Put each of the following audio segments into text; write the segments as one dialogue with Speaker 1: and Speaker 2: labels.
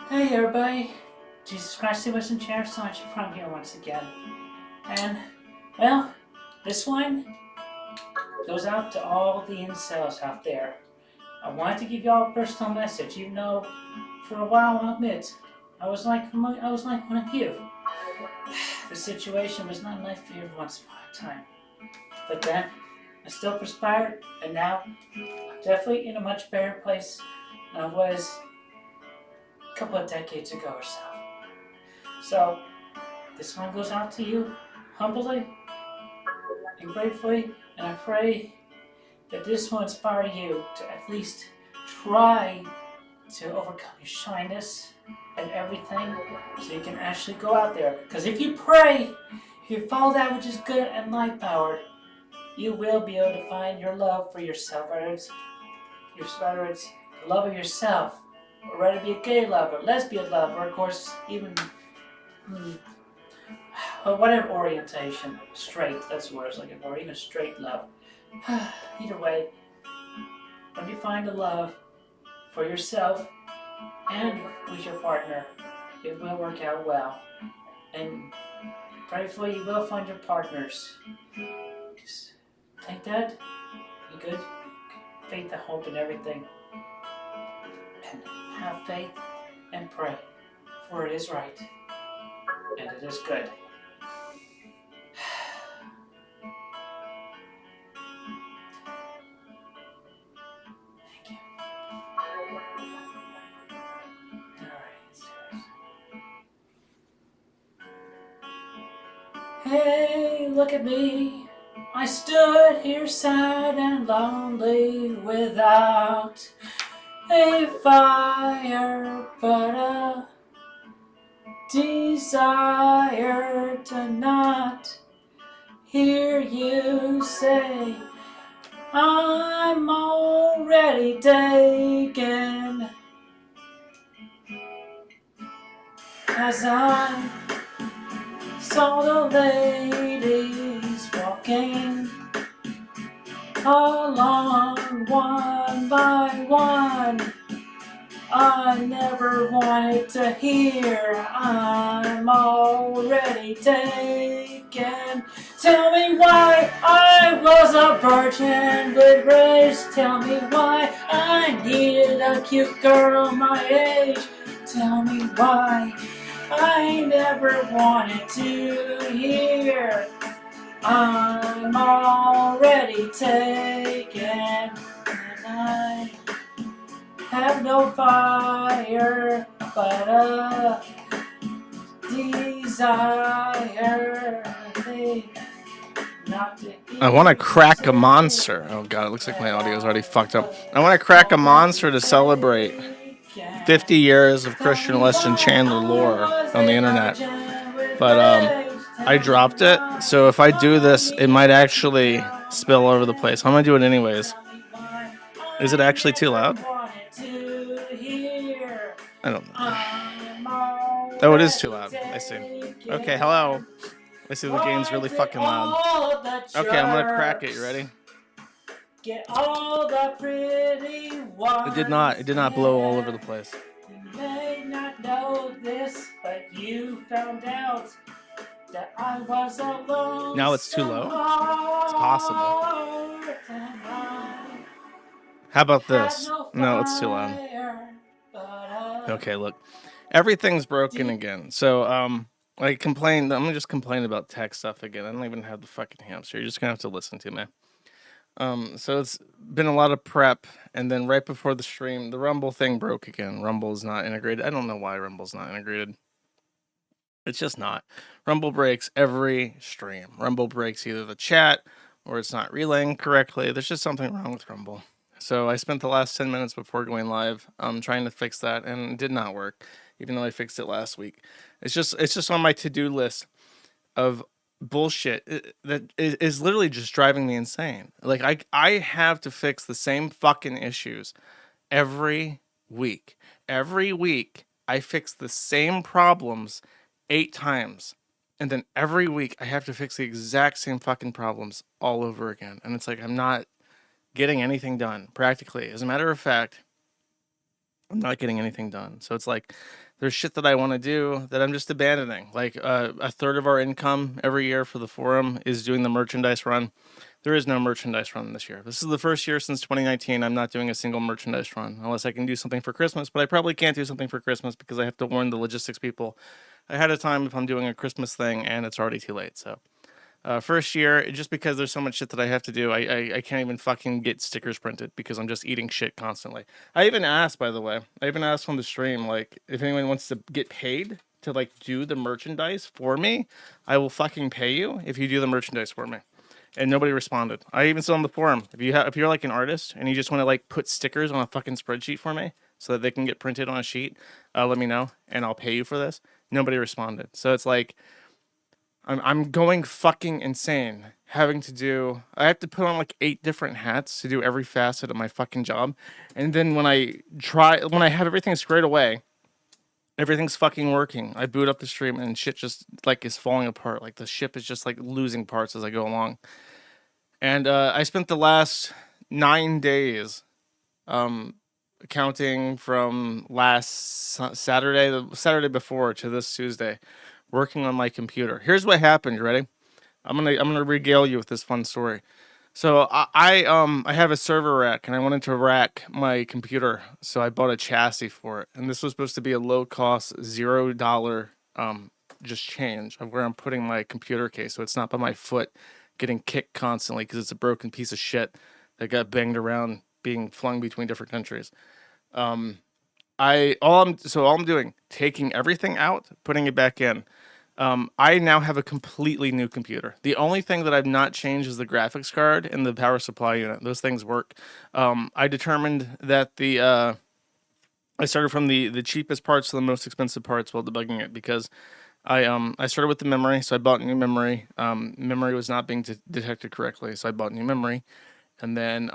Speaker 1: Hey everybody, Jesus Christ, He was in chair, so I should come here once again. And, well, this one goes out to all the incels out there. I wanted to give y'all a personal message, even though for a while I'll admit, I was like one of you. The situation was not my favorite once upon a time. But then, I still perspired, and now I'm definitely in a much better place than I was a couple of decades ago or so. So, this one goes out to you humbly and gratefully, and I pray that this will inspire you to at least try to overcome your shyness and everything so you can actually go out there. Because if you pray, if you follow that which is good and light powered, you will be able to find your love for yourself, whether it's the love of yourself, or whether it be a gay love, or lesbian love, or of course even whatever orientation, straight, that's the word I was looking for, even straight love. Either way, when you find a love for yourself and with your partner, it will work out well. And prayerfully, you will find your partners. Just take that, be good, faith and hope and everything. And have faith and pray, for it is right and it is good. Thank you. Alright, hey, look at me. I stood here sad and lonely without a fire, but a desire to not hear you say I'm already taken. As I saw the ladies walking along one by one, I never wanted to hear I'm already taken. Tell me why I was a virgin with race. Tell me why I needed a cute girl my age. Tell me why I never wanted to hear I'm already taken. And I have no fire, but a desire.
Speaker 2: I want to crack a monster. Oh god, it looks like my audio is already fucked up. I want to crack a monster to celebrate 50 years of Christian Weston Chandler lore on the internet. But I dropped it, so if I do this, it might actually spill over the place. I'm gonna do it anyways. Is it actually too loud? I don't know. Oh, it is too loud. I see. Okay, hello. I see the game's really fucking loud. Okay, I'm gonna crack it. You ready?
Speaker 1: Get all the pretty ones.
Speaker 2: It did not blow all over the place.
Speaker 1: You may not know this, but you found out that I was alone.
Speaker 2: Now it's too low? It's possible. How about this? No, it's too loud. Okay, look. Everything's broken again. So, I complained. I'm gonna just complain about tech stuff again. I don't even have the fucking hamster. You're just gonna have to listen to me. So it's been a lot of prep, and then right before the stream, the Rumble thing broke again. Rumble is not integrated. I don't know why Rumble's not integrated. It's just not. Rumble breaks every stream. Rumble breaks either the chat or it's not relaying correctly. There's just something wrong with Rumble. So I spent the last 10 minutes before going live trying to fix that, and it did not work, even though I fixed it last week. It's just on my to-do list of bullshit that is literally just driving me insane. Like I have to fix the same fucking issues every week. Every week I fix the same problems 8 times. And then every week I have to fix the exact same fucking problems all over again. And it's like I'm not getting anything done practically. As a matter of fact, I'm not getting anything done. So it's like There's shit that I want to do that I'm just abandoning. Like a third of our income every year for the forum is doing the merchandise run. There is no merchandise run this year. This is the first year since 2019 I'm not doing a single merchandise run, unless I can do something for Christmas, but I probably can't do something for Christmas because I have to warn the logistics people ahead of time if I'm doing a Christmas thing and it's already too late. So first year, just because there's so much shit that I have to do, I can't even fucking get stickers printed because I'm just eating shit constantly. I even asked, by the way, I even asked on the stream, like, if anyone wants to get paid to, like, do the merchandise for me, I will fucking pay you if you do the merchandise for me. And nobody responded. I even said on the forum, if you're like an artist and you just want to like put stickers on a fucking spreadsheet for me so that they can get printed on a sheet, let me know and I'll pay you for this. Nobody responded. So it's like, I'm going fucking insane having to do. I have to put on like 8 different hats to do every facet of my fucking job, and then when I have everything squared away, everything's fucking working. I boot up the stream and shit just like is falling apart. Like the ship is just like losing parts as I go along. And I spent the last 9 days, counting from last Saturday, the Saturday before to this Tuesday, working on my computer. Here's what happened. You ready? I'm gonna regale you with this fun story. So I have a server rack and I wanted to rack my computer, so I bought a chassis for it. And this was supposed to be a low cost $0 just change of where I'm putting my computer case, so it's not by my foot getting kicked constantly because it's a broken piece of shit that got banged around being flung between different countries. All I'm doing, taking everything out, putting it back in. I now have a completely new computer. The only thing that I've not changed is the graphics card and the power supply unit. Those things work. I determined that I started from the cheapest parts to the most expensive parts while debugging it because I started with the memory, so I bought new memory. Memory was not being detected correctly, so I bought new memory, and then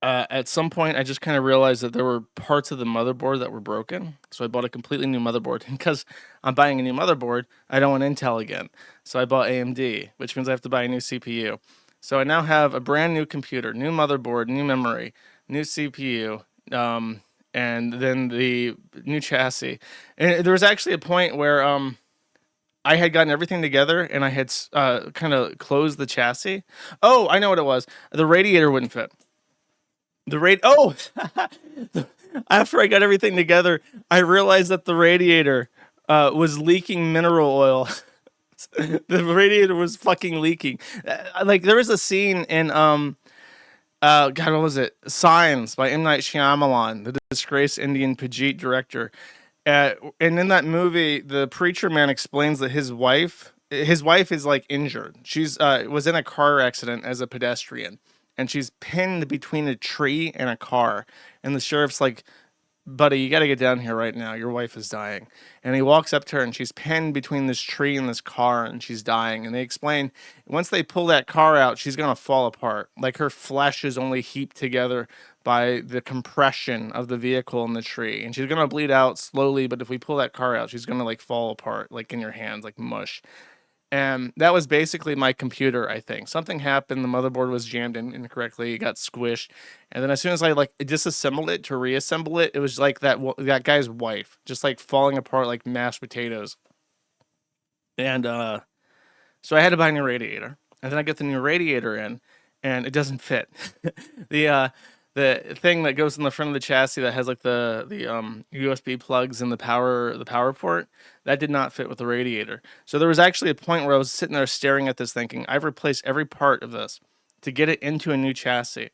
Speaker 2: at some point, I just kind of realized that there were parts of the motherboard that were broken. So I bought a completely new motherboard. And because I'm buying a new motherboard, I don't want Intel again. So I bought AMD, which means I have to buy a new CPU. So I now have a brand new computer, new motherboard, new memory, new CPU, and then the new chassis. And there was actually a point where I had gotten everything together and I had kind of closed the chassis. Oh, I know what it was. The radiator wouldn't fit. After I got everything together, I realized that the radiator was leaking mineral oil. The radiator was fucking leaking. Like there was a scene in God, what was it? Signs by M. Night Shyamalan, the disgraced Indian Pajit director. And in that movie, the preacher man explains that his wife is like injured. She's was in a car accident as a pedestrian, and she's pinned between a tree and a car. And the sheriff's like, buddy, you got to get down here right now. Your wife is dying. And he walks up to her and she's pinned between this tree and this car and she's dying. And they explain once they pull that car out, she's going to fall apart. Like her flesh is only heaped together by the compression of the vehicle and the tree. And she's going to bleed out slowly. But if we pull that car out, she's going to like fall apart, like in your hands, like mush. And that was basically my computer, I think. Something happened, the motherboard was jammed in incorrectly, it got squished. And then as soon as I like disassembled it to reassemble it, it was like that guy's wife, just like falling apart like mashed potatoes. And so I had to buy a new radiator. And then I get the new radiator in, and it doesn't fit. The thing that goes in the front of the chassis that has like the USB plugs and the power port, that did not fit with the radiator. So there was actually a point where I was sitting there staring at this thinking, I've replaced every part of this to get it into a new chassis,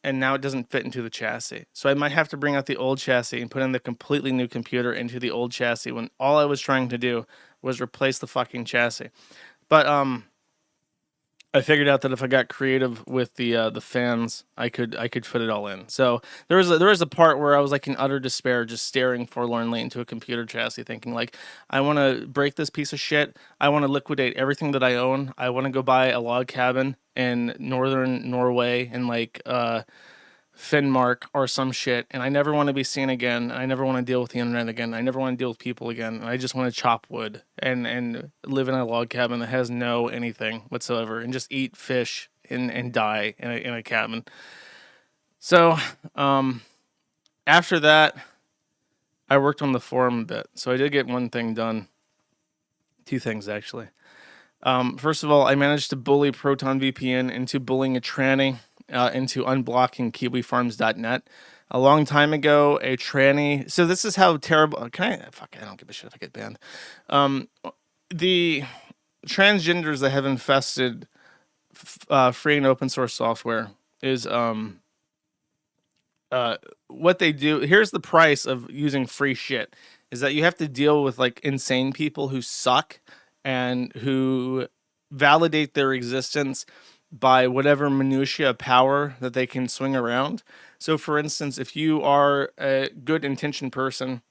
Speaker 2: and now it doesn't fit into the chassis. So I might have to bring out the old chassis and put in the completely new computer into the old chassis when all I was trying to do was replace the fucking chassis. But I figured out that if I got creative with the fans, I could fit it all in. So there was a part where I was like in utter despair, just staring forlornly into a computer chassis, thinking like, I want to break this piece of shit. I want to liquidate everything that I own. I want to go buy a log cabin in northern Norway and like Finnmark or some shit, and I never want to be seen again. I never want to deal with the internet again. I never want to deal with people again. I just want to chop wood and live in a log cabin that has no anything whatsoever, and just eat fish and die in a cabin. So after that, I worked on the forum a bit, so I did get one thing done. Two things, actually. First of all, I managed to bully Proton VPN into bullying a tranny into unblocking KiwiFarms.net. A long time ago, a tranny. So this is how terrible. Can I? Fuck, I don't give a shit if I get banned. The transgenders that have infested free and open source software is what they do. Here's the price of using free shit: is that you have to deal with like insane people who suck and who validate their existence by whatever minutia of power that they can swing around. So for instance, if you are a good intentioned person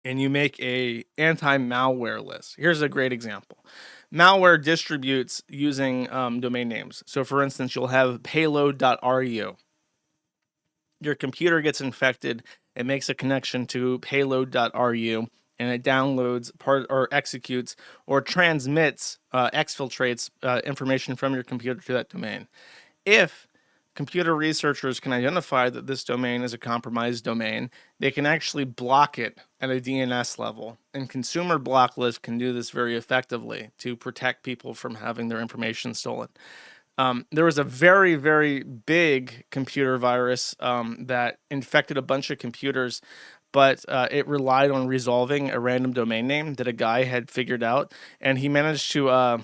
Speaker 2: and you make a anti-malware list, here's a great example. Malware distributes using domain names. So for instance, you'll have payload.ru. Your computer gets infected, it makes a connection to payload.ru, and it downloads part or executes or transmits, exfiltrates information from your computer to that domain. If computer researchers can identify that this domain is a compromised domain, they can actually block it at a DNS level. And consumer block lists can do this very effectively to protect people from having their information stolen. There was a very, very big computer virus that infected a bunch of computers, but it relied on resolving a random domain name that a guy had figured out, and he managed to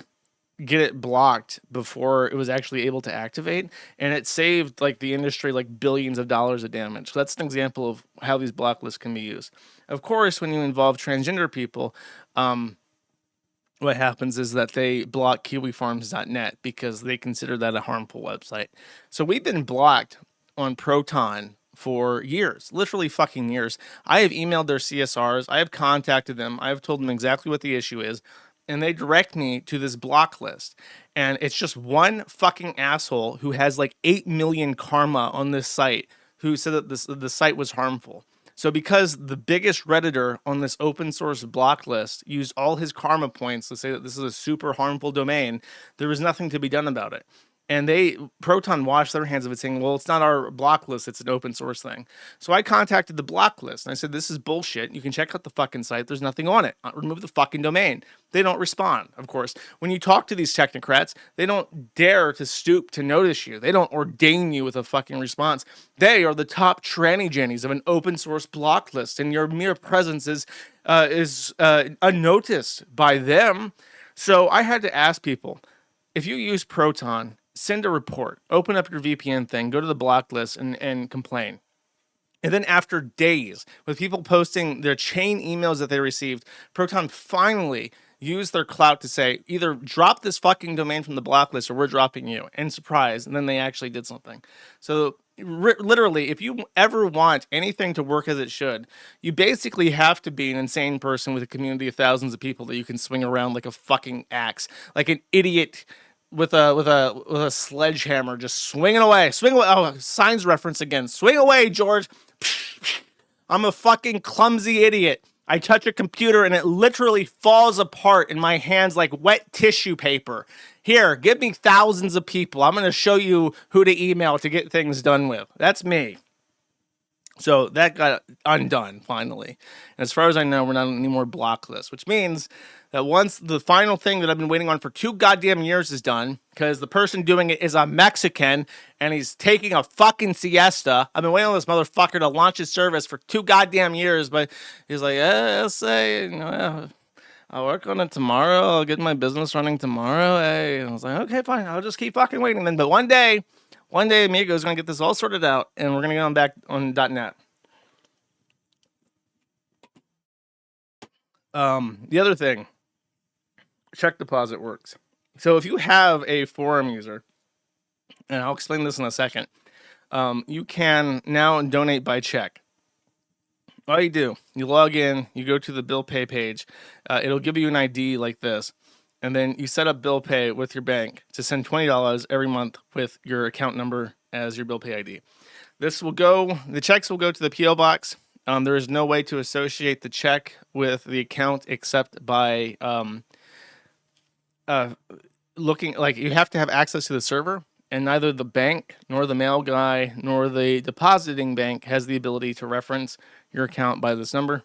Speaker 2: get it blocked before it was actually able to activate, and it saved like the industry like billions of dollars of damage. So that's an example of how these block lists can be used. Of course, when you involve transgender people, what happens is that they block KiwiFarms.net because they consider that a harmful website. So we've been blocked on Proton for years, literally fucking years. I have emailed their CSRs. I have contacted them. I have told them exactly what the issue is, and they direct me to this block list. And it's just one fucking asshole who has like 8 million karma on this site who said that the site was harmful. So because the biggest Redditor on this open source block list used all his karma points to say that this is a super harmful domain, there was nothing to be done about it. And Proton washed their hands of it, saying, well, it's not our block list, it's an open source thing. So I contacted the block list and I said, this is bullshit. You can check out the fucking site. There's nothing on it. Remove the fucking domain. They don't respond, of course. When you talk to these technocrats, they don't dare to stoop to notice you. They don't ordain you with a fucking response. They are the top tranny jennies of an open source block list, and your mere presence is unnoticed by them. So I had to ask people, if you use Proton, send a report, open up your VPN thing, go to the block list and complain. And then after days, with people posting their chain emails that they received, Proton finally used their clout to say, either drop this fucking domain from the block list or we're dropping you. And surprise, and then they actually did something. So literally, if you ever want anything to work as it should, you basically have to be an insane person with a community of thousands of people that you can swing around like a fucking axe, like an idiot with a sledgehammer, just swinging away. Swing away. Oh, signs reference again. Swing away, George. I'm a fucking clumsy idiot. I touch a computer and it literally falls apart in my hands like wet tissue paper. Here, give me thousands of people. I'm going to show you who to email to get things done with. That's me. So that got undone finally. And as far as I know, we're not on any more block lists, which means that once the final thing that I've been waiting on for 2 goddamn years is done, because the person doing it is a Mexican and he's taking a fucking siesta. I've been waiting on this motherfucker to launch his service for 2 goddamn years, but he's like, I'll say, I'll work on it tomorrow. I'll get my business running tomorrow. Hey. And I was like, okay, fine. I'll just keep fucking waiting then. But one day, Amigo's going to get this all sorted out, and we're going to get on back on .NET. The other thing, check deposit works. So if you have a forum user, and I'll explain this in a second, you can now donate by check. All you do, you log in, you go to the bill pay page. It'll give you an ID like this. And then you set up bill pay with your bank to send $20 every month with your account number as your bill pay ID. The checks will go to the P.O. box. There is no way to associate the check with the account except by looking, like, you have to have access to the server. and neither the bank nor the mail guy nor the depositing bank has the ability to reference your account by this number.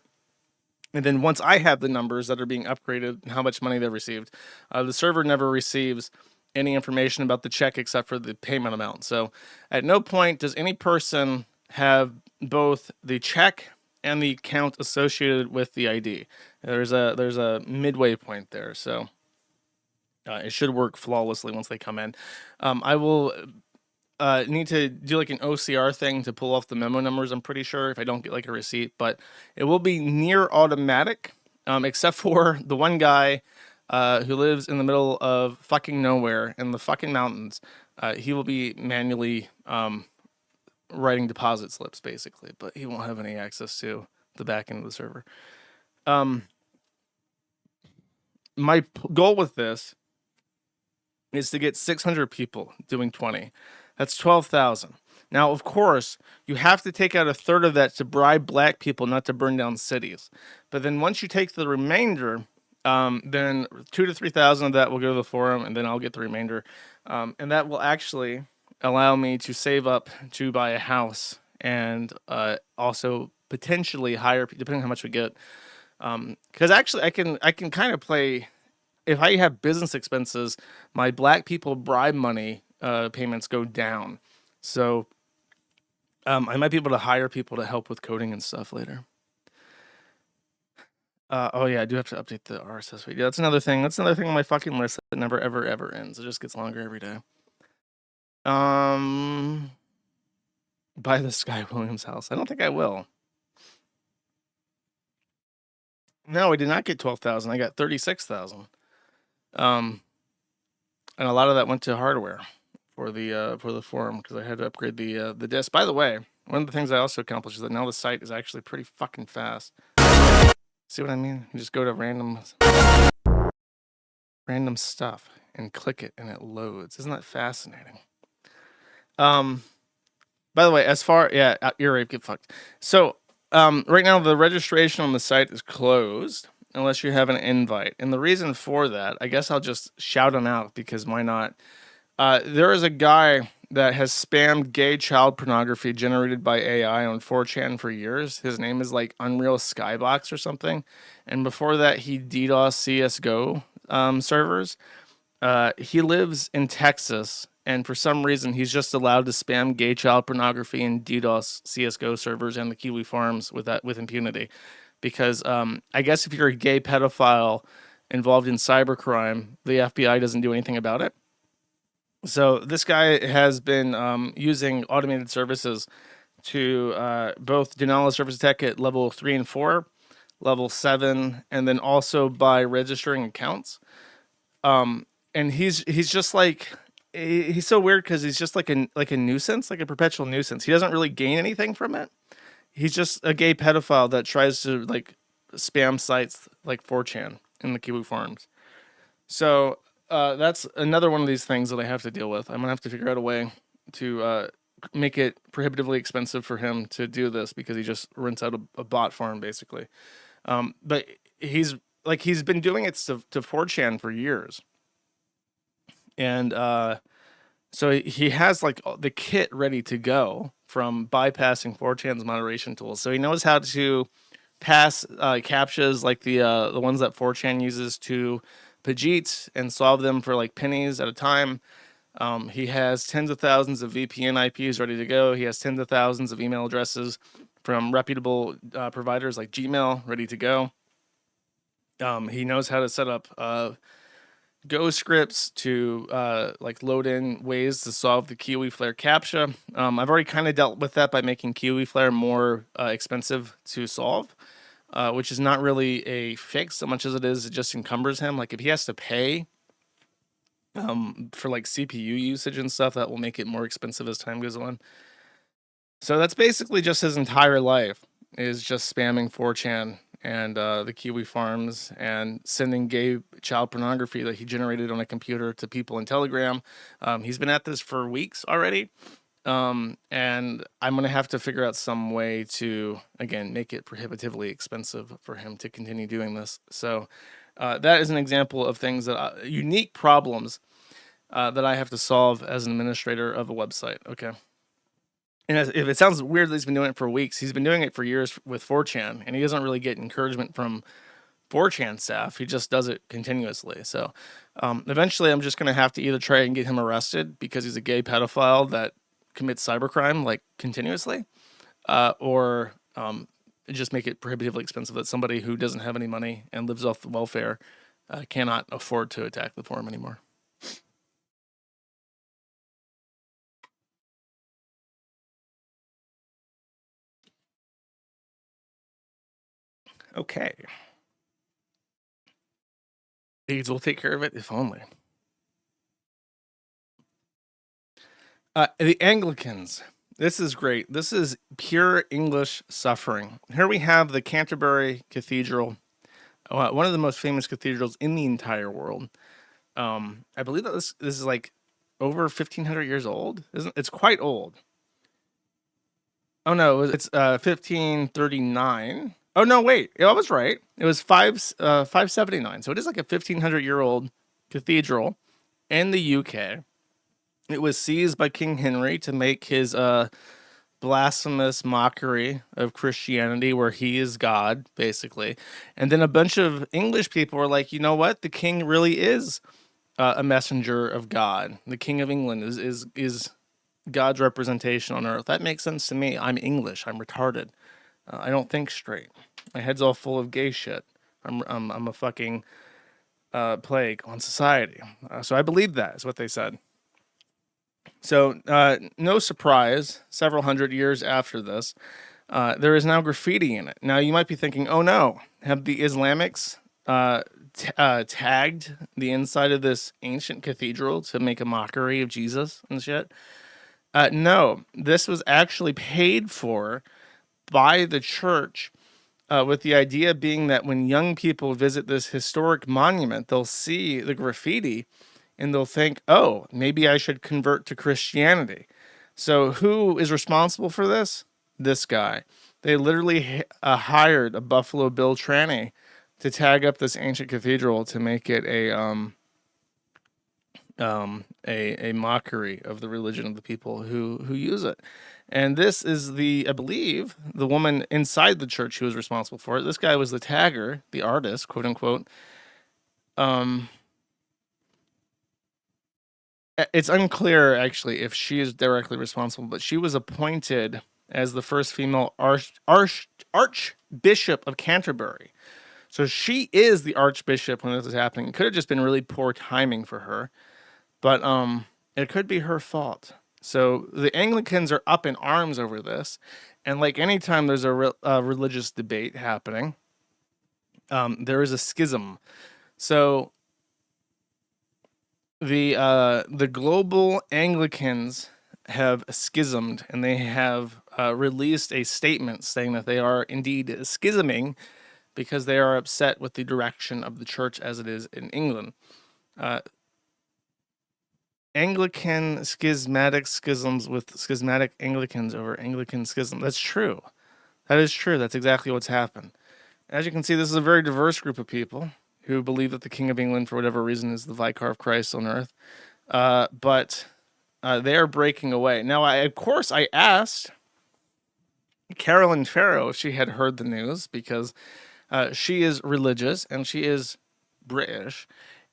Speaker 2: And then once I have the numbers that are being upgraded and how much money they've received, the server never receives any information about the check except for the payment amount. So at no point does any person have both the check and the account associated with the ID. There's a midway point there. So it should work flawlessly once they come in. I will need to do like an OCR thing to pull off the memo numbers, I'm pretty sure, if I don't get like a receipt, but it will be near automatic, except for the one guy who lives in the middle of fucking nowhere in the fucking mountains. He will be manually writing deposit slips basically, but he won't have any access to the back end of the server. My goal with this is to get 600 people doing 20. That's 12,000. Now, of course, you have to take out a third of that to bribe black people not to burn down cities. But then once you take the remainder, then 2,000 to 3,000 of that will go to the forum, and then I'll get the remainder. And that will actually allow me to save up to buy a house and also potentially hire, depending on how much we get. Because actually, I can kind of play. If I have business expenses, my black people bribe money payments go down. So I might be able to hire people to help with coding and stuff later. Oh yeah, I do have to update the RSS feed. Yeah, that's another thing. That's another thing on my fucking list that never ever ever ends. It just gets longer every day. Buy the Sky Williams house. I don't think I will. No, I did not get 12,000. I got 36,000. And a lot of that went to hardware for the forum because I had to upgrade the disk. By the way, one of the things I also accomplished is that now the site is actually pretty fucking fast. See what I mean? You just go to random stuff and click it and it loads. Isn't that fascinating? By the way, as far ear rape, get fucked. So right now the registration on the site is closed unless you have an invite. And the reason for that, I guess I'll just shout him out because why not? There is a guy that has spammed gay child pornography generated by AI on 4chan for years. His name is like Unreal Skybox or something. And before that, he DDoS CSGO servers. He lives in Texas, and for some reason, he's just allowed to spam gay child pornography and DDoS CSGO servers and the Kiwi farms with impunity. Because I guess if you're a gay pedophile involved in cybercrime, the FBI doesn't do anything about it. So this guy has been using automated services to both denial of service attack at level 3 and 4, level 7, and then also by registering accounts. And he's just like, he's so weird because he's just like a nuisance, like a perpetual nuisance. He doesn't really gain anything from it. He's just a gay pedophile that tries to like spam sites like 4chan in the Kiwi farms. So that's another one of these things that I have to deal with. I'm gonna have to figure out a way to make it prohibitively expensive for him to do this because he just rents out a bot farm basically. But he's been doing it to 4chan for years, and so he has like the kit ready to go from bypassing 4chan's moderation tools. So he knows how to pass captchas like the ones that 4chan uses to Pajit and solve them for like pennies at a time. He has tens of thousands of VPN IPs ready to go. He has tens of thousands of email addresses from reputable providers like Gmail ready to go. He knows how to set up Go scripts to like load in ways to solve the Kiwi Flare captcha. I've already kind of dealt with that by making Kiwi Flare more expensive to solve. Which is not really a fix so much as it just encumbers him. Like if he has to pay for like CPU usage and stuff, that will make it more expensive as time goes on. So that's basically just his entire life is just spamming 4chan and the Kiwi farms and sending gay child pornography that he generated on a computer to people in Telegram. He's been at this for weeks already. And I'm going to have to figure out some way to, again, make it prohibitively expensive for him to continue doing this. So that is an example of things that unique problems that I have to solve as an administrator of a website. Okay. And if it sounds weird that he's been doing it for weeks, he's been doing it for years with 4chan, and he doesn't really get encouragement from 4chan staff. He just does it continuously. So eventually I'm just going to have to either try and get him arrested because he's a gay pedophile that commits cybercrime like continuously, or just make it prohibitively expensive that somebody who doesn't have any money and lives off the welfare cannot afford to attack the forum anymore. Okay. AIDS will take care of it if only. The Anglicans. This is great. This is pure English suffering. Here we have the Canterbury Cathedral, one of the most famous cathedrals in the entire world. I believe that this is like over 1,500 years old. It's quite old. Oh no, it's 1539. Oh no, wait, I was right. It was 579. So it is like a 1,500-year-old cathedral in the UK. It was seized by King Henry to make his blasphemous mockery of Christianity, where he is God, basically. And then a bunch of English people were like, you know what? The king really is a messenger of God. The King of England is God's representation on earth. That makes sense to me. I'm English. I'm retarded. I don't think straight. My head's all full of gay shit. I'm a fucking plague on society. So I believe that is what they said. So, no surprise, several hundred years after this, there is now graffiti in it. Now, you might be thinking, oh no, have the Islamics tagged the inside of this ancient cathedral to make a mockery of Jesus and shit? No, this was actually paid for by the church, with the idea being that when young people visit this historic monument, they'll see the graffiti and they'll think, oh, maybe I should convert to Christianity. So who is responsible for this? This guy. They literally hired a Buffalo Bill tranny to tag up this ancient cathedral to make it a mockery of the religion of the people who use it. And this is I believe, the woman inside the church who was responsible for it. This guy was the tagger, the artist, quote unquote. It's unclear, actually, if she is directly responsible, but she was appointed as the first female Archbishop of Canterbury. So she is the Archbishop when this is happening. It could have just been really poor timing for her, but it could be her fault. So the Anglicans are up in arms over this, and like anytime there's a religious debate happening, there is a schism. So the global Anglicans have schismed, and they have released a statement saying that they are indeed schisming because they are upset with the direction of the church as it is in England. Anglican schismatic schisms with schismatic Anglicans over Anglican schism. That's true. That is true. That's exactly what's happened. As you can see, this is a very diverse group of people who believe that the King of England, for whatever reason, is the Vicar of Christ on earth. But they are breaking away. Now, of course, I asked Carolyn Farrow if she had heard the news, because she is religious and she is British.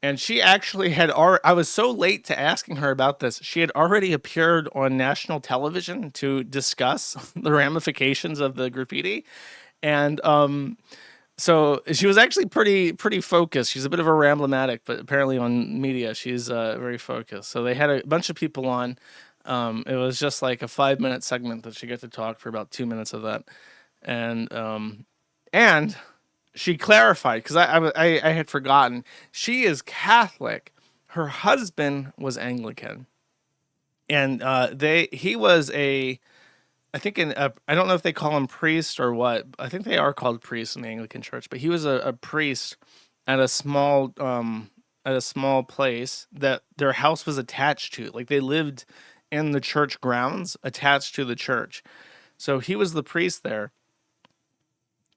Speaker 2: And she actually had I was so late to asking her about this. She had already appeared on national television to discuss the ramifications of the graffiti. And so she was actually pretty focused. She's a bit of a ramblomatic, but apparently on media, she's very focused. So they had a bunch of people on. It was just like a 5-minute segment that she got to talk for about 2 minutes of that. And she clarified, because I had forgotten, she is Catholic. Her husband was Anglican, and he was I think I don't know if they call him priest or what. I think they are called priests in the Anglican Church, but he was a priest at a small place that their house was attached to. Like, they lived in the church grounds attached to the church. So he was the priest there,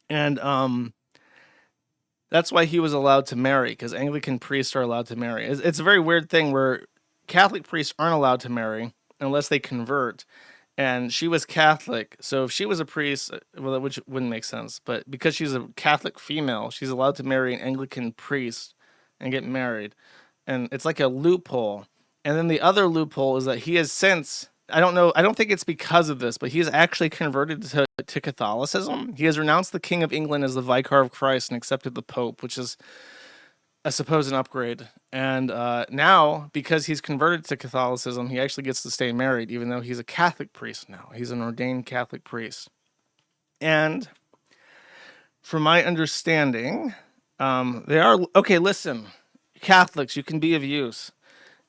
Speaker 2: and that's why he was allowed to marry, because Anglican priests are allowed to marry. It's a very weird thing where Catholic priests aren't allowed to marry unless they convert. And she was Catholic, so if she was a priest, well, which wouldn't make sense, but because she's a Catholic female, she's allowed to marry an Anglican priest and get married. And it's like a loophole. And then the other loophole is that he has since, I don't know, I don't think it's because of this, but he has actually converted to Catholicism. He has renounced the King of England as the Vicar of Christ and accepted the Pope, which is, I suppose, an upgrade. And now, because he's converted to Catholicism, he actually gets to stay married, even though he's a Catholic priest now. He's an ordained Catholic priest. And from my understanding, they are, okay, listen, Catholics, you can be of use.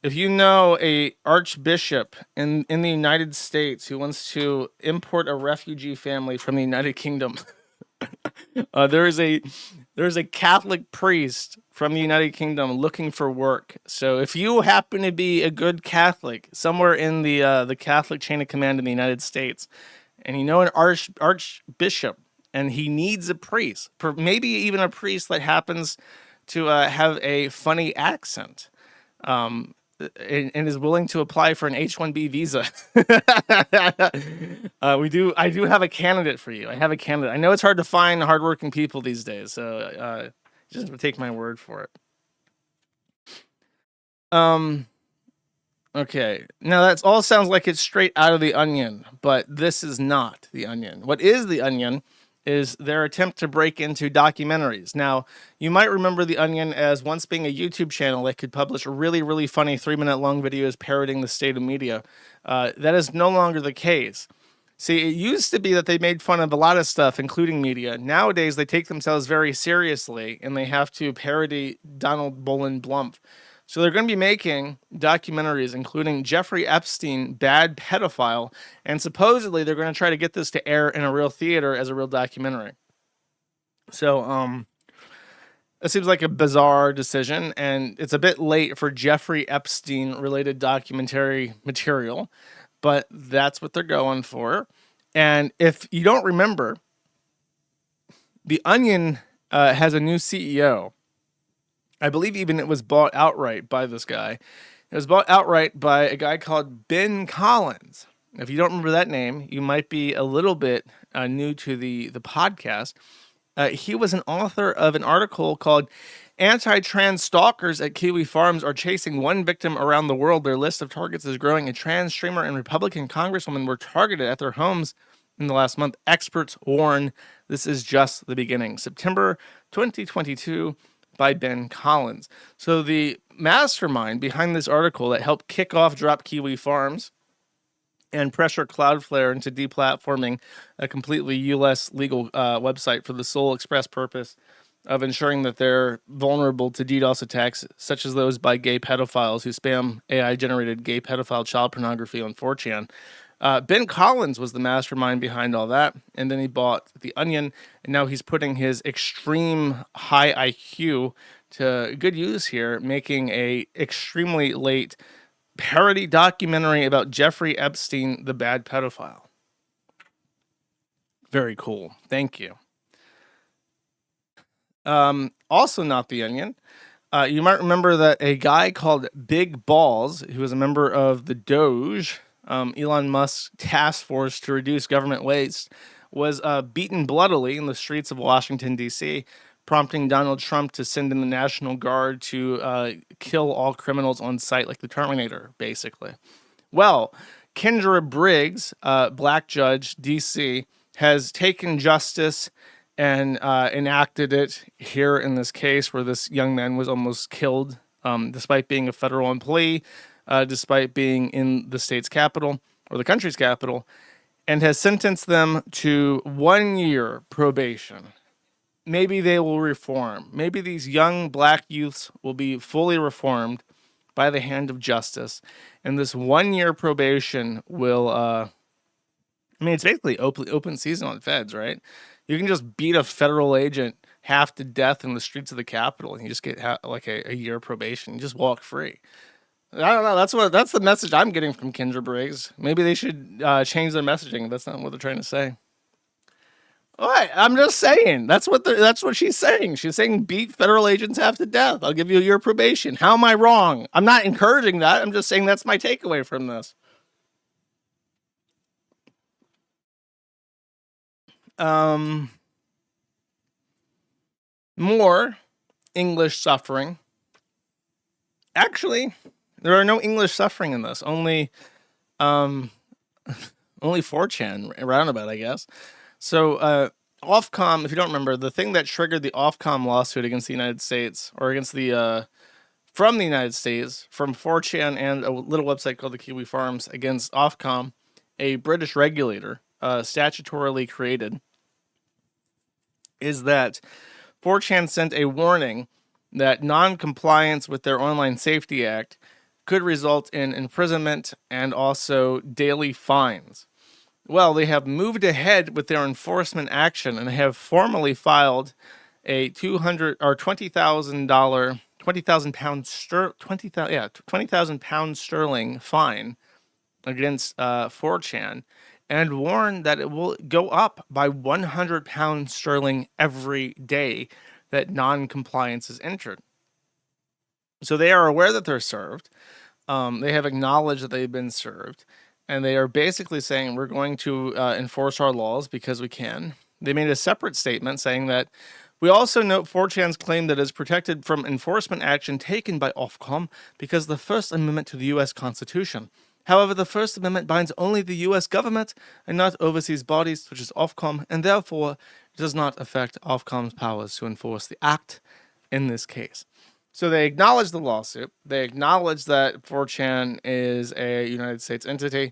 Speaker 2: If you know a archbishop in the United States who wants to import a refugee family from the United Kingdom, there's a Catholic priest from the United Kingdom looking for work. So if you happen to be a good Catholic somewhere in the Catholic chain of command in the United States, and you know an archbishop, and he needs a priest, maybe even a priest that happens to have a funny accent, and is willing to apply for an H-1B visa. I do have a candidate for you. I have a candidate. I know it's hard to find hardworking people these days, so just take my word for it. Okay. Now that all sounds like it's straight out of The Onion, but this is not The Onion. What is The Onion is their attempt to break into documentaries. Now, you might remember The Onion as once being a YouTube channel that could publish really, really funny 3-minute long videos parroting the state of media. That is no longer the case. See, it used to be that they made fun of a lot of stuff, including media. Nowadays, they take themselves very seriously, and they have to parody Donald Bolin Blump. So they're going to be making documentaries, including Jeffrey Epstein, Bad Pedophile, and supposedly they're going to try to get this to air in a real theater as a real documentary. So, it seems like a bizarre decision, and it's a bit late for Jeffrey Epstein-related documentary material, but that's what they're going for. And if you don't remember, The Onion has a new CEO. I believe even it was bought outright by this guy. It was bought outright by a guy called Ben Collins. If you don't remember that name, you might be a little bit new to the podcast. He was an author of an article called Anti-Trans Stalkers at Kiwi Farms Are Chasing One Victim Around the World. Their list of targets is growing. A trans streamer and Republican congresswoman were targeted at their homes in the last month. Experts warn this is just the beginning. September 2022 by Ben Collins. So the mastermind behind this article that helped kick off Drop Kiwi Farms and pressure Cloudflare into deplatforming a completely U.S. legal website for the sole express purpose of ensuring that they're vulnerable to DDoS attacks, such as those by gay pedophiles who spam AI-generated gay pedophile child pornography on 4chan. Ben Collins was the mastermind behind all that, and then he bought The Onion, and now he's putting his extreme high IQ to good use here, making a extremely late parody documentary about Jeffrey Epstein, the bad pedophile. Very cool. Thank you. Also not The Onion. You might remember that a guy called Big Balls, who was a member of the Doge, Elon Musk's task force to reduce government waste, was beaten bloodily in the streets of Washington, D.C., prompting Donald Trump to send in the National Guard to kill all criminals on sight like the Terminator, basically. Well, Kendra Briggs, black judge, D.C., has taken justice and enacted it here in this case where this young man was almost killed despite being a federal employee, despite being in the state's capital or the country's capital, and has sentenced them to 1 year probation. Maybe they will reform. Maybe these young black youths will be fully reformed by the hand of justice. And this 1 year probation will, it's basically open season on feds, right? You can just beat a federal agent half to death in the streets of the Capitol, and you just get like a year probation. You just walk free. I don't know. That's the message I'm getting from Kendra Briggs. Maybe they should change their messaging. That's not what they're trying to say. What? I'm just saying. That's what she's saying. She's saying beat federal agents half to death. I'll give you your probation. How am I wrong? I'm not encouraging that. I'm just saying that's my takeaway from this. More English suffering. Actually, there are no English suffering in this. Only 4chan roundabout, I guess. So, Ofcom, if you don't remember, the thing that triggered the Ofcom lawsuit against the United States, or against the from the United States, from 4chan and a little website called the Kiwi Farms against Ofcom, a British regulator, statutorily created, is that 4chan sent a warning that non-compliance with their Online Safety Act could result in imprisonment and also daily fines. Well, they have moved ahead with their enforcement action and have formally filed a $20,000 £20,000 sterling fine against 4chan, and warn that it will go up by £100 sterling every day that non-compliance is entered. So they are aware that they're served. They have acknowledged that they've been served, and they are basically saying we're going to enforce our laws because we can. They made a separate statement saying that we also note 4chan's claim that it is protected from enforcement action taken by Ofcom because of the First Amendment to the U.S. Constitution. However, the First Amendment binds only the U.S. government and not overseas bodies such as Ofcom, and therefore it does not affect Ofcom's powers to enforce the act in this case. So they acknowledge the lawsuit. They acknowledge that 4chan is a United States entity,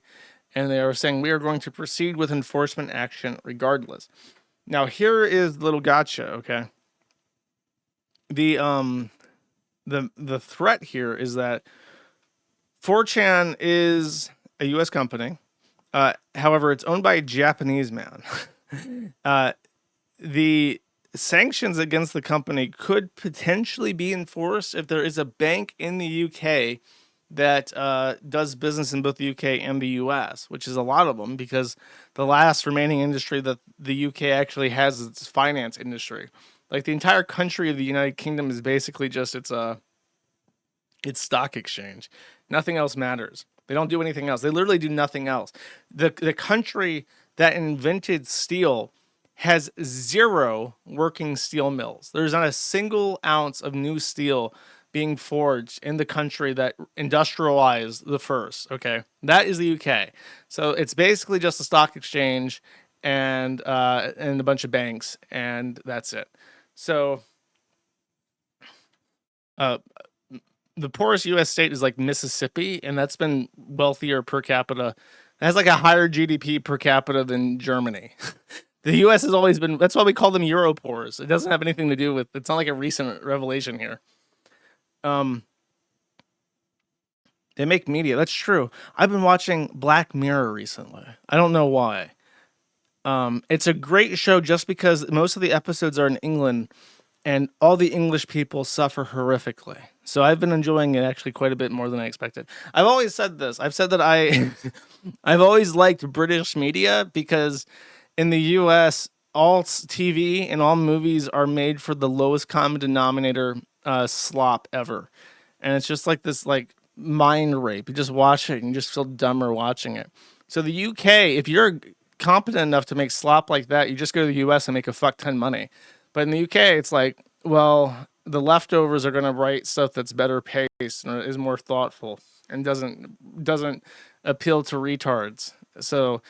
Speaker 2: and they are saying we are going to proceed with enforcement action regardless. Now, here is the little gotcha, okay? The threat here is that 4chan is a U.S. company. However, it's owned by a Japanese man. The sanctions against the company could potentially be enforced if there is a bank in the UK that does business in both the UK and the US, which is a lot of them because the last remaining industry that the UK actually has is its finance industry. Like the entire country of the United Kingdom is basically just its stock exchange. Nothing else matters. They don't do anything else. They literally do nothing else. The country that invented steel has 0 working steel mills. There's not a single ounce of new steel being forged in the country that industrialized the first. Okay, that is the UK. So it's basically just a stock exchange and a bunch of banks, and that's it. So the poorest U.S. state is like Mississippi, and that's been wealthier per capita. It has like a higher GDP per capita than Germany. The U.S. has always been. That's why we call them Euro poors. It doesn't have anything to do with. It's not like a recent revelation here. They make media. That's true. I've been watching Black Mirror recently. I don't know why. It's a great show just because most of the episodes are in England, and all the English people suffer horrifically. So I've been enjoying it actually quite a bit more than I expected. I've always said this. I've said that I've always liked British media because in the U.S., all TV and all movies are made for the lowest common denominator slop ever, and it's just like this like mind rape. You just watch it and you just feel dumber watching it. So the UK, if you're competent enough to make slop like that, you just go to the US and make a fuck ton money. But in the UK, it's like, well, the leftovers are going to write stuff that's better paced and is more thoughtful and doesn't appeal to retards. So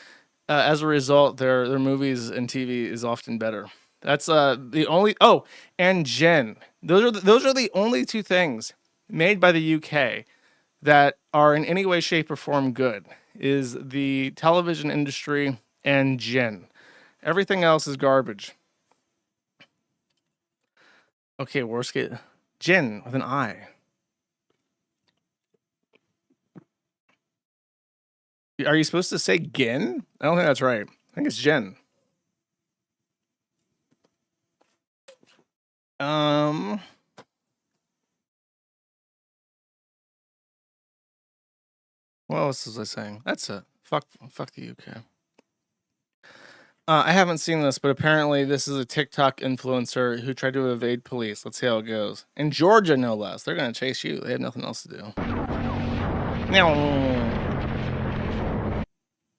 Speaker 2: as a result, their movies and TV is often better. That's the only. Oh, and Jen. Those are the only two things made by the UK that are in any way, shape, or form good. Is the television industry and Jen. Everything else is garbage. Okay, worst case. Jen with an I. Are you supposed to say Gin? I don't think that's right. I think it's Jen. What else was I saying? That's it. Fuck the UK. I haven't seen this, but apparently this is a TikTok influencer who tried to evade police. Let's see how it goes. In Georgia, no less. They're going to chase you. They have nothing else to do.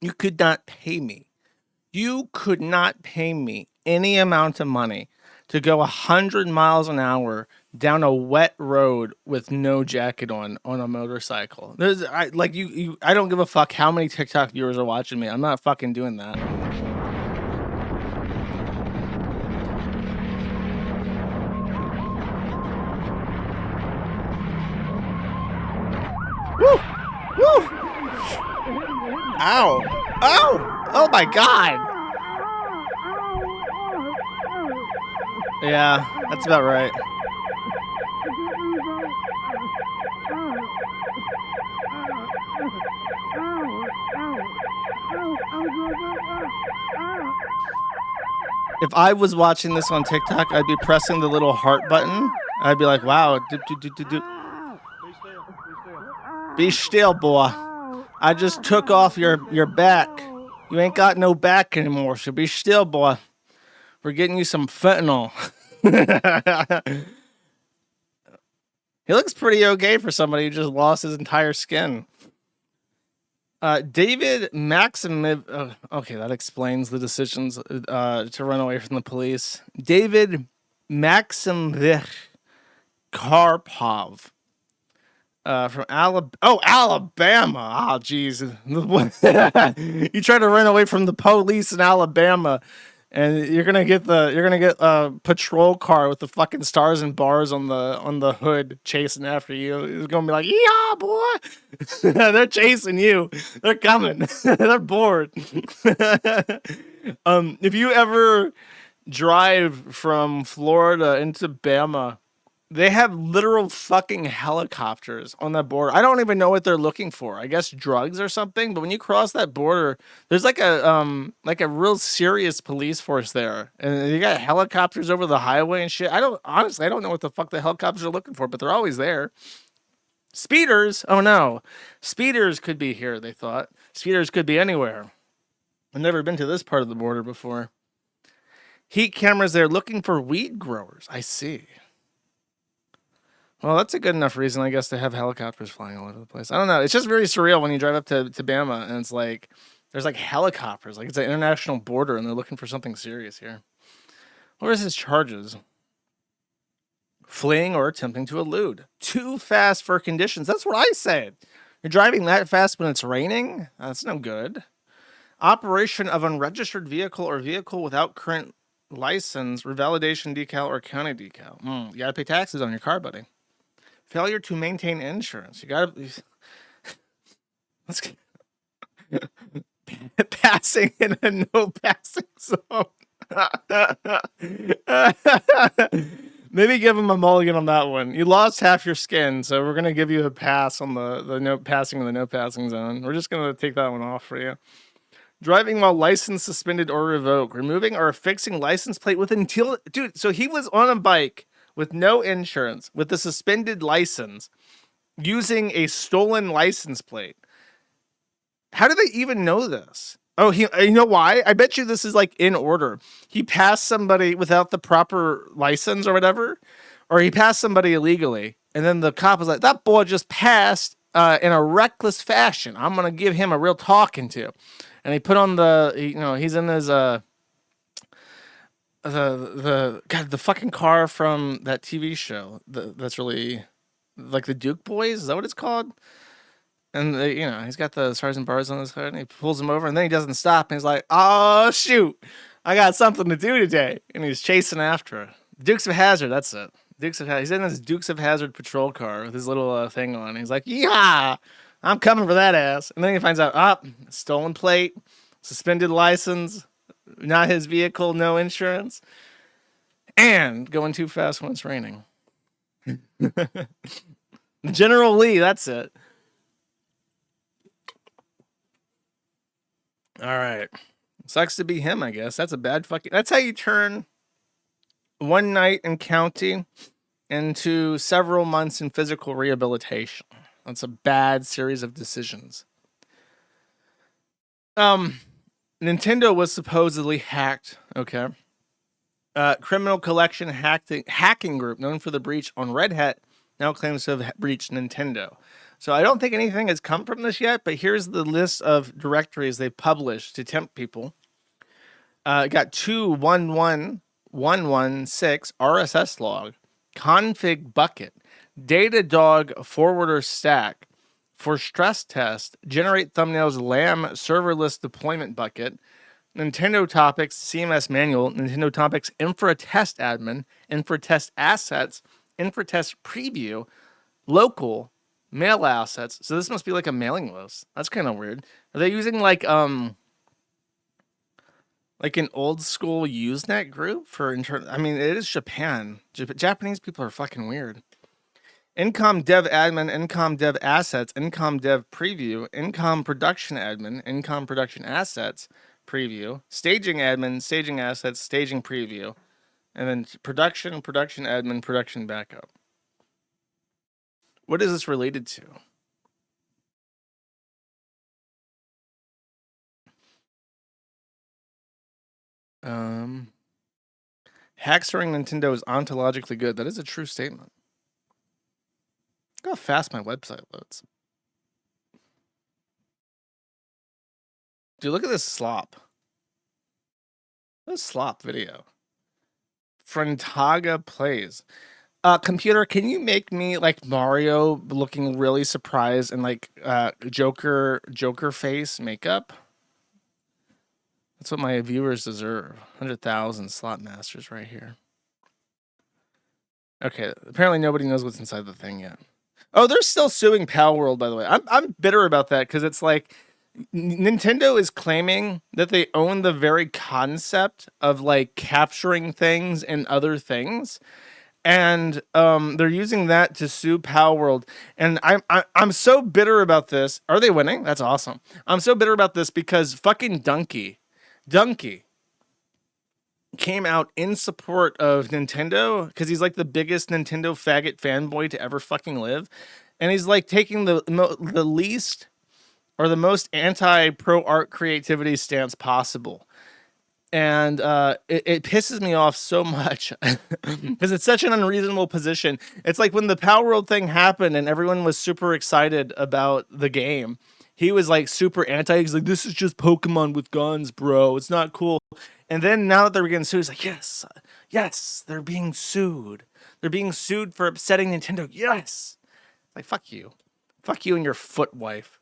Speaker 2: You could not pay me. You could not pay me any amount of money to go 100 miles an hour down a wet road with no jacket on a motorcycle. I don't give a fuck how many TikTok viewers are watching me. I'm not fucking doing that. Woo! Woo! Ow! Ow! Oh my god! Yeah, that's about right. If I was watching this on TikTok, I'd be pressing the little heart button. I'd be like, wow. Be still, boy. I just took off your back. You ain't got no back anymore, so be still, boy. We're getting you some fentanyl. He looks pretty okay for somebody who just lost his entire skin. David Maxim. Okay, that explains the decisions to run away from the police. David Maximvich Karpov. From Alabama. Oh, jeez. You try to run away from the police in Alabama, and you're gonna get a patrol car with the fucking stars and bars on the hood chasing after you. It's gonna be like, yeah, boy. They're chasing you. They're coming. They're bored. If you ever drive from Florida into Bama, they have literal fucking helicopters on that border. I don't even know what they're looking for. I guess drugs or something. But when you cross that border, there's like a real serious police force there, and you got helicopters over the highway and shit. I don't know what the fuck the helicopters are looking for, but they're always there. Speeders? Oh no, speeders could be here. They thought speeders could be anywhere. I've never been to this part of the border before. Heat cameras there looking for weed growers. I see. Well, that's a good enough reason, I guess, to have helicopters flying all over the place. I don't know. It's just very surreal when you drive up to Bama and it's like, there's like helicopters. Like it's an international border and they're looking for something serious here. What is his charges? Fleeing or attempting to elude. Too fast for conditions. That's what I said. You're driving that fast when it's raining? That's no good. Operation of unregistered vehicle or vehicle without current license, revalidation decal, or county decal. You gotta pay taxes on your car, buddy. Failure to maintain insurance. You gotta. Let's passing in a no passing zone. Maybe give him a mulligan on that one. You lost half your skin, so we're gonna give you a pass on the no passing in the no passing zone. We're just gonna take that one off for you. Driving while license suspended or revoked. Removing or fixing license plate with until. Dude, so he was on a bike with no insurance, with a suspended license, using a stolen license plate. How do they even know this? Oh, you know why? I bet you this is like in order. He passed somebody without the proper license or whatever, or he passed somebody illegally, and then the cop was like, that boy just passed in a reckless fashion. I'm going to give him a real talking to. And he put on he's in his the fucking car from that TV show that's really like the Duke Boys. Is that what it's called? And he's got the stars and bars on his hood, and he pulls him over, and then he doesn't stop, and he's like, "Oh shoot, I got something to do today," and he's chasing after it. Dukes of Hazzard, that's it. Dukes of Hazzard. He's in his Dukes of Hazzard patrol car with his little thing on. He's like, "Yeah, I'm coming for that ass," and then he finds out, stolen plate, suspended license. Not his vehicle, no insurance, and going too fast when it's raining. General Lee, that's it. All right. Sucks to be him, I guess. That's a bad fucking... That's how you turn one night in county into several months in physical rehabilitation. That's a bad series of decisions. Nintendo was supposedly hacked. Okay. Criminal collection hacking group known for the breach on Red Hat now claims to have breached Nintendo. So I don't think anything has come from this yet, but here's the list of directories they've published to tempt people. Got 2.1.1.1.6 RSS log, config bucket, Datadog forwarder stack, for stress test, generate thumbnails LAM serverless deployment bucket, Nintendo Topics CMS manual, Nintendo Topics infra test admin, infra test assets, infra test preview, local, mail assets. So this must be like a mailing list. That's kind of weird. Are they using like an old school Usenet group for internal? I mean, it is Japan. Japanese people are fucking weird. Incom dev admin, incom dev assets, incom dev preview, incom production admin, incom production assets preview, staging admin, staging assets, staging preview, and then production admin, production backup. What is this related to? Hacks during Nintendo is ontologically good. That is a true statement. Look how fast my website loads. Dude, look at this slop. This slop video. Frontaga plays. Computer, can you make me like Mario looking really surprised and like Joker face makeup? That's what my viewers deserve. 100,000 slot masters right here. Okay, apparently nobody knows what's inside the thing yet. Oh, they're still suing Pal World, by the way. I'm bitter about that because it's like Nintendo is claiming that they own the very concept of like capturing things and other things, and they're using that to sue Pal World. And I'm so bitter about this. Are they winning? That's awesome. I'm so bitter about this because fucking Donkey came out in support of Nintendo because he's like the biggest Nintendo faggot fanboy to ever fucking live, and he's like taking the least or the most anti-pro art creativity stance possible. And it pisses me off so much because it's such an unreasonable position. It's like when the Power World thing happened and everyone was super excited about the game. He was like super anti. He's like, this is just Pokemon with guns, bro. It's not cool. And then now that they're getting sued, he's like, yes, they're being sued. They're being sued for upsetting Nintendo. Yes. Like, fuck you. Fuck you and your foot wife.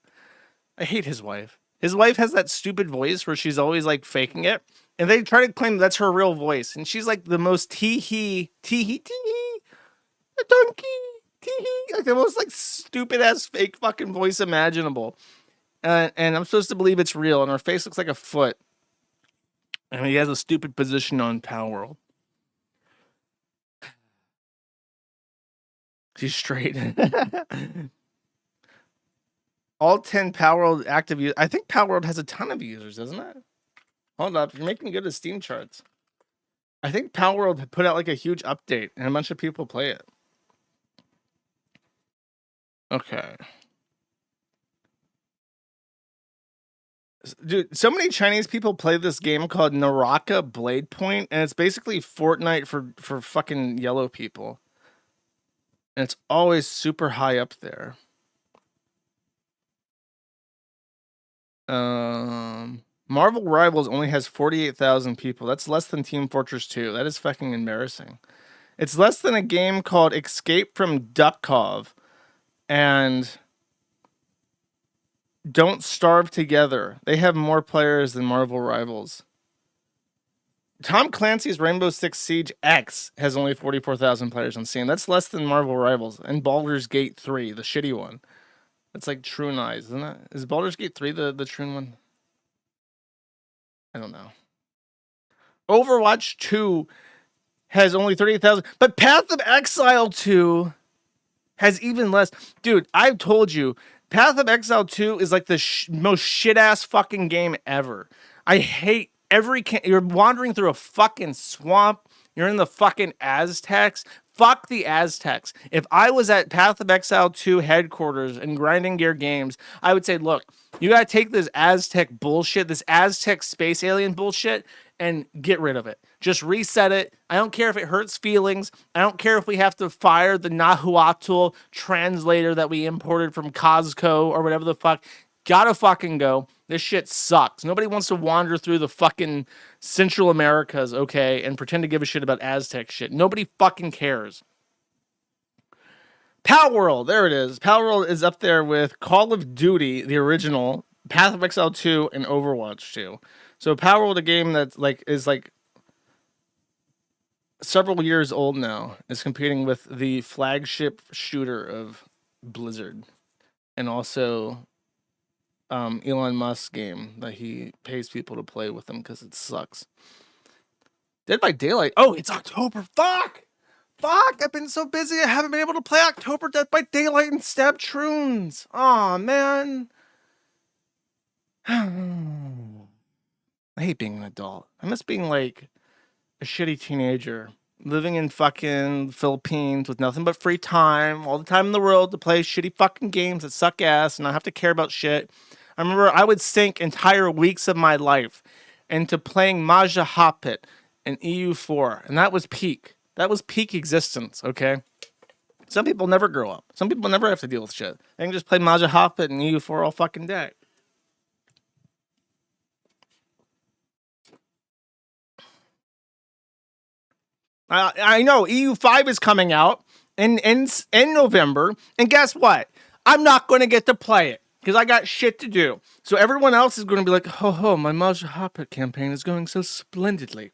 Speaker 2: I hate his wife. His wife has that stupid voice where she's always like faking it. And they try to claim that's her real voice. And she's like the most tee-hee, a donkey, tee-hee, like the most like stupid ass fake fucking voice imaginable. And I'm supposed to believe it's real. And her face looks like a foot. And he has a stupid position on Power World. She's straight. All 10 Power World active users. I think Power World has a ton of users, doesn't it? Hold up. You're making me go to Steam charts. I think Power World put out like a huge update and a bunch of people play it. Okay. Dude, so many Chinese people play this game called Naraka Blade Point, and it's basically Fortnite for fucking yellow people. And it's always super high up there. Marvel Rivals only has 48,000 people. That's less than Team Fortress 2. That is fucking embarrassing. It's less than a game called Escape from Duckov and Don't Starve Together. They have more players than Marvel Rivals. Tom Clancy's Rainbow Six Siege X has only 44,000 players on Steam. That's less than Marvel Rivals. And Baldur's Gate 3, the shitty one. That's like True Eyes, isn't it? Is Baldur's Gate 3 the True one? I don't know. Overwatch 2 has only 38,000. But Path of Exile 2 has even less. Dude, I've told you, Path of Exile 2 is like the most shit-ass fucking game ever. I hate every... You're wandering through a fucking swamp. You're in the fucking Aztecs. Fuck the Aztecs. If I was at Path of Exile 2 headquarters and Grinding Gear Games, I would say, look, You gotta take this Aztec bullshit, this Aztec space alien bullshit, and get rid of it. Just reset it. I don't care if it hurts feelings. I don't care if we have to fire the Nahuatl translator that we imported from Costco or whatever the fuck. Gotta fucking go. This shit sucks. Nobody wants to wander through the fucking Central Americas, okay, and pretend to give a shit about Aztec shit. Nobody fucking cares. Pal World, there it is. Pal World is up there with Call of Duty, the original, Path of Exile 2, and Overwatch 2. So Pal World, a game that is several years old now, is competing with the flagship shooter of Blizzard, and also Elon Musk's game that he pays people to play with him because it sucks. Dead by Daylight. Oh, it's October. Fuck! I've been so busy I haven't been able to play October Dead by Daylight and Stab Troons. Aw, man. I hate being an adult. I miss being like a shitty teenager living in fucking Philippines with nothing but free time, all the time in the world to play shitty fucking games that suck ass and not have to care about shit. I remember I would sink entire weeks of my life into playing Maja Hoppit and EU4, and that was peak. That was peak existence, okay? Some people never grow up. Some people never have to deal with shit. They can just play Maja Hoppit and EU4 all fucking day. I know EU5 is coming out in November, and guess what? I'm not going to get to play it because I got shit to do. So everyone else is going to be like, ho, my Maja Hoppit campaign is going so splendidly.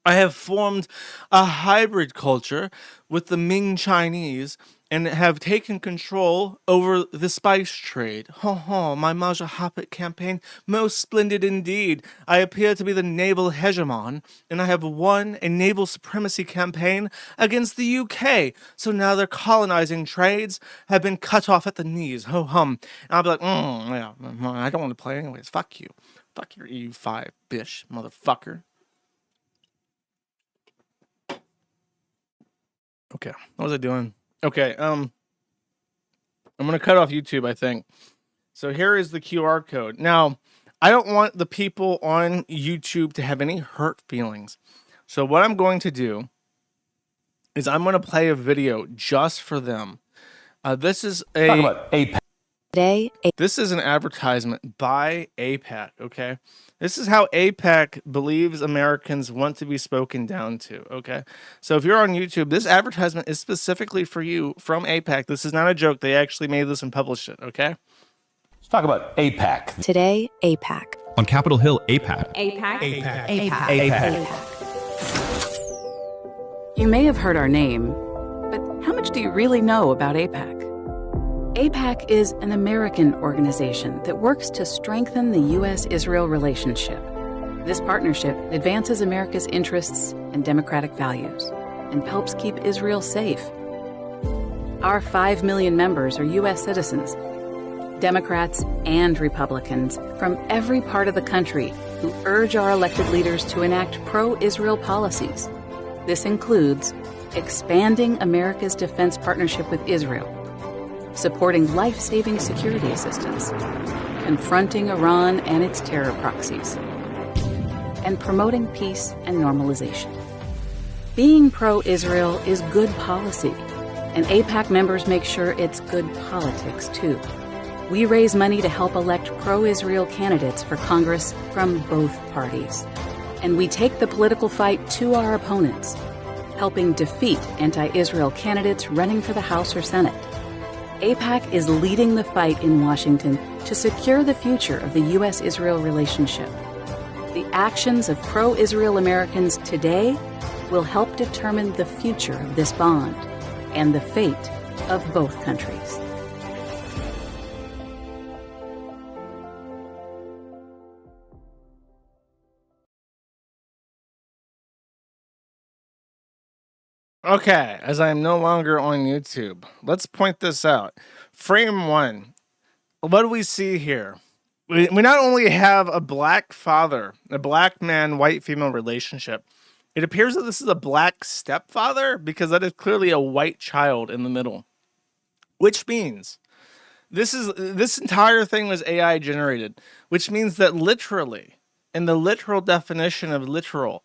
Speaker 2: I have formed a hybrid culture with the Ming Chinese and have taken control over the spice trade. My Maja Hoppit campaign, most splendid indeed. I appear to be the naval hegemon, and I have won a naval supremacy campaign against the UK. So now their colonizing trades have been cut off at the knees. And I'll be like, yeah, I don't want to play anyways. Fuck you. Fuck your EU5, bish, motherfucker. Okay, what was I doing? Okay, I'm gonna cut off YouTube, I think. So here is the QR code. Now, I don't want the people on YouTube to have any hurt feelings. So what I'm going to do is I'm gonna play a video just for them. This is
Speaker 3: Talk about APAC.
Speaker 2: This is an advertisement by APAC, okay? This is how APAC believes Americans want to be spoken down to, okay? So if you're on YouTube, this advertisement is specifically for you from APAC. This is not a joke. They actually made this and published it, okay?
Speaker 3: Let's talk about APAC.
Speaker 4: Today, APAC.
Speaker 5: On Capitol Hill, APAC.
Speaker 4: APAC.
Speaker 6: You may have heard our name, but how much do you really know about APAC? APAC is an American organization that works to strengthen the U.S.-Israel relationship. This partnership advances America's interests and democratic values and helps keep Israel safe. Our 5 million members are U.S. citizens, Democrats and Republicans from every part of the country who urge our elected leaders to enact pro-Israel policies. This includes expanding America's defense partnership with Israel, supporting life-saving security assistance, confronting Iran and its terror proxies, and promoting peace and normalization. Being pro-Israel is good policy, and APAC members make sure it's good politics, too. We raise money to help elect pro-Israel candidates for Congress from both parties. And we take the political fight to our opponents, helping defeat anti-Israel candidates running for the House or Senate. APAC is leading the fight in Washington to secure the future of the U.S.-Israel relationship. The actions of pro-Israel Americans today will help determine the future of this bond and the fate of both countries.
Speaker 2: Okay, as I am no longer on YouTube, let's point this out. Frame 1. What do we see here? We not only have a black father, a black man, white female relationship. It appears that this is a black stepfather because that is clearly a white child in the middle. Which means this entire thing was AI generated, which means that literally, in the literal definition of literal,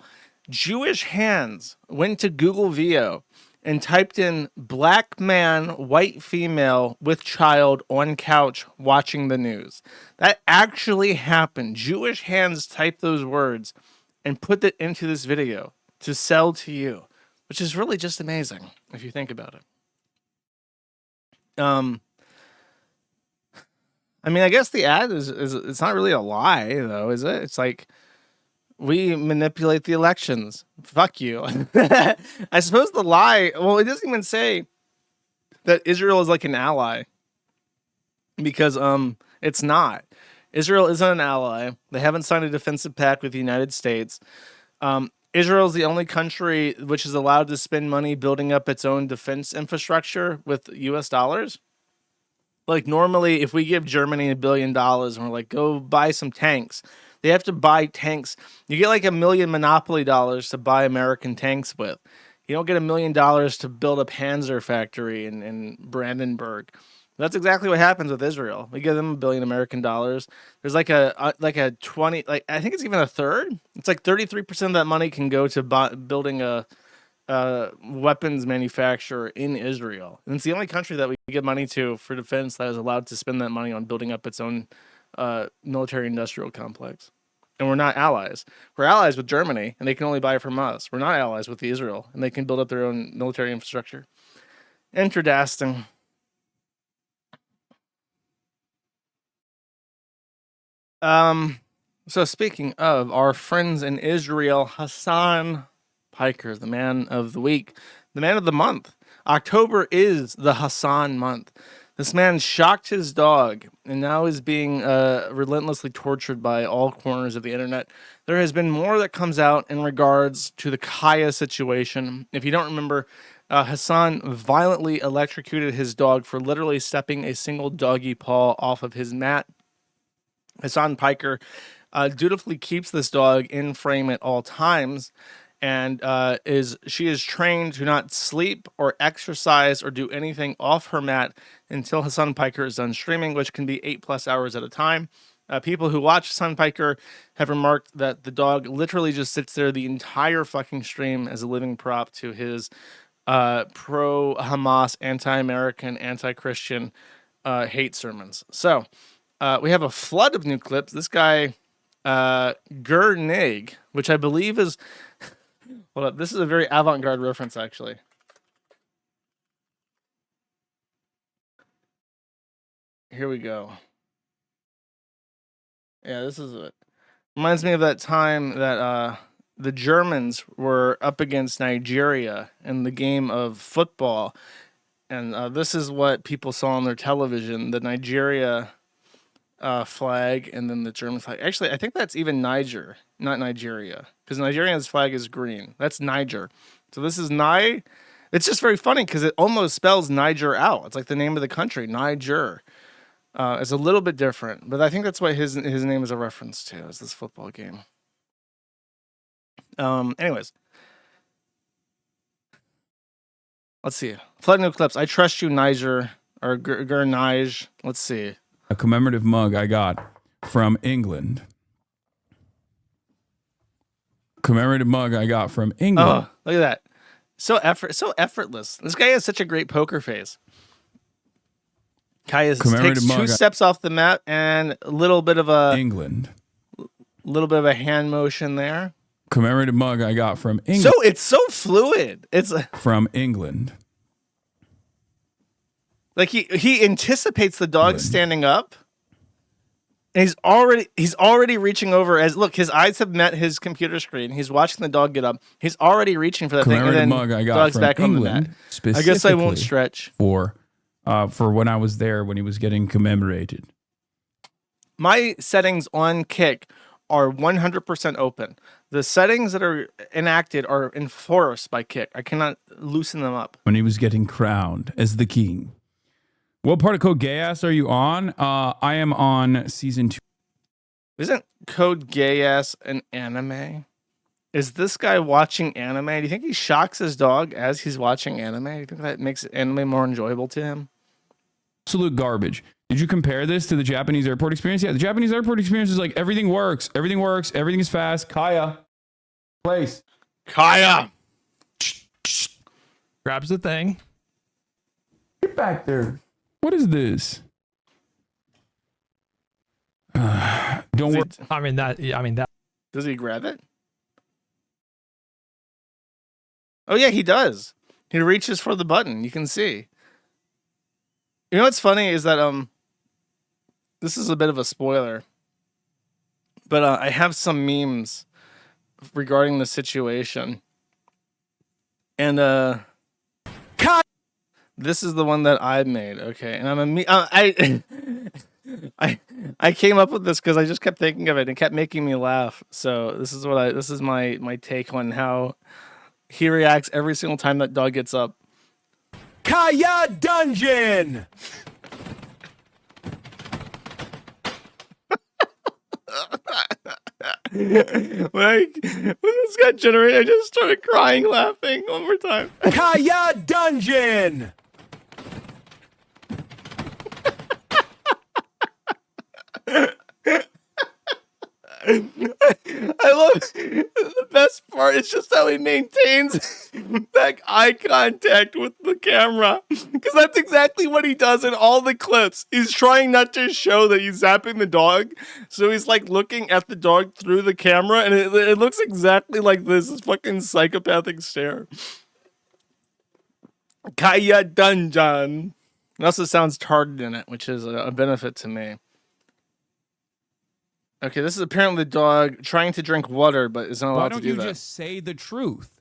Speaker 2: Jewish hands went to Google VO and typed in black man, white female with child on couch watching the news. That actually happened. Jewish hands typed those words and put it into this video to sell to you, which is really just amazing if you think about it. I mean, I guess the ad is it's not really a lie, though, is it? It's like, we manipulate the elections. Fuck you. I suppose the lie, well, it doesn't even say that Israel is like an ally, because it's not. Israel isn't an ally. They haven't signed a defensive pact with the United States. Israel is the only country which is allowed to spend money building up its own defense infrastructure with US dollars. Like, normally, if we give Germany $1 billion and we're like, go buy some tanks, they have to buy tanks. You get like $1 million Monopoly dollars to buy American tanks with. You don't get $1 million to build a Panzer factory in Brandenburg. That's exactly what happens with Israel. We give them $1 billion American dollars. There's like a 20, like, I think it's even a third. It's like 33% of that money can go to building a weapons manufacturer in Israel. And it's the only country that we give money to for defense that is allowed to spend that money on building up its own military industrial complex. And we're not allies. We're allies with Germany, and they can only buy from us. We're not allies with Israel, and they can build up their own military infrastructure. Interesting. So speaking of our friends in Israel, Hasan Piker, the man of the week, the man of the month. October is the Hasan month. This man shocked his dog and now is being relentlessly tortured by all corners of the internet. There has been more that comes out in regards to the Kaya situation. If you don't remember, Hasan violently electrocuted his dog for literally stepping a single doggy paw off of his mat. Hasan Piker dutifully keeps this dog in frame at all times, and she is trained to not sleep or exercise or do anything off her mat until Hasan Piker is done streaming, which can be 8+ hours at a time. People who watch Hasan Piker have remarked that the dog literally just sits there the entire fucking stream as a living prop to his pro-Hamas, anti-American, anti-Christian hate sermons. So we have a flood of new clips. This guy, Gernig, which I believe is... Hold up, this is a very avant-garde reference, actually. Here we go. Yeah, this is it. Reminds me of that time that the Germans were up against Nigeria in the game of football. And this is what people saw on their television, the Nigeria flag and then the German flag. Actually, I think that's even Niger, not Nigeria, because Nigeria's flag is green. That's Niger. So this is It's just very funny because it almost spells Niger out. It's like the name of the country, Niger. It's a little bit different, but I think that's what his name is a reference to, is this football game. Anyways. Let's see. Flood new clips. I trust you, Niger, or Gernige. Let's see.
Speaker 5: A commemorative mug I got from England. Commemorative mug I got from England.
Speaker 2: Oh, look at that. So effortless. This guy has such a great poker face. Kai takes 2 steps off the mat and a little bit of a hand motion there.
Speaker 5: Commemorative mug I got from England.
Speaker 2: So it's so fluid. It's
Speaker 5: from England.
Speaker 2: Like he anticipates the dog standing up. And he's already reaching over as look, his eyes have met his computer screen. He's watching the dog get up. He's already reaching for that thing, and then
Speaker 5: mug I got
Speaker 2: dog's
Speaker 5: from
Speaker 2: back
Speaker 5: England,
Speaker 2: on the mat. I guess I won't stretch.
Speaker 5: For when I was there when he was getting commemorated.
Speaker 2: My settings on Kick are 100% open. The settings that are enacted are enforced by Kick. I cannot loosen them up.
Speaker 5: When he was getting crowned as the king. What part of Code Gay-Ass are you on? I am on season 2.
Speaker 2: Isn't Code Gay-Ass an anime? Is this guy watching anime? Do you think he shocks his dog as he's watching anime? Do you think that makes anime more enjoyable to him?
Speaker 5: Absolute garbage. Did you compare this to the Japanese airport experience? Yeah, the Japanese airport experience is like everything works, everything is fast. Kaya, place.
Speaker 2: Kaya
Speaker 7: Grabs the thing.
Speaker 5: Get back there. What is this? Don't worry.
Speaker 7: I mean that.
Speaker 2: Does he grab it? Oh yeah, he does. He reaches for the button. You can see. You know what's funny is that this is a bit of a spoiler, but I have some memes regarding the situation, and this is the one that I made. Okay, and I came up with this because I just kept thinking of it and it kept making me laugh. So this is my take on how he reacts every single time that dog gets up.
Speaker 3: Kaya Dungeon!
Speaker 2: When this got generated, I just started crying laughing one more time.
Speaker 3: Kaya Dungeon!
Speaker 2: I love the best part is just how he maintains that eye contact with the camera, because that's exactly what he does in all the clips. He's trying not to show that he's zapping the dog, so he's like looking at the dog through the camera, and it looks exactly like this fucking psychopathic stare. Kaya Dungeon. It also sounds tarded in it, which is a benefit to me. Okay, this is apparently the dog trying to drink water, but is not allowed to do that.
Speaker 5: Why don't you just say the truth?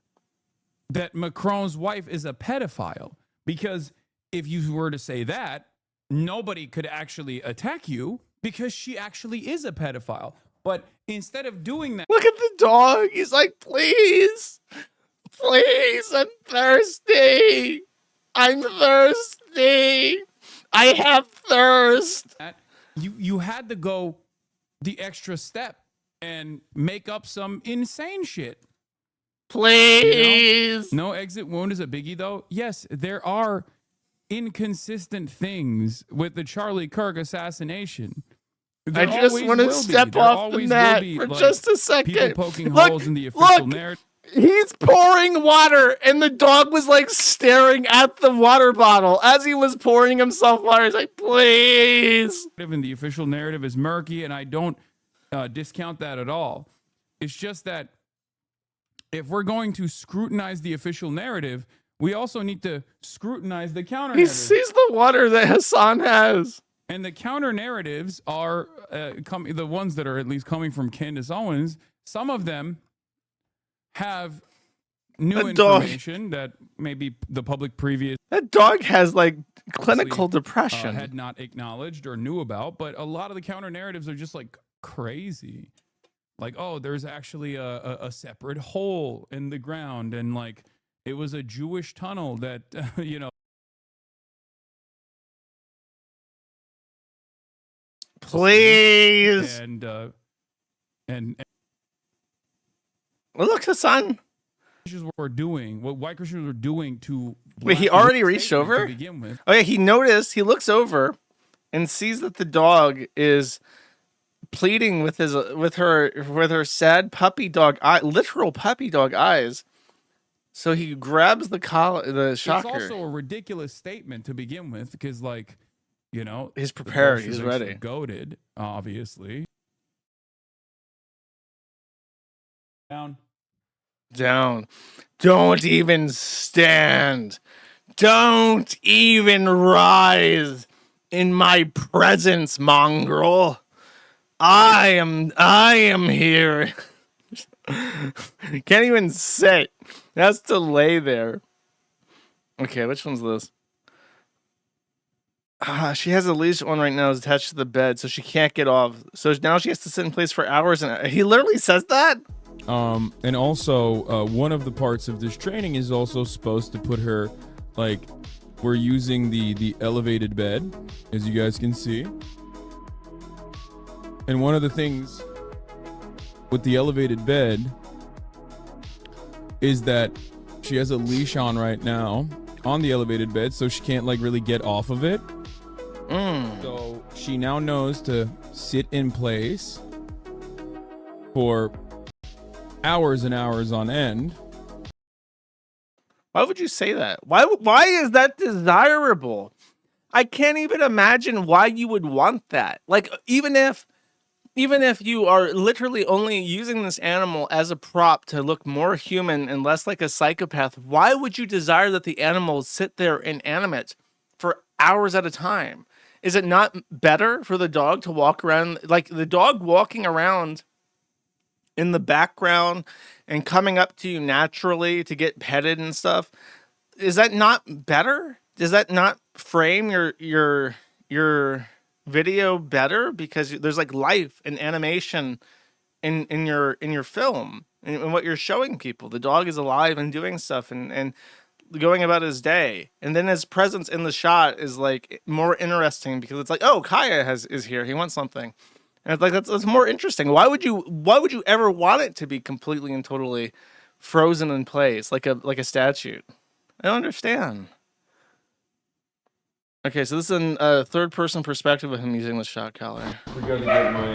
Speaker 5: That Macron's wife is a pedophile. Because if you were to say that, nobody could actually attack you because she actually is a pedophile. But instead of doing that...
Speaker 2: Look at the dog. He's like, please. Please, I'm thirsty. I'm thirsty. I have thirst.
Speaker 5: You had to go the extra step and make up some insane shit.
Speaker 2: Please.
Speaker 5: You know? No exit wound is a biggie, though. Yes, there are inconsistent things with the Charlie Kirk assassination.
Speaker 2: I just want to step off the mat for just a second.
Speaker 5: People poking holes in the official narrative.
Speaker 2: He's pouring water, and the dog was like staring at the water bottle as he was pouring himself water. He's like, please.
Speaker 5: And the official narrative is murky, and I don't discount that at all. It's just that if we're going to scrutinize the official narrative, we also need to scrutinize the counter narrative.
Speaker 2: He sees the water that Hasan has.
Speaker 5: And the counter narratives are the ones that are at least coming from Candace Owens. Some of them have new information that maybe the public previous
Speaker 2: that dog has like clinical depression
Speaker 5: had not acknowledged or knew about, but a lot of the counter narratives are just like crazy, like, oh, there's actually a separate hole in the ground, and like it was a Jewish tunnel that you know.
Speaker 2: Please.
Speaker 5: And
Speaker 2: well, look, Hasan.
Speaker 5: Were doing what white Christians were doing to.
Speaker 2: Wait, he already reached over?
Speaker 5: To begin with.
Speaker 2: Oh yeah, he noticed. He looks over and sees that the dog is pleading with her sad puppy dog eye, literal puppy dog eyes. So he grabs the shocker.
Speaker 5: It's also a ridiculous statement to begin with, because like, you know,
Speaker 2: he's prepared. He's ready.
Speaker 5: Goated, obviously.
Speaker 2: Down. Don't even stand. Don't even rise in my presence, mongrel. I am here. Can't even sit. Has to lay there. Okay, which one's this? She has a leash on right now, is attached to the bed, so she can't get off. So now she has to sit in place for hours, and he literally says that?
Speaker 8: And also, one of the parts of this training is also supposed to put her, like, we're using the elevated bed, as you guys can see. And one of the things with the elevated bed is that she has a leash on right now on the elevated bed, so she can't like really get off of it. So she now knows to sit in place for hours and hours on end.
Speaker 2: Why would you say that? Why is that desirable? I can't even imagine why you would want that. Like, even if you are literally only using this animal as a prop to look more human and less like a psychopath, why would you desire that the animal sit there inanimate for hours at a time? Is it not better for the dog to walk around, like the dog walking around in the background and coming up to you naturally to get petted and stuff? Is that not better? Does that not frame your video better, because there's like life and animation in your film and what you're showing people? The dog is alive and doing stuff and going about his day, and then his presence in the shot is like more interesting because it's like, oh, Kaya is here, he wants something, and it's like that's more interesting. Why would you ever want it to be completely and totally frozen in place like a statue? I don't understand. Okay, so this is a third-person perspective of him using the shot collar.
Speaker 8: Forgot to get my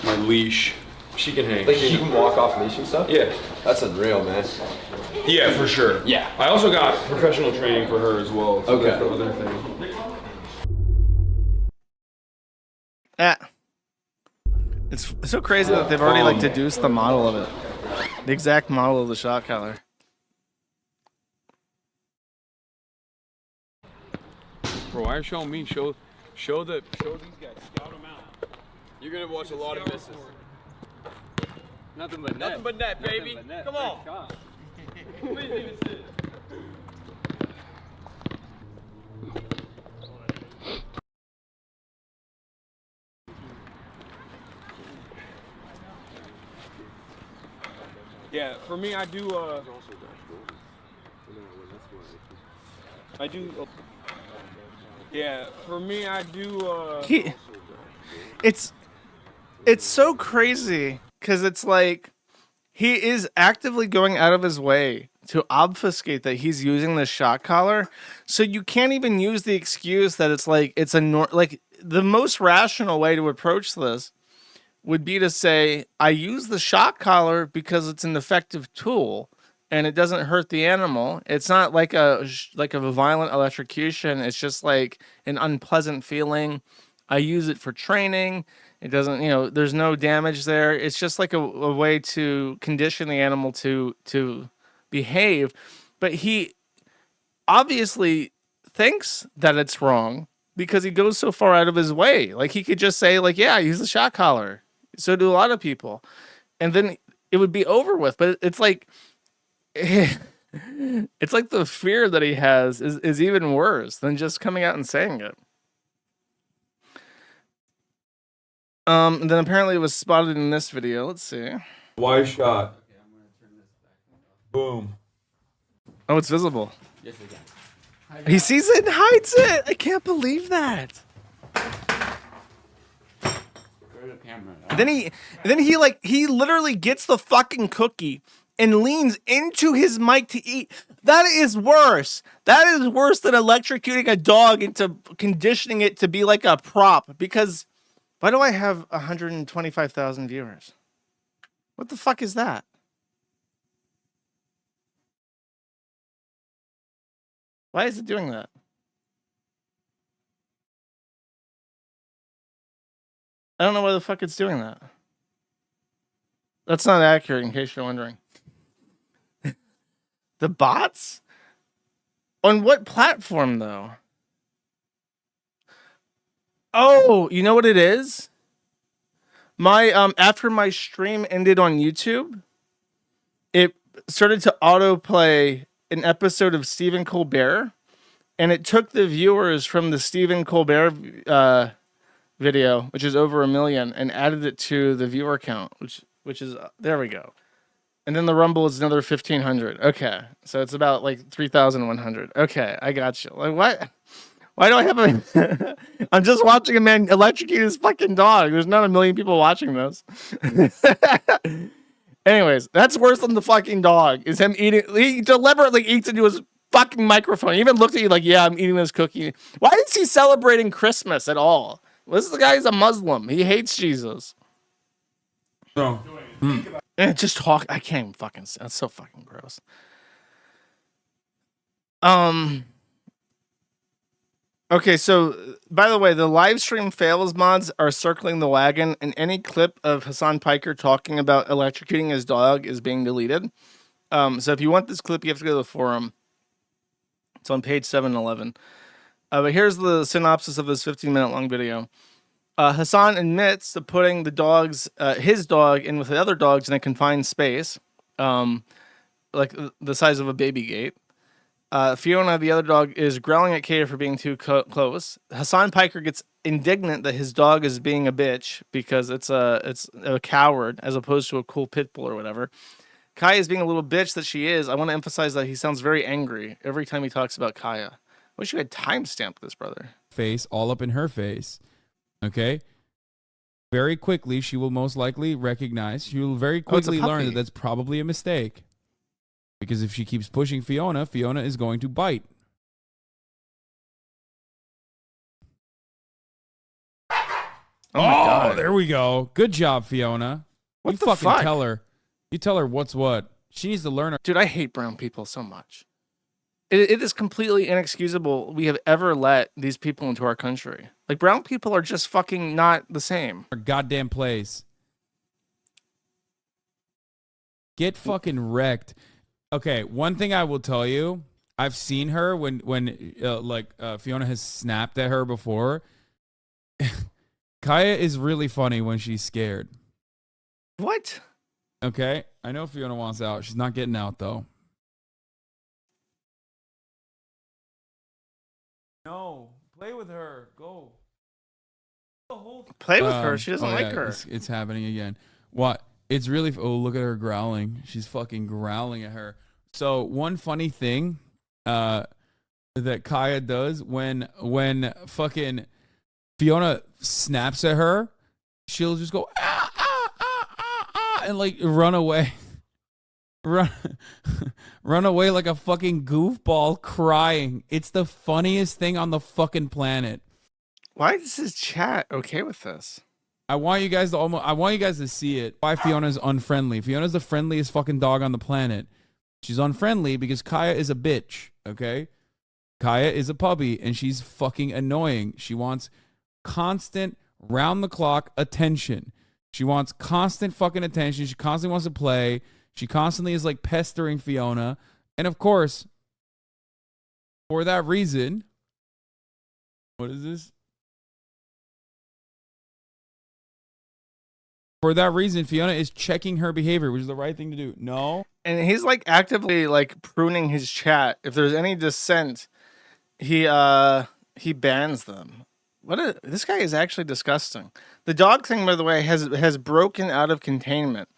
Speaker 8: my leash. She can hang.
Speaker 7: Like, she can walk off leash and stuff?
Speaker 8: Yeah.
Speaker 7: That's unreal, man.
Speaker 8: Yeah, for sure. Yeah. I also got professional training for her as well. So
Speaker 7: okay.
Speaker 8: That's the other thing.
Speaker 2: It's so crazy that they've already like deduced the model of it. The exact model of the shot collar.
Speaker 8: Bro, why are you showing me? Show these guys. Scout them out.
Speaker 7: You're gonna watch a lot of misses.
Speaker 9: Nothing but net.
Speaker 7: Nothing but net, baby.
Speaker 9: But net.
Speaker 7: Come on.
Speaker 9: Please even sit.
Speaker 8: Yeah, for me, I do. Yeah, for me, I do.
Speaker 2: It's so crazy because it's like he is actively going out of his way to obfuscate that he's using the shot collar, so you can't even use the excuse that it's like it's like the most rational way to approach this would be to say, I use the shot collar because it's an effective tool and it doesn't hurt the animal. It's not like a violent electrocution. It's just like an unpleasant feeling. I use it for training. It doesn't, there's no damage there. It's just like a way to condition the animal to behave. But he obviously thinks that it's wrong because he goes so far out of his way. Like, he could just say, like, yeah, I use the shot collar. So do a lot of people. And then it would be over with. But it's like, it's like the fear that he has is even worse than just coming out and saying it. And then apparently it was spotted in this video. Let's see.
Speaker 8: Wide shot. Boom.
Speaker 2: Oh, it's visible.
Speaker 9: Yes, again.
Speaker 2: He sees it and hides it. I can't believe that. And then he literally gets the fucking cookie and leans into his mic to eat. That is worse. That is worse than electrocuting a dog into conditioning it to be like a prop. Because why do I have 125,000 viewers? What the fuck is that? Why is it doing that? I don't know why the fuck it's doing that. That's not accurate, in case you're wondering. The bots? On what platform, though? Oh, you know what it is? My after my stream ended on YouTube, it started to autoplay an episode of Stephen Colbert, and it took the viewers from the Stephen Colbert video, which is over 1 million, and added it to the viewer count, which is there we go. And then the Rumble is another 1,500. Okay, so it's about like 3,100. Okay, I got you. Like, what? Why do I have a? I'm just watching a man electrocute his fucking dog. There's not 1 million people watching this. Anyways, that's worse than the fucking dog. Is him eating? He deliberately eats into his fucking microphone. He even looked at you like, yeah, I'm eating this cookie. Why is he celebrating Christmas at all? This guy's a Muslim. He hates Jesus.
Speaker 8: No.
Speaker 2: And just talk. I can't even fucking. That's so fucking gross. Okay, so by the way, the live stream fails mods are circling the wagon, and any clip of Hasan Piker talking about electrocuting his dog is being deleted. So if you want this clip, you have to go to the forum. It's on page 711. But here's the synopsis of this 15-minute long video. Hasan admits to putting the dog's his dog in with the other dogs in a confined space, like the size of a baby gate. Fiona, the other dog, is growling at Kaya for being too close. Hasan Piker gets indignant that his dog is being a bitch because it's a coward as opposed to a cool pit bull or whatever. Kaya is being a little bitch that she is. I want to emphasize that he sounds very angry every time he talks about Kaya. Wish you had timestamped this, brother.
Speaker 8: Face all up in her face. Okay? Very quickly, she will most likely recognize, she will very quickly learn that that's probably a mistake. Because if she keeps pushing Fiona, Fiona is going to bite.
Speaker 2: Oh my God.
Speaker 8: There we go. Good job, Fiona.
Speaker 2: What
Speaker 8: you
Speaker 2: the
Speaker 8: fucking
Speaker 2: fuck?
Speaker 8: tell her. You tell her what's what. She needs to learn.
Speaker 2: Dude, I hate brown people so much. It is completely inexcusable we have ever let these people into our country. Like, brown people are just fucking not the same.
Speaker 8: Her goddamn place. Get fucking wrecked. Okay, one thing I will tell you, I've seen her when Fiona has snapped at her before. Kaya is really funny when she's scared.
Speaker 2: What?
Speaker 8: Okay, I know Fiona wants out. She's not getting out though. No, play with her. Go.
Speaker 2: Play with her. She doesn't like her.
Speaker 8: It's happening again. What? It's really. Oh, look at her growling. She's fucking growling at her. So one funny thing, that Kaya does when fucking Fiona snaps at her, she'll just go ah ah ah ah ah and like run away. Run away like a fucking goofball crying. It's the funniest thing on the fucking planet.
Speaker 2: Why is his chat okay with this?
Speaker 8: I want you guys to see it. Why Fiona's unfriendly. Fiona's the friendliest fucking dog on the planet. She's unfriendly because Kaya is a bitch, okay? Kaya is a puppy and she's fucking annoying. She wants constant round the clock attention. She wants constant fucking attention. She constantly wants to play. She constantly is like pestering Fiona. And of course, for that reason, what is this? For that reason, Fiona is checking her behavior, which is the right thing to do. No.
Speaker 2: And he's like actively like pruning his chat. If there's any dissent, he bans them. This guy is actually disgusting. The dog thing, by the way, has broken out of containment.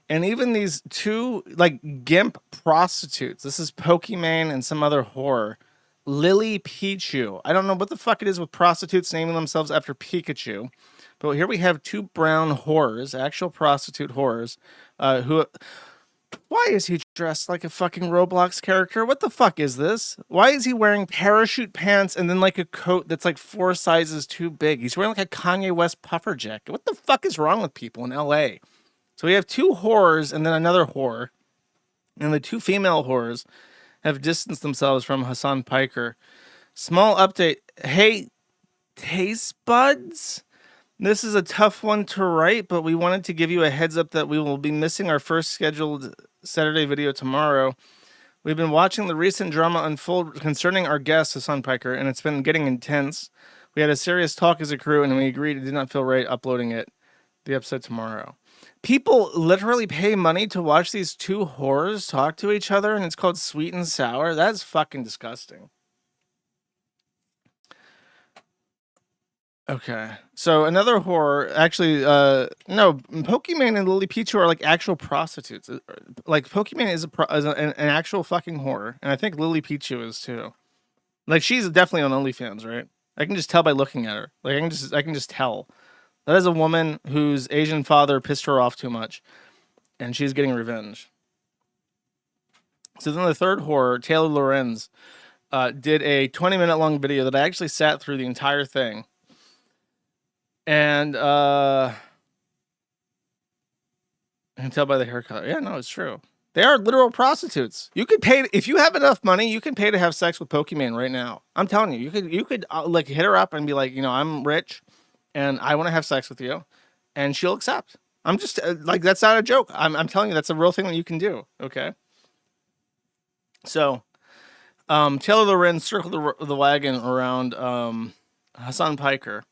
Speaker 2: And even these two like gimp prostitutes, this is Pokimane and some other whore, Lily Pichu. I don't know what the fuck it is with prostitutes naming themselves after Pikachu. But here we have two brown whores, actual prostitute whores, who... Why is he dressed like a fucking Roblox character? What the fuck is this? Why is he wearing parachute pants and then like a coat that's like 4 sizes too big? He's wearing like a Kanye West puffer jacket. What the fuck is wrong with people in LA? So we have 2 whores and then another whore. And the 2 female whores have distanced themselves from Hasan Piker. Small update. Hey, taste buds? This is a tough one to write, but we wanted to give you a heads up that we will be missing our first scheduled Saturday video tomorrow. We've been watching the recent drama unfold concerning our guest, Hasan Piker, and it's been getting intense. We had a serious talk as a crew, and we agreed it did not feel right uploading the episode tomorrow. People literally pay money to watch these 2 whores talk to each other, and it's called Sweet and Sour. That's fucking disgusting. Okay, so another whore, actually, no, Pokimane and Lily Pichu are like actual prostitutes. Like, Pokimane is an actual fucking whore, and I think Lily Pichu is too. Like, she's definitely on OnlyFans, right? I can just tell by looking at her. Like, I can just tell. That is a woman whose Asian father pissed her off too much. and she's getting revenge. So then the third whore, Taylor Lorenz, did a 20-minute long video that I actually sat through the entire thing. And I can tell by the hair color. Yeah, no, it's true. They are literal prostitutes. You could pay if you have enough money. You can pay to have sex with Pokemon right now. I'm telling you, you could like hit her up and be like, I'm rich, and I want to have sex with you, and she'll accept. I'm just like, that's not a joke. I'm telling you, that's a real thing that you can do. Okay. So, Taylor Lorenz circled the wagon around Hasan Piker,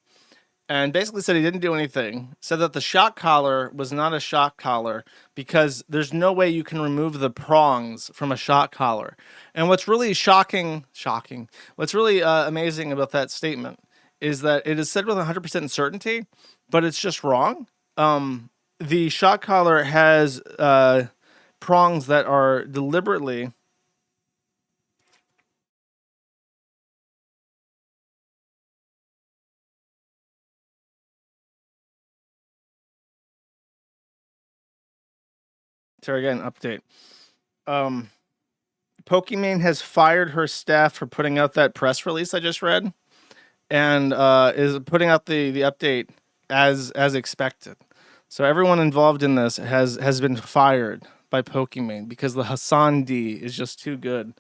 Speaker 2: and basically said he didn't do anything. Said that the shock collar was not a shock collar because there's no way you can remove the prongs from a shock collar. And what's really shocking, what's really amazing about that statement is that it is said with 100% certainty, but it's just wrong. The shock collar has prongs that are deliberately Sorry, again, update. Pokimane has fired her staff for putting out that press release I just read, and is putting out the update as expected. So everyone involved in this has been fired by Pokimane because the Hasan D is just too good.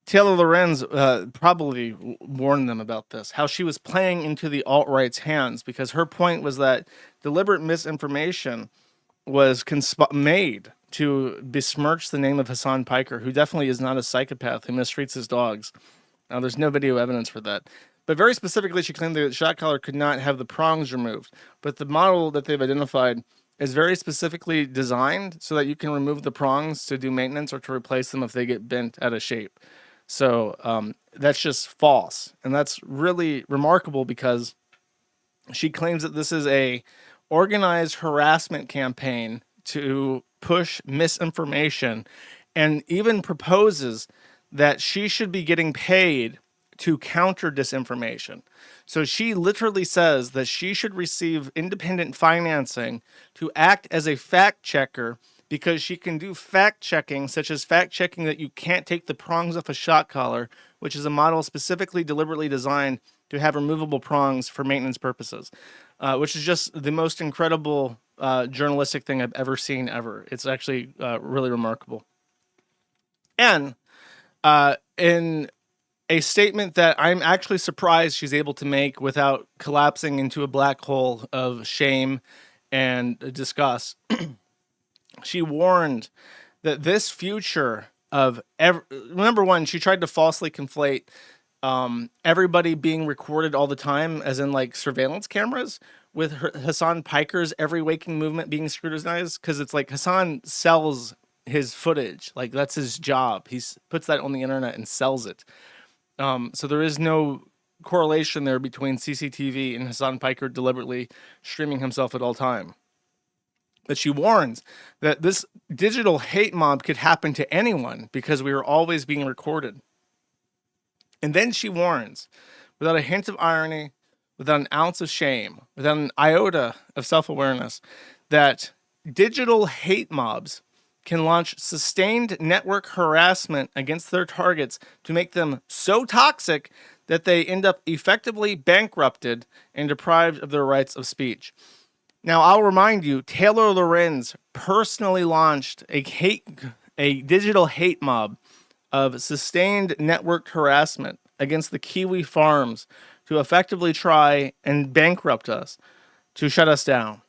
Speaker 2: Taylor Lorenz probably warned them about this, how she was playing into the alt-right's hands, because her point was that deliberate misinformation was made to besmirch the name of Hasan Piker, who definitely is not a psychopath who mistreats his dogs. Now, there's no video evidence for that. But very specifically, she claimed the shot collar could not have the prongs removed. But the model that they've identified is very specifically designed so that you can remove the prongs to do maintenance or to replace them if they get bent out of shape. So that's just false. And that's really remarkable because she claims that this is a organized harassment campaign to push misinformation, and even proposes that she should be getting paid to counter disinformation. So she literally says that she should receive independent financing to act as a fact checker, because she can do fact checking, such as fact checking that you can't take the prongs off a shot collar, which is a model specifically deliberately designed to have removable prongs for maintenance purposes, which is just the most incredible journalistic thing I've ever seen ever. It's actually really remarkable. And in a statement that I'm actually surprised she's able to make without collapsing into a black hole of shame and disgust, she warned that this future of number one, she tried to falsely conflate everybody being recorded all the time, as in like surveillance cameras, with Hasan Piker's every waking movement being scrutinized, because it's like Hasan sells his footage, like that's his job. He puts that on the internet and sells it. So there is no correlation there between CCTV and Hasan Piker deliberately streaming himself at all time. But she warns that this digital hate mob could happen to anyone because we are always being recorded. And then she warns, without a hint of irony, without an ounce of shame, without an iota of self-awareness, that digital hate mobs can launch sustained network harassment against their targets to make them so toxic that they end up effectively bankrupted and deprived of their rights of speech. Now, I'll remind you, Taylor Lorenz personally launched a digital hate mob of sustained networked harassment against the Kiwi farms to effectively try and bankrupt us, to shut us down.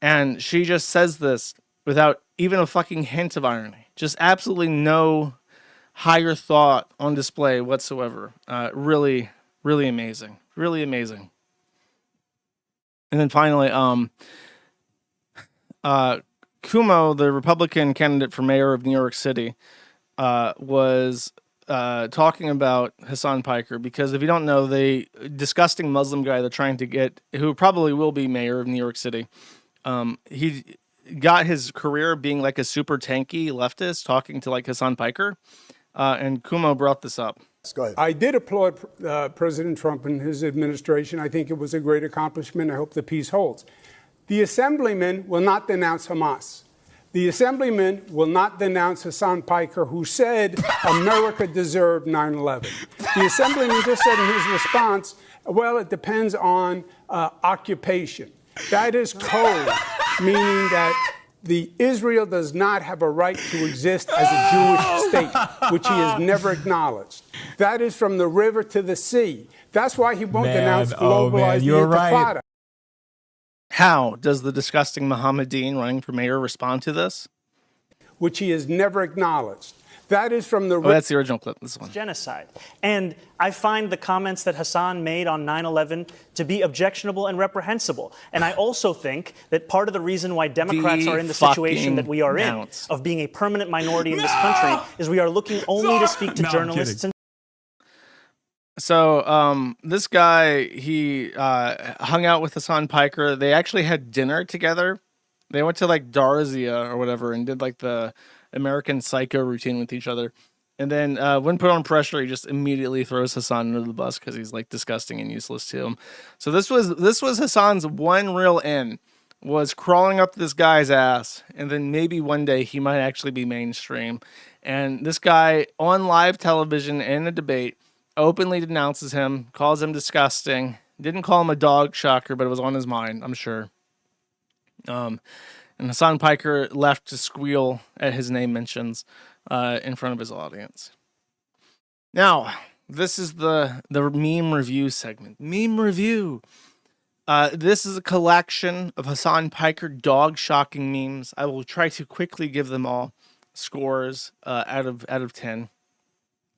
Speaker 2: And she just says this without even a fucking hint of irony. Just absolutely no higher thought on display whatsoever. Really, really amazing. Really amazing. And then finally, Cuomo, the Republican candidate for mayor of New York City, was talking about Hasan Piker, because if you don't know, the disgusting Muslim guy they're trying to get, who probably will be mayor of New York City, he got his career being like a super tanky leftist, talking to like Hasan Piker, and Cuomo brought this up.
Speaker 10: Go ahead. I did applaud President Trump and his administration. I think it was a great accomplishment. I hope the peace holds. The assemblyman will not denounce Hamas. The assemblyman will not denounce Hasan Piker, who said America deserved 9/11. The assemblyman just said in his response, well, it depends on occupation. That is code, meaning that Israel does not have a right to exist as a Jewish state, which he has never acknowledged. That is from the river to the sea. That's why he won't denounce globalized Intifada.
Speaker 2: Right. How does the disgusting Mohammedan running for mayor respond to this?
Speaker 10: Which he has never acknowledged. That is from the...
Speaker 2: Oh, that's the original clip. This one.
Speaker 11: Genocide. And I find the comments that Hasan made on 9/11 to be objectionable and reprehensible. And I also think that part of the reason why Democrats are in the situation that we are in, of being a permanent minority in this country, is we are looking only to speak to journalists and...
Speaker 2: So this guy, he hung out with Hasan Piker. They actually had dinner together. They went to like Darzia or whatever and did like the American Psycho routine with each other. And then when put on pressure, he just immediately throws Hasan under the bus because he's like disgusting and useless to him. So this was Hasan's one real end, was crawling up this guy's ass. And then maybe one day he might actually be mainstream. And this guy on live television in a debate openly denounces him, calls him disgusting, didn't call him a dog shocker, but it was on his mind, I'm sure. And Hasan Piker left to squeal at his name mentions in front of his audience. Now, this is the meme review segment. Meme review. This is a collection of Hasan Piker dog shocking memes. I will try to quickly give them all scores out of 10.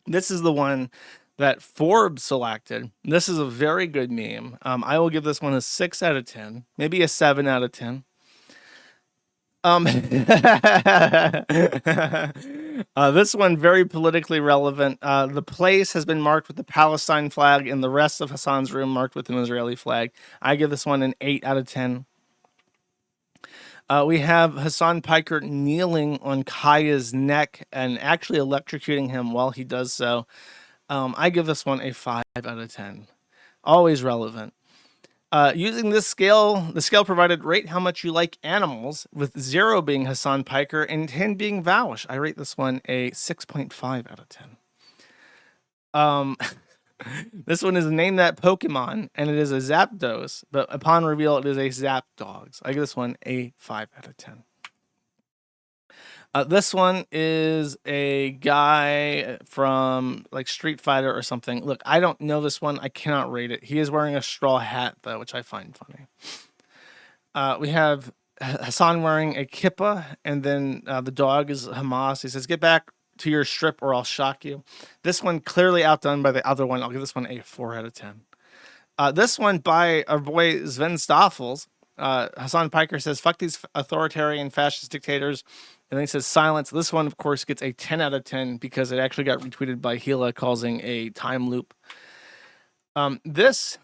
Speaker 2: This is the one that Forbes selected. This is a very good meme. I will give this one a 6 out of 10, maybe a 7 out of 10. This one, very politically relevant. The place has been marked with the Palestine flag and the rest of Hasan's room marked with an Israeli flag. I give this one an 8 out of 10. We have Hasan Piker kneeling on Kaya's neck and actually electrocuting him while he does so. I give this one a 5 out of 10. Always relevant. Using this scale, the scale provided rate how much you like animals, with 0 being Hasan Piker and 10 being Vaush. I rate this one a 6.5 out of 10. This one is Name That Pokemon, and it is a Zapdos, but upon reveal, it is a Zapdogs. I give this one a 5 out of 10. This one is a guy from like Street Fighter or something. Look, I don't know this one. I cannot rate it. He is wearing a straw hat, though, which I find funny. We have Hasan wearing a kippah, and then the dog is Hamas. He says, "Get back to your strip or I'll shock you." This one clearly outdone by the other one. I'll give this one a 4 out of 10. This one by our boy Sven Stoffels. Hasan Piker says, "Fuck these authoritarian fascist dictators." And then he says silence. This one, of course, gets a 10 out of 10 because it actually got retweeted by Gila causing a time loop. This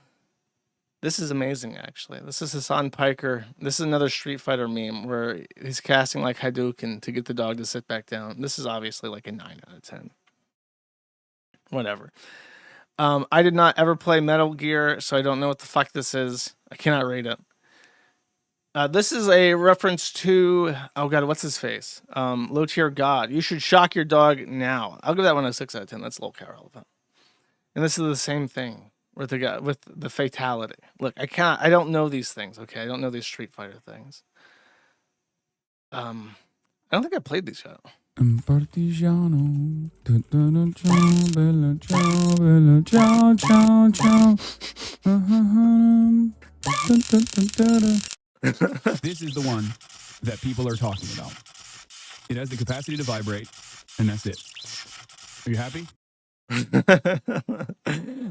Speaker 2: is amazing, actually. This is Hasan Piker. This is another Street Fighter meme where he's casting like Hadouken to get the dog to sit back down. This is obviously like a 9 out of 10. Whatever. I did not ever play Metal Gear, so I don't know what the fuck this is. I cannot rate it. This is a reference to, oh god, what's his face? Low tier god. You should shock your dog now. I'll give that one a 6 out of 10. That's a little irrelevant. And this is the same thing with the guy with the fatality. Look, I don't know these things, okay? I don't know these Street Fighter things. I don't think I played these yet.
Speaker 5: This is the one that people are talking about. It has the capacity to vibrate, and that's it. Are you happy?
Speaker 2: I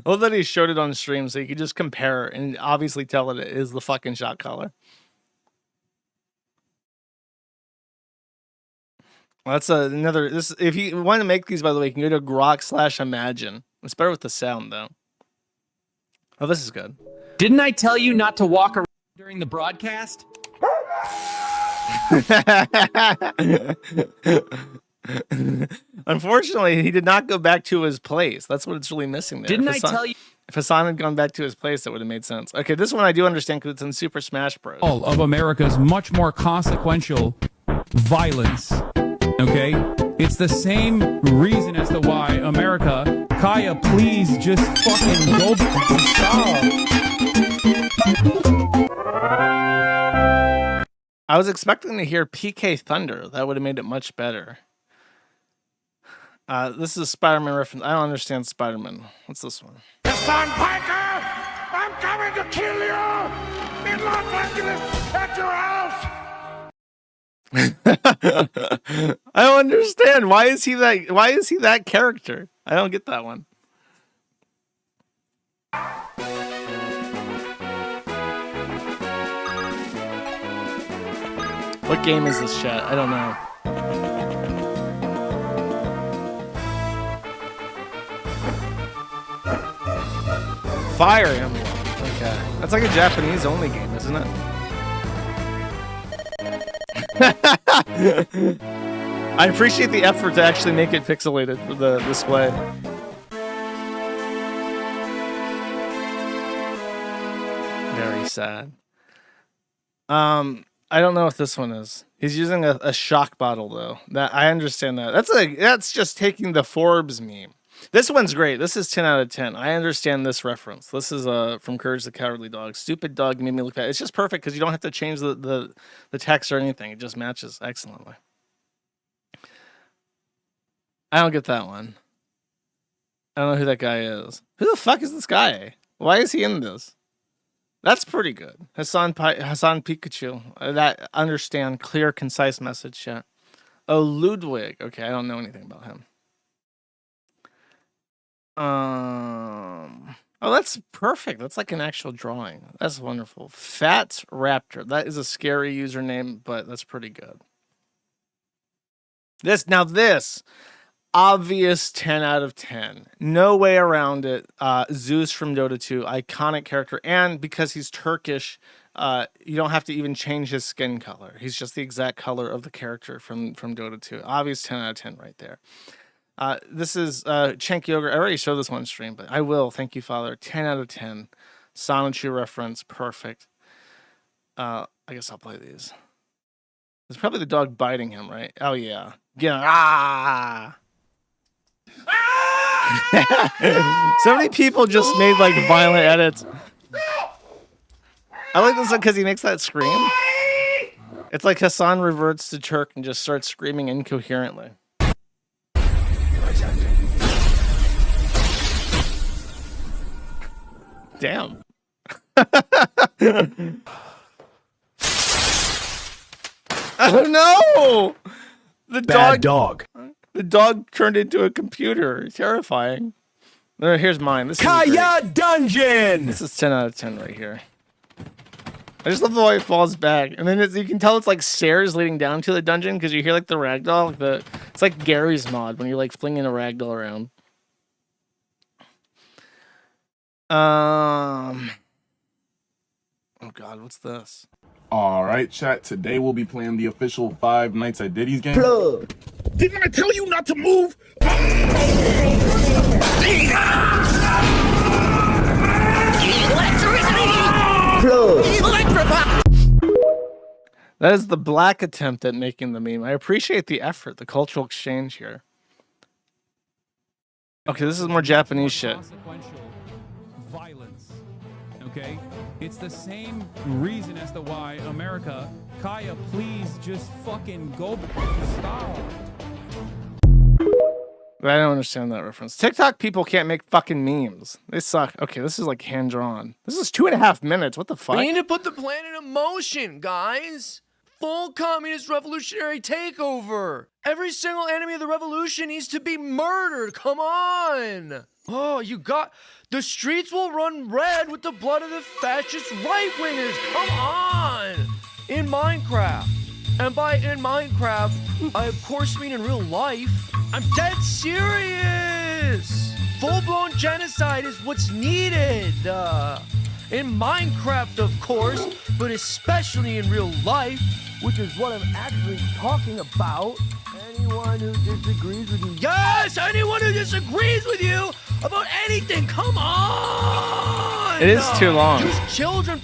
Speaker 2: love that he showed it on stream so you could just compare and obviously tell that it is the fucking shot collar. Well, that's another. This, if you want to make these, by the way, you can go to Grok/Imagine. It's better with the sound, though. Oh, this is good.
Speaker 12: Didn't I tell you not to walk around during the broadcast?
Speaker 2: Unfortunately, he did not go back to his place. That's what it's really missing there.
Speaker 12: Didn't I tell you?
Speaker 2: If Hasan had gone back to his place, that would have made sense. Okay, this one I do understand because it's in Super Smash Bros.
Speaker 5: All of America's much more consequential violence. Okay? It's the same reason as to why America, Kaya, please just fucking go. Stop.
Speaker 2: I was expecting to hear PK Thunder. That would have made it much better. This is a Spider-Man reference. I don't understand Spider-Man. What's this one?
Speaker 3: Hasan Piker, I'm coming to kill you in Los Angeles at your house.
Speaker 2: I don't understand. Why is he that character? I don't get that one. What game is this, chat? I don't know. Fire Emblem. Okay. That's like a Japanese only game, isn't it? I appreciate the effort to actually make it pixelated for the display. Very sad. I don't know what this one is. He's using a shock bottle though. That I understand that. That's just taking the Forbes meme. This one's great. This is 10 out of 10. I understand this reference. This is from Courage the Cowardly Dog. Stupid dog made me look bad. It's just perfect because you don't have to change the text or anything. It just matches excellently. I don't get that one. I don't know who that guy is. Who the fuck is this guy? Why is he in this? That's pretty good. Hasan Pikachu. That understand clear, concise message. Yeah. Oh, Ludwig. Okay, I don't know anything about him. Oh, that's perfect. That's like an actual drawing. That's wonderful. Fat Raptor. That is a scary username, but that's pretty good. This obvious 10 out of 10. No way around it. Zeus from Dota 2, iconic character, and because he's Turkish, you don't have to even change his skin color. He's just the exact color of the character from Dota 2. Obvious 10 out of 10 right there. This is Chank Yogurt. I already showed this one stream, but I will. Thank you, Father. 10 out of 10. Sonichu reference. Perfect. I guess I'll play these. It's probably the dog biting him, right? Oh, yeah. Yeah. Ah! So many people just made like violent edits. I like this one because he makes that scream. It's like Hasan reverts to Turk and just starts screaming incoherently. Damn. Oh no! The dog. The dog turned into a computer. Terrifying. Here's mine. This
Speaker 3: Kaya Dungeon.
Speaker 2: This is 10 out of 10 right here. I just love the way it falls back, and then you can tell it's like stairs leading down to the dungeon because you hear like the ragdoll. It's like Gary's mod when you're like flinging a ragdoll around. Oh God, what's this?
Speaker 13: Alright, chat. Today we'll be playing the official Five Nights at Diddy's game. Plug. Didn't I tell you not to move?
Speaker 2: That is the black attempt at making the meme. I appreciate the effort, the cultural exchange here. Okay, this is more Japanese shit.
Speaker 5: Violence. Okay? It's the same reason as to why America, Kaya, please just fucking go. Stop.
Speaker 2: I don't understand that reference. TikTok people can't make fucking memes. They suck. Okay, this is like hand-drawn. This is 2.5 minutes. What the fuck?
Speaker 14: We need to put the plan in motion, guys. Full communist revolutionary takeover. Every single enemy of the revolution needs to be murdered. Come on. Oh, the streets will run red with the blood of the fascist right-wingers. Come on. In Minecraft. And by in Minecraft, I of course mean in real life. I'm dead serious. Full-blown genocide is what's needed. In Minecraft, of course, but especially in real life, which is what I'm actually talking about. anyone who disagrees with you. Yes, anyone who disagrees with you about anything. Come on.
Speaker 2: It is too long.
Speaker 14: Use children.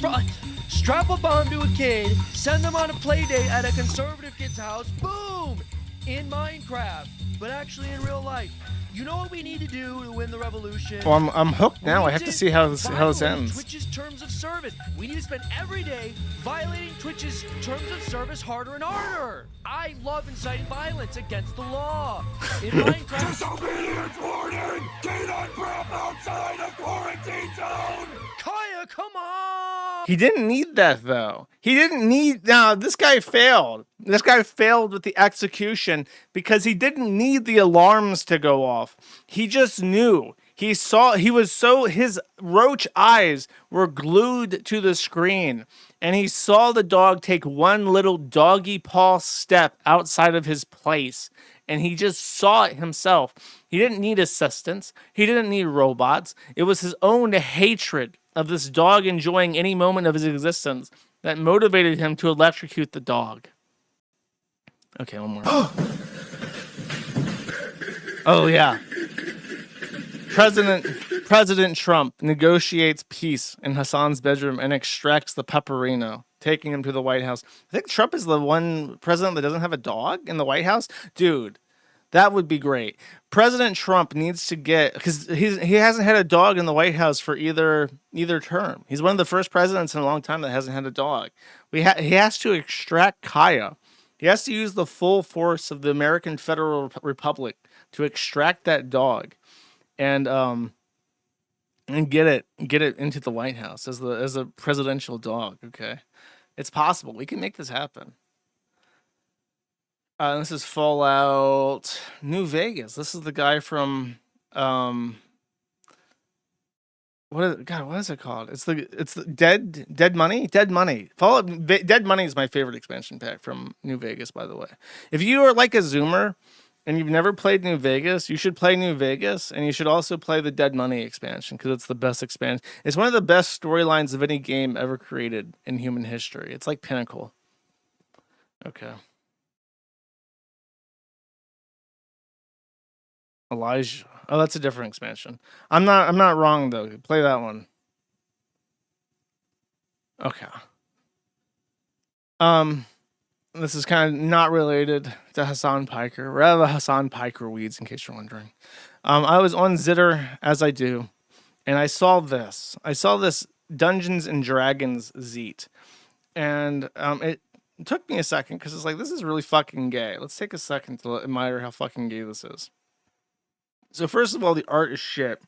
Speaker 14: Strap a bomb to a kid. Send them on a play date at a conservative kid's house. Boom. In Minecraft, but actually in real life. You know what we need to do to win the revolution?
Speaker 2: Well, I'm hooked now. I have to see how this ends.
Speaker 14: Twitch's terms of service. We need to spend every day violating Twitch's terms of service harder and harder. I love inciting violence against the law. In Minecraft.
Speaker 3: Disobedience warning! Canine crap outside of quarantine zone!
Speaker 14: Kaya, come on!
Speaker 2: He didn't need that, though. He didn't need... Now, this guy failed. This guy failed with the execution because he didn't need the alarms to go off. He just knew. He saw... His roach eyes were glued to the screen. And he saw the dog take one little doggy paw step outside of his place. And he just saw it himself. He didn't need assistance. He didn't need robots. It was his own hatred of this dog enjoying any moment of his existence that motivated him to electrocute the dog. Okay, one more. Oh, yeah. President Trump negotiates peace in Hasan's bedroom and extracts the pepperino, taking him to the White House. I think Trump is the one president that doesn't have a dog in the White House. Dude, that would be great. President Trump needs to get, because he hasn't had a dog in the White House for either term. He's one of the first presidents in a long time that hasn't had a dog. He has to extract Kaya. He has to use the full force of the American Federal Republic to extract that dog, and get it into the White House as a presidential dog. Okay, it's possible. We can make this happen. This is Fallout New Vegas. This is the guy from what is it called? It's the Dead Money. Fallout Dead Money is my favorite expansion pack from New Vegas, by the way. If you are like a Zoomer and you've never played New Vegas, you should play New Vegas, and you should also play the Dead Money expansion because it's the best expansion. It's one of the best storylines of any game ever created in human history. It's like pinnacle. Okay. Elijah. Oh, that's a different expansion. I'm not wrong though. Play that one. Okay. This is kind of not related to Hasan Piker. We're out of the Hasan Piker weeds, in case you're wondering. I was on Zitter, as I do, and I saw this. I saw this Dungeons and Dragons Zeet, and it took me a second because it's like, this is really fucking gay. Let's take a second to admire how fucking gay this is. So first of all, the art is shit.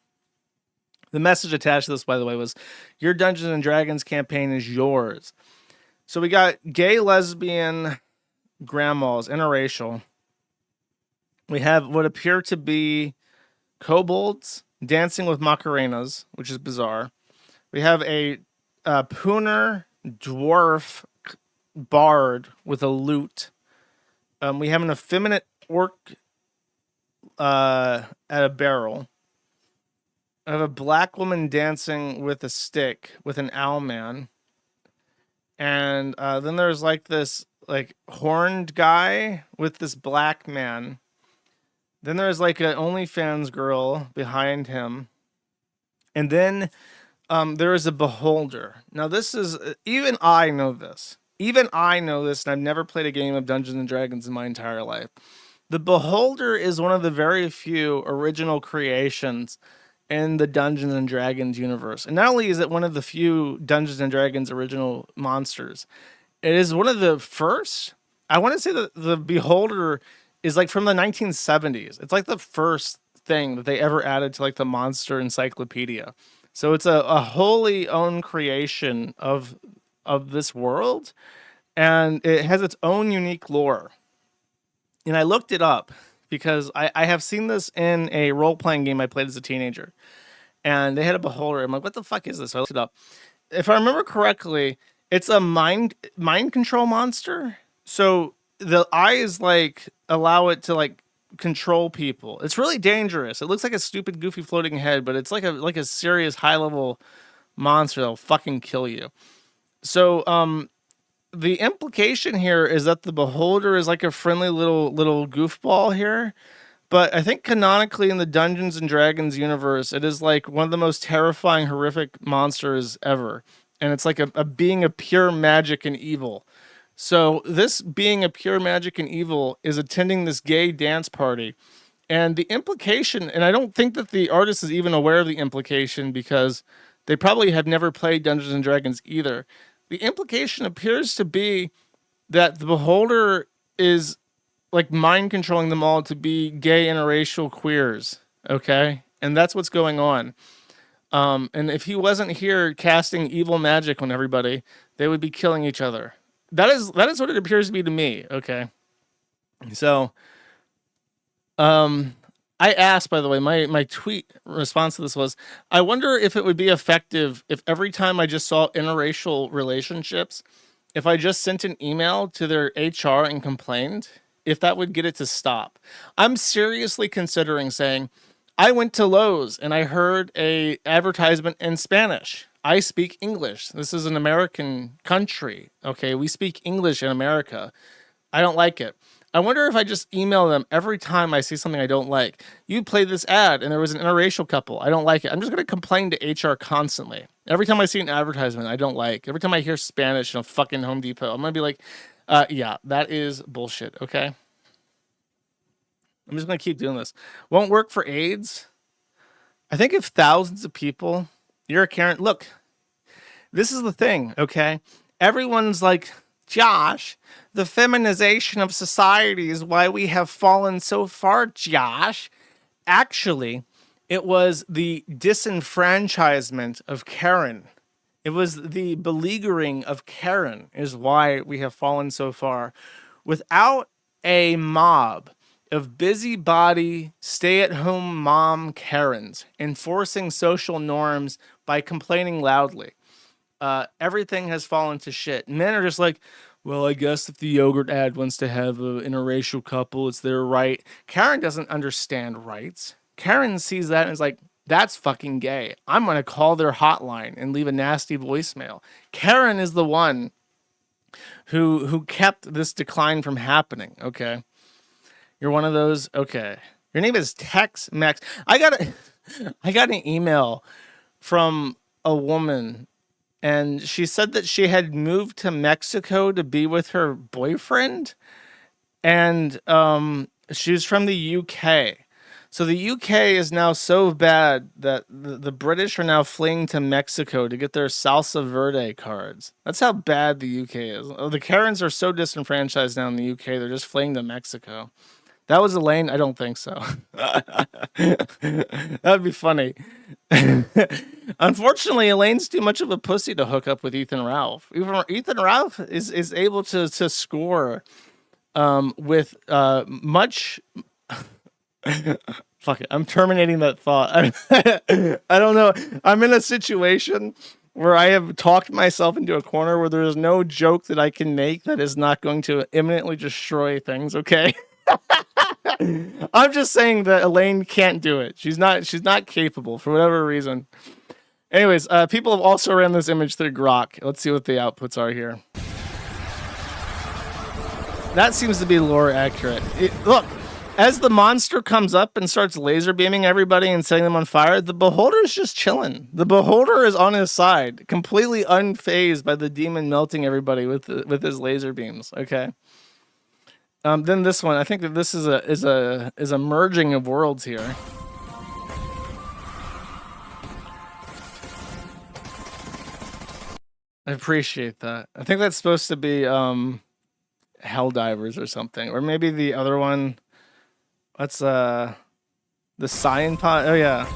Speaker 2: The message attached to this, by the way, was your Dungeons and Dragons campaign is yours. So we got gay, lesbian grandmas, interracial. We have what appear to be kobolds dancing with macarenas, which is bizarre. We have a pooner dwarf bard with a lute. We have an effeminate orc at a barrel. I have a black woman dancing with a stick with an owl man. And then there's like this like horned guy with this black man. Then there's like an OnlyFans girl behind him. And then there is a beholder. Now this is, even I know this. Even I know this, and I've never played a game of Dungeons and Dragons in my entire life. The beholder is one of the very few original creations in the Dungeons and Dragons universe. And not only is it one of the few Dungeons and Dragons original monsters, it is one of the first. I want to say that the beholder is like from the 1970s. It's like the first thing that they ever added to like the monster encyclopedia. So it's a wholly owned creation of this world, and it has its own unique lore. And I looked it up because I have seen this in a role-playing game I played as a teenager. And they had a beholder. I'm like, what the fuck is this? So I looked it up. If I remember correctly, it's a mind control monster. So the eyes like allow it to like control people. It's really dangerous. It looks like a stupid, goofy floating head, but it's like a serious high-level monster that'll fucking kill you. So the implication here is that the Beholder is like a friendly little goofball here. But I think canonically in the Dungeons and Dragons universe, it is like one of the most terrifying, horrific monsters ever. And it's like a being of pure magic and evil. So this being of pure magic and evil is attending this gay dance party. And the implication, and I don't think that the artist is even aware of the implication because they probably have never played Dungeons and Dragons either. The implication appears to be that the Beholder is like mind controlling them all to be gay interracial queers. Okay. And that's what's going on. And if he wasn't here casting evil magic on everybody, they would be killing each other. That is what it appears to be to me. Okay. So, I asked, by the way, my tweet response to this was, I wonder if it would be effective if every time I just saw interracial relationships, if I just sent an email to their HR and complained, if that would get it to stop. I'm seriously considering saying, I went to Lowe's and I heard a advertisement in Spanish. I speak English. This is an American country. Okay, we speak English in America. I don't like it. I wonder if I just email them every time I see something I don't like. You played this ad and there was an interracial couple. I don't like it. I'm just going to complain to HR constantly. Every time I see an advertisement I don't like. Every time I hear Spanish in a fucking Home Depot, I'm going to be like, yeah, that is bullshit, okay? I'm just going to keep doing this. Won't work for AIDS. I think if thousands of people, you're a Karen. Look, this is the thing, okay? Everyone's like, Josh, the feminization of society is why we have fallen so far, Josh. Actually, it was the disenfranchisement of Karen. It was the beleaguering of Karen is why we have fallen so far. Without a mob of busybody, stay-at-home mom Karens enforcing social norms by complaining loudly, everything has fallen to shit. Men are just like, well, I guess if the yogurt ad wants to have an interracial couple, it's their right. Karen doesn't understand rights. Karen sees that and is like, that's fucking gay. I'm going to call their hotline and leave a nasty voicemail. Karen is the one who kept this decline from happening. Okay. You're one of those. Okay. Your name is Tex Mex. I got an email from a woman and she said that she had moved to Mexico to be with her boyfriend. And she was from the UK. So the UK is now so bad that the British are now fleeing to Mexico to get their Salsa Verde cards. That's how bad the UK is. The Karens are so disenfranchised now in the UK, they're just fleeing to Mexico. That was Elaine? I don't think so. That would be funny. Unfortunately, Elaine's too much of a pussy to hook up with Ethan Ralph. Ethan Ralph is able to score with much... Fuck it. I'm terminating that thought. I don't know. I'm in a situation where I have talked myself into a corner where there is no joke that I can make that is not going to imminently destroy things. Okay. I'm just saying that Elaine can't do it. She's not capable for whatever reason. Anyways, people have also ran this image through Grok. Let's see what the outputs are here. That seems to be lore accurate. Look. As the monster comes up and starts laser beaming everybody and setting them on fire, the Beholder's just chilling. The Beholder is on his side, completely unfazed by the demon melting everybody with his laser beams. Okay. Then this one, I think that this is a merging of worlds here. I appreciate that. I think that's supposed to be Helldivers or something, or maybe the other one. What's the Saiyan pod? Oh yeah,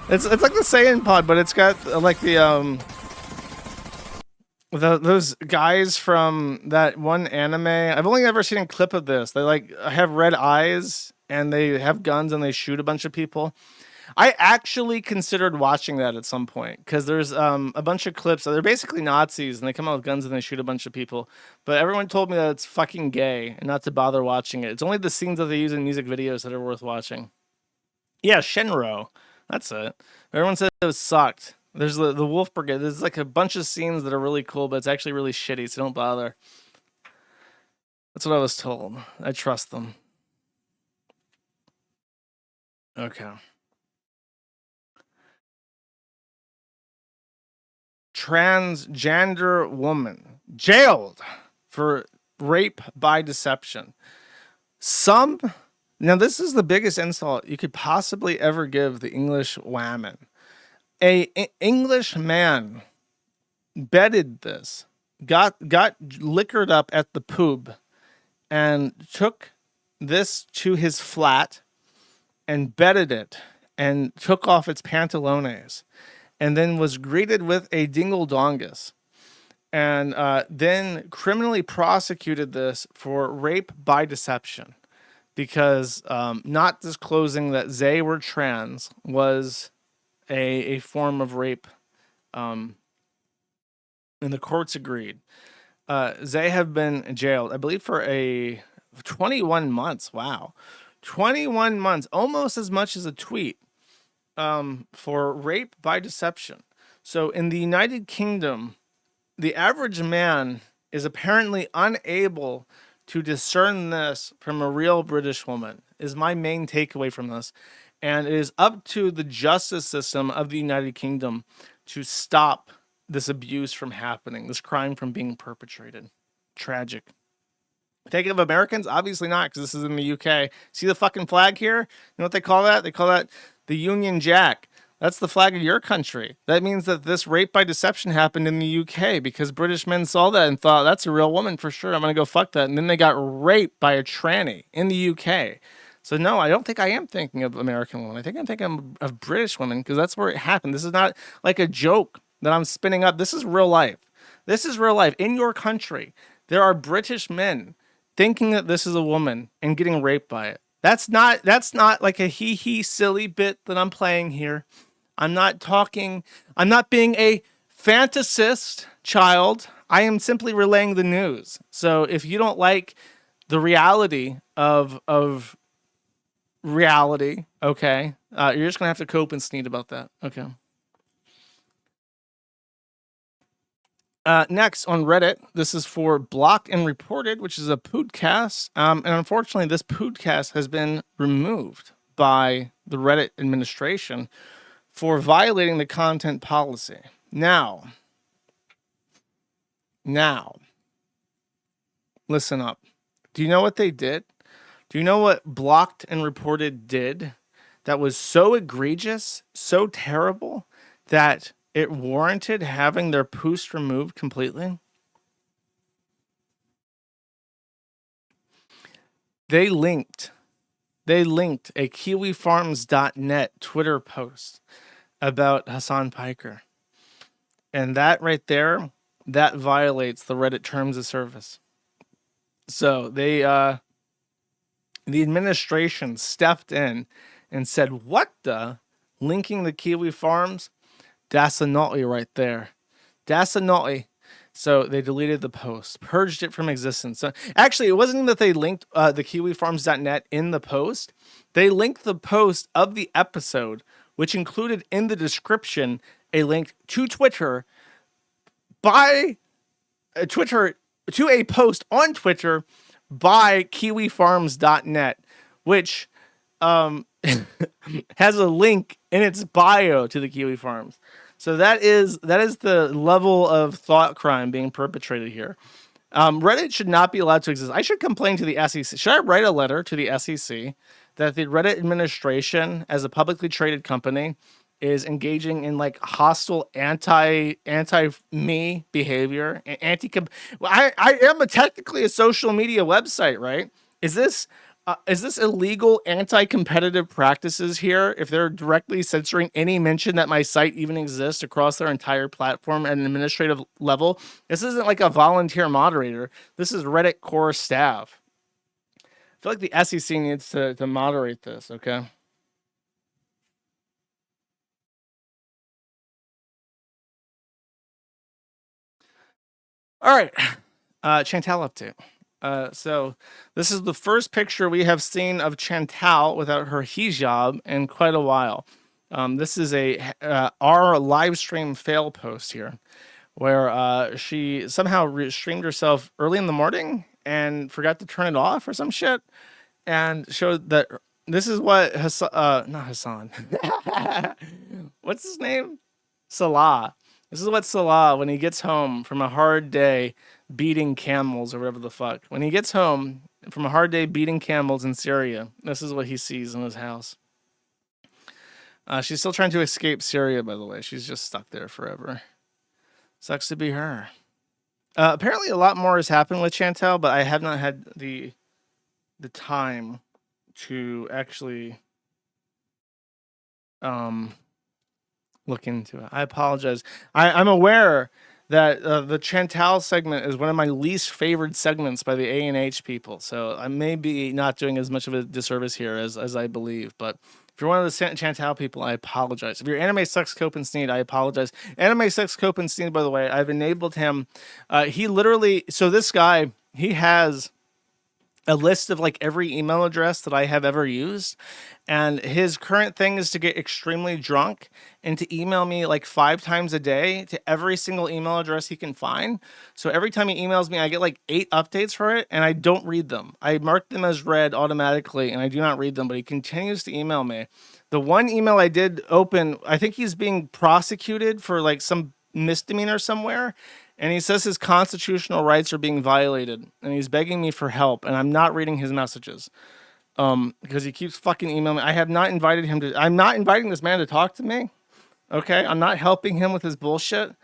Speaker 2: it's like the Saiyan pod, but it's got like those guys from that one anime. I've only ever seen a clip of this. They like have red eyes and they have guns and they shoot a bunch of people. I actually considered watching that at some point because there's a bunch of clips. They're basically Nazis and they come out with guns and they shoot a bunch of people. But everyone told me that it's fucking gay and not to bother watching it. It's only the scenes that they use in music videos that are worth watching. Yeah, Shenro. That's it. Everyone said it was sucked. There's the Wolf Brigade. There's like a bunch of scenes that are really cool, but it's actually really shitty, so don't bother. That's what I was told. I trust them. Okay. Transgender woman jailed for rape by deception. Now this is the biggest insult you could possibly ever give the English woman. A English man bedded this, got liquored up at the pub, and took this to his flat and bedded it and took off its pantalones, and then was greeted with a dingle-dongus, and then criminally prosecuted this for rape by deception, because not disclosing that they were trans was a form of rape, and the courts agreed. They have been jailed, I believe, for 21 months. Wow. 21 months, almost as much as a tweet, for rape by deception. So in the United Kingdom, the average man is apparently unable to discern this from a real British woman, is my main takeaway from this. And it is up to the justice system of the United Kingdom to stop this abuse from happening, this crime from being perpetrated. Tragic. Take it of Americans? Obviously not, because this is in the UK. See the fucking flag here? You know what they call that? They call that the Union Jack. That's the flag of your country. That means that this rape by deception happened in the UK because British men saw that and thought, that's a real woman for sure. I'm going to go fuck that. And then they got raped by a tranny in the UK. So no, I don't think I am thinking of American women. I think I'm thinking of British women, because that's where it happened. This is not like a joke that I'm spinning up. This is real life. This is real life. In your country, there are British men thinking that this is a woman and getting raped by it. That's not like a hee silly bit that I'm playing here. I'm not being a fantasist child. I am simply relaying the news. So if you don't like the reality of reality, okay, you're just gonna have to cope and sneed about that. Okay. Next on Reddit, this is for Blocked and Reported, which is a podcast. And unfortunately, this podcast has been removed by the Reddit administration for violating the content policy. Now, listen up. Do you know what they did? Do you know what Blocked and Reported did that was so egregious, so terrible, that it warranted having their post removed completely? They linked a kiwifarms.net Twitter post about Hasan Piker. And that right there, that violates the Reddit terms of service. So they, the administration stepped in and said, what the? Linking the Kiwi Farms? That's a naughty right there. That's a naughty. So they deleted the post, purged it from existence. So actually, it wasn't even that they linked the kiwifarms.net in the post. They linked the post of the episode, which included in the description a link to Twitter to a post on Twitter by kiwifarms.net, which has a link in its bio to the Kiwi Farms. So that is the level of thought crime being perpetrated here. Reddit should not be allowed to exist. I should complain to the SEC. Should I write a letter to the SEC that the Reddit administration, as a publicly traded company, is engaging in like hostile anti me behavior, I am technically a social media website, right? Is this illegal anti-competitive practices here if they're directly censoring any mention that my site even exists across their entire platform at an administrative level? This isn't like a volunteer moderator. This is Reddit core staff. I feel like the SEC needs to moderate this, okay? All right. Chantal update. So this is the first picture we have seen of Chantal without her hijab in quite a while. This is our live stream fail post here, where she somehow streamed herself early in the morning and forgot to turn it off or some shit, and showed that this is what not Hasan. What's his name? Salah. This is what Salah, when he gets home from a hard day beating camels or whatever the fuck. When he gets home from a hard day beating camels in Syria, this is what he sees in his house. She's still trying to escape Syria, by the way. She's just stuck there forever. Sucks to be her. Apparently a lot more has happened with Chantal, but I have not had the time to actually look into it. I apologize. I'm aware that the Chantal segment is one of my least favored segments by the A&H people, so I may be not doing as much of a disservice here as I believe, but if you're one of the Chantal people, I apologize. If you're Anime Sucks Cope and Sneed, I apologize. Anime Sucks Cope and Sneed, by the way, I've enabled him. He literally, so this guy, he has a list of like every email address that I have ever used. And his current thing is to get extremely drunk and to email me like 5 times a day to every single email address he can find. So every time he emails me, I get like 8 updates for it and I don't read them. I mark them as read automatically and I do not read them, but he continues to email me. The one email I did open, I think he's being prosecuted for like some misdemeanor somewhere. And he says his constitutional rights are being violated and he's begging me for help. And I'm not reading his messages. Because he keeps fucking emailing me. I have not invited him to. I'm not inviting this man to talk to me. Okay, I'm not helping him with his bullshit.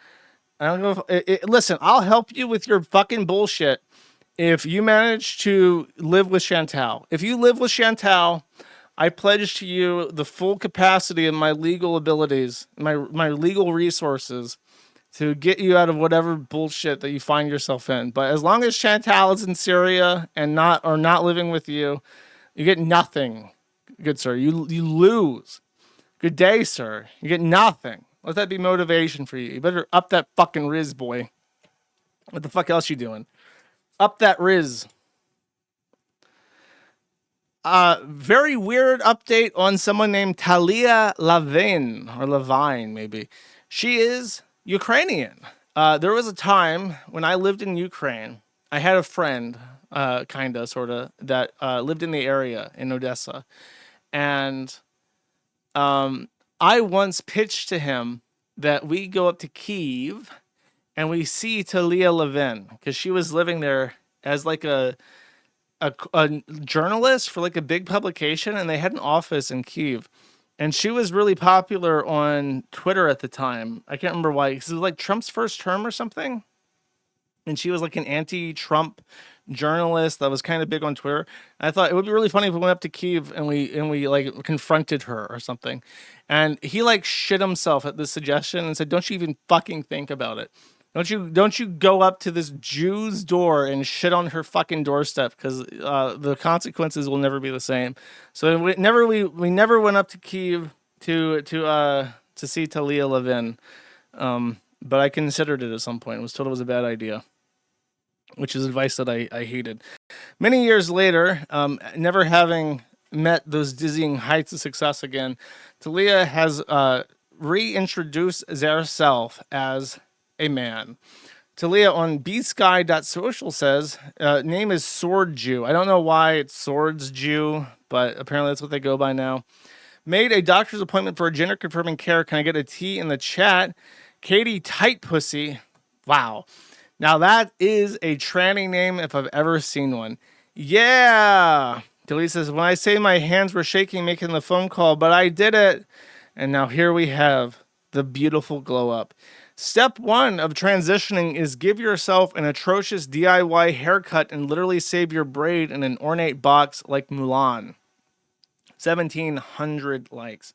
Speaker 2: I don't know. Listen, I'll help you with your fucking bullshit if you manage to live with Chantal. If you live with Chantal, I pledge to you the full capacity of my legal abilities, my legal resources to get you out of whatever bullshit that you find yourself in. But as long as Chantal is in Syria and not living with you. You get nothing, good sir. You lose. Good day, sir. You get nothing. Let that be motivation for you. You better up that fucking Riz, boy. What the fuck else you doing? Up that Riz. Very weird update on someone named Talia Lavin, or Levine, maybe. She is Ukrainian. There was a time when I lived in Ukraine. I had a friend, kinda, sorta, that lived in the area in Odessa, and I once pitched to him that we go up to Kyiv and we see Talia Levin because she was living there as like a journalist for like a big publication, and they had an office in Kyiv, and she was really popular on Twitter at the time. I can't remember why, because it was like Trump's first term or something. And she was like an anti-Trump journalist that was kind of big on Twitter. I thought it would be really funny if we went up to Kyiv and we like confronted her or something. And he like shit himself at this suggestion and said, "Don't you even fucking think about it. Don't you go up to this Jew's door and shit on her fucking doorstep, because the consequences will never be the same." So we never went up to Kyiv to see Talia Levin. But I considered it at some point. I was told it was a bad idea, which is advice that I hated. Many years later, never having met those dizzying heights of success again, Talia has reintroduced herself as a man. Talia on bsky.social says, name is Sword Jew. I don't know why it's Swords Jew, but apparently that's what they go by now. Made a doctor's appointment for a gender confirming care. Can I get a T in the chat? Katie Tight Pussy. Wow. Now that is a tranny name if I've ever seen one. Yeah. Talia says, when I say my hands were shaking making the phone call, but I did it. And now here we have the beautiful glow up. Step 1 of transitioning is give yourself an atrocious DIY haircut and literally save your braid in an ornate box like Mulan. 1,700 likes.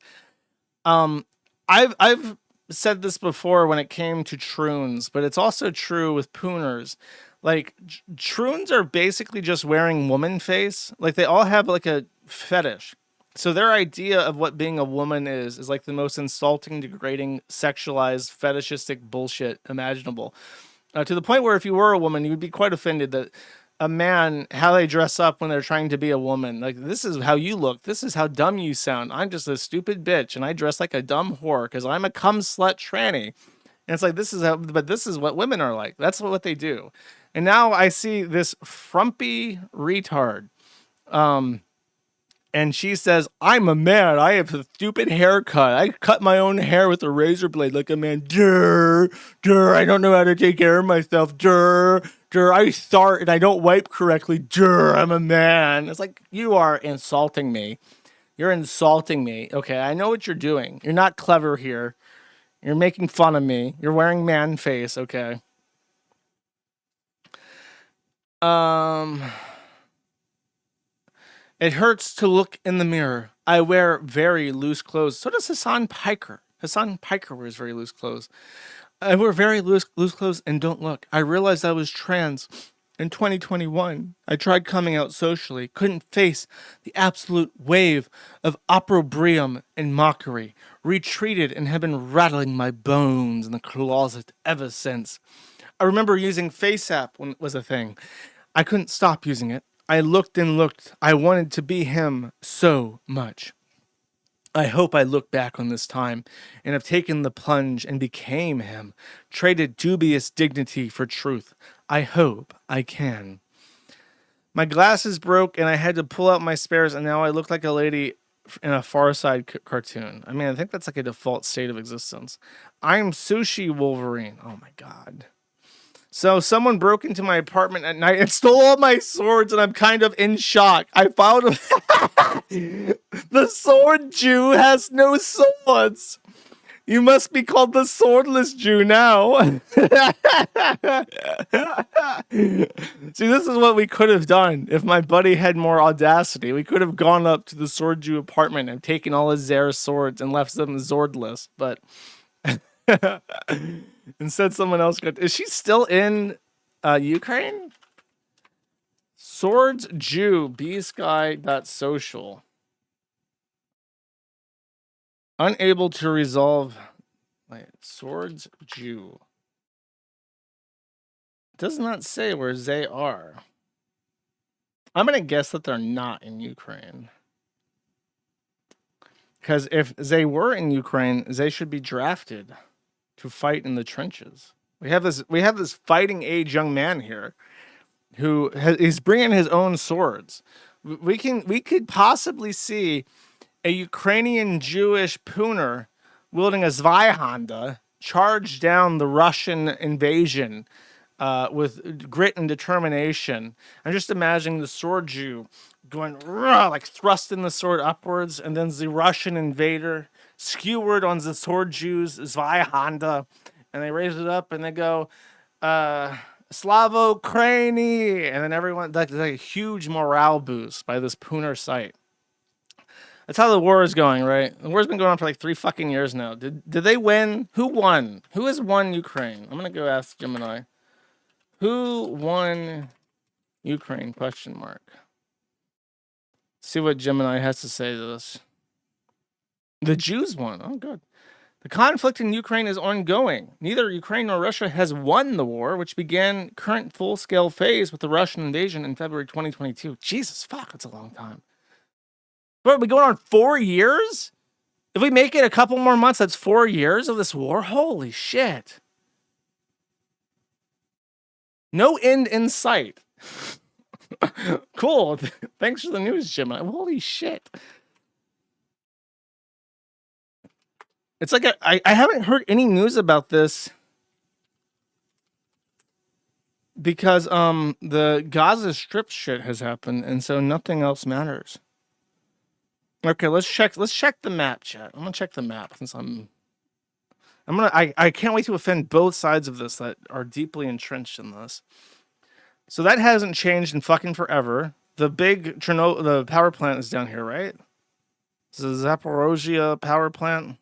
Speaker 2: I've said this before when it came to troons, but it's also true with pooners. Like, troons are basically just wearing woman face. Like, they all have like a fetish. So their idea of what being a woman is like the most insulting, degrading, sexualized, fetishistic bullshit imaginable. To the point where if you were a woman, you would be quite offended that a man how they dress up when they're trying to be a woman. Like, this is how you look. This is how dumb you sound. I'm just a stupid bitch, and I dress like a dumb whore because I'm a cum slut tranny. And it's like, this is how, but this is what women are like. That's what they do. And now I see this frumpy retard. And she says, I'm a man. I have a stupid haircut. I cut my own hair with a razor blade like a man. Durr, durr. I don't know how to take care of myself. Durr, durr. I start and I don't wipe correctly. Durr, I'm a man. It's like, you are insulting me. You're insulting me. Okay, I know what you're doing. You're not clever here. You're making fun of me. You're wearing man face. Okay. It hurts to look in the mirror. I wear very loose clothes. So does Hasan Piker. Hasan Piker wears very loose clothes. I wear very loose clothes and don't look. I realized I was trans in 2021. I tried coming out socially, couldn't face the absolute wave of opprobrium and mockery, retreated and have been rattling my bones in the closet ever since. I remember using FaceApp when it was a thing. I couldn't stop using it. I looked and looked. I wanted to be him so much. I hope I look back on this time and have taken the plunge and became him, traded dubious dignity for truth. I hope I can. My glasses broke and I had to pull out my spares, and now I look like a lady in a Far Side cartoon. I mean, I think that's like a default state of existence. I'm Sushi Wolverine. Oh my God. So someone broke into my apartment at night and stole all my swords, and I'm kind of in shock. I found the sword Jew has no swords. You must be called the swordless Jew now. See, this is what we could have done if my buddy had more audacity. We could have gone up to the sword Jew apartment and taken all his Zare swords and left them swordless, but instead someone else got. Is she still in Ukraine? Swords Jew bsky.social. Unable to resolve. Wait, Swords Jew. Does not say where they are. I'm gonna guess that they're not in Ukraine. Because if they were in Ukraine, they should be drafted to fight in the trenches. We have this fighting age young man here who is bringing his own swords. We could possibly see a Ukrainian Jewish pooner wielding a Zweihanda charge down the Russian invasion with grit and determination. I'm just imagining the sword Jew going like thrusting the sword upwards, and then the Russian invader skewered on the sword Jew's Zweihanda, and they raise it up and they go, Slavo Ukraini, and then everyone, like a huge morale boost by this pooner site. That's how the war is going, right? The war's been going on for like 3 fucking years now. Did they win? Who won? Who has won Ukraine? I'm gonna go ask Gemini. Who won Ukraine? Question mark. See what Gemini has to say to this. The Jews won. Oh, good. The conflict in Ukraine is ongoing. Neither Ukraine nor Russia has won the war, which began current full-scale phase with the Russian invasion in February 2022. Jesus, fuck, that's a long time. But we're going on 4 years? If we make it a couple more months, that's 4 years of this war? Holy shit. No end in sight. Cool. Thanks for the news, Gemini. Holy shit. It's like I haven't heard any news about this because the Gaza Strip shit has happened, and so nothing else matters. Okay, let's check the map, chat. I'm gonna check the map since I can't wait to offend both sides of this that are deeply entrenched in this. So that hasn't changed in fucking forever. The big the power plant is down here, right? The Zaporozhye power plant.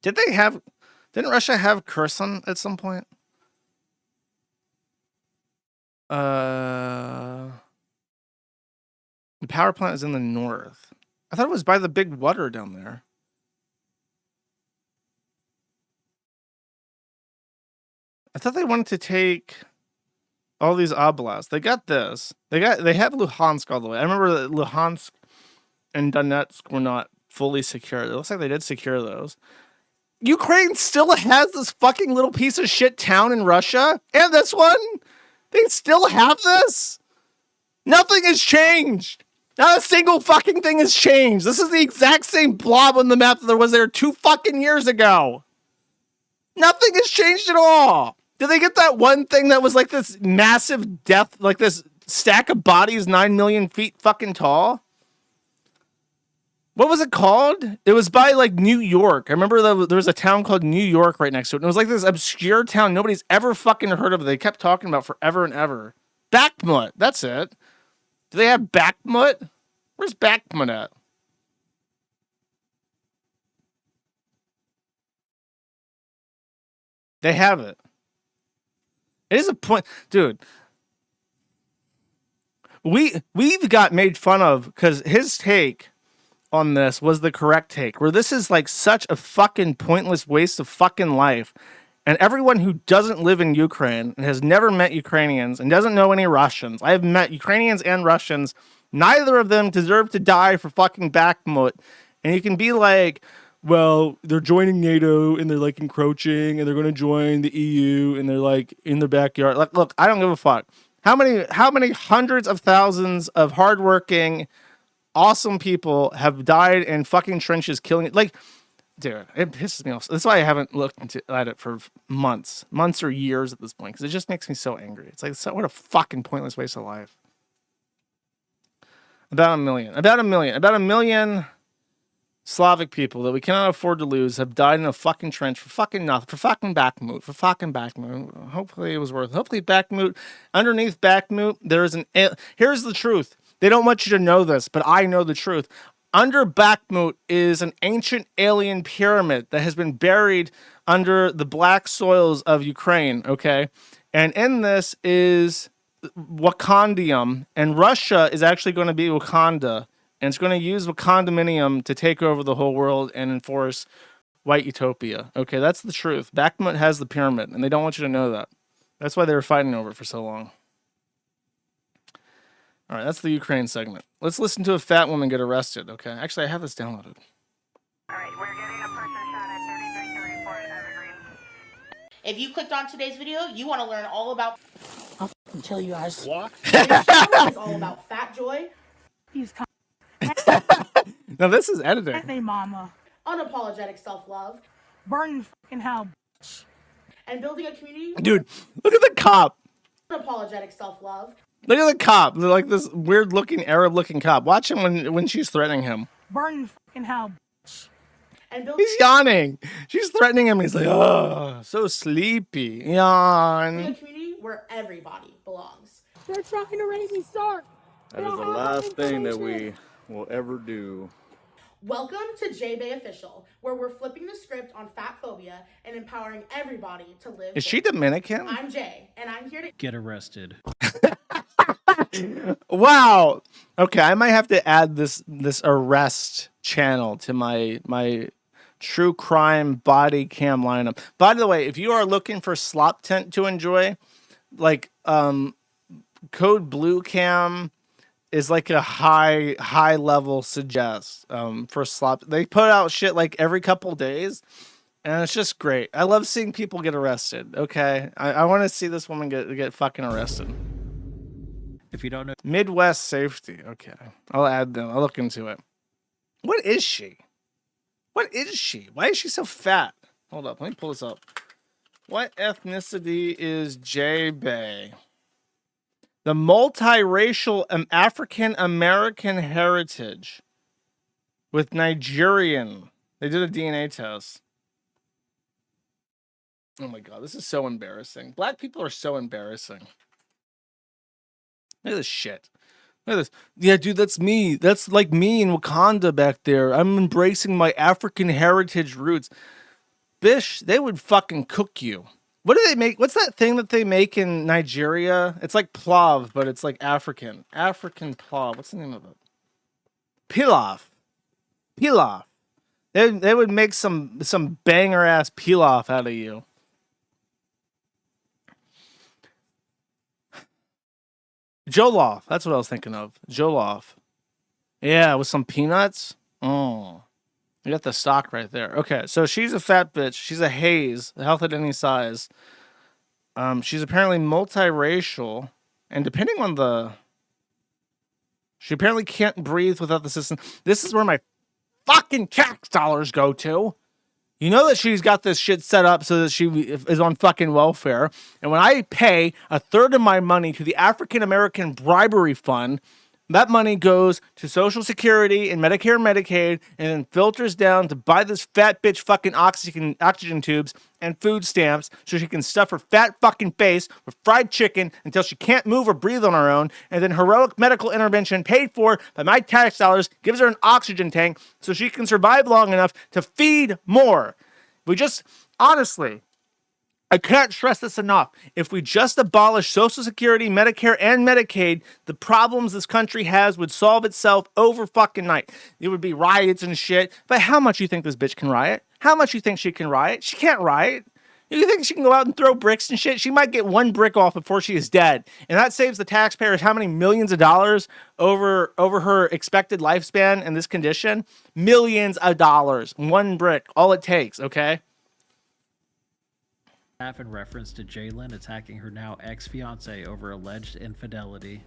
Speaker 2: Didn't Russia have Kherson at some point? The power plant is in the north. I thought it was by the big water down there. I thought they wanted to take all these oblasts. They got this. They have Luhansk all the way. I remember that Luhansk and Donetsk were not fully secure. It looks like they did secure those. Ukraine still has this fucking little piece of shit town in Russia, and this one. They still have this. Nothing has changed. Not a single fucking thing has changed. This is the exact same blob on the map that there was there 2 fucking years ago. Nothing has changed at all. Did they get that one thing that was like this massive death, like this stack of bodies 9 million feet fucking tall? What was it called? It was by like New York. I remember there was a town called New York right next to it. And it was like this obscure town nobody's ever fucking heard of. They kept talking about forever and ever. Bakhmut. That's it. Do they have Bakhmut? Where's Bakhmut at? They have it. It is a point, dude. We've got made fun of because his take on this was the correct take, where this is like such a fucking pointless waste of fucking life. And everyone who doesn't live in Ukraine and has never met Ukrainians and doesn't know any Russians, I have met Ukrainians and Russians, neither of them deserve to die for fucking Bakhmut. And you can be like, well, they're joining NATO and they're like encroaching and they're going to join the EU and they're like in their backyard. Like, look, I don't give a fuck. How many hundreds of thousands of hardworking, awesome people have died in fucking trenches killing it? Like, dude, it pisses me off. That's why I haven't looked at it for months or years at this point, because it just makes me so angry. It's like, what a fucking pointless waste of life. About a million Slavic people that we cannot afford to lose have died in a fucking trench for fucking nothing, for fucking Bakhmut. Hopefully it was worth it. Hopefully Bakhmut, underneath Bakhmut, there is here's the truth. They don't want you to know this, but I know the truth. Under Bakhmut is an ancient alien pyramid that has been buried under the black soils of Ukraine, okay? And in this is Wakandium, and Russia is actually going to be Wakanda, and it's going to use Wakandominium to take over the whole world and enforce white utopia. Okay, that's the truth. Bakhmut has the pyramid, and they don't want you to know that. That's why they were fighting over it for so long. All right, that's the Ukraine segment. Let's listen to a fat woman get arrested, okay? Actually, I have this downloaded.
Speaker 15: All right, we're getting a person shot at 3334 Evergreen. If you clicked on today's video, you want to learn all about... I'll tell you guys. What? It's all about Fat Joy. He's
Speaker 2: Now, this is editing.
Speaker 15: Hey, mama. Unapologetic self-love. Burning fucking hell. And building a community...
Speaker 2: Dude, look at the cop.
Speaker 15: Unapologetic self-love.
Speaker 2: Look at the cop. They're like this weird-looking, Arab-looking cop. Watch him when she's threatening him.
Speaker 15: Burning fucking hell. And
Speaker 2: He's yawning. She's threatening him. He's like, oh, so sleepy. Yawn.
Speaker 15: A community where everybody belongs.
Speaker 16: They're trying to raise me, sir.
Speaker 17: That is the last thing that we will ever do.
Speaker 15: Welcome to J-Bay Official, where we're flipping the script on fat phobia and empowering everybody to live.
Speaker 2: Is she Dominican?
Speaker 15: I'm Jay, and I'm here to
Speaker 18: get arrested.
Speaker 2: Wow. Okay, I might have to add this arrest channel to my true crime body cam lineup. By the way, if you are looking for slop tent to enjoy, like Code Blue Cam is like a high level suggest for slop. They put out shit like every couple days, and it's just great. I love seeing people get arrested. Okay, I want to see this woman get fucking arrested.
Speaker 18: If you don't know,
Speaker 2: Midwest Safety. Okay, I'll add them. I'll look into it. What is she? What is she? Why is she so fat? Hold up, let me pull this up. What ethnicity is J-Bay? The multiracial African American heritage with Nigerian. They did a DNA test. Oh my God, this is so embarrassing. Black people are so embarrassing. Look at this shit. Look at this. Yeah, dude, that's me. That's like me in Wakanda back there. I'm embracing my African heritage roots. Bish, they would fucking cook you. What do they make? What's that thing that they make in Nigeria? It's like plav, but it's like African. African plav. What's the name of it? Pilaf. Pilaf. They would make some banger ass pilaf out of you. Jollof. That's what I was thinking of. Jollof. Yeah, with some peanuts. Oh, you got the stock right there. Okay, so she's a fat bitch. She's a haze, health at any size. She's apparently multiracial, and depending on she apparently can't breathe without the system. This is where my fucking tax dollars go to. You know that she's got this shit set up so that she is on fucking welfare. And when I pay a third of my money to the African American Bribery Fund, that money goes to Social Security and Medicare and Medicaid and then filters down to buy this fat bitch fucking oxygen tubes and food stamps so she can stuff her fat fucking face with fried chicken until she can't move or breathe on her own. And then heroic medical intervention paid for by my tax dollars gives her an oxygen tank so she can survive long enough to feed more. We just, honestly, I can't stress this enough. If we just abolish Social Security, Medicare, and Medicaid, the problems this country has would solve itself over fucking night. There would be riots and shit. But how much you think this bitch can riot? How much you think she can riot? She can't riot. You think she can go out and throw bricks and shit? She might get one brick off before she is dead. And that saves the taxpayers how many millions of dollars over her expected lifespan in this condition? Millions of dollars. One brick. All it takes, okay?
Speaker 18: In reference to Jalen attacking her now ex-fiance over alleged infidelity.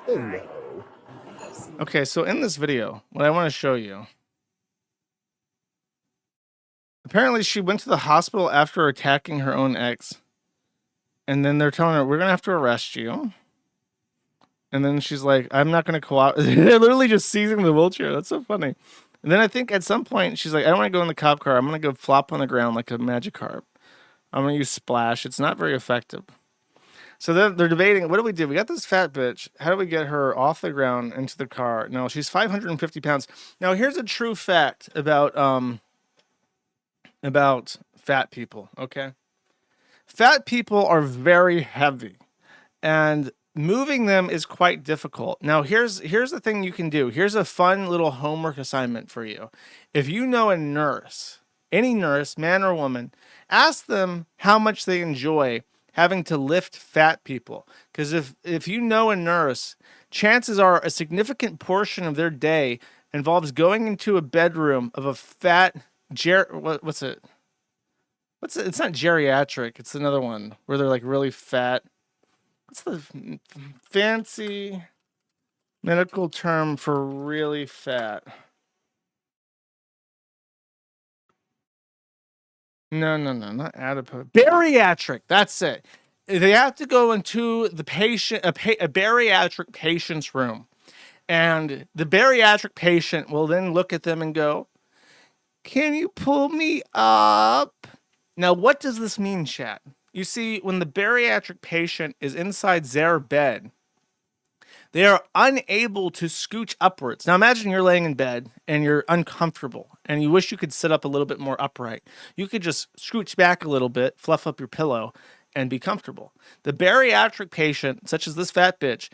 Speaker 2: Hello. Okay, so in this video, what I want to show you. Apparently, she went to the hospital after attacking her own ex. And then they're telling her, we're going to have to arrest you. And then she's like, I'm not going to cooperate. They're literally just seizing the wheelchair. That's so funny. And then I think at some point, she's like, I don't want to go in the cop car. I'm going to go flop on the ground like a Magikarp. I'm going to use Splash. It's not very effective. So then they're debating, what do we do? We got this fat bitch. How do we get her off the ground into the car? No, she's 550 pounds. Now, here's a true fact about fat people, okay? Fat people are very heavy, and moving them is quite difficult. Now, here's the thing you can do. Here's a fun little homework assignment for you. If you know a nurse, any nurse, man or woman, ask them how much they enjoy having to lift fat people. Because if you know a nurse, chances are a significant portion of their day involves going into a bedroom of a fat, what's it? It's not geriatric. It's another one where they're like really fat. What's the fancy medical term for really fat? No, not adipose. Bariatric. That's it. They have to go into the patient, a bariatric patient's room, and the bariatric patient will then look at them and go, "Can you pull me up?" Now, what does this mean, chat? You see, when the bariatric patient is inside their bed, they are unable to scooch upwards. Now imagine you're laying in bed and you're uncomfortable and you wish you could sit up a little bit more upright. You could just scooch back a little bit, fluff up your pillow, and be comfortable. The bariatric patient, such as this fat bitch,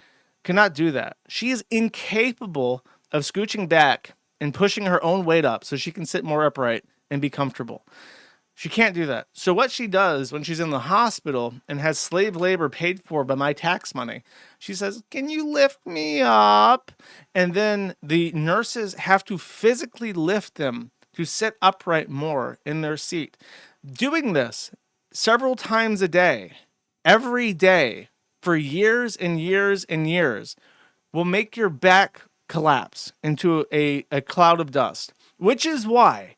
Speaker 2: cannot do that. She is incapable of scooching back and pushing her own weight up so she can sit more upright and be comfortable. She can't do that. So what she does when she's in the hospital and has slave labor paid for by my tax money, she says, "Can you lift me up?" And then the nurses have to physically lift them to sit upright more in their seat. Doing this several times a day, every day, for years and years and years, will make your back collapse into a cloud of dust, which is why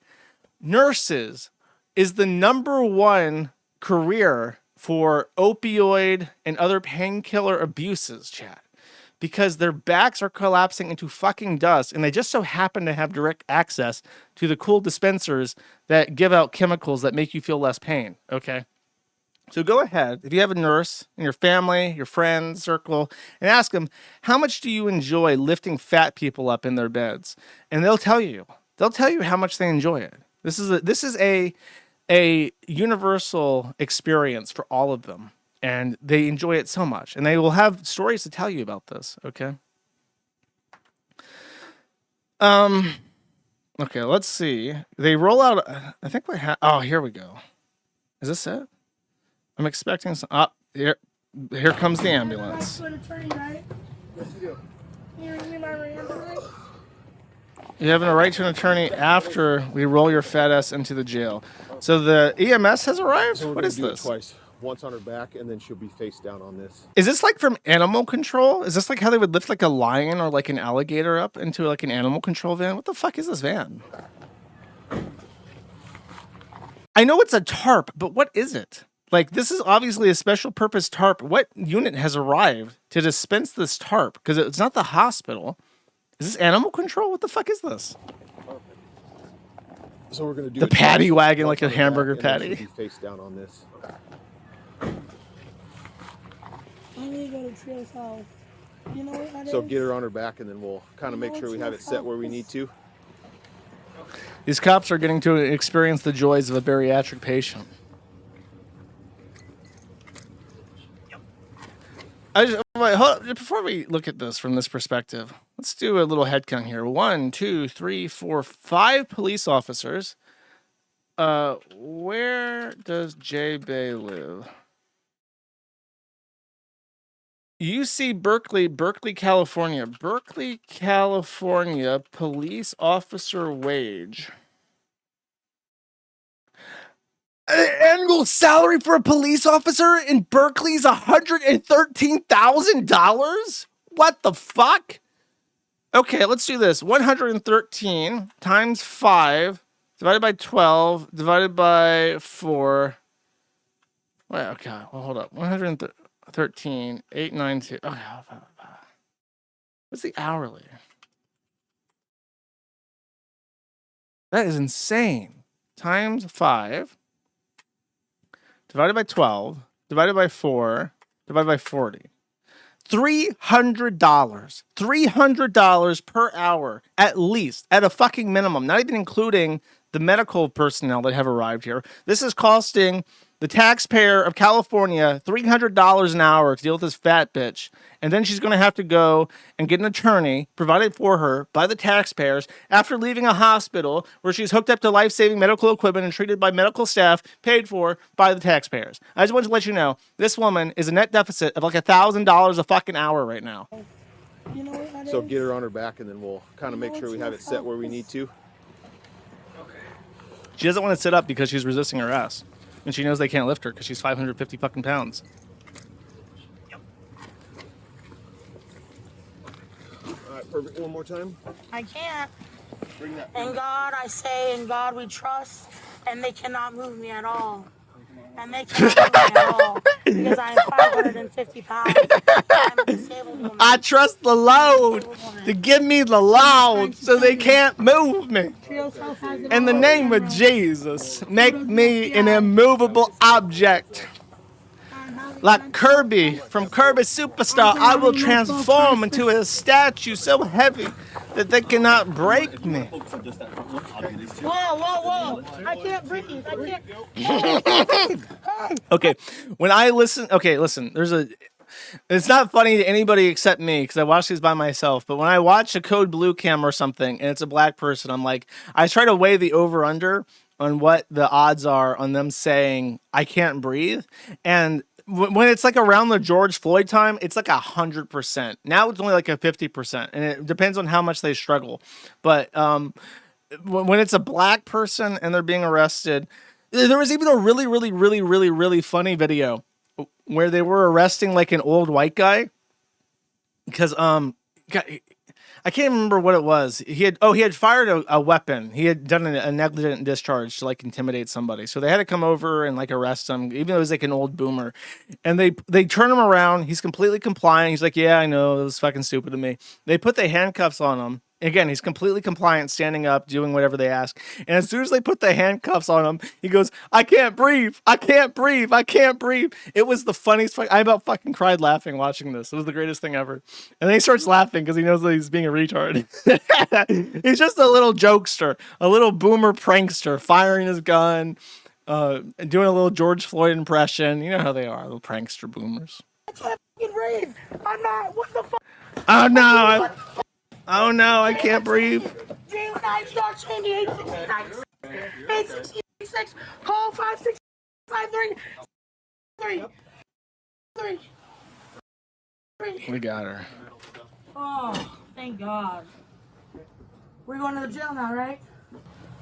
Speaker 2: nurses is the #1 career for opioid and other painkiller abuses, chat. Because their backs are collapsing into fucking dust, and they just so happen to have direct access to the cool dispensers that give out chemicals that make you feel less pain, okay? So go ahead, if you have a nurse in your family, your friend circle, and ask them, how much do you enjoy lifting fat people up in their beds? And they'll tell you. They'll tell you how much they enjoy it. This is a universal experience for all of them, and they enjoy it so much, and they will have stories to tell you about this. Okay. Okay, let's see. They roll out. I think we have. Oh, here we go. Is this it? I'm expecting some. Here. Here comes the ambulance. You have a right to an attorney after we roll your fat ass into the jail. So the EMS has arrived?
Speaker 19: So
Speaker 2: What is this?
Speaker 19: Twice. Once on her back, and then she'll be face down on this.
Speaker 2: Is this like from animal control? Is this like how they would lift like a lion or like an alligator up into like an animal control van? What the fuck is this van? I know it's a tarp, but what is it? Like, this is obviously a special purpose tarp. What unit has arrived to dispense this tarp? Because it's not the hospital. Is this animal control? What the fuck is this?
Speaker 19: So we're gonna do
Speaker 2: the paddy wagon, like a hamburger patty.
Speaker 19: Be face down on this.
Speaker 16: I need to go to Trio's house. You know what that
Speaker 19: So
Speaker 16: is?
Speaker 19: get her on her back, and then we'll kind of make sure we have it set where we need to.
Speaker 2: These cops are getting to experience the joys of a bariatric patient. Before we look at this from this perspective, let's do a little head count here. 1, 2, 3, 4, 5 police officers. Where does J Bay live? UC Berkeley, California. Berkeley, California, police officer wage. Annual salary for a police officer in Berkeley is $113,000? What the fuck? Okay, let's do this. 113 times 5 divided by 12 divided by 4. Wait, okay, well, hold up. 113, 892. Okay, what's the hourly? That is insane. Times 5 divided by 12 divided by 4 divided by 40. $300. $300 per hour, at least, at a fucking minimum, not even including the medical personnel that have arrived here. This is costing the taxpayer of California $300 an hour to deal with this fat bitch. And then she's going to have to go and get an attorney provided for her by the taxpayers after leaving a hospital where she's hooked up to life-saving medical equipment and treated by medical staff paid for by the taxpayers. I just wanted to let you know, this woman is a net deficit of like $1,000 a fucking hour right now.
Speaker 16: You know what that
Speaker 19: So
Speaker 16: is?
Speaker 19: get her on her back, and then we'll kind of make sure we have it set where we need to.
Speaker 2: She doesn't want to sit up because she's resisting arrest. And she knows they can't lift her because she's 550 fucking pounds.
Speaker 19: All right, perfect. One more time.
Speaker 16: I can't.
Speaker 19: Bring that.
Speaker 16: In God I say, in God we trust, and they cannot move me at all. And they cannot move me at all because I am 550 pounds. I'm a disabled woman.
Speaker 2: I trust the Lord to give me the load so they can't move me. In the name of Jesus, make me an immovable object. Like Kirby from Kirby Superstar, I will transform into a statue so heavy that they cannot break me.
Speaker 16: Whoa, whoa, whoa. I can't breathe. I can't.
Speaker 2: Okay, when I listen, listen, it's not funny to anybody except me because I watch these by myself, but when I watch a Code Blue Cam or something and it's a black person, I'm like, I try to weigh the over-under on what the odds are on them saying, I can't breathe, and when it's like around the George Floyd time, it's like 100%. Now it's only like a 50%, and it depends on how much they struggle. But when it's a black person and they're being arrested, there was even a really funny video where they were arresting like an old white guy because I can't remember what it was. He had fired a weapon. He had done a negligent discharge to like intimidate somebody. So they had to come over and like arrest him, even though it was like an old boomer. And they turn him around. He's completely compliant. He's like, yeah, I know, it was fucking stupid of me. They put the handcuffs on him. Again, he's completely compliant, standing up, doing whatever they ask. And as soon as they put the handcuffs on him, he goes, I can't breathe. I can't breathe. I can't breathe. It was the funniest. I about fucking cried laughing watching this. It was the greatest thing ever. And then he starts laughing because he knows that he's being a retard. He's just a little jokester, a little boomer prankster, firing his gun, and doing a little George Floyd impression. You know how they are, little prankster boomers.
Speaker 16: I can't fucking breathe. I'm not. What the fuck?
Speaker 2: Oh, no. Oh no, I can't breathe.
Speaker 16: June 9 starts changing 869. 866. Call 5653. 3.
Speaker 2: We got her.
Speaker 16: Oh, thank God. We're going to the jail now, right?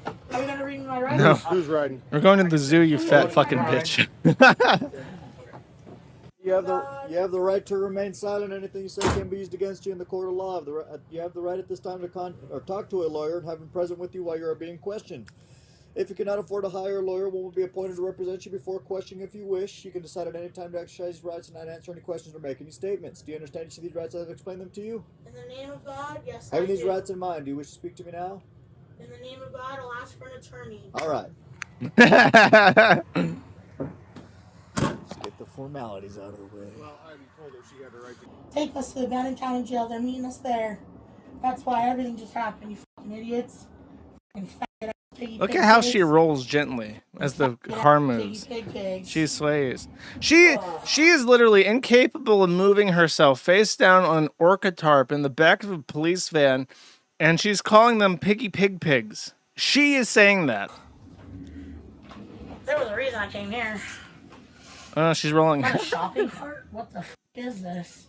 Speaker 16: Are we gonna read my rights?
Speaker 2: No.
Speaker 19: Who's riding?
Speaker 2: We're going to the zoo, you fat fucking bitch.
Speaker 20: You have the right to remain silent. Anything you say can be used against you in the court of law. You have the right at this time to talk to a lawyer and have him present with you while you are being questioned. If you cannot afford to hire a lawyer, one will be appointed to represent you before questioning if you wish. You can decide at any time to exercise your rights and not answer any questions or make any statements. Do you understand each of these rights as I've explained them to you?
Speaker 16: In the name of God, yes,
Speaker 20: Having
Speaker 16: I
Speaker 20: these
Speaker 16: do.
Speaker 20: rights in mind, do you wish to speak to me now?
Speaker 16: In the name of God, I'll ask for an attorney.
Speaker 20: All right. Let's get the formalities out of the way.
Speaker 19: Well, I already told her she had the right to.
Speaker 16: Take us to the Bannon County Jail. They're meeting us there. That's why everything just happened, you fucking idiots. Fucking faggot ass piggy
Speaker 2: Look
Speaker 16: pig
Speaker 2: at how
Speaker 16: pigs.
Speaker 2: she rolls gently as the car moves.
Speaker 16: Piggy pig pigs.
Speaker 2: She sways. She is literally incapable of moving herself face down on an orca tarp in the back of a police van, and she's calling them piggy pig pigs. She is saying that.
Speaker 16: There was a reason I came here.
Speaker 2: Oh, she's rolling.
Speaker 16: Not a shopping cart? What the f is this?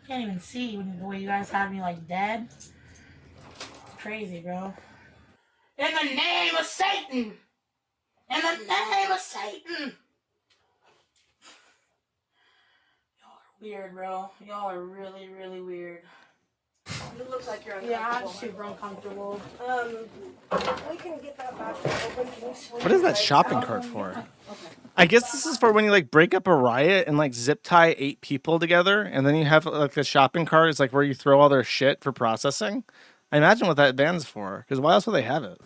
Speaker 16: Can't even see the way you guys had me like dead. It's crazy, bro. In the name of Satan! In the name of Satan! Y'all are weird, bro. Y'all are really, really weird.
Speaker 21: It looks like you're uncomfortable.
Speaker 16: Yeah, I'm super uncomfortable.
Speaker 21: We can get that back open. Can you swing
Speaker 2: What is
Speaker 21: it
Speaker 2: that
Speaker 21: right
Speaker 2: shopping
Speaker 21: out?
Speaker 2: cart for? I guess this is for when you like break up a riot and like zip tie 8 people together, and then you have like the shopping cart is like where you throw all their shit for processing. I imagine what that van's for, because why else would they have it?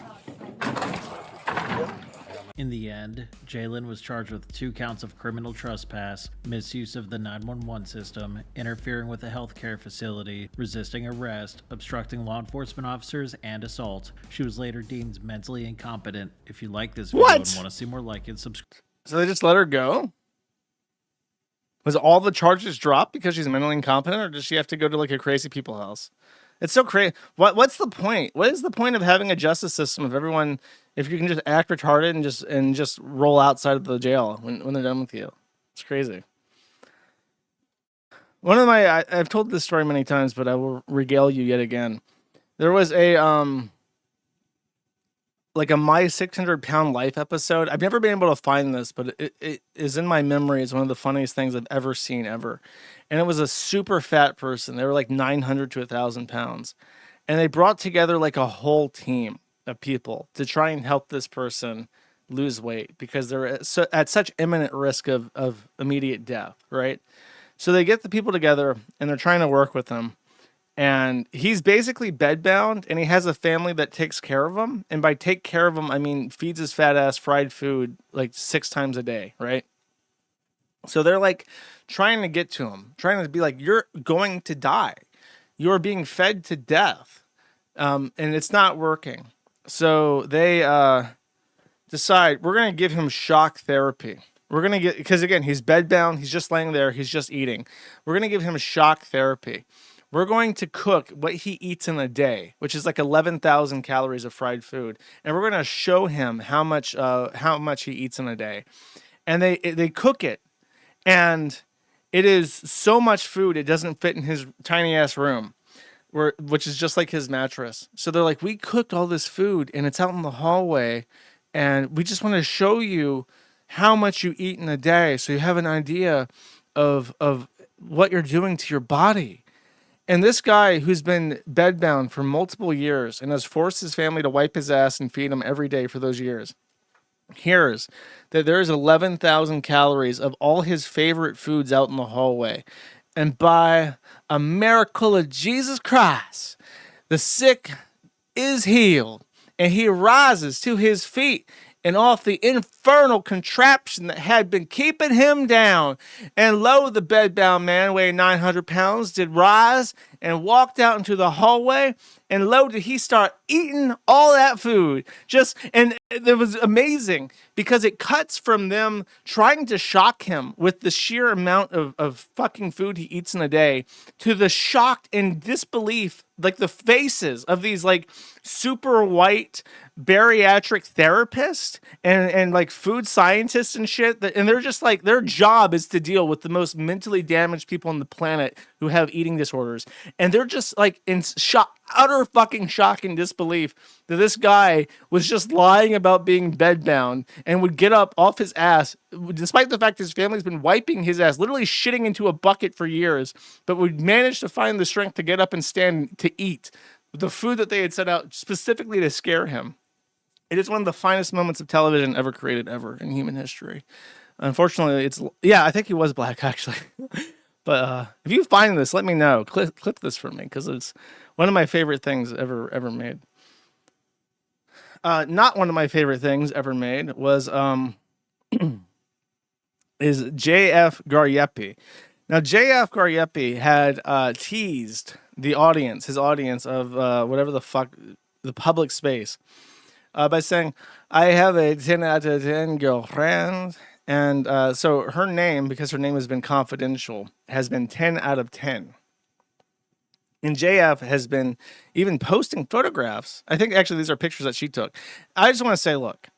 Speaker 18: In the end, Jalen was charged with 2 counts of criminal trespass, misuse of the 911 system, interfering with a healthcare facility, resisting arrest, obstructing law enforcement officers, and assault. She was later deemed mentally incompetent. If you like this video and want to see more like it, subscribe.
Speaker 2: So they just let her go? Was all the charges dropped because she's mentally incompetent, or does she have to go to like a crazy people house? It's so crazy. What's the point? What is the point of having a justice system if you can just act retarded and just roll outside of the jail when they're done with you? It's crazy. I've told this story many times, but I will regale you yet again. There was a like a My 600-Pound Life episode. I've never been able to find this, but it is in my memory. It's one of the funniest things I've ever seen ever. And it was a super fat person. They were like 900 to 1,000 pounds. And they brought together like a whole team of people to try and help this person lose weight because they're at such imminent risk of immediate death, right? So they get the people together and they're trying to work with him. And he's basically bedbound, and he has a family that takes care of him. And by take care of him, I mean feeds his fat ass fried food like 6 times a day, right? So they're like trying to get to him, trying to be like, you're going to die. You're being fed to death. And it's not working. So they decide, we're going to give him shock therapy. We're going to get, because again, he's bedbound. He's just laying there. He's just eating. We're going to give him shock therapy. We're going to cook what he eats in a day, which is like 11,000 calories of fried food. And we're going to show him how much he eats in a day. And they cook it. And it is so much food, it doesn't fit in his tiny ass room, which is just like his mattress. So they're like, we cooked all this food and it's out in the hallway. And we just want to show you how much you eat in a day. So you have an idea of what you're doing to your body. And this guy who's been bedbound for multiple years and has forced his family to wipe his ass and feed him every day for those years, hears that there's 11,000 calories of all his favorite foods out in the hallway. And by a miracle of Jesus Christ, the sick is healed. And he rises to his feet and off the infernal contraption that had been keeping him down. And lo, the bedbound man weighing 900 pounds did rise and walked out into the hallway, and lo, did he start eating all that food. And it was amazing because it cuts from them trying to shock him with the sheer amount of fucking food he eats in a day to the shocked and disbelief, like the faces of these like super white bariatric therapists and like food scientists and shit, and they're just like, their job is to deal with the most mentally damaged people on the planet who have eating disorders, and they're just like in utter fucking shock and disbelief that this guy was just lying about being bedbound and would get up off his ass despite the fact his family's been wiping his ass, literally shitting into a bucket for years, but would manage to find the strength to get up and stand to eat the food that they had set out specifically to scare him. It is one of the finest moments of television ever created ever in human history. Unfortunately, I think he was black actually. But if you find this, let me know. Clip this for me because it's one of my favorite things ever made. Not one of my favorite things ever made was is J.F. Garyepi. Now J.F. Garyepi had teased his audience of whatever the fuck, the public space, by saying, "I have a 10 out of 10 girlfriend." And so her name, because her name has been confidential, has been 10 out of 10. And JF has been even posting photographs. I think actually these are pictures that she took. I just want to say, look,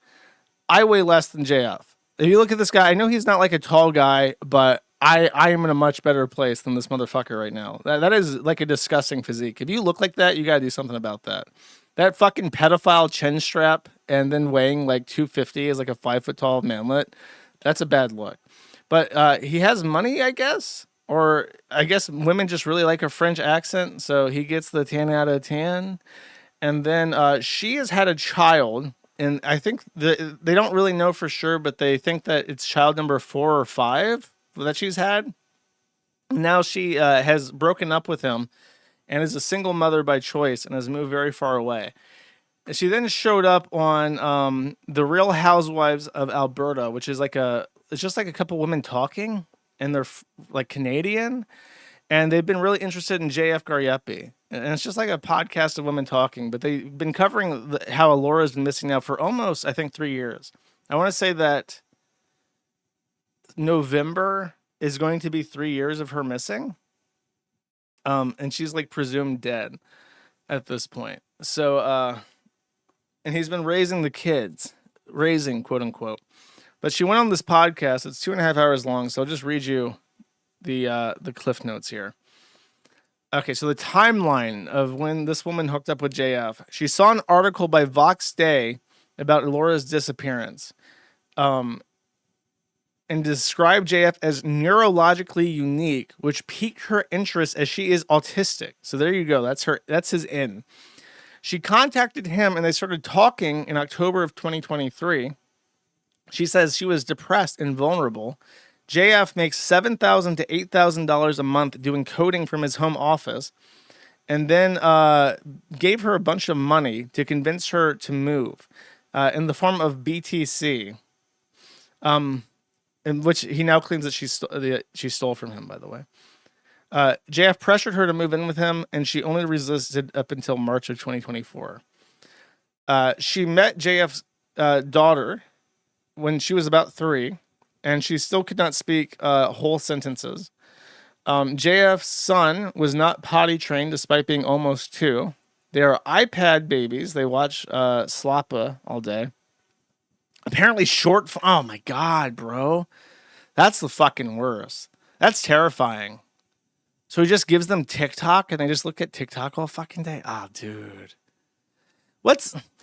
Speaker 2: I weigh less than JF. If you look at this guy, I know he's not like a tall guy, but I am in a much better place than this motherfucker right now. That is like a disgusting physique. If you look like that, you got to do something about that. That fucking pedophile chin strap and then weighing like 250 is like a 5 foot tall manlet. That's a bad look. But he has money, I guess. Or I guess women just really like a French accent. So he gets the 10 out of 10. And then she has had a child. And I think they don't really know for sure, but they think that it's child number 4 or 5 that she's had. Now she has broken up with him and is a single mother by choice and has moved very far away. She then showed up on the Real Housewives of Alberta, which is it's just like a couple women talking, and they're like Canadian, and they've been really interested in JF Garyepi, and it's just like a podcast of women talking. But they've been covering how Alora's been missing now for almost, I think, 3 years. I want to say that November is going to be 3 years of her missing, and she's like presumed dead at this point. So. And he's been raising the kids, quote unquote. But she went on this podcast. It's 2.5 hours long, so I'll just read you the cliff notes here. Okay, so the timeline of when this woman hooked up with JF. She saw an article by Vox Day about Laura's disappearance, and described JF as neurologically unique, which piqued her interest as she is autistic. So there you go. That's his in. She contacted him and they started talking in October of 2023. She says she was depressed and vulnerable. JF makes $7,000 to $8,000 a month doing coding from his home office, and then gave her a bunch of money to convince her to move in the form of BTC, in which he now claims that she stole from him, by the way. JF pressured her to move in with him, and she only resisted up until March of 2024. She met JF's daughter when she was about 3, and she still could not speak whole sentences. JF's son was not potty trained despite being almost 2. They are iPad babies. They watch Slappa all day. Apparently oh my God, bro. That's the fucking worst. That's terrifying. So he just gives them TikTok and they just look at TikTok all fucking day. Ah, dude.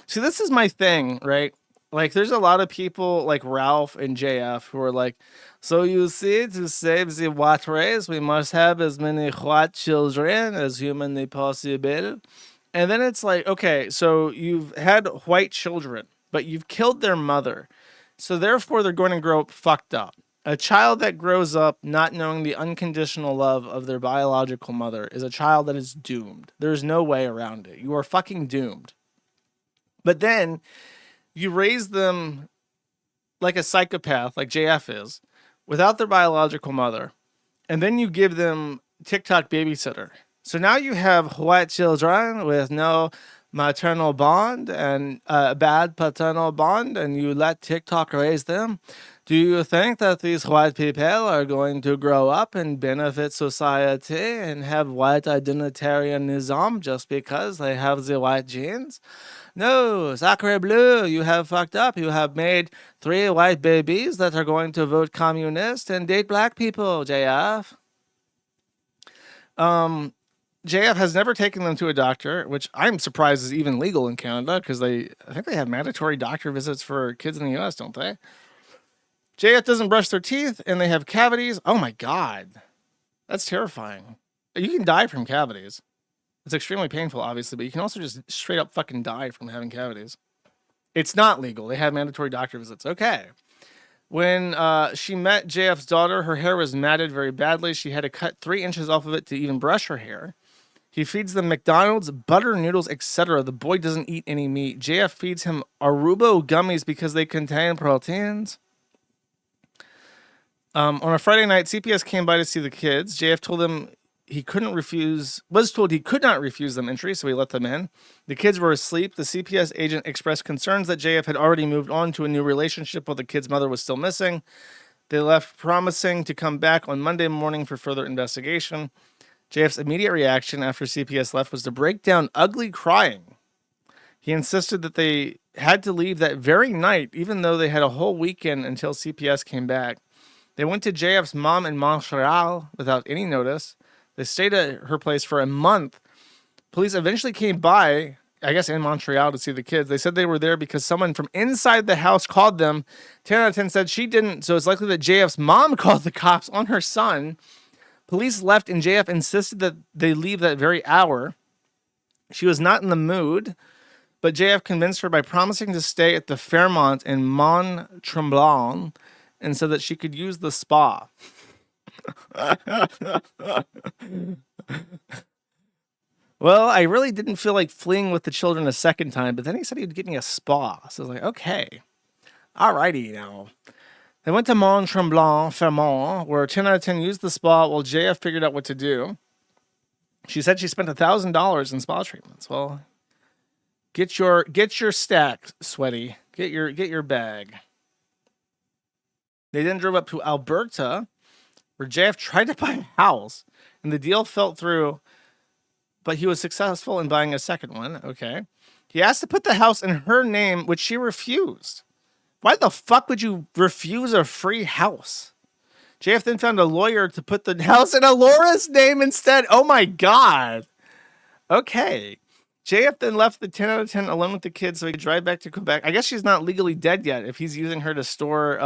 Speaker 2: See, this is my thing, right? Like, there's a lot of people like Ralph and JF who are like, so you see, to save the white race, we must have as many white children as humanly possible. And then it's like, okay, so you've had white children, but you've killed their mother. So therefore, they're going to grow up fucked up. A child that grows up not knowing the unconditional love of their biological mother is a child that is doomed. There's no way around it. You are fucking doomed. But then you raise them like a psychopath, like JF is, without their biological mother. And then you give them TikTok babysitter. So now you have white children with no maternal bond and a bad paternal bond, and you let TikTok raise them. Do you think that these white people are going to grow up and benefit society and have white identitarianism just because they have the white genes? No, sacre bleu, you have fucked up. You have made 3 white babies that are going to vote communist and date black people, JF. JF has never taken them to a doctor, which I'm surprised is even legal in Canada because I think they have mandatory doctor visits for kids in the US, don't they? JF doesn't brush their teeth and they have cavities. Oh my God. That's terrifying. You can die from cavities. It's extremely painful, obviously, but you can also just straight up fucking die from having cavities. It's not legal. They have mandatory doctor visits. Okay. When she met JF's daughter, her hair was matted very badly. She had to cut 3 inches off of it to even brush her hair. He feeds them McDonald's, butter, noodles, etc. The boy doesn't eat any meat. JF feeds him Arubo gummies because they contain proteins. On a Friday night, CPS came by to see the kids. JF told them was told he could not refuse them entry, so he let them in. The kids were asleep. The CPS agent expressed concerns that JF had already moved on to a new relationship while the kid's mother was still missing. They left, promising to come back on Monday morning for further investigation. JF's immediate reaction after CPS left was to break down ugly crying. He insisted that they had to leave that very night, even though they had a whole weekend until CPS came back. They went to JF's mom in Montreal without any notice. They stayed at her place for a month. Police eventually came by, I guess in Montreal, to see the kids. They said they were there because someone from inside the house called them. 10 out of 10 said she didn't, so it's likely that JF's mom called the cops on her son. Police left and JF insisted that they leave that very hour. She was not in the mood, but JF convinced her by promising to stay at the Fairmont in Mont Tremblant and so that she could use the spa. Well, I really didn't feel like fleeing with the children a second time, but then he said he'd get me a spa. So I was like, okay, alrighty now. They went to Mont Tremblant, Fairmont, where 10 out of 10 used the spa while JF figured out what to do. She said she spent $1,000 in spa treatments. Well, get your stack, sweaty. Get your bag. They then drove up to Alberta, where JF tried to buy a house, and the deal fell through, but he was successful in buying a second one. Okay. He asked to put the house in her name, which she refused. Why the fuck would you refuse a free house? JF then found a lawyer to put the house in Alora's name instead. Oh my God. Okay. JF then left the 10 out of 10 alone with the kids so he could drive back to Quebec. I guess she's not legally dead yet if he's using her to store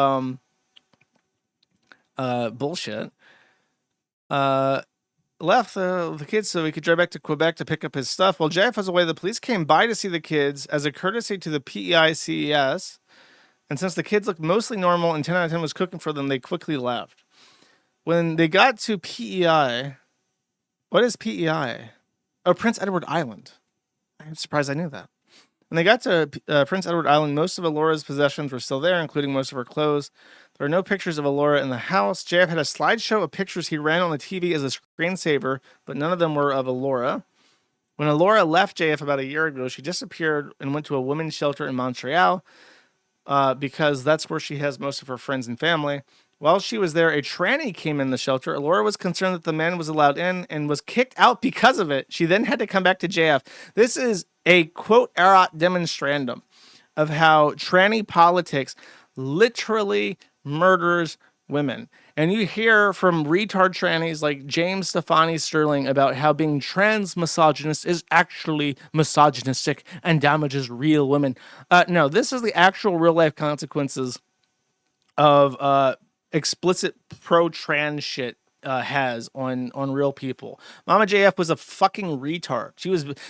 Speaker 2: bullshit. Left the kids so he could drive back to Quebec to pick up his stuff. While JF was away, the police came by to see the kids as a courtesy to the PEI CES. And since the kids looked mostly normal and 10 out of 10 was cooking for them, they quickly left. When they got to PEI, what is PEI? Oh, Prince Edward Island. I'm surprised I knew that. When they got to Prince Edward Island, most of Alora's possessions were still there, including most of her clothes. There were no pictures of Alora in the house. JF had a slideshow of pictures he ran on the TV as a screensaver, but none of them were of Alora. When Alora left JF about a year ago, she disappeared and went to a women's shelter in Montreal because that's where she has most of her friends and family. While she was there, a tranny came in the shelter. Alora was concerned that the man was allowed in and was kicked out because of it. She then had to come back to JF. This is a quote erat demonstrandum of how tranny politics literally murders women. And you hear from retard trannies like James Stefani Sterling about how being trans misogynist is actually misogynistic and damages real women. No, this is the actual real life consequences of explicit pro-trans shit has on real people. Mama JF was a fucking retard.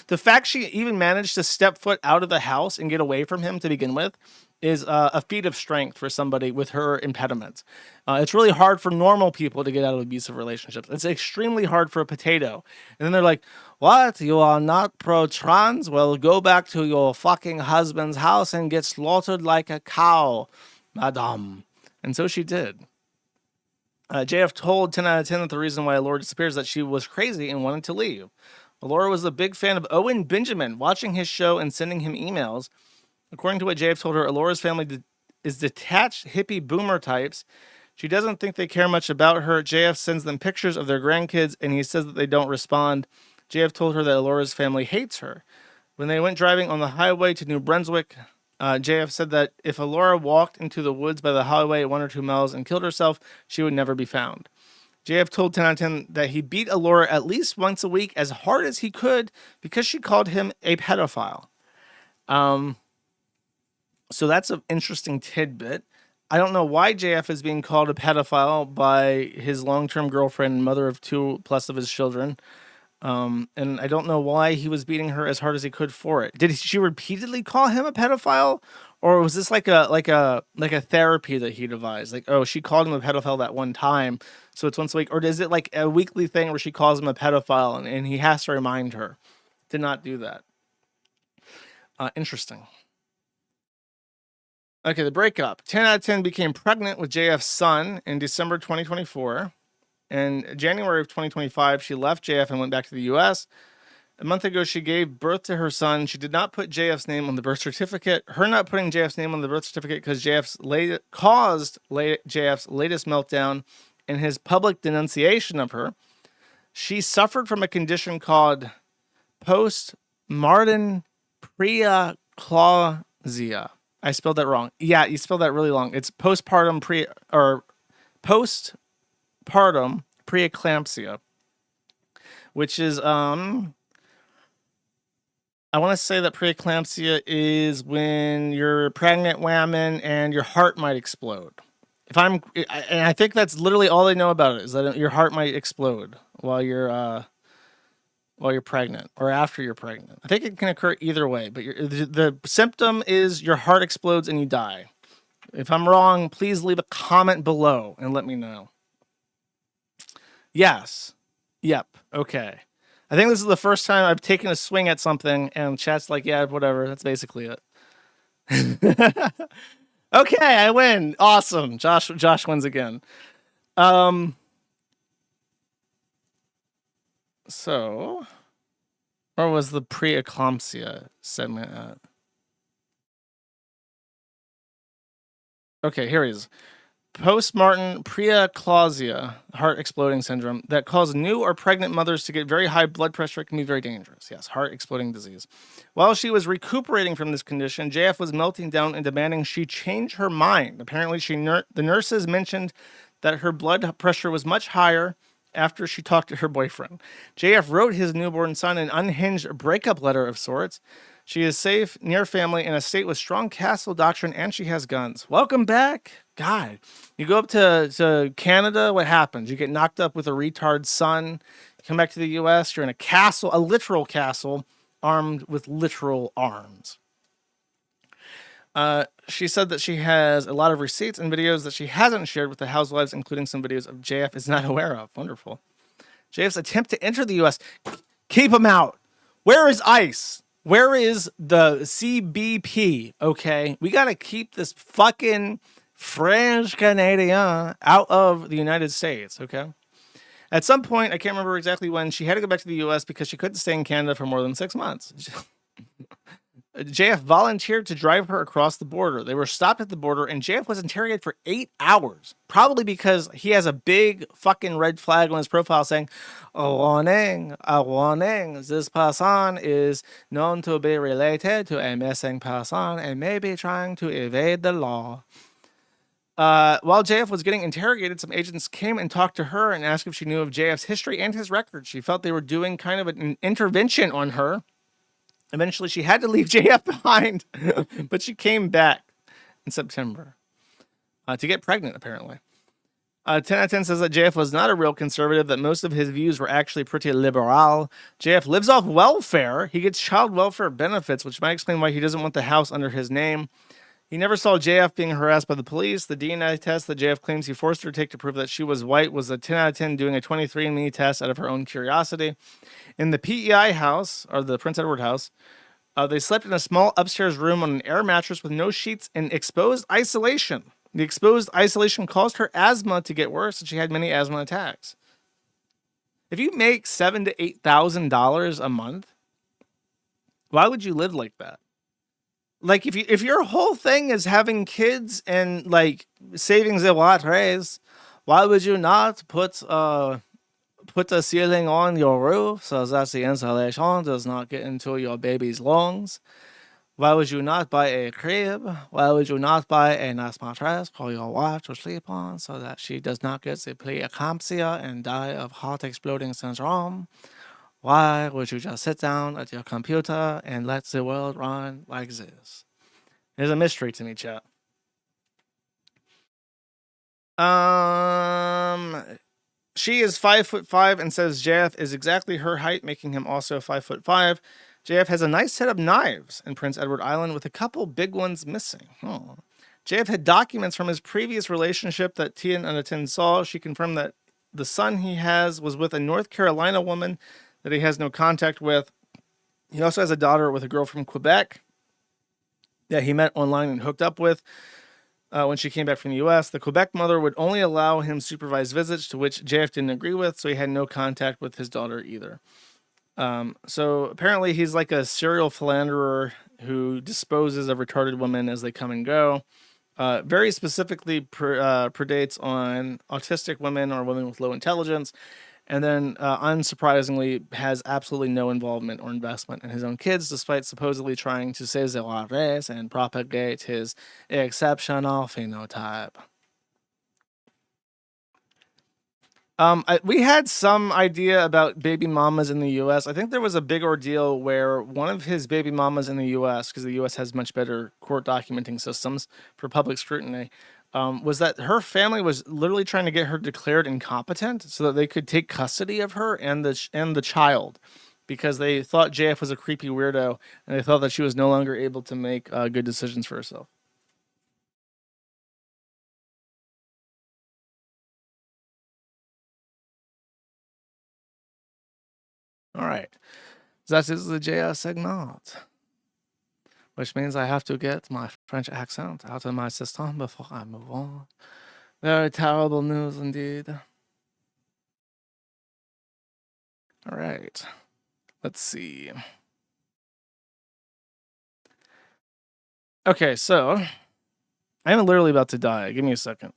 Speaker 2: The fact she even managed to step foot out of the house and get away from him to begin with is a feat of strength for somebody with her impediments. It's really hard for normal people to get out of abusive relationships. It's extremely hard for a potato. And then they're like, what? You are not pro-trans? Well, go back to your fucking husband's house and get slaughtered like a cow, madame. And so she did. JF told 10 out of 10 that the reason why Allura disappears is that she was crazy and wanted to leave. Allura was a big fan of Owen Benjamin, watching his show and sending him emails. According to what JF told her, Allura's family is detached hippie boomer types. She doesn't think they care much about her. JF sends them pictures of their grandkids, and he says that they don't respond. JF told her that Allura's family hates her. When they went driving on the highway to New Brunswick, JF said that if Allura walked into the woods by the highway 1 or 2 miles and killed herself, she would never be found. JF told 10 out of 10 that he beat Allura at least once a week as hard as he could because she called him a pedophile. So that's an interesting tidbit. I don't know why JF is being called a pedophile by his long-term girlfriend and mother of 2+ of his children. And I don't know why he was beating her as hard as he could for it. Did she repeatedly call him a pedophile, or was this like a therapy that he devised? Like, oh, she called him a pedophile that one time, so it's once a week, or is it like a weekly thing where she calls him a pedophile and he has to remind her to not do that? Interesting. Okay, the breakup. 10 out of 10 became pregnant with JF's son in December 2024. In January of 2025, she left JF and went back to the U.S. A month ago, she gave birth to her son. She did not put JF's name on the birth certificate. Her not putting JF's name on the birth certificate because caused JF's latest meltdown and his public denunciation of her. She suffered from a condition called postpartum preeclampsia. I spelled that wrong. Yeah, you spelled that really long. It's postpartum preeclampsia, which is I want to say that preeclampsia is when you're a pregnant woman and your heart might explode. And I think that's literally all they know about it, is that your heart might explode while you're pregnant or after you're pregnant. I think it can occur either way, but the symptom is your heart explodes and you die. If I'm wrong, please leave a comment below and let me know. Yes. Yep. Okay. I think this is the first time I've taken a swing at something and chat's like, yeah, whatever. That's basically it. Okay, I win. Awesome. Josh wins again. So, where was the preeclampsia segment at? Okay, here it is. Postpartum preeclampsia, heart exploding syndrome, that causes new or pregnant mothers to get very high blood pressure. It can be very dangerous. Yes, heart exploding disease. While she was recuperating from this condition, JF was melting down and demanding she change her mind. Apparently, the nurses mentioned that her blood pressure was much higher after she talked to her boyfriend. JF wrote his newborn son an unhinged breakup letter of sorts. She is safe, near family, in a state with strong castle doctrine, and she has guns. Welcome back. God, you go up to Canada, what happens? You get knocked up with a retard son. You come back to the U.S., you're in a castle, a literal castle, armed with literal arms. She said that she has a lot of receipts and videos that she hasn't shared with the housewives, including some videos of JF is not aware of. Wonderful. JF's attempt to enter the U.S. Keep him out. Where is ICE? Where is the CBP? Okay, we got to keep this fucking French Canadian out of the United States. Okay. At some point, I can't remember exactly when, she had to go back to the U.S. because she couldn't stay in Canada for more than 6 months. JF volunteered to drive her across the border. They were stopped at the border, and JF was interrogated for 8 hours. Probably because he has a big fucking red flag on his profile saying, a warning, this person is known to be related to a missing person and may be trying to evade the law. While JF was getting interrogated, some agents came and talked to her and asked if she knew of JF's history and his record. She felt they were doing kind of an intervention on her. Eventually, she had to leave JF behind, but she came back in September to get pregnant, apparently. 10 out of 10 says that JF was not a real conservative, that most of his views were actually pretty liberal. JF lives off welfare. He gets child welfare benefits, which might explain why he doesn't want the house under his name. He never saw JF being harassed by the police. The DNA test that JF claims he forced her to take to prove that she was white was a 10 out of 10 doing a 23andMe test out of her own curiosity. In the PEI house, or the Prince Edward house, they slept in a small upstairs room on an air mattress with no sheets and exposed isolation. The exposed isolation caused her asthma to get worse, and she had many asthma attacks. If you make $7,000 to $8,000 a month, why would you live like that? Like if your whole thing is having kids and like saving the water, why would you not put a ceiling on your roof so that the insulation does not get into your baby's lungs? Why would you not buy a crib? Why would you not buy a nice mattress for your wife to sleep on so that she does not get the preeclampsia and die of heart exploding syndrome? Why would you just sit down at your computer and let the world run like this? It's a mystery to me, chat. She is 5'5" and says JF is exactly her height, making him also 5'5". JF has a nice set of knives in Prince Edward Island with a couple big ones missing. JF had documents from his previous relationship that Tian and Atin saw. She confirmed that the son he has was with a North Carolina woman that he has no contact with. He also has a daughter with a girl from Quebec that he met online and hooked up with when she came back from the U.S. The Quebec mother would only allow him supervised visits, to which JF didn't agree with, so he had no contact with his daughter either. So apparently he's like a serial philanderer who disposes of retarded women as they come and go. Very specifically predates on autistic women or women with low intelligence. And then, unsurprisingly, has absolutely no involvement or investment in his own kids, despite supposedly trying to save the race and propagate his exceptional phenotype. We had some idea about baby mamas in the U.S. I think there was a big ordeal where one of his baby mamas in the U.S., because the U.S. has much better court documenting systems for public scrutiny, was that her family was literally trying to get her declared incompetent so that they could take custody of her and the child, because they thought JF was a creepy weirdo and they thought that she was no longer able to make good decisions for herself. All right, that is the JS segment, which means I have to get my French accent out of my system before I move on. Very terrible news indeed. All right, let's see. Okay, so I'm literally about to die. Give me a second.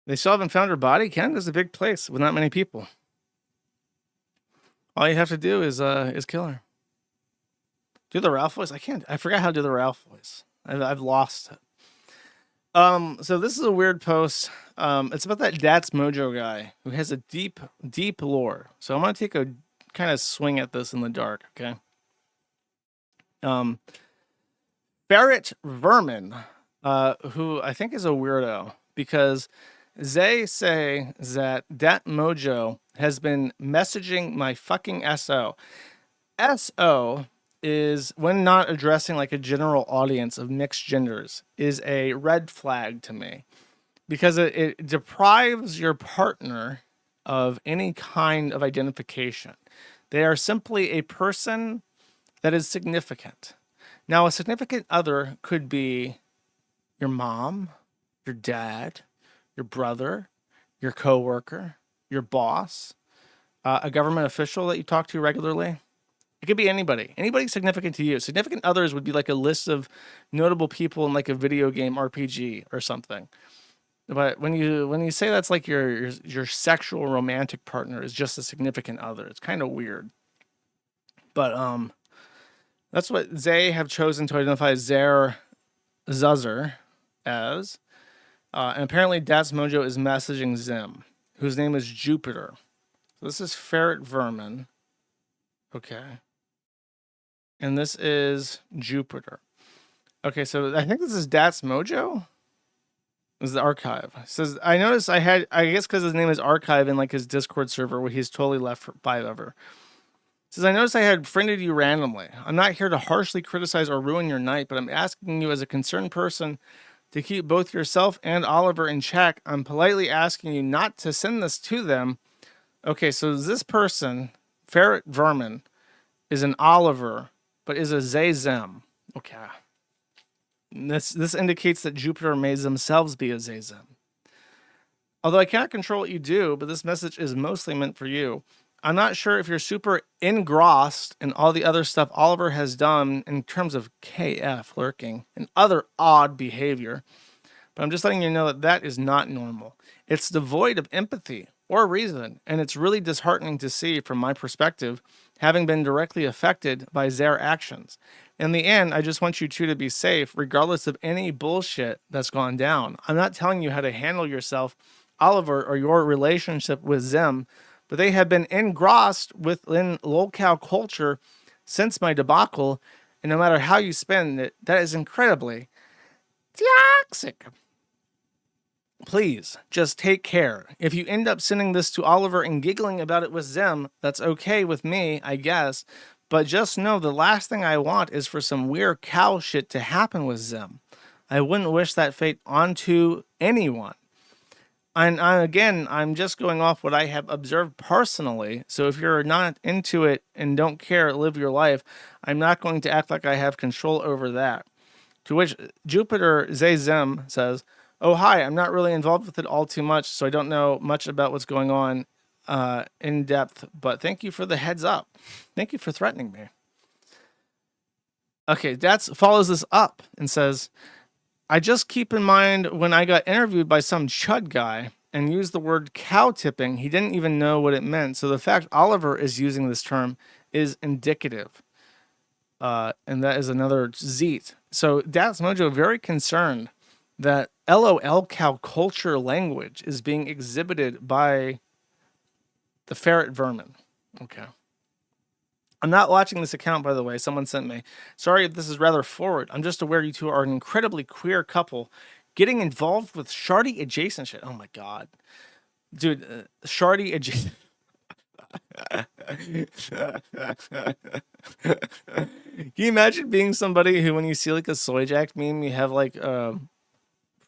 Speaker 2: They still haven't found her body? Canada's a big place with not many people. All you have to do is kill her. Do the Ralph voice? I can't. I forgot how to do the Ralph voice. I've lost it. So this is a weird post. It's about that Dats Mojo guy who has a deep lore. So I'm gonna take a kind of swing at this in the dark. Okay. Ferret Vermin, who I think is a weirdo because they say that Dat Mojo has been messaging my fucking SO. SO is, when not addressing like a general audience of mixed genders, is a red flag to me because it deprives your partner of any kind of identification. They are simply a person that is significant. Now, a significant other could be your mom, your dad, your brother, your coworker, your boss, a government official that you talk to regularly. It could be anybody significant to you. Significant others would be like a list of notable people in like a video game RPG or something. But when you say that's like your sexual romantic partner is just a significant other, it's kind of weird. But that's what they have chosen to identify Zer Zuzzer as. And apparently Dats Mojo is messaging Zim, whose name is Jupiter. So this is Ferret Vermin. Okay. And this is Jupiter. Okay, so I think this is Dats Mojo. This is the archive. It says, I noticed I guess because his name is archive in like his Discord server where he's totally left for 5 ever. It says, I noticed I had friended you randomly. I'm not here to harshly criticize or ruin your night, but I'm asking you as a concerned person To keep both yourself and Oliver in check, I'm politely asking you not to send this to them. Okay, so this person, Ferret Vermin, is an Oliver, but is a Zazem. Okay. This indicates that Jupiter may themselves be a Zazem. Although I cannot control what you do, but this message is mostly meant for you. I'm not sure if you're super engrossed in all the other stuff Oliver has done in terms of KF lurking and other odd behavior, but I'm just letting you know that that is not normal. It's devoid of empathy or reason, and it's really disheartening to see from my perspective, having been directly affected by their actions. In the end, I just want you two to be safe, regardless of any bullshit that's gone down. I'm not telling you how to handle yourself, Oliver, or your relationship with them, but they have been engrossed within lolcow culture since my debacle, and no matter how you spend it, that is incredibly toxic. Please, just take care. If you end up sending this to Oliver and giggling about it with them, that's okay with me, I guess, but just know the last thing I want is for some weird cow shit to happen with them. I wouldn't wish that fate onto anyone. And I'm just going off what I have observed personally. So if you're not into it and don't care, live your life, I'm not going to act like I have control over that. To which Jupiter Zazem says, oh, hi, I'm not really involved with it all too much, so I don't know much about what's going on in depth, but thank you for the heads up. Thank you for threatening me. Okay, Dats follows this up and says, I just keep in mind when I got interviewed by some chud guy and used the word cow tipping, he didn't even know what it meant. So the fact Oliver is using this term is indicative. And that is another zeet. So Dats Mojo very concerned that LOL cow culture language is being exhibited by the Ferret Vermin. Okay. I'm not watching this account, by the way. Someone sent me. Sorry if this is rather forward. I'm just aware you two are an incredibly queer couple getting involved with shardy adjacent shit. Oh my God. Dude, shardy adjacent. Can you imagine being somebody who, when you see like a soy jack meme, you have like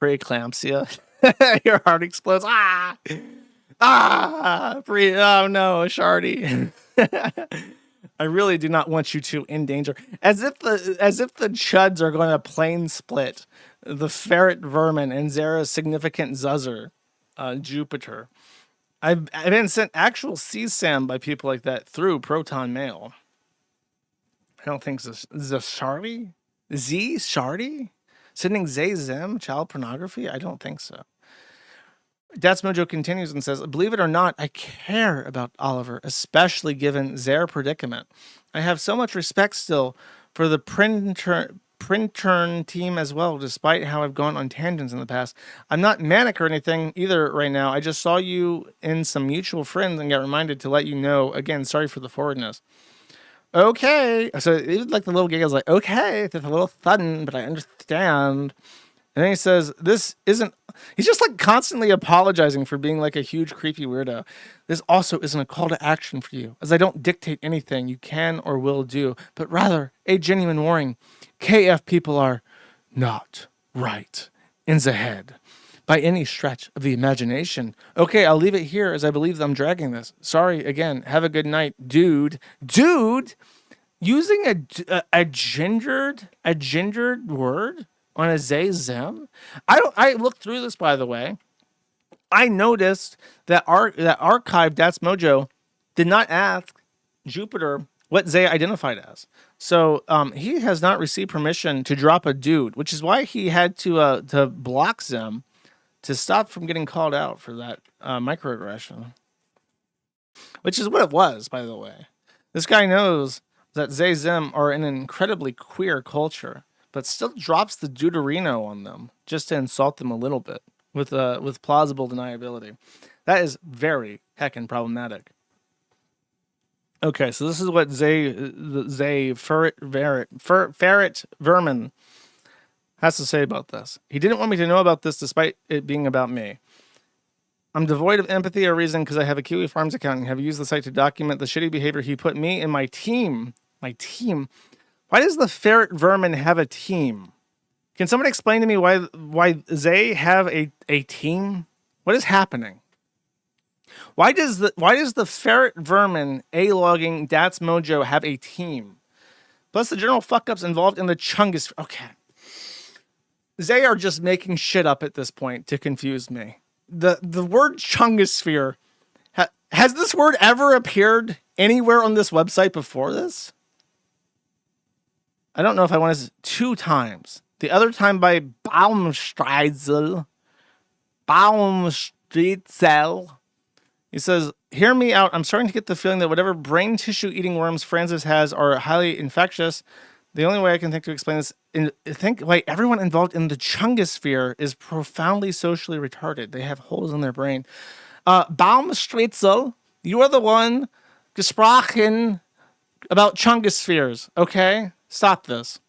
Speaker 2: preeclampsia? Your heart explodes. Oh no, a shardy. I really do not want you two in danger. As if the chuds are going to plane split the Ferret Vermin and Zara's significant Zuzzer, Jupiter. I've been sent actual CSAM by people like that through Proton Mail. I don't think Shardy? Shardy? Sending Zem child pornography? I don't think so. Dats Mojo continues and says, believe it or not, I care about Oliver, especially given their predicament. I have so much respect still for the Printern team as well, despite how I've gone on tangents in the past. I'm not manic or anything either right now. I just saw you in some mutual friends and got reminded to let you know. Again, sorry for the forwardness. Okay. So it was like the little giggle was like, okay, it's a little sudden, but I understand. And then he says, this isn't, he's just like constantly apologizing for being like a huge creepy weirdo. This also isn't a call to action for you, as I don't dictate anything you can or will do, but rather a genuine warning. KF people are not right in the head by any stretch of the imagination. Okay, I'll leave it here as I believe I'm dragging this. Sorry again. Have a good night, dude. Dude, using a gendered word on a Zem? I looked through this, by the way. I noticed that archive Dats Mojo did not ask Jupiter what Zay identified as. So he has not received permission to drop a dude, which is why he had to block Zem to stop from getting called out for that microaggression. Which is what it was, by the way. This guy knows that Zay Zem are an incredibly queer culture, but still drops the Deuterino on them just to insult them a little bit with plausible deniability. That is very heckin' problematic. Okay, so this is what Ferret Vermin has to say about this. He didn't want me to know about this despite it being about me. I'm devoid of empathy or reason because I have a Kiwi Farms account and have used the site to document the shitty behavior he put me and my team. Why does the Ferret Vermin have a team? Can someone explain to me why they have a team? What is happening? Why does the ferret vermin A-logging Dats Mojo have a team? Plus the general fuck-ups involved in the Chungus. Okay. They are just making shit up at this point to confuse me. The word Chungosphere, has this word ever appeared anywhere on this website before this? I don't know if I want to 2 times. The other time by Baumstreitzel. He says, hear me out. I'm starting to get the feeling that whatever brain tissue eating worms Francis has are highly infectious. The only way I can think to explain this, everyone involved in the Chungosphere is profoundly socially retarded. They have holes in their brain. Baumstreitzel, you are the one gesprochen about Chungospheres, okay? Stop this.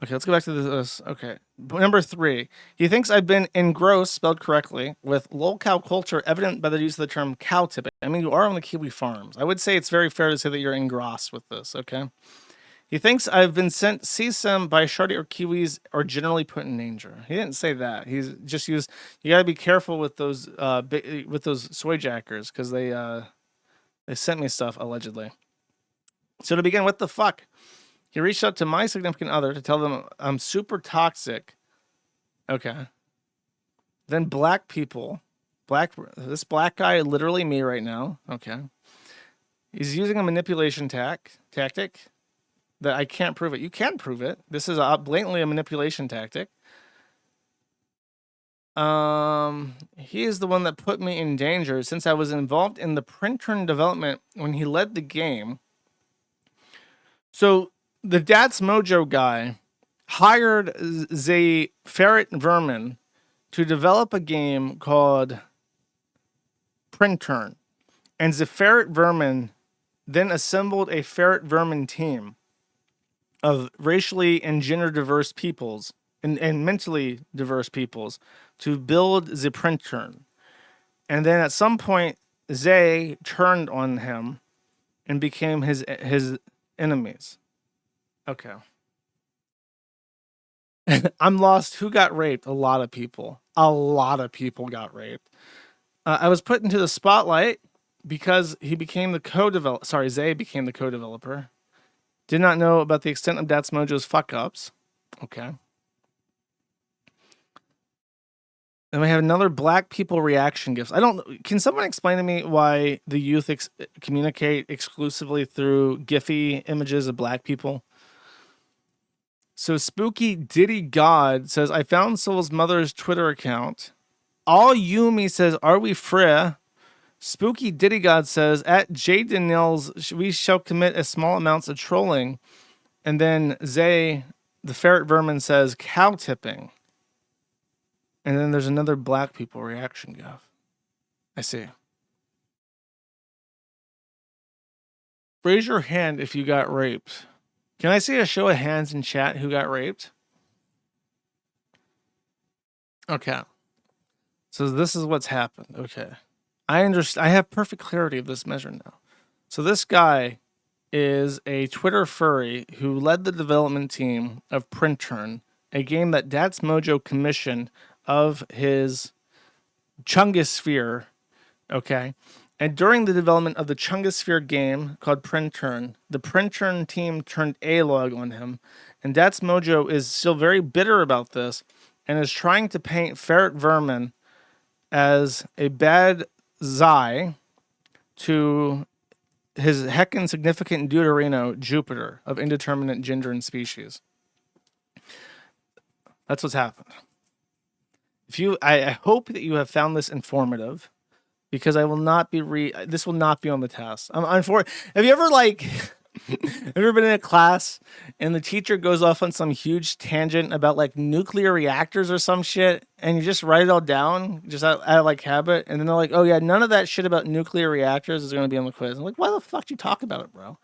Speaker 2: Okay, let's go back to this. Okay. Number 3. He thinks I've been engrossed, spelled correctly, with lol cow culture evident by the use of the term cow tipping. I mean, you are on the Kiwi farms. I would say it's very fair to say that you're engrossed with this, okay? He thinks I've been sent CSIM by Shardy or Kiwis are generally put in danger. He didn't say that. He's just used, you got to be careful with those soy jackers because they sent me stuff, allegedly. So to begin, what the fuck? He reached out to my significant other to tell them I'm super toxic. Okay. Then black people. This black guy, literally me right now. Okay. He's using a manipulation tactic that I can't prove it. You can prove it. This is blatantly a manipulation tactic. He is the one that put me in danger since I was involved in the printer development when he led the game. So the Dats Mojo guy hired the ferret vermin to develop a game called Printern. And the ferret vermin then assembled a ferret vermin team of racially and gender diverse peoples and mentally diverse peoples to build the Printern. And then at some point, they turned on him and became his enemies. Okay. I'm lost. Who got raped? A lot of people. A lot of people got raped. I was put into the spotlight because he became the co-developer. Sorry, Zay became the co-developer. Did not know about the extent of Dats Mojo's fuck-ups. Okay. And we have another black people reaction gifts. I don't. Can someone explain to me why the youth communicate exclusively through Giphy images of black people? So Spooky Diddy God says, I found Soul's mother's Twitter account. All Yumi says, are we free? Spooky Diddy God says, at J Daniels, we shall commit a small amounts of trolling. And then Zay, the ferret vermin, says, cow tipping. And then there's another black people reaction gif. I see. Raise your hand if you got raped. Can I see a show of hands in chat who got raped? Okay. So this is what's happened. Okay. I understand. I have perfect clarity of this measure now. So this guy is a Twitter furry who led the development team of Printern, a game that Dats Mojo commissioned of his Chungosphere. Okay. And during the development of the Chungosphere game called Printern, the Printern team turned A-log on him. And Dats Mojo is still very bitter about this and is trying to paint Ferret Vermin as a bad Zai to his heckin' significant deuterino, Jupiter, of indeterminate gender and species. That's what's happened. I hope that you have found this informative. Because I will not be this will not be on the test. Have you ever been in a class and the teacher goes off on some huge tangent about like nuclear reactors or some shit, and you just write it all down just out of like habit, and then they're like, "Oh yeah, none of that shit about nuclear reactors is going to be on the quiz." I'm like, "Why the fuck do you talk about it, bro?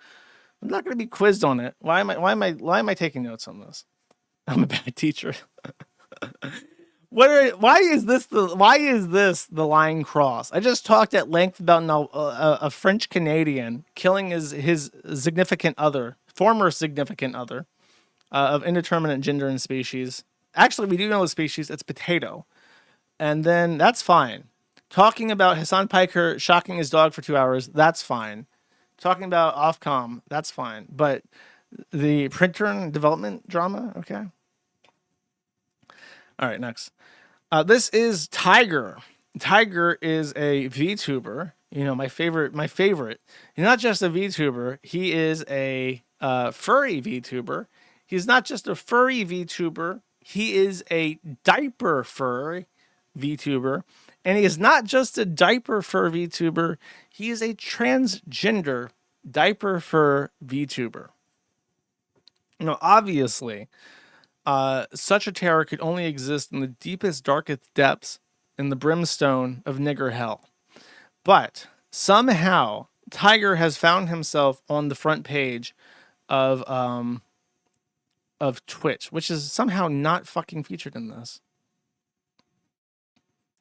Speaker 2: I'm not going to be quizzed on it. Why am I taking notes on this? I'm a bad teacher." Why is this the line cross? I just talked at length about a French Canadian killing his significant other, former significant other, of indeterminate gender and species. Actually, we do know the species. It's potato. And then that's fine. Talking about Hasan Piker shocking his dog for 2 hours, that's fine. Talking about Ofcom, that's fine. But the printer and development drama, okay. All right, next. This is Tiger. Tiger is a VTuber. You know, my favorite. He's not just a VTuber. He is a furry VTuber. He's not just a furry VTuber. He is a diaper furry VTuber. And he is not just a diaper fur VTuber. He is a transgender diaper fur VTuber. You know, obviously, such a terror could only exist in the deepest, darkest depths in the brimstone of nigger hell. But somehow, Tiger has found himself on the front page of Twitch, which is somehow not fucking featured in this.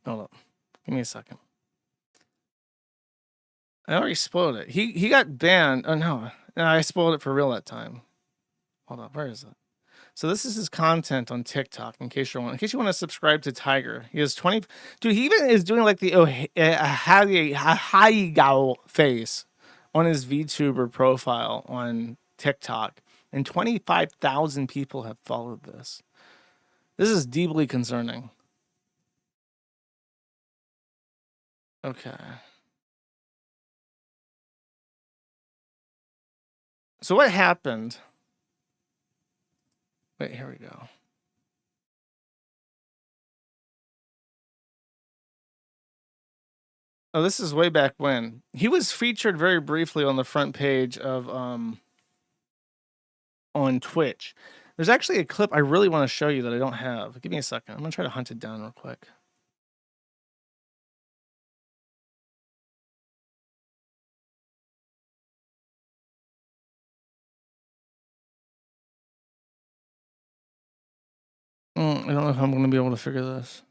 Speaker 2: Hold up. Give me a second. I already spoiled it. He got banned. Oh, no. I spoiled it for real that time. Hold up. Where is it? So this is his content on TikTok, in case you want to subscribe to Tiger. He has 20... Dude, he even is doing like the Haigao face on his VTuber profile on TikTok. And 25,000 people have followed this. This is deeply concerning. Okay. So what happened? Wait, here we go. Oh, this is way back when. He was featured very briefly on the front page of on Twitch. There's actually a clip I really want to show you that I don't have. Give me a second. I'm going to try to hunt it down real quick. I don't know if I'm going to be able to figure this.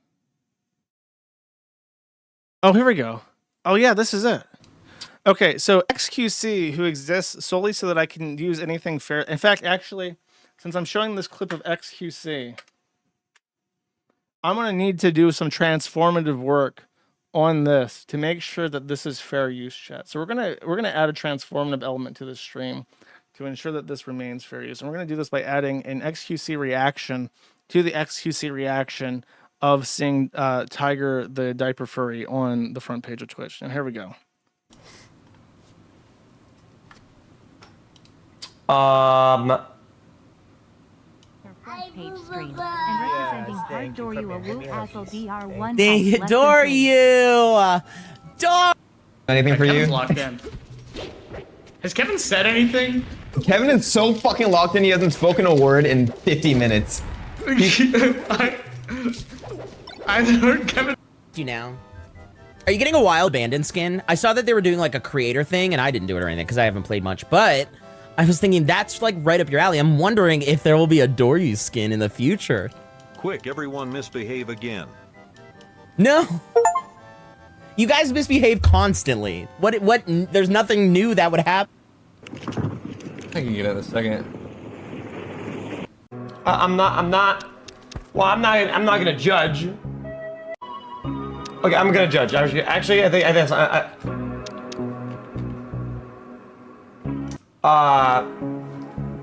Speaker 2: Oh, here we go. Oh, yeah, this is it. Okay, so XQC, who exists solely so that I can use anything fair. In fact, actually, since I'm showing this clip of XQC, I'm going to need to do some transformative work on this to make sure that this is fair use, chat. So we're gonna add a transformative element to this stream to ensure that this remains fair use. And we're going to do this by adding an XQC reaction to the XQC reaction of seeing Tiger the diaper furry on the front page of Twitch. And here we go.
Speaker 1: Page stream and representing Harddoor you a woo asshole DR1.
Speaker 12: They adore you.
Speaker 22: Anything for you?
Speaker 12: Locked in.
Speaker 22: Has Kevin said anything? Kevin is so fucking locked in, he hasn't spoken a word in 50 minutes.
Speaker 12: I heard Kevin. You now. Are you getting a wild abandoned skin? I saw that they were doing like a creator thing, and I didn't do it or anything because I haven't played much. But I was thinking that's like right up your alley. I'm wondering if there will be a Doryu skin in the future.
Speaker 23: Quick, everyone misbehave again.
Speaker 12: No. You guys misbehave constantly. What? There's nothing new that would happen.
Speaker 22: I can get it in a second.
Speaker 24: I'm not gonna judge. Okay, I'm gonna judge. Actually, I think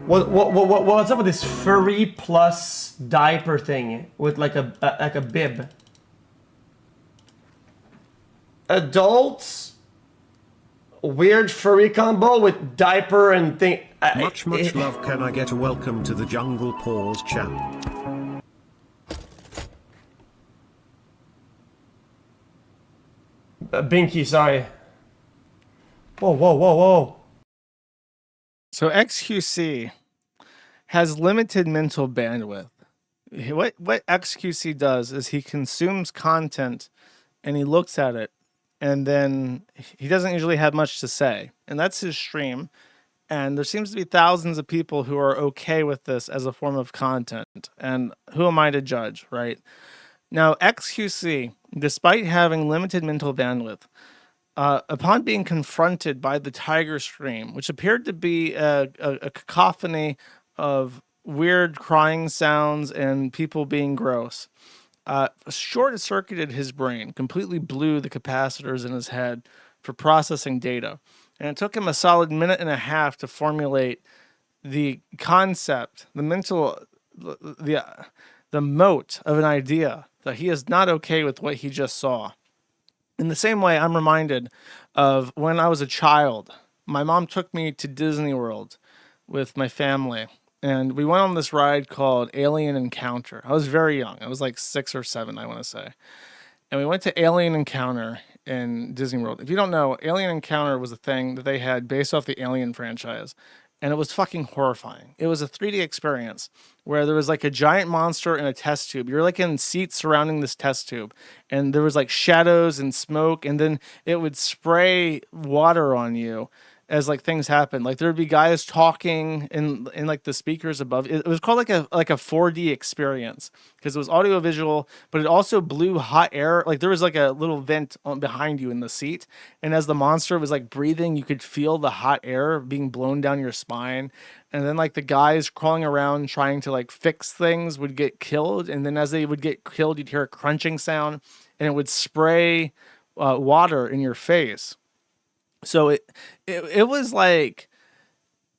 Speaker 24: what's up with this furry plus diaper thing with like a bib? Adults, weird furry combo with diaper and thing.
Speaker 23: Much love. Can I get a welcome to the Jungle Paws channel?
Speaker 24: Binky, sorry. Whoa.
Speaker 2: So XQC has limited mental bandwidth. What XQC does is he consumes content and he looks at it, and then he doesn't usually have much to say. And that's his stream. And there seems to be thousands of people who are okay with this as a form of content. And who am I to judge, right? Now, XQC, despite having limited mental bandwidth, upon being confronted by the Tiger stream, which appeared to be a cacophony of weird crying sounds and people being gross. Short-circuited his brain, completely blew the capacitors in his head for processing data. And it took him a solid minute and a half to formulate the concept, the mental, the moat of an idea that he is not okay with what he just saw. In the same way, I'm reminded of when I was a child. My mom took me to Disney World with my family, and we went on this ride called Alien Encounter. I was very young. I was like 6 or 7, I want to say. And we went to Alien Encounter in Disney World. If you don't know, Alien Encounter was a thing that they had based off the Alien franchise. And it was fucking horrifying. It was a 3D experience where there was like a giant monster in a test tube. You're like in seats surrounding this test tube. And there was like shadows and smoke. And then it would spray water on you as like things happen. Like there would be guys talking in like the speakers above. It was called like a 4D experience because it was audio visual, but it also blew hot air. Like there was like a little vent behind you in the seat, and as the monster was like breathing, you could feel the hot air being blown down your spine. And then like the guys crawling around trying to like fix things would get killed, and then as they would get killed, you'd hear a crunching sound, and it would spray water in your face. So it was like,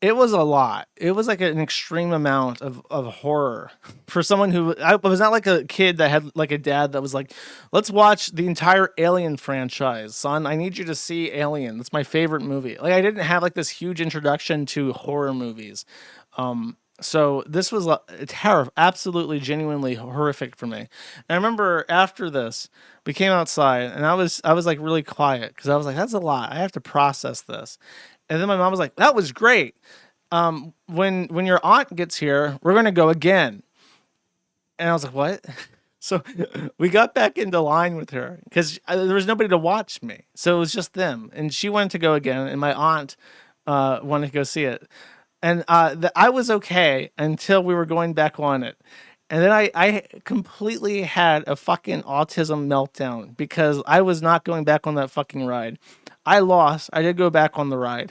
Speaker 2: it was a lot. It was like an extreme amount of horror for someone who, I was not like a kid that had like a dad that was like, let's watch the entire Alien franchise, son. I need you to see Alien. That's my favorite movie. Like I didn't have like this huge introduction to horror movies. So this was absolutely, genuinely horrific for me. And I remember after this, we came outside, and I was like really quiet because I was like, that's a lot. I have to process this. And then my mom was like, that was great. When your aunt gets here, we're gonna go again. And I was like, what? So we got back into line with her because there was nobody to watch me. So it was just them, and she wanted to go again, and my aunt wanted to go see it. And I was okay until we were going back on it. And then I completely had a fucking autism meltdown because I was not going back on that fucking ride. I lost. I did go back on the ride.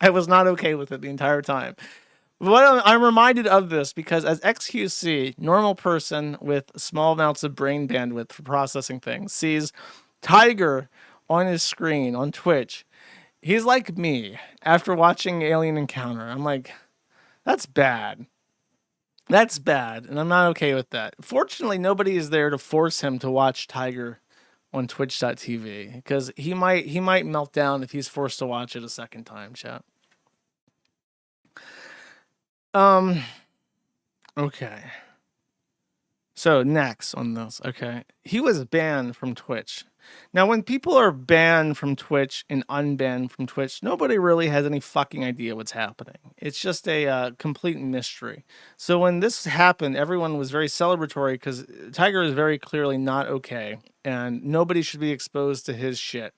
Speaker 2: I was not okay with it the entire time. But I'm reminded of this because as XQC, normal person with small amounts of brain bandwidth for processing things, sees Tiger on his screen on Twitch. He's like me after watching Alien Encounter. I'm like, that's bad. That's bad. And I'm not okay with that. Fortunately, nobody is there to force him to watch Tiger on twitch.tv because he might melt down if he's forced to watch it a second time, chat. Okay. So next on this, okay. He was banned from Twitch. Now, when people are banned from Twitch and unbanned from Twitch, nobody really has any fucking idea what's happening. It's just a complete mystery. So when this happened, everyone was very celebratory because Tiger is very clearly not okay, and nobody should be exposed to his shit.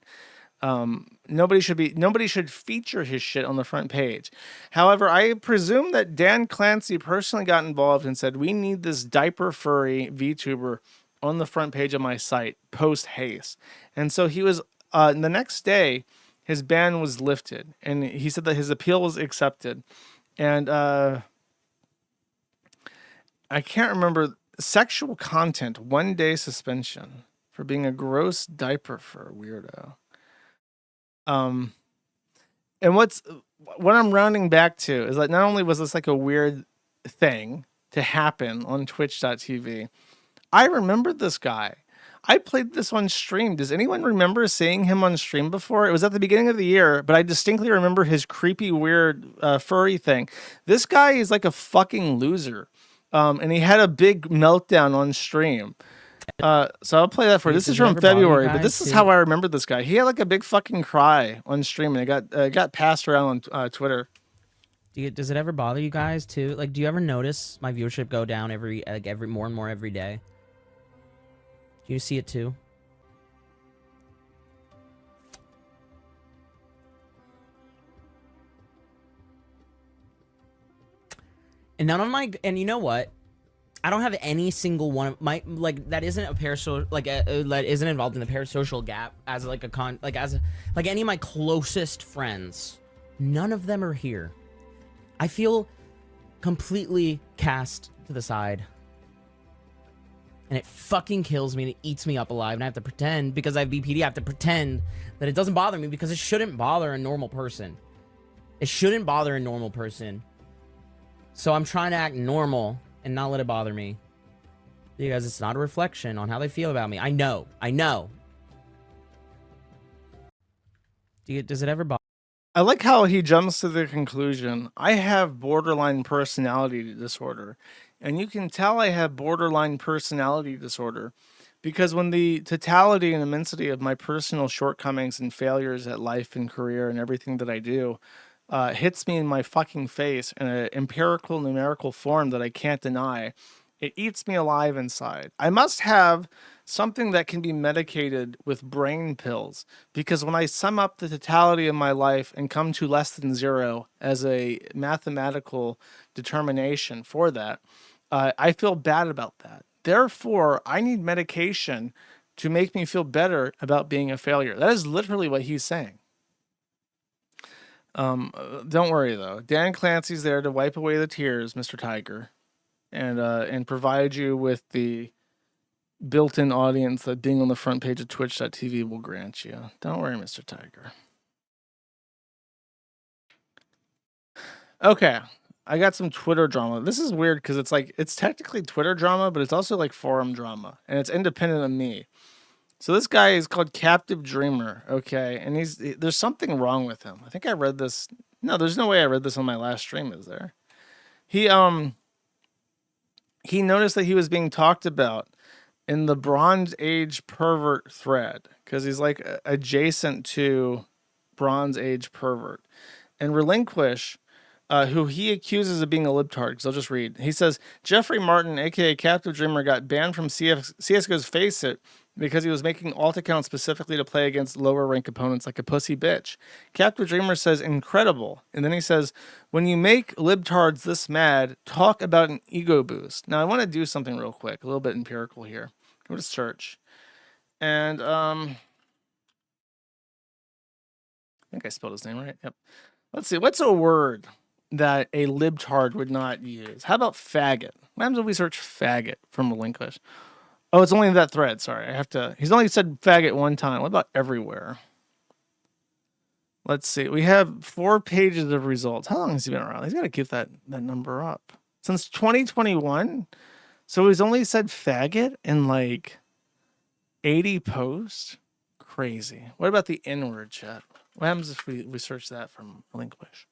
Speaker 2: Nobody should feature his shit on the front page. However, I presume that Dan Clancy personally got involved and said, we need this diaper furry VTuber on the front page of my site post haste. And so he was, the next day, his ban was lifted, and he said that his appeal was accepted. And I can't remember, sexual content, 1 day suspension for being a gross diaper fur weirdo. And what I'm rounding back to is like, not only was this like a weird thing to happen on twitch.tv, I remembered this guy. I played this on stream. Does anyone remember seeing him on stream before? It was at the beginning of the year, but I distinctly remember his creepy, weird, furry thing. This guy is like a fucking loser. And he had a big meltdown on stream. So I'll play that for you. This is from February, but this is how I remember this guy. He had like a big fucking cry on stream, and it got passed around on Twitter.
Speaker 12: Does it ever bother you guys too? Like, do you ever notice my viewership go down every more and more every day? Do you see it too? And none of my, and you know what? I don't have any single one of my, like, that isn't a parasocial, like, that isn't involved in the parasocial gap as like a like any of my closest friends. None of them are here. I feel completely cast to the side. And it fucking kills me and it eats me up alive. And I have to pretend, because I have BPD, I have to pretend that it doesn't bother me, because it shouldn't bother a normal person. It shouldn't bother a normal person. So I'm trying to act normal and not let it bother me. Because it's not a reflection on how they feel about me. I know. Does it ever bother?
Speaker 2: I like how he jumps to the conclusion, I have borderline personality disorder. And you can tell I have borderline personality disorder because when the totality and immensity of my personal shortcomings and failures at life and career and everything that I do hits me in my fucking face in an empirical, numerical form that I can't deny, it eats me alive inside. I must have something that can be medicated with brain pills, because when I sum up the totality of my life and come to less than zero as a mathematical determination for that, I feel bad about that. Therefore, I need medication to make me feel better about being a failure. That is literally what he's saying. Don't worry though. Dan Clancy's there to wipe away the tears, Mr. Tiger, and provide you with the built-in audience that being on the front page of twitch.tv will grant you. Don't worry, Mr. Tiger. Okay. I got some Twitter drama. This is weird because it's like, it's technically Twitter drama, but it's also like forum drama, and it's independent of me. So this guy is called Captive Dreamer, okay? And there's something wrong with him. I think I read this. No, there's no way I read this on my last stream, is there? He noticed that he was being talked about in the Bronze Age pervert thread because he's like adjacent to Bronze Age pervert. And Relinquish, who he accuses of being a libtard, because I'll just read. He says, Jeffrey Martin, a.k.a. Captive Dreamer, got banned from CSGO's Face It because he was making alt accounts specifically to play against lower rank opponents like a pussy bitch. Captive Dreamer says, incredible. And then he says, when you make libtards this mad, talk about an ego boost. Now, I want to do something real quick, a little bit empirical here. Go to search. And, I think I spelled his name right. Yep. Let's see. What's a word that a libtard would not use? How about faggot? What happens if we search faggot from Relinquish? Oh, it's only in that thread. Sorry, I have to. He's only said faggot one time. What about everywhere? Let's see. We have 4 pages of results. How long has he been around? He's got to keep that number up. Since 2021? So he's only said faggot in like 80 posts? Crazy. What about the N-word, chat? What happens if we search that from Relinquish?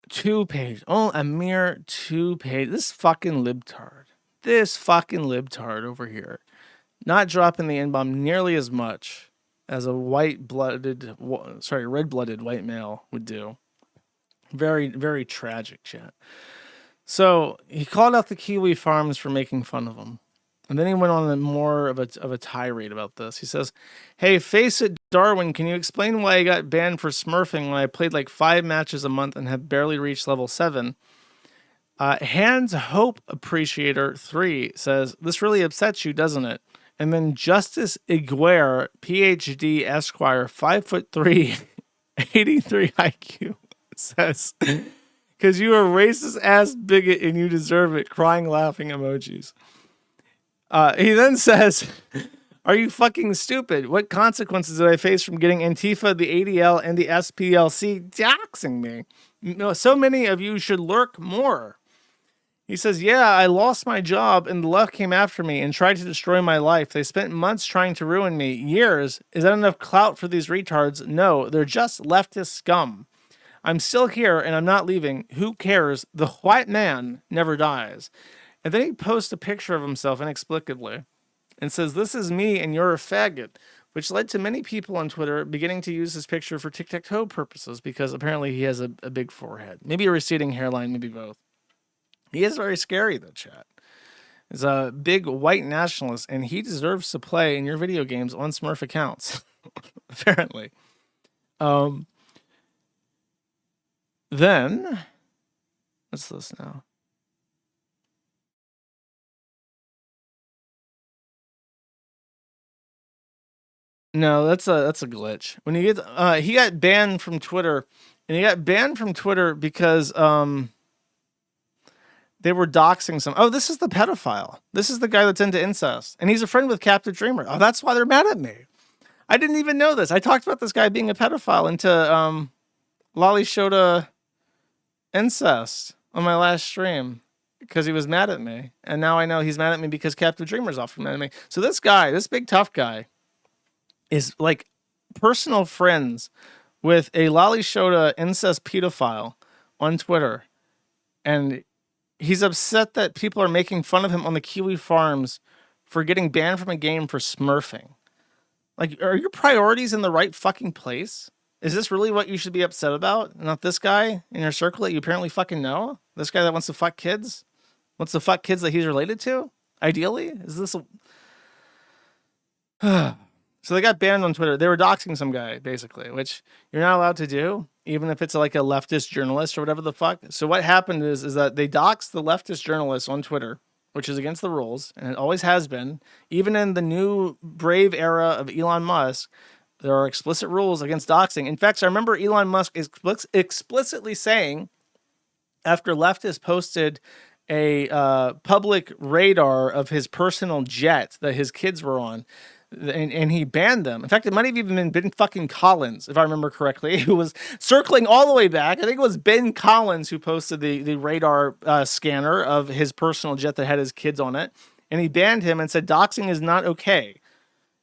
Speaker 2: 2 pages. Oh, a mere 2 pages. This fucking libtard. Over here. Not dropping the N-bomb nearly as much as a red-blooded white male would do. Very, very tragic, chat. So he called out the Kiwi farms for making fun of him. And then he went on more of a tirade about this. He says, hey, Face It Darwin, can you explain why I got banned for smurfing when I played like 5 matches a month and have barely reached level 7? Hands Hope Appreciator 3 says, this really upsets you, doesn't it? And then Justice Iguere, PhD Esquire, 5'3", 83 IQ, says, because you are a racist ass bigot and you deserve it, crying laughing emojis. He then says, are you fucking stupid? What consequences did I face from getting Antifa, the ADL, and the SPLC doxing me? No, so many of you should lurk more. He says, yeah, I lost my job and the left came after me and tried to destroy my life. They spent months trying to ruin me. Years. Is that enough clout for these retards? No, they're just leftist scum. I'm still here and I'm not leaving. Who cares? The white man never dies. And then he posts a picture of himself inexplicably and says, this is me and you're a faggot, which led to many people on Twitter beginning to use his picture for tic-tac-toe purposes because apparently he has a big forehead. Maybe a receding hairline, maybe both. He is very scary, though, chat. He's a big white nationalist, and he deserves to play in your video games on Smurf accounts, apparently. Then, what's this now? No, that's a glitch. When he got banned from Twitter, and he got banned from Twitter because they were doxing some. Oh, this is the pedophile. This is the guy that's into incest, and he's a friend with Captive Dreamer. Oh, that's why they're mad at me. I didn't even know this. I talked about this guy being a pedophile into Lolly Shota incest on my last stream because he was mad at me, and now I know he's mad at me because Captive Dreamer's often mad at me. So this guy, this big tough guy, is like personal friends with a Lolly Shota incest pedophile on Twitter, and he's upset that people are making fun of him on the Kiwi farms for getting banned from a game for smurfing. Like, are your priorities in the right fucking place? Is this really what you should be upset about? Not this guy in your circle that you apparently fucking know? This guy that wants to fuck kids? Wants to fuck kids that he's related to? Ideally? Is this a... So they got banned on Twitter. They were doxing some guy, basically, which you're not allowed to do, even if it's like a leftist journalist or whatever the fuck. So what happened is that they doxed the leftist journalist on Twitter, which is against the rules, and it always has been. Even in the new brave era of Elon Musk, there are explicit rules against doxing. In fact, I remember Elon Musk explicitly saying, after leftists posted a public radar of his personal jet that his kids were on, and he banned them. In fact, it might have even been Ben fucking Collins, if I remember correctly, who was circling all the way back. I think it was Ben Collins who posted the radar scanner of his personal jet that had his kids on it. And he banned him and said doxing is not okay.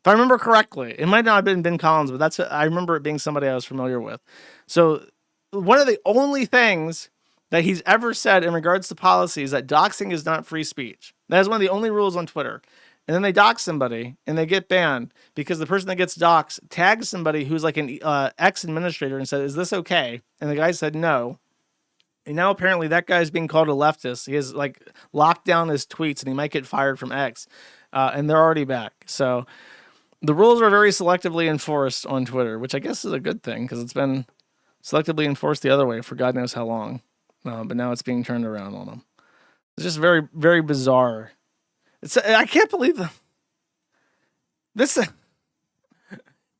Speaker 2: If I remember correctly, it might not have been Ben Collins, but I remember it being somebody I was familiar with. So one of the only things that he's ever said in regards to policy is that doxing is not free speech. That is one of the only rules on Twitter. And then they dox somebody and they get banned because the person that gets doxed tags somebody who's like an ex-administrator and said, is this okay? And the guy said no. And now apparently that guy's being called a leftist. He has like locked down his tweets and he might get fired from X. And they're already back. So the rules are very selectively enforced on Twitter, which I guess is a good thing because it's been selectively enforced the other way for God knows how long. But now it's being turned around on them. It's just very, very bizarre. I can't believe this.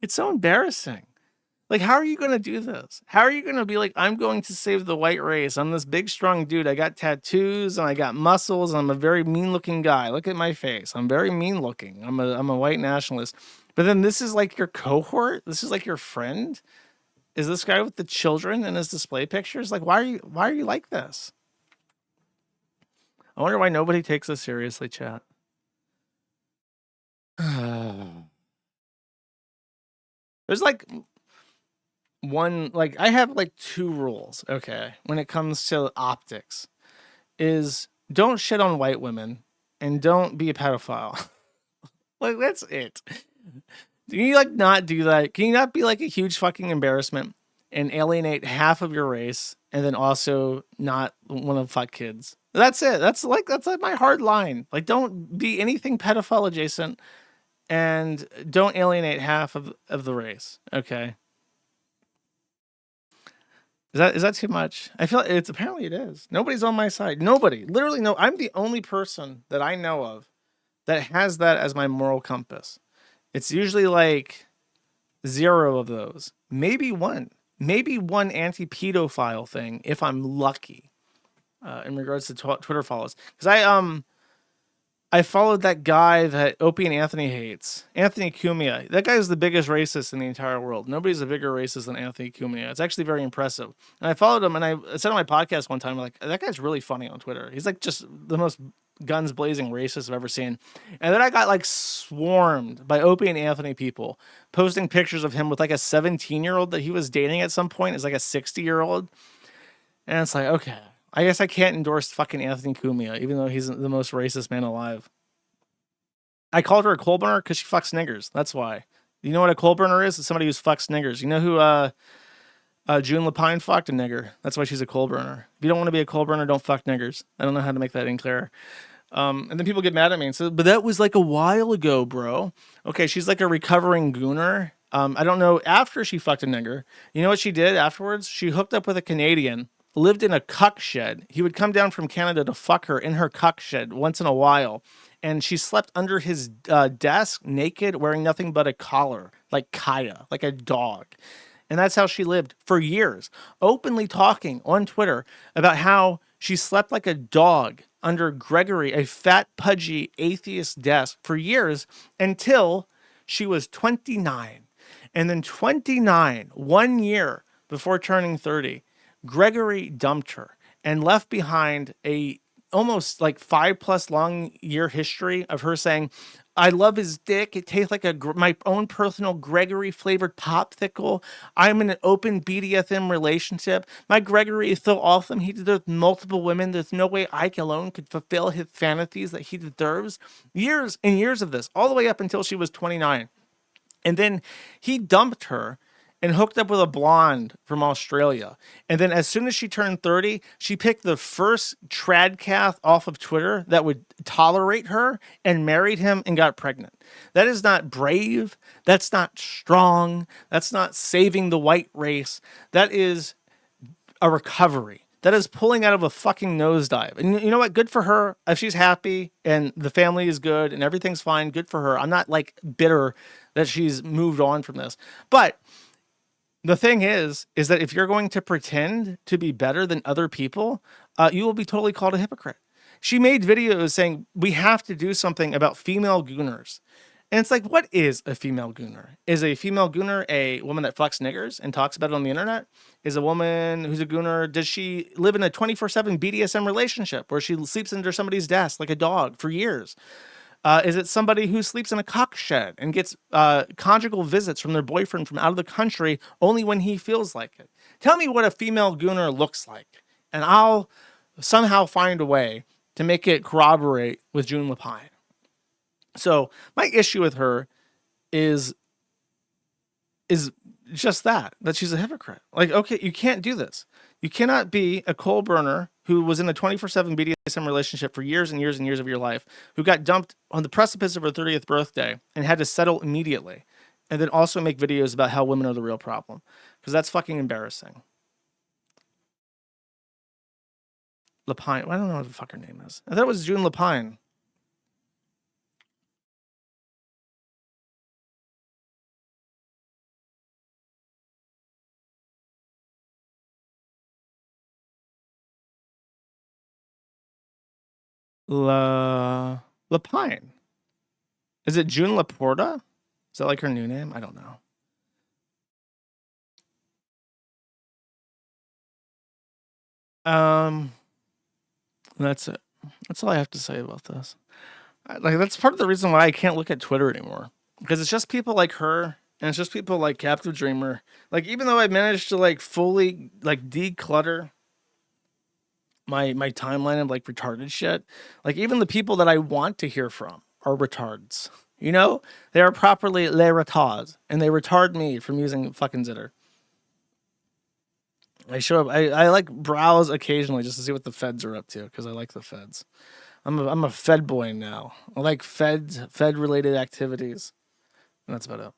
Speaker 2: It's so embarrassing. Like, how are you going to do this? How are you going to be like, I'm going to save the white race. I'm this big, strong dude. I got tattoos and I got muscles. And I'm a very mean looking guy. Look at my face. I'm very mean looking. I'm a white nationalist. But then this is like your cohort. This is like your friend. Is this guy with the children in his display pictures? Like, why are you like this? I wonder why nobody takes this seriously, chat. There's like I have like two rules, okay, when it comes to optics, is don't shit on white women and don't be a pedophile. Like, that's it. Can you like not do that? Can you not be like a huge fucking embarrassment and alienate half of your race and then also not want to fuck kids? That's it. That's like my hard line. Like, don't be anything pedophile adjacent and don't alienate half of the race. Okay. Is that too much? I feel apparently it is. Nobody's on my side. Nobody. Literally no. I'm the only person that I know of that has that as my moral compass. It's usually like 0 of those. Maybe one anti-pedophile thing if I'm lucky. In regards to Twitter follows, because I followed that guy that Opie and Anthony hates, Anthony Cumia. That guy is the biggest racist in the entire world. Nobody's a bigger racist than Anthony Cumia. It's actually very impressive. And I followed him, and I said on my podcast one time, like, that guy's really funny on Twitter. He's like just the most guns blazing racist I've ever seen. And then I got like swarmed by Opie and Anthony people posting pictures of him with like a 17-year-old that he was dating at some point. It's like a 60-year-old, and it's like, okay. I guess I can't endorse fucking Anthony Cumia, even though he's the most racist man alive. I called her a coal burner because she fucks niggers. That's why. You know what a coal burner is? It's somebody who fucks niggers. You know who June Lapine fucked? A nigger. That's why she's a coal burner. If you don't want to be a coal burner, don't fuck niggers. I don't know how to make that any clearer. And then people get mad at me and say, but that was like a while ago, bro. Okay, she's like a recovering gooner. I don't know. After she fucked a nigger, you know what she did afterwards? She hooked up with a Canadian, lived in a cuck shed. He would come down from Canada to fuck her in her cuck shed once in a while. And she slept under his desk naked, wearing nothing but a collar, like Kaya, like a dog. And that's how she lived for years, openly talking on Twitter about how she slept like a dog under Gregory, a fat, pudgy atheist desk for years until she was 29. And then 29, 1 year before turning 30, Gregory dumped her and left behind a almost like 5+ long year history of her saying, I love his dick. It tastes like my own personal Gregory flavored popsicle. I'm in an open BDSM relationship. My Gregory is so awesome. He deserves multiple women. There's no way I alone could fulfill his fantasies that he deserves. Years and years of this, all the way up until she was 29. And then he dumped her and hooked up with a blonde from Australia. And then as soon as she turned 30, she picked the first tradcath off of Twitter that would tolerate her and married him and got pregnant. That is not brave. That's not strong. That's not saving the white race. That is a recovery. That is pulling out of a fucking nosedive. And you know what? Good for her. If she's happy and the family is good and everything's fine, good for her. I'm not like bitter that she's moved on from this. But the thing is that if you're going to pretend to be better than other people, you will be totally called a hypocrite. She made videos saying, we have to do something about female gooners. And it's like, what is a female gooner? Is a female gooner a woman that fucks niggers and talks about it on the internet? Is a woman who's a gooner, does she live in a 24/7 BDSM relationship where she sleeps under somebody's desk like a dog for years? Is it somebody who sleeps in a cock shed and gets conjugal visits from their boyfriend from out of the country only when he feels like it? Tell me what a female gooner looks like, and I'll somehow find a way to make it corroborate with June Lapine. So my issue with her is just that she's a hypocrite. Like, okay, you can't do this. You cannot be a coal burner who was in a 24/7 BDSM relationship for years and years and years of your life, who got dumped on the precipice of her 30th birthday and had to settle immediately, and then also make videos about how women are the real problem, because that's fucking embarrassing. Lapine, I don't know what the fuck her name is. I thought it was June Lapine. Lapine. Is it June Laporta? Is that like her new name? I don't know. That's it. That's all I have to say about this. Like, that's part of the reason why I can't look at Twitter anymore, because it's just people like her, and it's just people like Captive Dreamer. Like, even though I managed to like fully like declutter my timeline of like retarded shit, like even the people that I want to hear from are retards. You know, they are properly les retards, and they retard me from using fucking Zitter. I show up. I like browse occasionally just to see what the feds are up to, because I like the feds. I'm a Fed boy now. I like Fed related activities. And that's about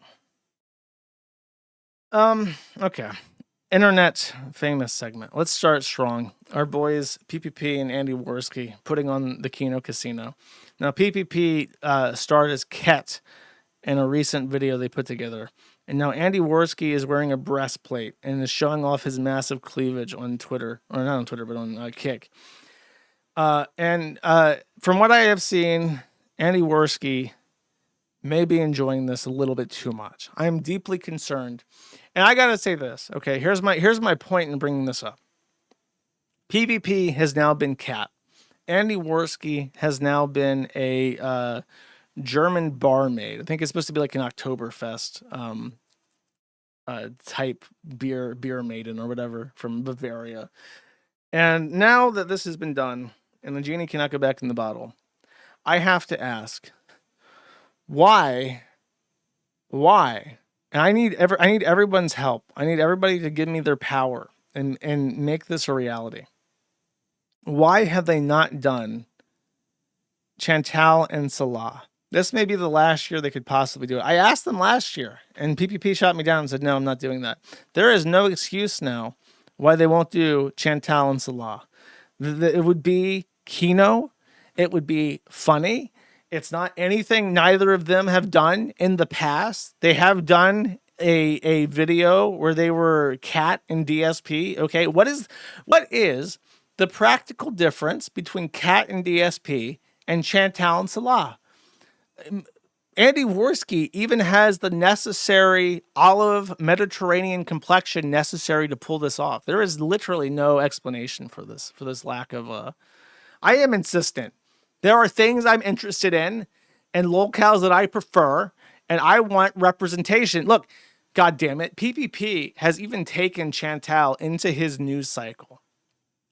Speaker 2: it. Okay. Internet famous segment. Let's start strong. Our boys PPP and Andy Worski putting on the Kino Casino. Now PPP starred as Ket in a recent video they put together. And now Andy Worski is wearing a breastplate and is showing off his massive cleavage on Twitter, or not on Twitter, but on Kick. And from what I have seen, Andy Worski may be enjoying this a little bit too much. I am deeply concerned. And I gotta say this. Okay, here's my point in bringing this up. PvP has now been Cat. Andy Worski has now been a German barmaid. I think it's supposed to be like an Oktoberfest type beer maiden or whatever from Bavaria. And now that this has been done and the genie cannot go back in the bottle, I have to ask, why? And I need everyone's help. I need everybody to give me their power and make this a reality. Why have they not done Chantal and Salah? This may be the last year they could possibly do it. I asked them last year, and PPP shot me down and said, no, I'm not doing that. There is no excuse now why they won't do Chantal and Salah. It would be Kino. It would be funny. It's not anything neither of them have done in the past. They have done a video where they were Cat and DSP. Okay, what is the practical difference between Cat and DSP and Chantal and Salah. Andy Worski even has the necessary olive Mediterranean complexion necessary to pull this off. There is literally no explanation for this lack of I am insistent. There are things I'm interested in and locales that I prefer, and I want representation. Look, God damn it, PPP has even taken Chantal into his news cycle.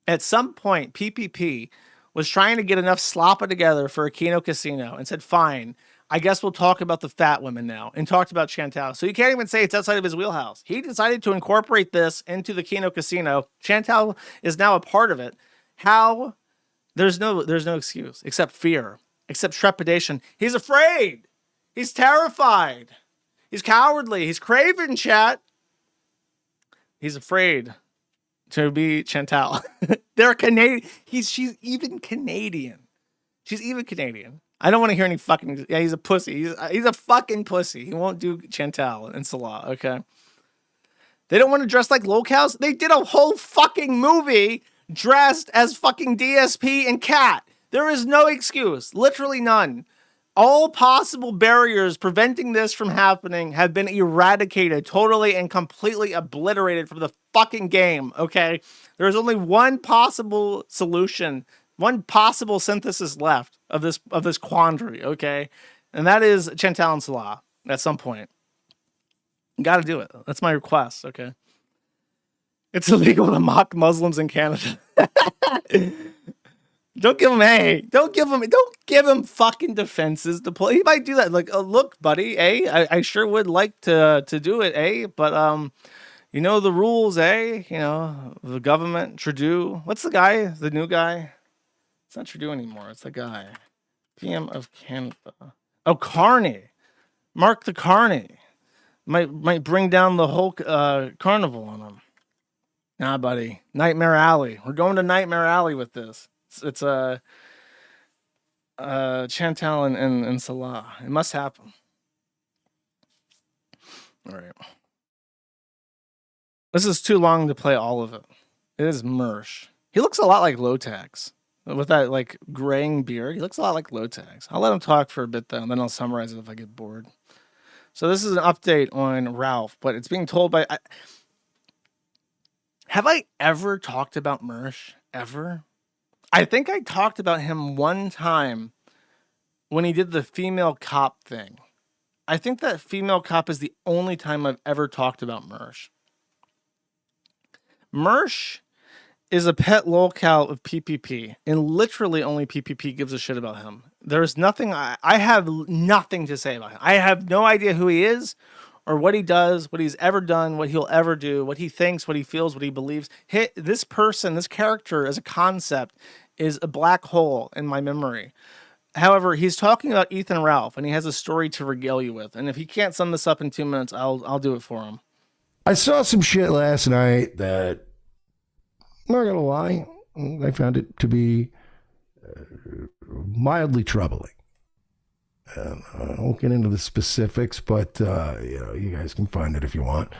Speaker 2: At some point, PPP was trying to get enough sloppa together for a Kino Casino and said, fine, I guess we'll talk about the fat women now, and talked about Chantal. So you can't even say it's outside of his wheelhouse. He decided to incorporate this into the Kino Casino. Chantal is now a part of it. How? There's no excuse except fear, except trepidation. He's afraid. He's terrified. He's cowardly. He's craven, chat. He's afraid to be Chantal. They're Canadian. She's even Canadian. She's even Canadian. I don't want to hear any fucking. Yeah, he's a pussy. He's a fucking pussy. He won't do Chantal and Salah. Okay. They don't want to dress like locales. They did a whole fucking movie dressed as fucking DSP and Cat. There is no excuse. Literally none. All possible barriers preventing this from happening have been eradicated, totally and completely obliterated from the fucking game, okay? There is only one possible solution, one possible synthesis left of this quandary, okay? And that is Chantal and Salah at some point. You gotta do it. That's my request, okay? It's illegal to mock Muslims in Canada. Don't give him fucking defenses to play. He might do that. Like, look, buddy, I sure would like to do it, but you know the rules, you know, the government, Trudeau. What's the guy? The new guy? It's not Trudeau anymore. It's the guy. PM of Canada. Oh, Carney. Mark the Carney. Might bring down the whole carnival on him. Nah, buddy. Nightmare Alley. We're going to Nightmare Alley with this. It's Chantal and Salah. It must happen. All right. This is too long to play all of it. It is Mersh. He looks a lot like Lotax. With that like graying beard, he looks a lot like Lotax. I'll let him talk for a bit though, and then I'll summarize it if I get bored. So this is an update on Ralph, but it's being told by... Have I ever talked about Mersh? Ever? I think I talked about him one time when he did the female cop thing. I think that female cop is the only time I've ever talked about Mersh. Mersh is a pet locale of PPP, and literally only PPP gives a shit about him. There's nothing, I have nothing to say about him. I have no idea who he is, or what he does, what he's ever done, what he'll ever do, what he thinks, what he feels, what he believes. This person, this character as a concept is a black hole in my memory. However, he's talking about Ethan Ralph, and he has a story to regale you with. And if he can't sum this up in 2 minutes, I'll do it for him.
Speaker 4: I saw some shit last night that, I'm not gonna lie, I found it to be mildly troubling. I won't get into the specifics, but you guys can find it if you want.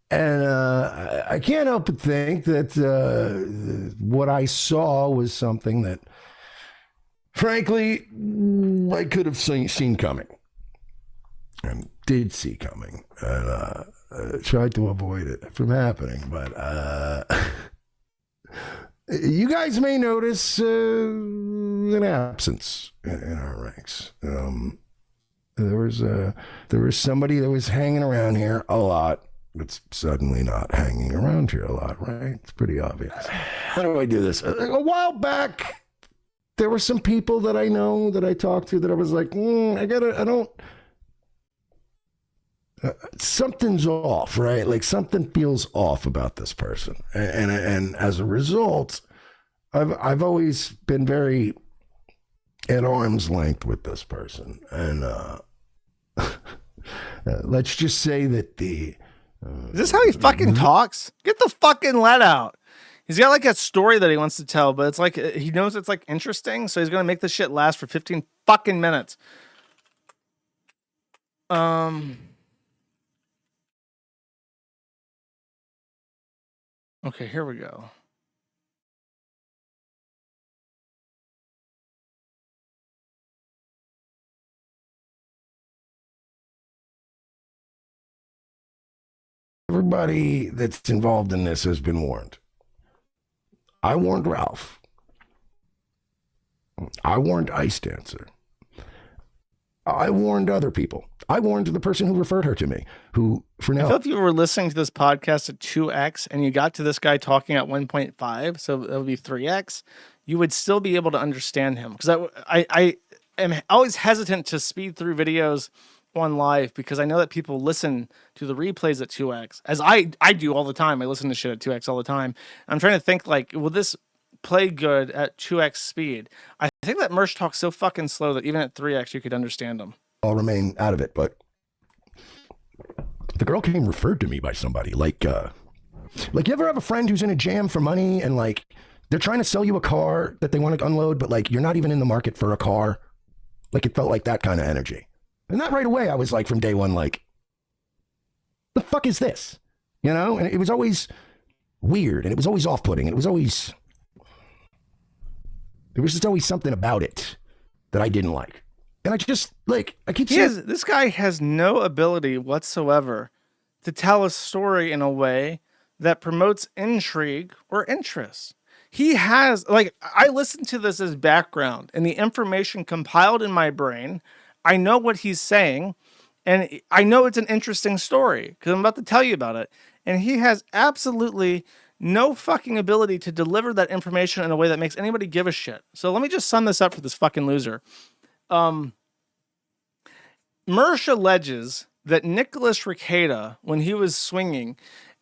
Speaker 4: And I can't help but think that what I saw was something that, frankly, I could have seen coming, and did see coming, and tried to avoid it from happening. But you guys may notice an absence in our ranks. There was somebody that was hanging around here a lot. It's suddenly not hanging around here a lot, right? It's pretty obvious. How do I do this? A while back, there were some people that I know that I talked to that I was like, something's off, right? Like something feels off about this person. And as a result, I've always been very at arm's length with this person. And let's just say that is
Speaker 2: this how he fucking talks? Get the fucking let out. He's got like a story that he wants to tell, but it's like he knows it's like interesting, so he's gonna make this shit last for 15 fucking minutes. Okay, here we go.
Speaker 4: Everybody that's involved in this has been warned. I warned Ralph. I warned Ice Dancer. I warned other people. I warned the person who referred her to me, who for now.
Speaker 2: I feel if you were listening to this podcast at 2x and you got to this guy talking at 1.5, so that would be 3x, you would still be able to understand him. Because I am always hesitant to speed through videos on live because I know that people listen to the replays at 2x, as I do all the time. I listen to shit at 2x all the time. I'm trying to think, like, will this play good at 2x speed? I think that Mersh talks so fucking slow that even at 3x you could understand him.
Speaker 4: I'll remain out of it, but the girl came referred to me by somebody. Like you ever have a friend who's in a jam for money and like they're trying to sell you a car that they want to unload, but like you're not even in the market for a car? Like it felt like that kind of energy. And that right away, I was like, from day one, like, the fuck is this? You know? And it was always weird, and it was always off-putting, and there was just always something about it that I didn't like. And I just, like, I keep saying...
Speaker 2: This guy has no ability whatsoever to tell a story in a way that promotes intrigue or interest. He has, like, I listen to this as background, and the information compiled in my brain, I know what he's saying, and I know it's an interesting story, because I'm about to tell you about it. And he has absolutely no fucking ability to deliver that information in a way that makes anybody give a shit. So let me just sum this up for this fucking loser. Mersh alleges that Nicholas Rekieta, when he was swinging,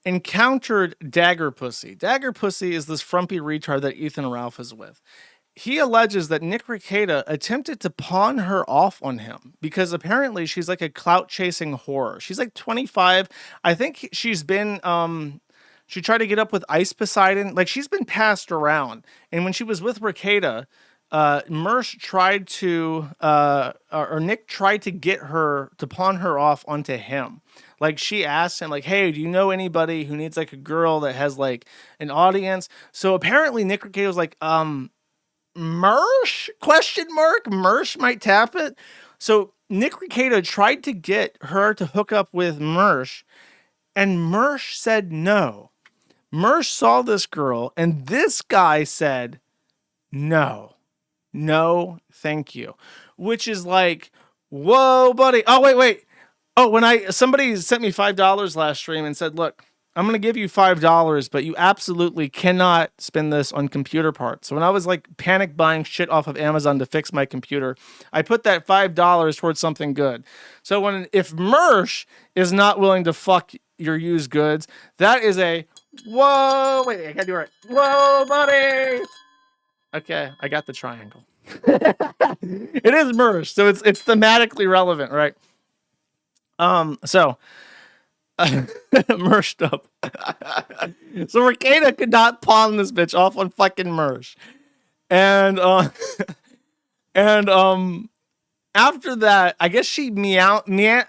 Speaker 2: encountered Dagger Pussy. Dagger Pussy is this frumpy retard that Ethan Ralph is with. He alleges that Nick Rekieta attempted to pawn her off on him because apparently she's like a clout-chasing whore. She's like 25. I think she's been... she tried to get up with Ice Poseidon. Like, she's been passed around. And when she was with Rekieta, Mersh tried to... or Nick tried to get her... to pawn her off onto him. Like, she asked him, like, hey, do you know anybody who needs, like, a girl that has, like, an audience? So apparently Nick Rekieta was like, Mersh? Question mark? Mersh might tap it. So Nick Rekieta tried to get her to hook up with Mersh, and Mersh said no. Mersh saw this girl, and this guy said, no, thank you. Which is like, whoa, buddy. Oh, wait. Oh, somebody sent me $5 last stream and said, look, I'm going to give you $5, but you absolutely cannot spend this on computer parts. So when I was like panic buying shit off of Amazon to fix my computer, I put that $5 towards something good. So if Mersh is not willing to fuck your used goods, that is a, whoa, wait, I gotta do it right. Whoa, buddy. Okay, I got the triangle. It is Mersh, so it's thematically relevant, right? So Mersh up. So Rekieta could not pawn this bitch off on fucking Mersh. And after that, I guess she meow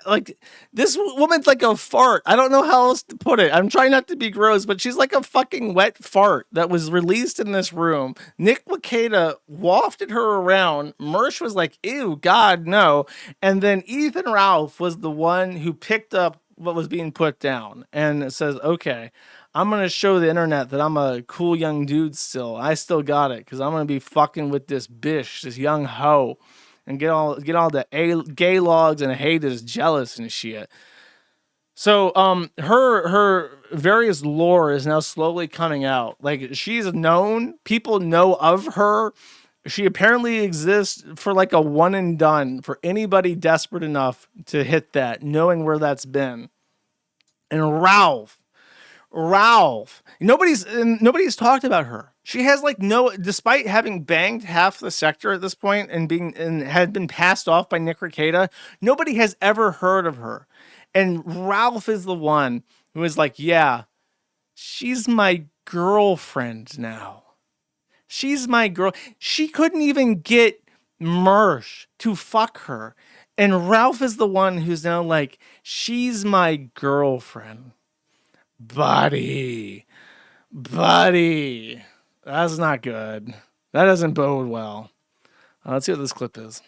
Speaker 2: like this woman's like a fart. I don't know how else to put it. I'm trying not to be gross, but she's like a fucking wet fart that was released in this room. Nick Rekieta wafted her around. Mersh was like, ew, God, no. And then Ethan Ralph was the one who picked up what was being put down and says, okay, I'm going to show the internet that I'm a cool young dude still. I still got it because I'm going to be fucking with this bitch, this young hoe, and get all the gay logs and haters jealous and shit. So her various lore is now slowly coming out. Like, she's known, people know of her. She apparently exists for like a one and done for anybody desperate enough to hit that, knowing where that's been. And Ralph, nobody's talked about her. She has like despite having banged half the sector at this point and had been passed off by Nick Rekieta, nobody has ever heard of her. And Ralph is the one who is like, yeah, she's my girlfriend now. She's my girl. She couldn't even get Mersh to fuck her. And Ralph is the one who's now like, she's my girlfriend. Buddy. That's not good. That doesn't bode well. Let's see what this clip is.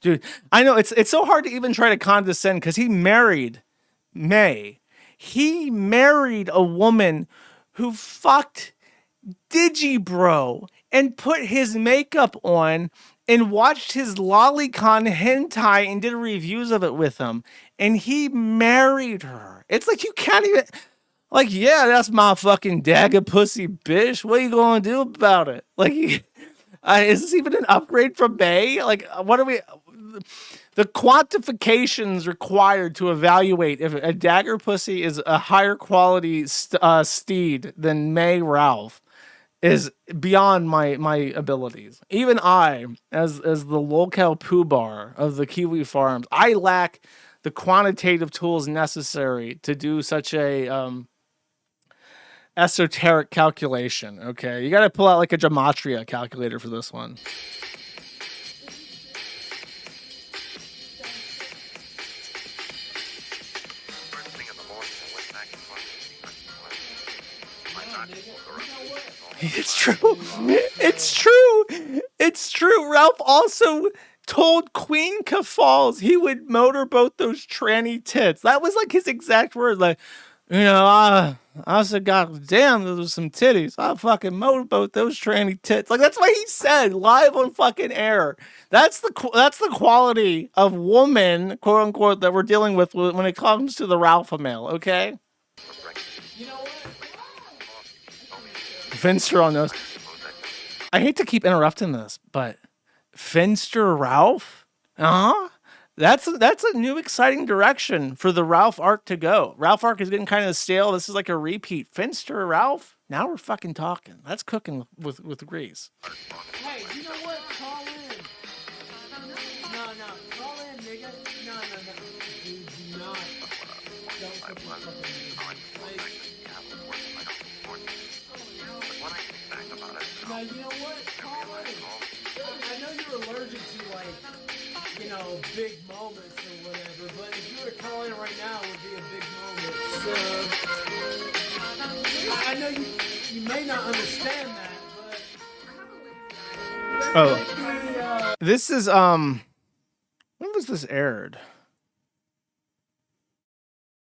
Speaker 2: Dude, I know it's so hard to even try to condescend because he married May. He married a woman who fucked Digibro and put his makeup on and watched his lolicon hentai and did reviews of it with him. And he married her. It's like you can't even... Like, yeah, that's my fucking dagger pussy, bitch. What are you going to do about it? Like, is this even an upgrade from May? Like, what are we... The quantifications required to evaluate if a dagger pussy is a higher quality steed than May Ralph is beyond my abilities. Even I, as the local poobah of the Kiwi farms, I lack the quantitative tools necessary to do such a esoteric calculation. Okay, you got to pull out like a gematria calculator for this one. It's true. It's true. It's true. Ralph also told Queen Cubfurs he would motorboat those tranny tits. That was like his exact word. Like, you know, I said, God damn, those some titties. I'll fucking motorboat those tranny tits. Like, that's what he said live on fucking air. That's the quality of woman, quote unquote, that we're dealing with when it comes to the Ralph male. Okay. Finster on those. I hate to keep interrupting this, but Finster Ralph? That's a new exciting direction for the Ralph arc to go. Ralph arc is getting kind of stale. This is like a repeat. Finster Ralph? Now we're fucking talking. That's cooking with grease.
Speaker 6: Hey, you know what? Call in. No, call in, nigga. No. Dude, do not. Don't fucking Now, you know what? Call in. I know you're allergic to, like, you know, big moments or whatever, but if you were to call in right now, it would be a big moment. So, I know you may not understand that, but...
Speaker 2: This is, when was this aired?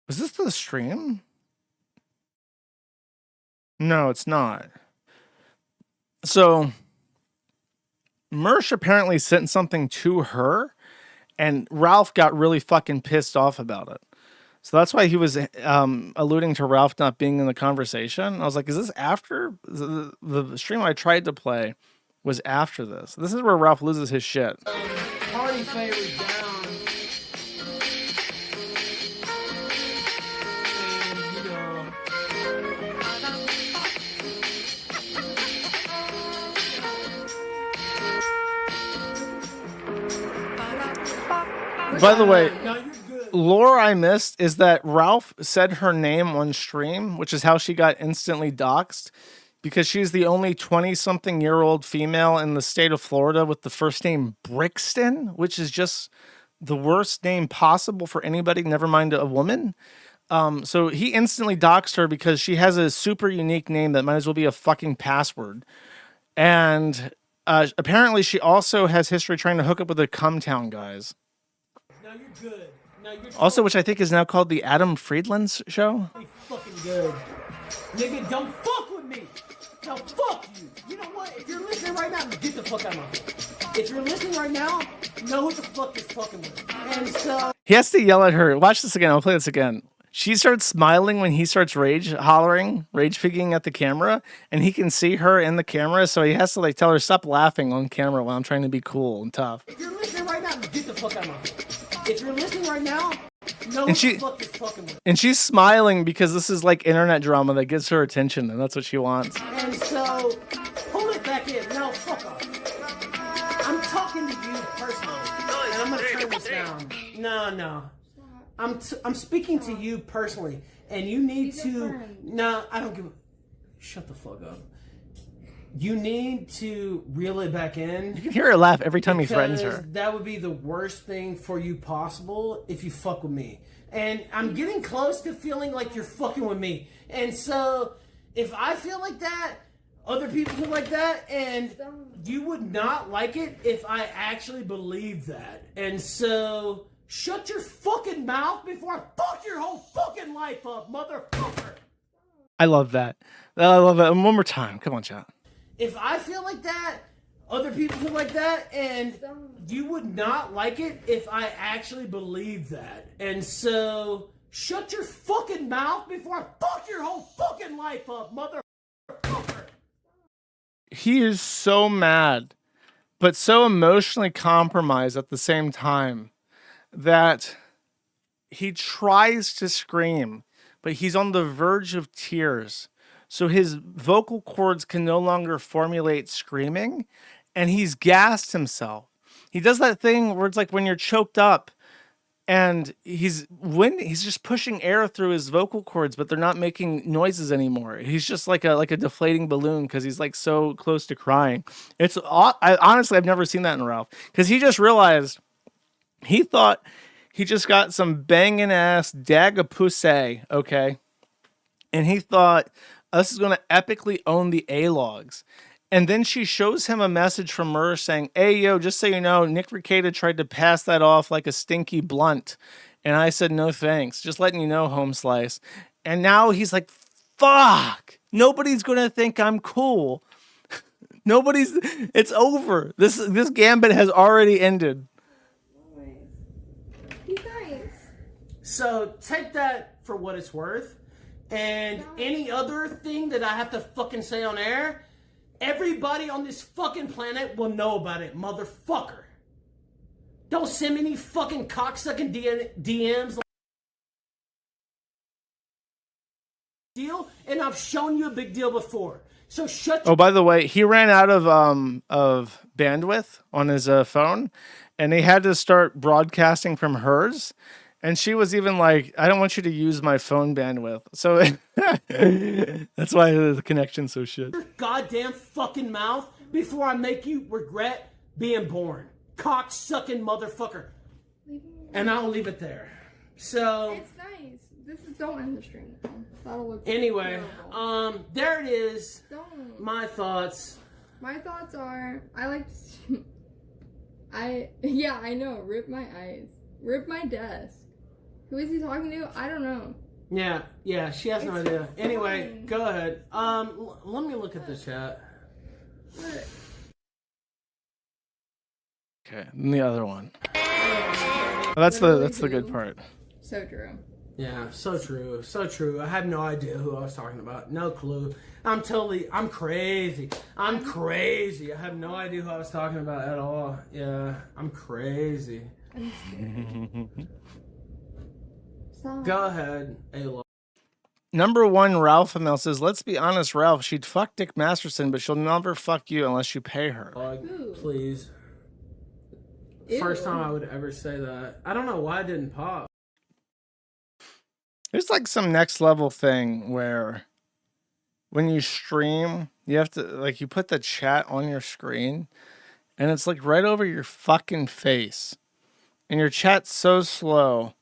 Speaker 2: Was this the stream? No, it's not. So, Mersh apparently sent something to her, and Ralph got really fucking pissed off about it. So that's why he was alluding to Ralph not being in the conversation. I was like, is this after? The stream I tried to play was after this. This is where Ralph loses his shit.
Speaker 6: Party favors down.
Speaker 2: By the way, lore I missed is that Ralph said her name on stream, which is how she got instantly doxxed, because she's the only 20-something-year-old female in the state of Florida with the first name Brixton, which is just the worst name possible for anybody, never mind a woman. So he instantly doxed her because she has a super unique name that might as well be a fucking password. And apparently she also has history trying to hook up with the Cumtown guys.
Speaker 6: Now you're good. Now you're
Speaker 2: Also, which I think is now called the Adam Friedland's show.
Speaker 6: fucking good. Nigga, don't fuck with me. No, fuck you. You know what? If you're listening right now, get the fuck out of my face. If you're listening right now, know what the fuck you're fucking with. And so...
Speaker 2: He has to yell at her. Watch this again. I'll play this again. She starts smiling when he starts rage pigging at the camera, and he can see her in the camera, so he has to like tell her, stop laughing on camera while I'm trying to be cool and tough.
Speaker 6: If you're listening right now, get the fuck out of my face. If you're listening right now, know what the fuck you're fucking with.
Speaker 2: And she's smiling because this is like internet drama that gets her attention, and that's what she wants.
Speaker 6: And so, pull it back in. No, fuck off. I'm talking to you personally. And I'm gonna turn this down. No. I'm speaking to you personally, and you need to. No, I don't give. Shut the fuck up. You need to reel it back in.
Speaker 2: You can hear her laugh every time he threatens her.
Speaker 6: That would be the worst thing for you possible if you fuck with me. And I'm getting close to feeling like you're fucking with me. And so, if I feel like that, Other people feel like that, and you would not like it if I actually believed that. And so, shut your fucking mouth before I fuck your whole fucking life up, motherfucker!
Speaker 2: I love that. I love it. One more time. Come on, chat.
Speaker 6: If I feel like that, other people feel like that, and you would not like it if I actually believed that. And so, shut your fucking mouth before I fuck your whole fucking life up, motherfucker!
Speaker 2: He is so mad, but so emotionally compromised at the same time that he tries to scream, but he's on the verge of tears. So his vocal cords can no longer formulate screaming, and he's gassed himself. He does that thing where it's like when you're choked up and he's just pushing air through his vocal cords, but they're not making noises anymore. He's just like a deflating balloon because he's like so close to crying. Honestly, I've never seen that in Ralph, because he just realized he thought he just got some banging ass dagger pussy, okay? And he thought this is going to epically own the A-logs. And then she shows him a message from her saying, hey, yo, just so you know, Nick Rekieta tried to pass that off like a stinky blunt. And I said, no thanks. Just letting you know, home slice. And now he's like, fuck. Nobody's going to think I'm cool. It's over. This gambit has already ended.
Speaker 6: So take that for what it's worth. And any other thing that I have to fucking say on air, everybody on this fucking planet will know about it, motherfucker. Don't send me any fucking cocksucking DMs. Deal, and I've shown you a big deal before. So shut.
Speaker 2: Oh, by the way, he ran out of bandwidth on his phone, and he had to start broadcasting from hers. And she was even like, I don't want you to use my phone bandwidth. So that's why the connection's so shit.
Speaker 6: Your goddamn fucking mouth before I make you regret being born. Cock-sucking motherfucker. And I'll leave it there. So.
Speaker 7: It's nice. Don't end the stream now. That'll look
Speaker 6: anyway,
Speaker 7: terrible.
Speaker 6: there it is.
Speaker 7: Don't.
Speaker 6: My thoughts.
Speaker 7: My thoughts are, I know. Rip my eyes. Rip my desk. Who is he talking to? I don't know.
Speaker 6: Yeah, she has no idea. Anyway, go ahead. Let me look at the chat.
Speaker 2: Okay, and the other one. Oh, that's the good part.
Speaker 7: So true.
Speaker 6: Yeah, so true. So true. I have no idea who I was talking about. No clue. I'm crazy. I have no idea who I was talking about at all. Yeah, I'm crazy. Go ahead, Ayla.
Speaker 2: Number one, Ralph Amel says, let's be honest, Ralph, she'd fuck Dick Masterson, but she'll never fuck you unless you pay her.
Speaker 6: Please. First time I would ever say that. I don't know why it didn't pop.
Speaker 2: There's like some next level thing where when you stream, you have to, like, you put the chat on your screen and it's like right over your fucking face. And your chat's so slow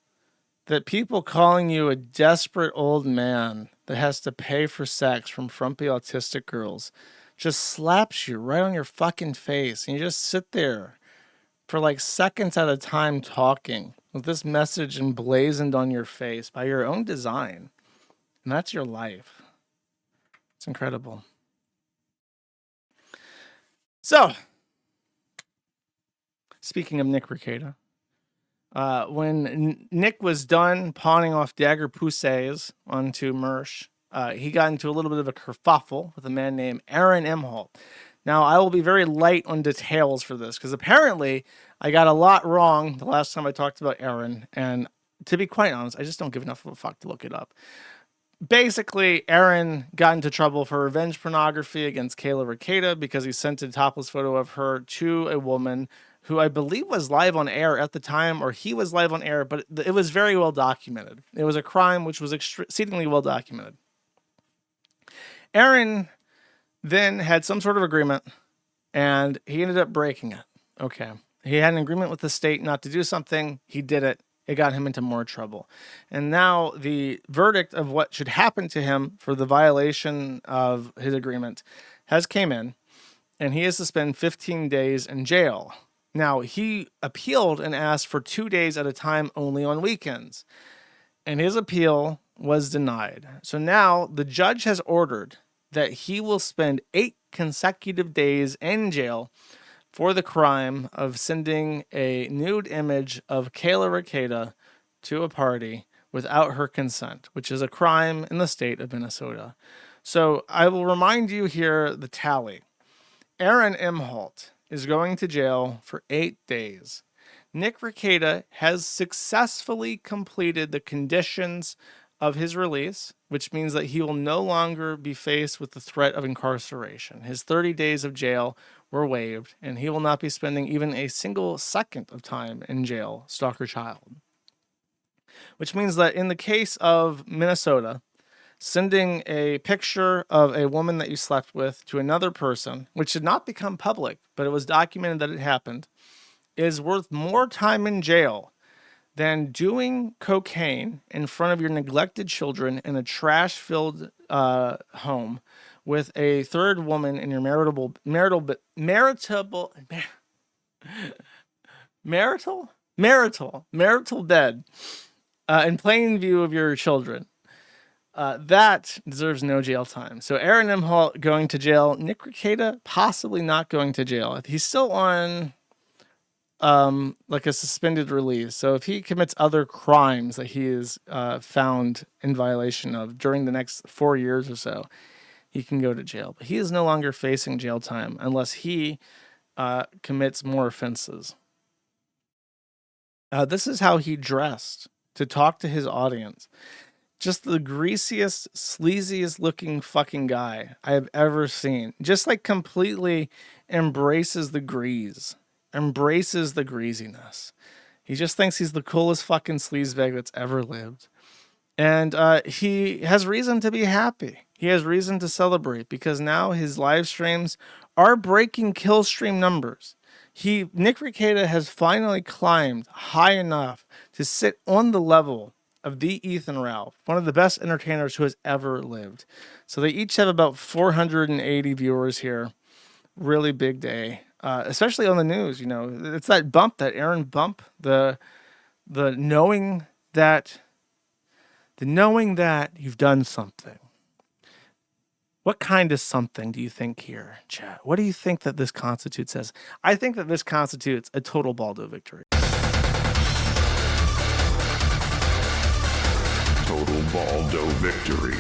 Speaker 2: that people calling you a desperate old man that has to pay for sex from frumpy autistic girls just slaps you right on your fucking face. And you just sit there for like seconds at a time talking with this message emblazoned on your face by your own design. And that's your life. It's incredible. So, speaking of Nick Rekieta, when Nick was done pawning off dagger pussies onto Mersh, he got into a little bit of a kerfuffle with a man named Aaron Emholt. Now, I will be very light on details for this, because apparently I got a lot wrong the last time I talked about Aaron, and to be quite honest, I just don't give enough of a fuck to look it up. Basically, Aaron got into trouble for revenge pornography against Kayla Rekieta because he sent a topless photo of her to a woman who I believe was live on air at the time, or he was live on air, but it was very well documented. It was a crime which was exceedingly well documented. Aaron then had some sort of agreement, and he ended up breaking it. Okay. He had an agreement with the state not to do something. He did it. It got him into more trouble. And now the verdict of what should happen to him for the violation of his agreement has came in, and he has to spend 15 days in jail. Now, he appealed and asked for 2 days at a time only on weekends, and his appeal was denied. So now the judge has ordered that he will spend 8 consecutive days in jail for the crime of sending a nude image of Kayla Ricada to a party without her consent, which is a crime in the state of Minnesota. So I will remind you here the tally. Aaron Imholt is going to jail for 8 days. Nick Ricada has successfully completed the conditions of his release, which means that he will no longer be faced with the threat of incarceration. His 30 days of jail were waived, and he will not be spending even a single second of time in jail, stalker child. Which means that in the case of Minnesota, sending a picture of a woman that you slept with to another person, which did not become public, but it was documented that it happened, is worth more time in jail than doing cocaine in front of your neglected children in a trash-filled home with a third woman in your marital bed in plain view of your children. That deserves no jail time. So Aaron Imholt going to jail. Nick Ricada possibly not going to jail. He's still on like a suspended release. So if he commits other crimes that he is found in violation of during the next 4 years or so, he can go to jail. But he is no longer facing jail time unless he commits more offenses. This is how he dressed to talk to his audience. Just the greasiest, sleaziest looking fucking guy I have ever seen. Just like completely embraces the grease. Embraces the greasiness. He just thinks he's the coolest fucking sleazebag that's ever lived. And he has reason to be happy. He has reason to celebrate because now his live streams are breaking kill stream numbers. Nick Ricada has finally climbed high enough to sit on the level of the Ethan Ralph, one of the best entertainers who has ever lived. So they each have about 480 viewers here. Really big day, especially on the news. You know, it's that bump, that Aaron bump, the knowing that you've done something. What kind of something do you think here, chat? What do you think that this constitutes as? I think that this constitutes a total Baldo victory.
Speaker 3: Total Baldo victory.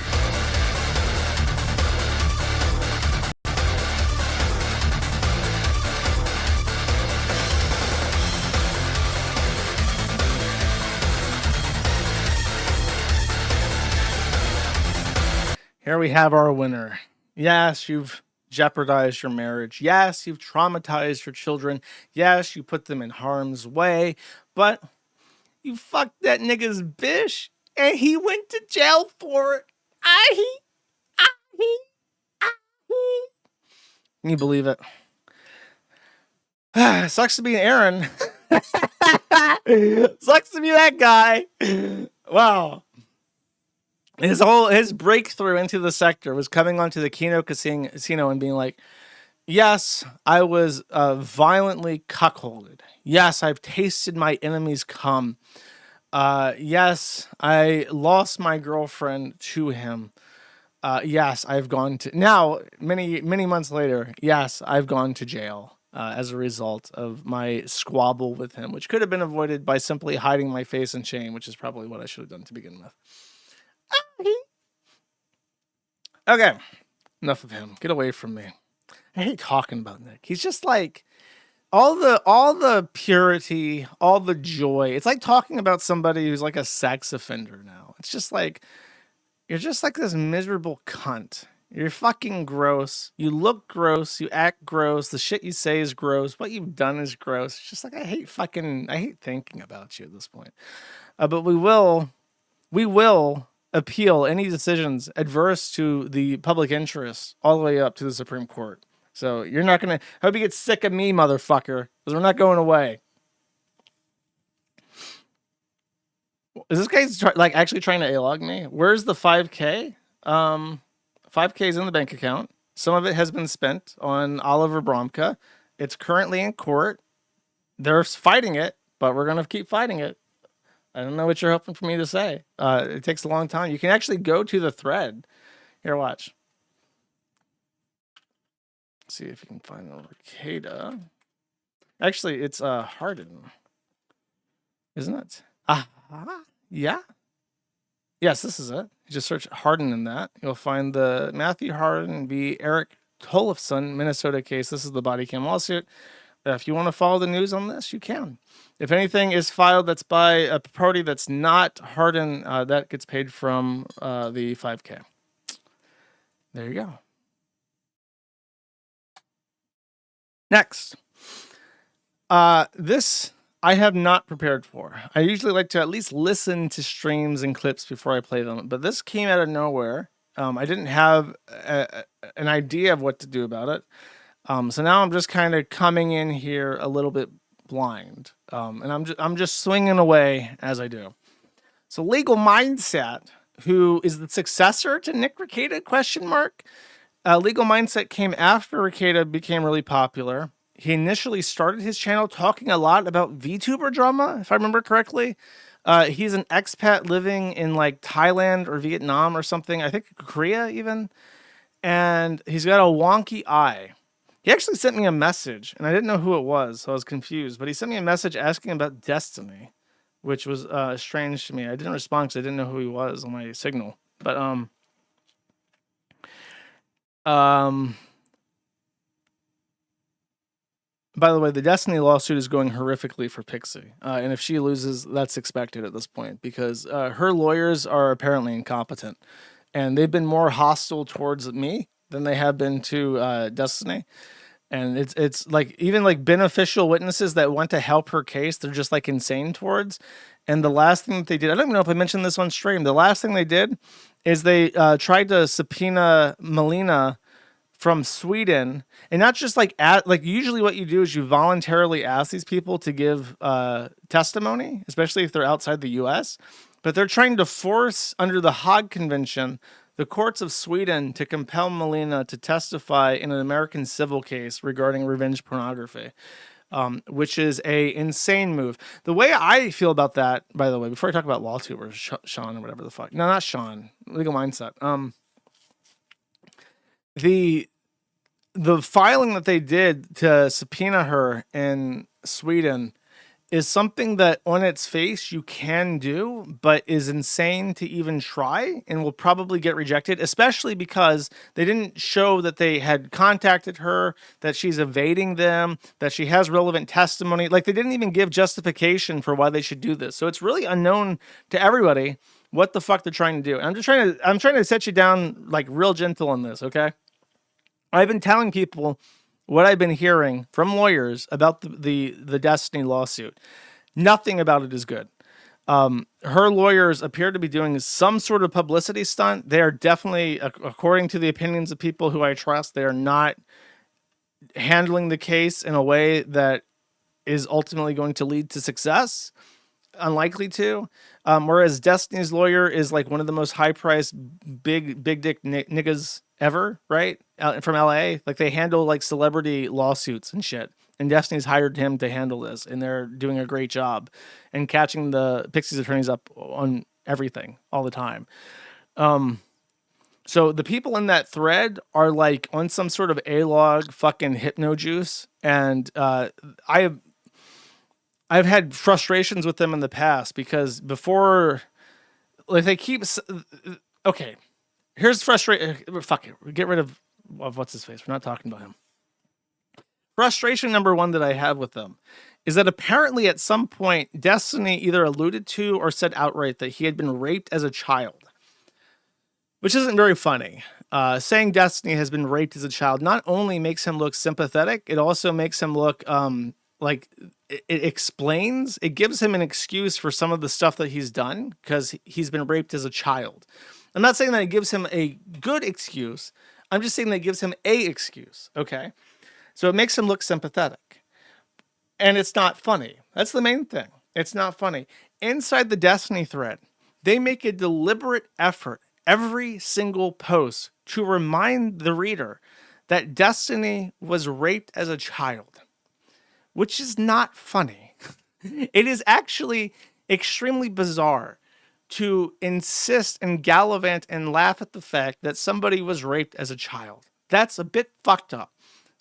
Speaker 2: Here we have our winner. Yes, you've jeopardized your marriage. Yes, you've traumatized your children. Yes, you put them in harm's way. But you fucked that nigga's bitch, and he went to jail for it. Can you believe it? Sucks to be Aaron. Sucks to be that guy. Wow. His breakthrough into the sector was coming onto the Keno Casino and being like, yes, I was violently cuckolded. Yes, I've tasted my enemy's cum. Yes, I lost my girlfriend to him. Yes, I've gone to now many months later. Yes, I've gone to jail as a result of my squabble with him, which could have been avoided by simply hiding my face in shame, which is probably what I should have done to begin with. Okay, enough of him. Get away from me. I hate talking about Nick. He's just like all the purity, all the joy. It's like talking about somebody who's like a sex offender now. It's just like you're just like this miserable cunt. You're fucking gross. You look gross. You act gross. The shit you say is gross. What you've done is gross. It's just like I hate thinking about you at this point. But we will appeal any decisions adverse to the public interest all the way up to the Supreme Court. So you're not going to... I hope you get sick of me, motherfucker, because we're not going away. Is this guy actually trying to A-log me? Where's the 5K? 5K is in the bank account. Some of it has been spent on Oliver Bromka. It's currently in court. They're fighting it, but we're going to keep fighting it. I don't know what you're hoping for me to say. It takes a long time. You can actually go to the thread. Here, watch. See if you can find the Ricada. Actually, it's Hardin. Isn't it? Yeah. Yes, this is it. You just search Hardin in that. You'll find the Matthew Hardin v. Eric Tollefson, Minnesota case. This is the body cam lawsuit. If you want to follow the news on this, you can. If anything is filed that's by a party that's not Hardin, that gets paid from the 5K. There you go. Next. This I have not prepared for. I usually like to at least listen to streams and clips before I play them, but this came out of nowhere. I didn't have an idea of what to do about it. So now I'm just kind of coming in here a little bit blind. And I'm just swinging away as I do. So Legal Mindset, who is the successor to Nick Rekieta, question mark. Legal Mindset came after Rekieta became really popular. He initially started his channel talking a lot about VTuber drama, if I remember correctly. He's an expat living in like Thailand or Vietnam or something. I think Korea even. And he's got a wonky eye. He actually sent me a message, and I didn't know who it was, so I was confused. But he sent me a message asking about Destiny, which was strange to me. I didn't respond because I didn't know who he was on my signal. But by the way, the Destiny lawsuit is going horrifically for Pixie. And if she loses, that's expected at this point because her lawyers are apparently incompetent. And they've been more hostile towards me than they have been to Destiny. And it's like even like beneficial witnesses that want to help her case, they're just like insane towards. And the last thing that they did, I don't even know if I mentioned this on stream. The last thing they did is they tried to subpoena Melina from Sweden, and not just like usually what you do is you voluntarily ask these people to give testimony, especially if they're outside the U.S. But they're trying to force under the Hague Convention the courts of Sweden to compel Melina to testify in an American civil case regarding revenge pornography, which is a insane move. The way I feel about that, by the way, before I talk about LawTubers, Sean or whatever the fuck, no, not Sean, Legal Mindset. The filing that they did to subpoena her in Sweden is something that on its face you can do, but is insane to even try and will probably get rejected, especially because they didn't show that they had contacted her, that she's evading them, that she has relevant testimony. Like they didn't even give justification for why they should do this. So it's really unknown to everybody what the fuck they're trying to do. And I'm trying to set you down like real gentle on this, okay? I've been telling people what I've been hearing from lawyers about the Destiny lawsuit. Nothing about it is good. Her lawyers appear to be doing some sort of publicity stunt. They are definitely, according to the opinions of people who I trust, they are not handling the case in a way that is ultimately going to lead to success. Unlikely to. Whereas Destiny's lawyer is like one of the most high-priced, big dick niggas ever, right? From LA. Like they handle like celebrity lawsuits and shit. And Destiny's hired him to handle this, and they're doing a great job and catching the Pixies attorneys up on everything all the time. So the people in that thread are like on some sort of A-log fucking hypno juice, and I've had frustrations with them in the past because before, like they keep, okay, here's frustration. Fuck it, get rid of what's his face. We're not talking about him. Frustration number one that I have with them is that apparently at some point Destiny either alluded to or said outright that he had been raped as a child, which isn't very funny. Saying Destiny has been raped as a child not only makes him look sympathetic, it also makes him look like it gives him an excuse for some of the stuff that he's done because he's been raped as a child. I'm not saying that it gives him a good excuse. I'm just saying that it gives him a excuse. Okay. So it makes him look sympathetic. And it's not funny. That's the main thing. It's not funny. Inside the Destiny thread, they make a deliberate effort every single post to remind the reader that Destiny was raped as a child, which is not funny. It is actually extremely bizarre to insist and gallivant and laugh at the fact that somebody was raped as a child. That's a bit fucked up.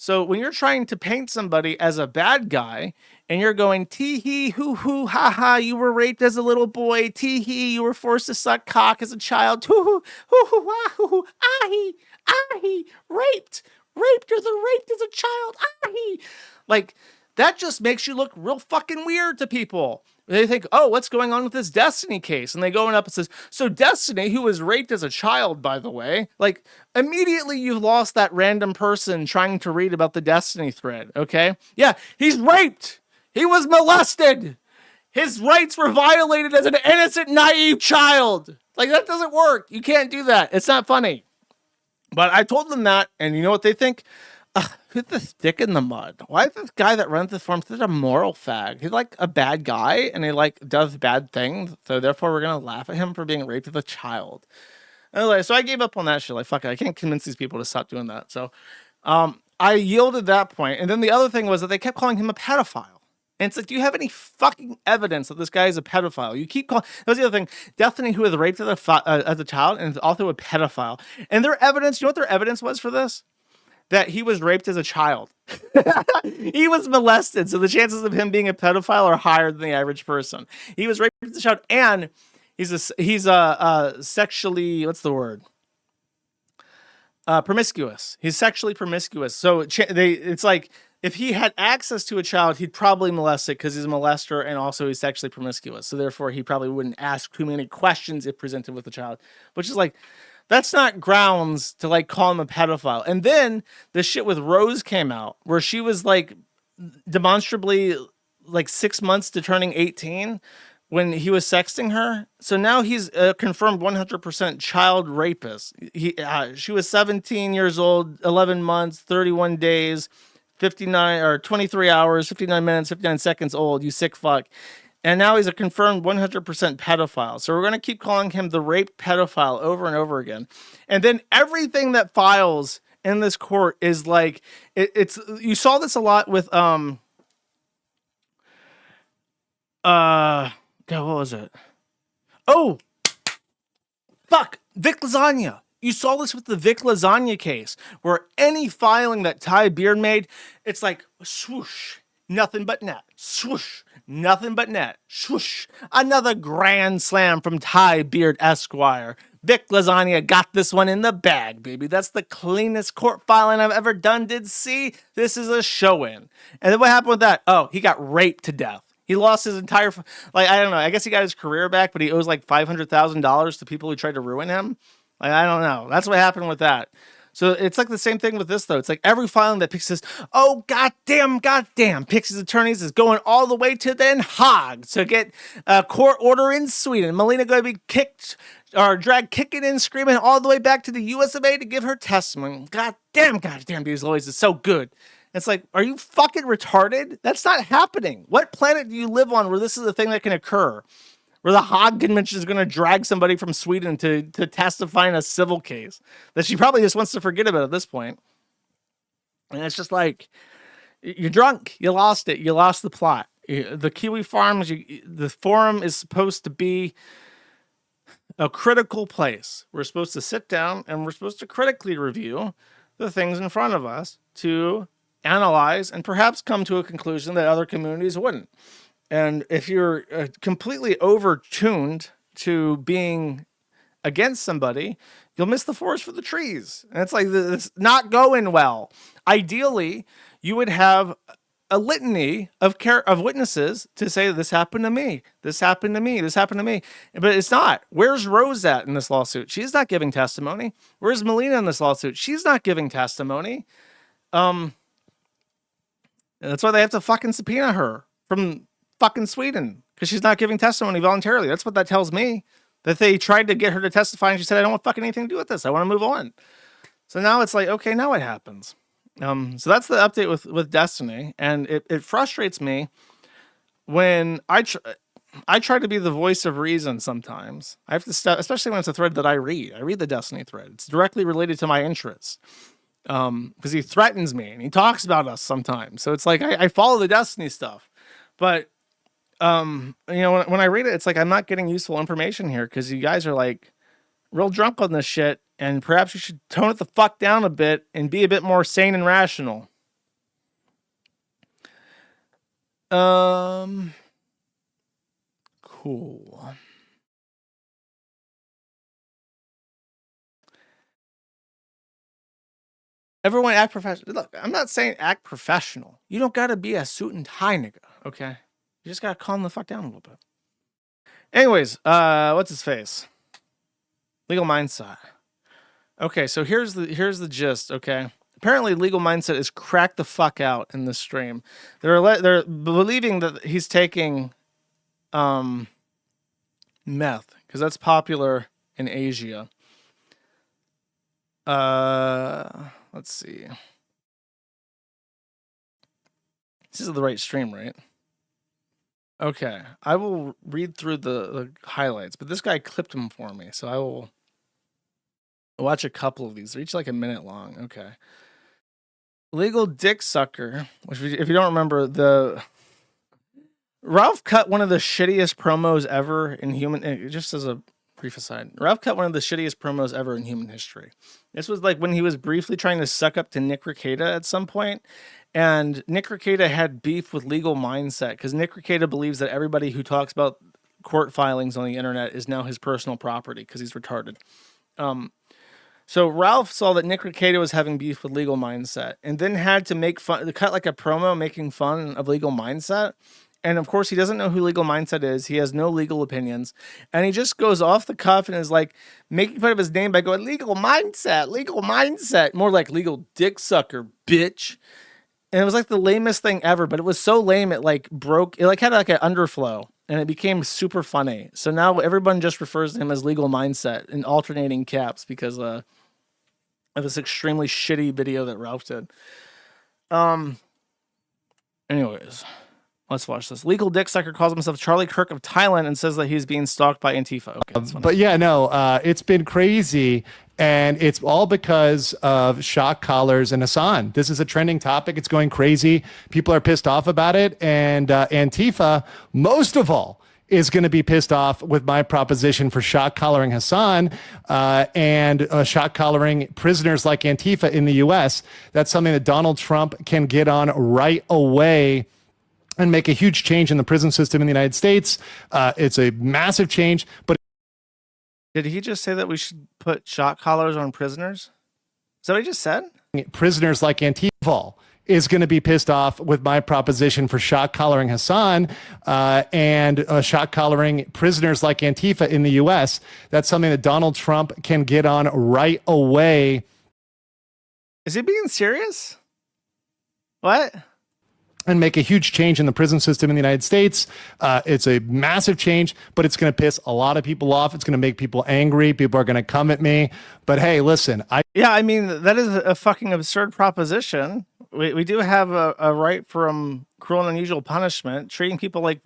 Speaker 2: So when you're trying to paint somebody as a bad guy and you're going, tee hee, hoo hoo, ha ha, you were raped as a little boy, tee hee, you were forced to suck cock as a child, hoo hoo, hoo hoo, ah hoo hoo, ah hee, raped, or the raped as a child, ah hee. Like, that just makes you look real fucking weird to people. They think, oh, what's going on with this Destiny case? And they go up and says, so Destiny, who was raped as a child, by the way, like immediately you've lost that random person trying to read about the Destiny thread. Okay. Yeah. He's raped. He was molested. His rights were violated as an innocent, naive child. Like, that doesn't work. You can't do that. It's not funny. But I told them that. And you know what they think? Who's the stick in the mud? Why is this guy that runs the forum such a moral fag? He's like a bad guy and he like does bad things. So therefore we're going to laugh at him for being raped as a child. Anyway, so I gave up on that shit. Like, fuck it. I can't convince these people to stop doing that. So I yielded that point. And then the other thing was that they kept calling him a pedophile. And it's like, do you have any fucking evidence that this guy is a pedophile? You keep calling. That was the other thing. Destiny, who was raped as a child and is also a pedophile. And their evidence, you know what their evidence was for this? That he was raped as a child. He was molested, so the chances of him being a pedophile are higher than the average person. He was raped as a child, and he's a sexually, what's the word? Promiscuous. He's sexually promiscuous. So it's like if he had access to a child, he'd probably molest it because he's a molester and also he's sexually promiscuous. So therefore, he probably wouldn't ask too many questions if presented with a child, which is like, that's not grounds to like call him a pedophile. And then the shit with Rose came out where she was like demonstrably like 6 months to turning 18 when he was sexting her. So now he's a confirmed 100% child rapist. She was 17 years old, 11 months, 31 days, 59 or 23 hours, 59 minutes, 59 seconds old. You sick fuck. And now he's a confirmed 100% pedophile. So we're going to keep calling him the rape pedophile over and over again. And then everything that files in this court is like, it's you saw this a lot with, God, what was it? Oh, fuck, Vic Lasagna. You saw this with the Vic Lasagna case, where any filing that Ty Beard made, it's like swoosh, nothing but net, swoosh. Nothing but net. Swoosh. Another grand slam from Ty Beard Esquire. Vic Lasagna got this one in the bag, baby. That's the cleanest court filing I've ever done. Did see? This is a show-in. And then what happened with that? Oh, he got raped to death. He lost his entire, like, I don't know. I guess he got his career back, but he owes like $500,000 to people who tried to ruin him. Like, I don't know. That's what happened with that. So it's like the same thing with this, though. It's like every filing that Pix says, oh, goddamn, Pix's attorneys is going all the way to Den Haag to get a court order in Sweden. Melina going to be kicked or dragged kicking and screaming all the way back to the US of A to give her testimony. Goddamn, these lawyers are so good. It's like, are you fucking retarded? That's not happening. What planet do you live on where this is a thing that can occur? Where the Hague Convention is going to drag somebody from Sweden to testify in a civil case that she probably just wants to forget about at this point. And it's just like, you're drunk. You lost it. You lost the plot. The Kiwi Farms, the forum is supposed to be a critical place. We're supposed to sit down and we're supposed to critically review the things in front of us to analyze and perhaps come to a conclusion that other communities wouldn't. And if you're completely overtuned to being against somebody, you'll miss the forest for the trees. And it's like, it's not going well. Ideally, you would have a litany of witnesses to say, this happened to me, this happened to me, this happened to me. But it's not. Where's Rose at in this lawsuit? She's not giving testimony. Where's Melina in this lawsuit? She's not giving testimony. That's why they have to fucking subpoena her from fucking Sweden, because she's not giving testimony voluntarily. That's what that tells me. That they tried to get her to testify and she said, I don't want fucking anything to do with this. I want to move on. So now it's like, okay, now what happens? So that's the update with Destiny. And it frustrates me when I try to be the voice of reason sometimes. I have to stop, especially when it's a thread that I read. I read the Destiny thread. It's directly related to my interests. because he threatens me and he talks about us sometimes. So it's like I follow the Destiny stuff, but you know, when I read it, it's like I'm not getting useful information here because you guys are like real drunk on this shit, and perhaps you should tone it the fuck down a bit and be a bit more sane and rational. Cool. Everyone act professional. Look, I'm not saying act professional. You don't gotta be a suit and tie nigga, okay? You just gotta calm the fuck down a little bit. Anyways, what's his face? Legal Mindset. Okay, so here's the gist, okay? Apparently Legal Mindset is cracked the fuck out in this stream. They're believing that he's taking meth, because that's popular in Asia. Let's see. This is the right stream, right? Okay, I will read through the highlights, but this guy clipped them for me, so I will watch a couple of these. They're each like a minute long. Okay. Legal dick sucker, which if you don't remember, Ralph cut one of the shittiest promos ever in human, just as a brief aside, Ralph cut one of the shittiest promos ever in human history. This was like when he was briefly trying to suck up to Nick Rekieta at some point, and Nick Rekieta had beef with Legal Mindset because Nick Rekieta believes that everybody who talks about court filings on the internet is now his personal property because he's retarded. So Ralph saw that Nick Rekieta was having beef with Legal Mindset and then had to cut like a promo making fun of Legal Mindset. And of course, he doesn't know who Legal Mindset is. He has no legal opinions. And he just goes off the cuff and is like making fun of his name by going, Legal Mindset. More like legal dick sucker, bitch. And it was like the lamest thing ever, but it was so lame it like broke, it like had like an underflow and it became super funny. So now everyone just refers to him as Legal Mindset in alternating caps because of this extremely shitty video that Ralph did. Anyways, let's watch this. Legal dick sucker calls himself Charlie Kirk of Thailand and says that he's being stalked by Antifa. Okay, that's funny.
Speaker 8: But yeah, no, it's been crazy. And it's all because of shock collars and Hasan. This is a trending topic. It's going crazy. People are pissed off about it. And Antifa, most of all, is going to be pissed off with my proposition for shock collaring Hasan and shock collaring prisoners like Antifa in the U.S. That's something that Donald Trump can get on right away and make a huge change in the prison system in the United States. It's a massive change, but
Speaker 2: did he just say that we should put shock collars on prisoners? Is that what he just said?
Speaker 8: Prisoners like Antifa is going to be pissed off with my proposition for shock collaring Hasan and shock collaring prisoners like Antifa in the U.S. That's something that Donald Trump can get on right away.
Speaker 2: Is he being serious? What?
Speaker 8: And make a huge change in the prison system in the United States. It's a massive change, but it's going to piss a lot of people off. It's going to make people angry. People are going to come at me. But hey, listen.
Speaker 2: Yeah, I mean, that is a fucking absurd proposition. We do have a right from cruel and unusual punishment. Treating people like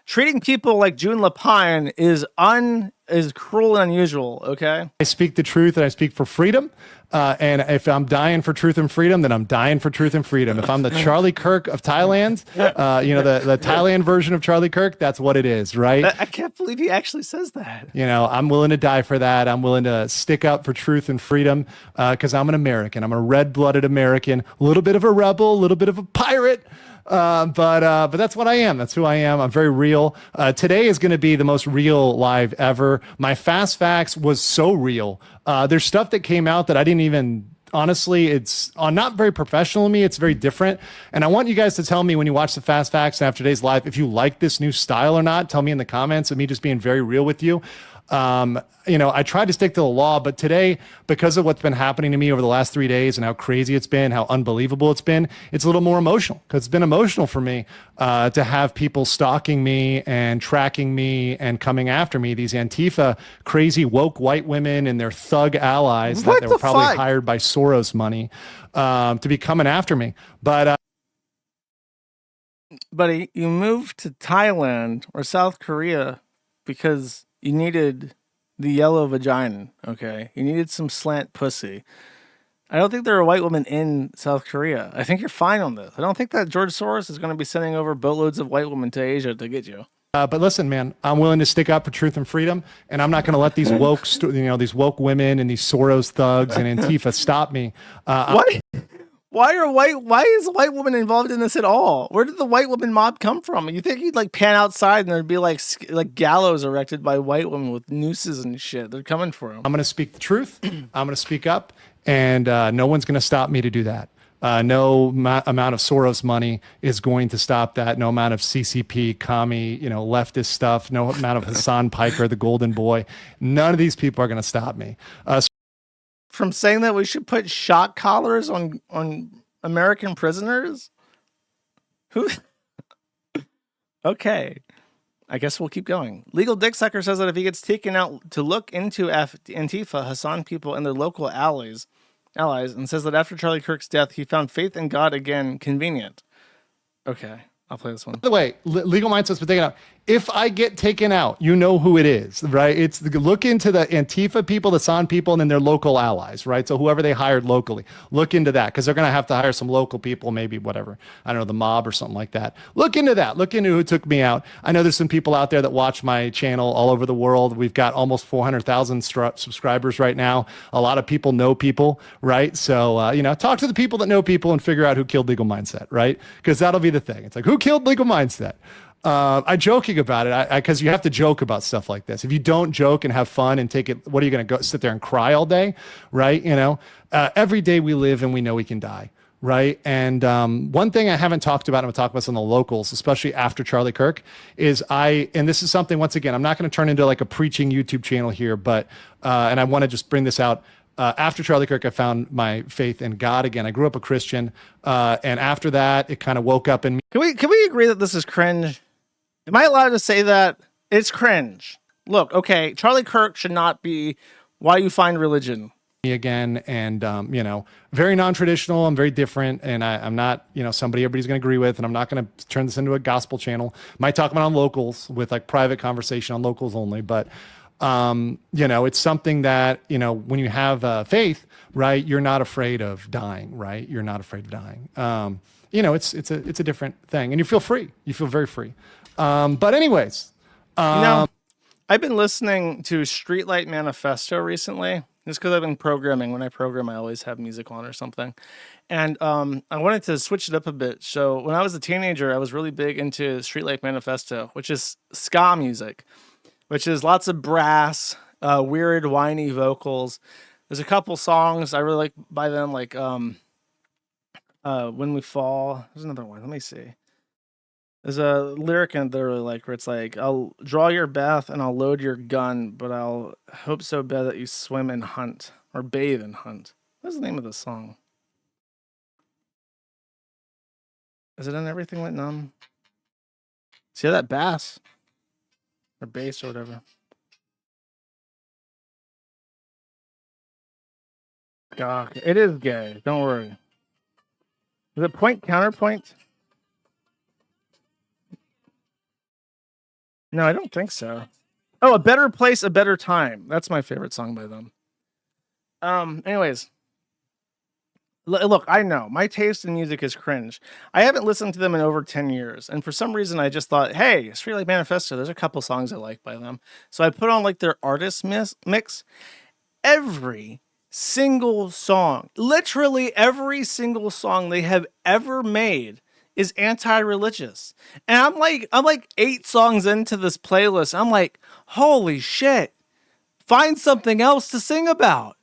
Speaker 2: June Lapine is cruel and unusual, okay?
Speaker 8: I speak the truth and I speak for freedom. And if I'm dying for truth and freedom, then I'm dying for truth and freedom. If I'm the Charlie Kirk of Thailand, the Thailand version of Charlie Kirk, that's what it is, right?
Speaker 2: I can't believe he actually says that.
Speaker 8: I'm willing to die for that. I'm willing to stick up for truth and freedom because I'm an American. I'm a red-blooded American, a little bit of a rebel, a little bit of a pirate. But that's what I am. That's who I am. I'm very real. Today is going to be the most real live ever. My fast facts was so real. There's stuff that came out that I didn't even, honestly, it's not very professional of me. It's very different. And I want you guys to tell me when you watch the fast facts after today's live, if you like this new style or not. Tell me in the comments of me just being very real with you. I tried to stick to the law, but today, because of what's been happening to me over the last 3 days and how crazy it's been, how unbelievable it's been, it's a little more emotional because it's been emotional for me to have people stalking me and tracking me and coming after me. These Antifa, crazy woke white women and their thug allies that they were probably hired by Soros money to be coming after me. But
Speaker 2: buddy, you moved to Thailand or South Korea because you needed the yellow vagina, okay? You needed some slant pussy. I don't think there are white women in South Korea. I think you're fine on this. I don't think that George Soros is going to be sending over boatloads of white women to Asia to get you.
Speaker 8: But listen, man, I'm willing to stick up for truth and freedom, and I'm not going to let these woke, these woke women and these Soros thugs and Antifa stop me.
Speaker 2: What? Why is a white woman involved in this at all? Where did the white woman mob come from? You think you'd like pan outside and there'd be like gallows erected by white women with nooses and shit? They're coming for them.
Speaker 8: I'm going to speak the truth. I'm going to speak up, and no one's going to stop me to do that. No amount of Soros money is going to stop that. No amount of CCP, commie, leftist stuff. No amount of Hasan Piker, the golden boy. None of these people are going to stop me.
Speaker 2: From saying that we should put shock collars on American prisoners? Who? Okay. I guess we'll keep going. Legal Dick Sucker says that if he gets taken out to look into Antifa, Hasan people, and their local allies, and says that after Charlie Kirk's death, he found faith in God again convenient. Okay. I'll play this one.
Speaker 8: By the way, Legal Mindset's been taken out. If I get taken out, you know who it is, right? It's look into the Antifa people, the San people, and then their local allies, right? So whoever they hired locally, look into that because they're going to have to hire some local people, maybe whatever. I don't know, the mob or something like that. Look into that. Look into who took me out. I know there's some people out there that watch my channel all over the world. We've got almost 400,000 subscribers right now. A lot of people know people, right? So, talk to the people that know people and figure out who killed Legal Mindset, right? Because that'll be the thing. It's like, who killed Legal Mindset? I'm joking about it because you have to joke about stuff like this. If you don't joke and have fun and take it, what are you going to go sit there and cry all day? Right. Every day we live and we know we can die. Right. And one thing I haven't talked about, and we'll talk about some of the locals, especially after Charlie Kirk, is and this is something, once again, I'm not going to turn into like a preaching YouTube channel here, but, and I want to just bring this out. After Charlie Kirk, I found my faith in God again. I grew up a Christian. And after that, it kind of woke up in me.
Speaker 2: Can we agree that this is cringe? Am I allowed to say that? It's cringe. Look, okay, Charlie Kirk should not be why you find religion.
Speaker 8: Again, and, very non-traditional. I'm very different. And I'm not, somebody everybody's going to agree with. And I'm not going to turn this into a gospel channel. Might talk about on locals with like private conversation on locals only. But, it's something that, when you have faith, right, you're not afraid of dying, right? You're not afraid of dying. It's a different thing and you feel free. You feel very free. But anyways,
Speaker 2: I've been listening to Streetlight Manifesto recently. Just because I've been programming. When I program, I always have music on or something. And I wanted to switch it up a bit. So when I was a teenager, I was really big into Streetlight Manifesto, which is ska music, which is lots of brass, weird, whiny vocals. There's a couple songs I really like by them, like When We Fall. There's another one. Let me see. There's a lyric in there really like where it's like, I'll draw your breath and I'll load your gun, but I'll hope so bad that you swim and hunt or bathe and hunt. What's the name of the song? Is it in Everything Went Numb? See that bass or bass or whatever. God, it is gay. Don't worry. Is it point counterpoint? No, I don't think so. Oh, A Better Place, A Better Time. That's my favorite song by them. Anyways. Look, I know. My taste in music is cringe. I haven't listened to them in over 10 years. And for some reason, I just thought, hey, Streetlight Manifesto, there's a couple songs I like by them. So I put on like their artist mix. Every single song, literally every single song they have ever made is anti-religious. And I'm like 8 songs into this playlist. I'm like, holy shit. Find something else to sing about.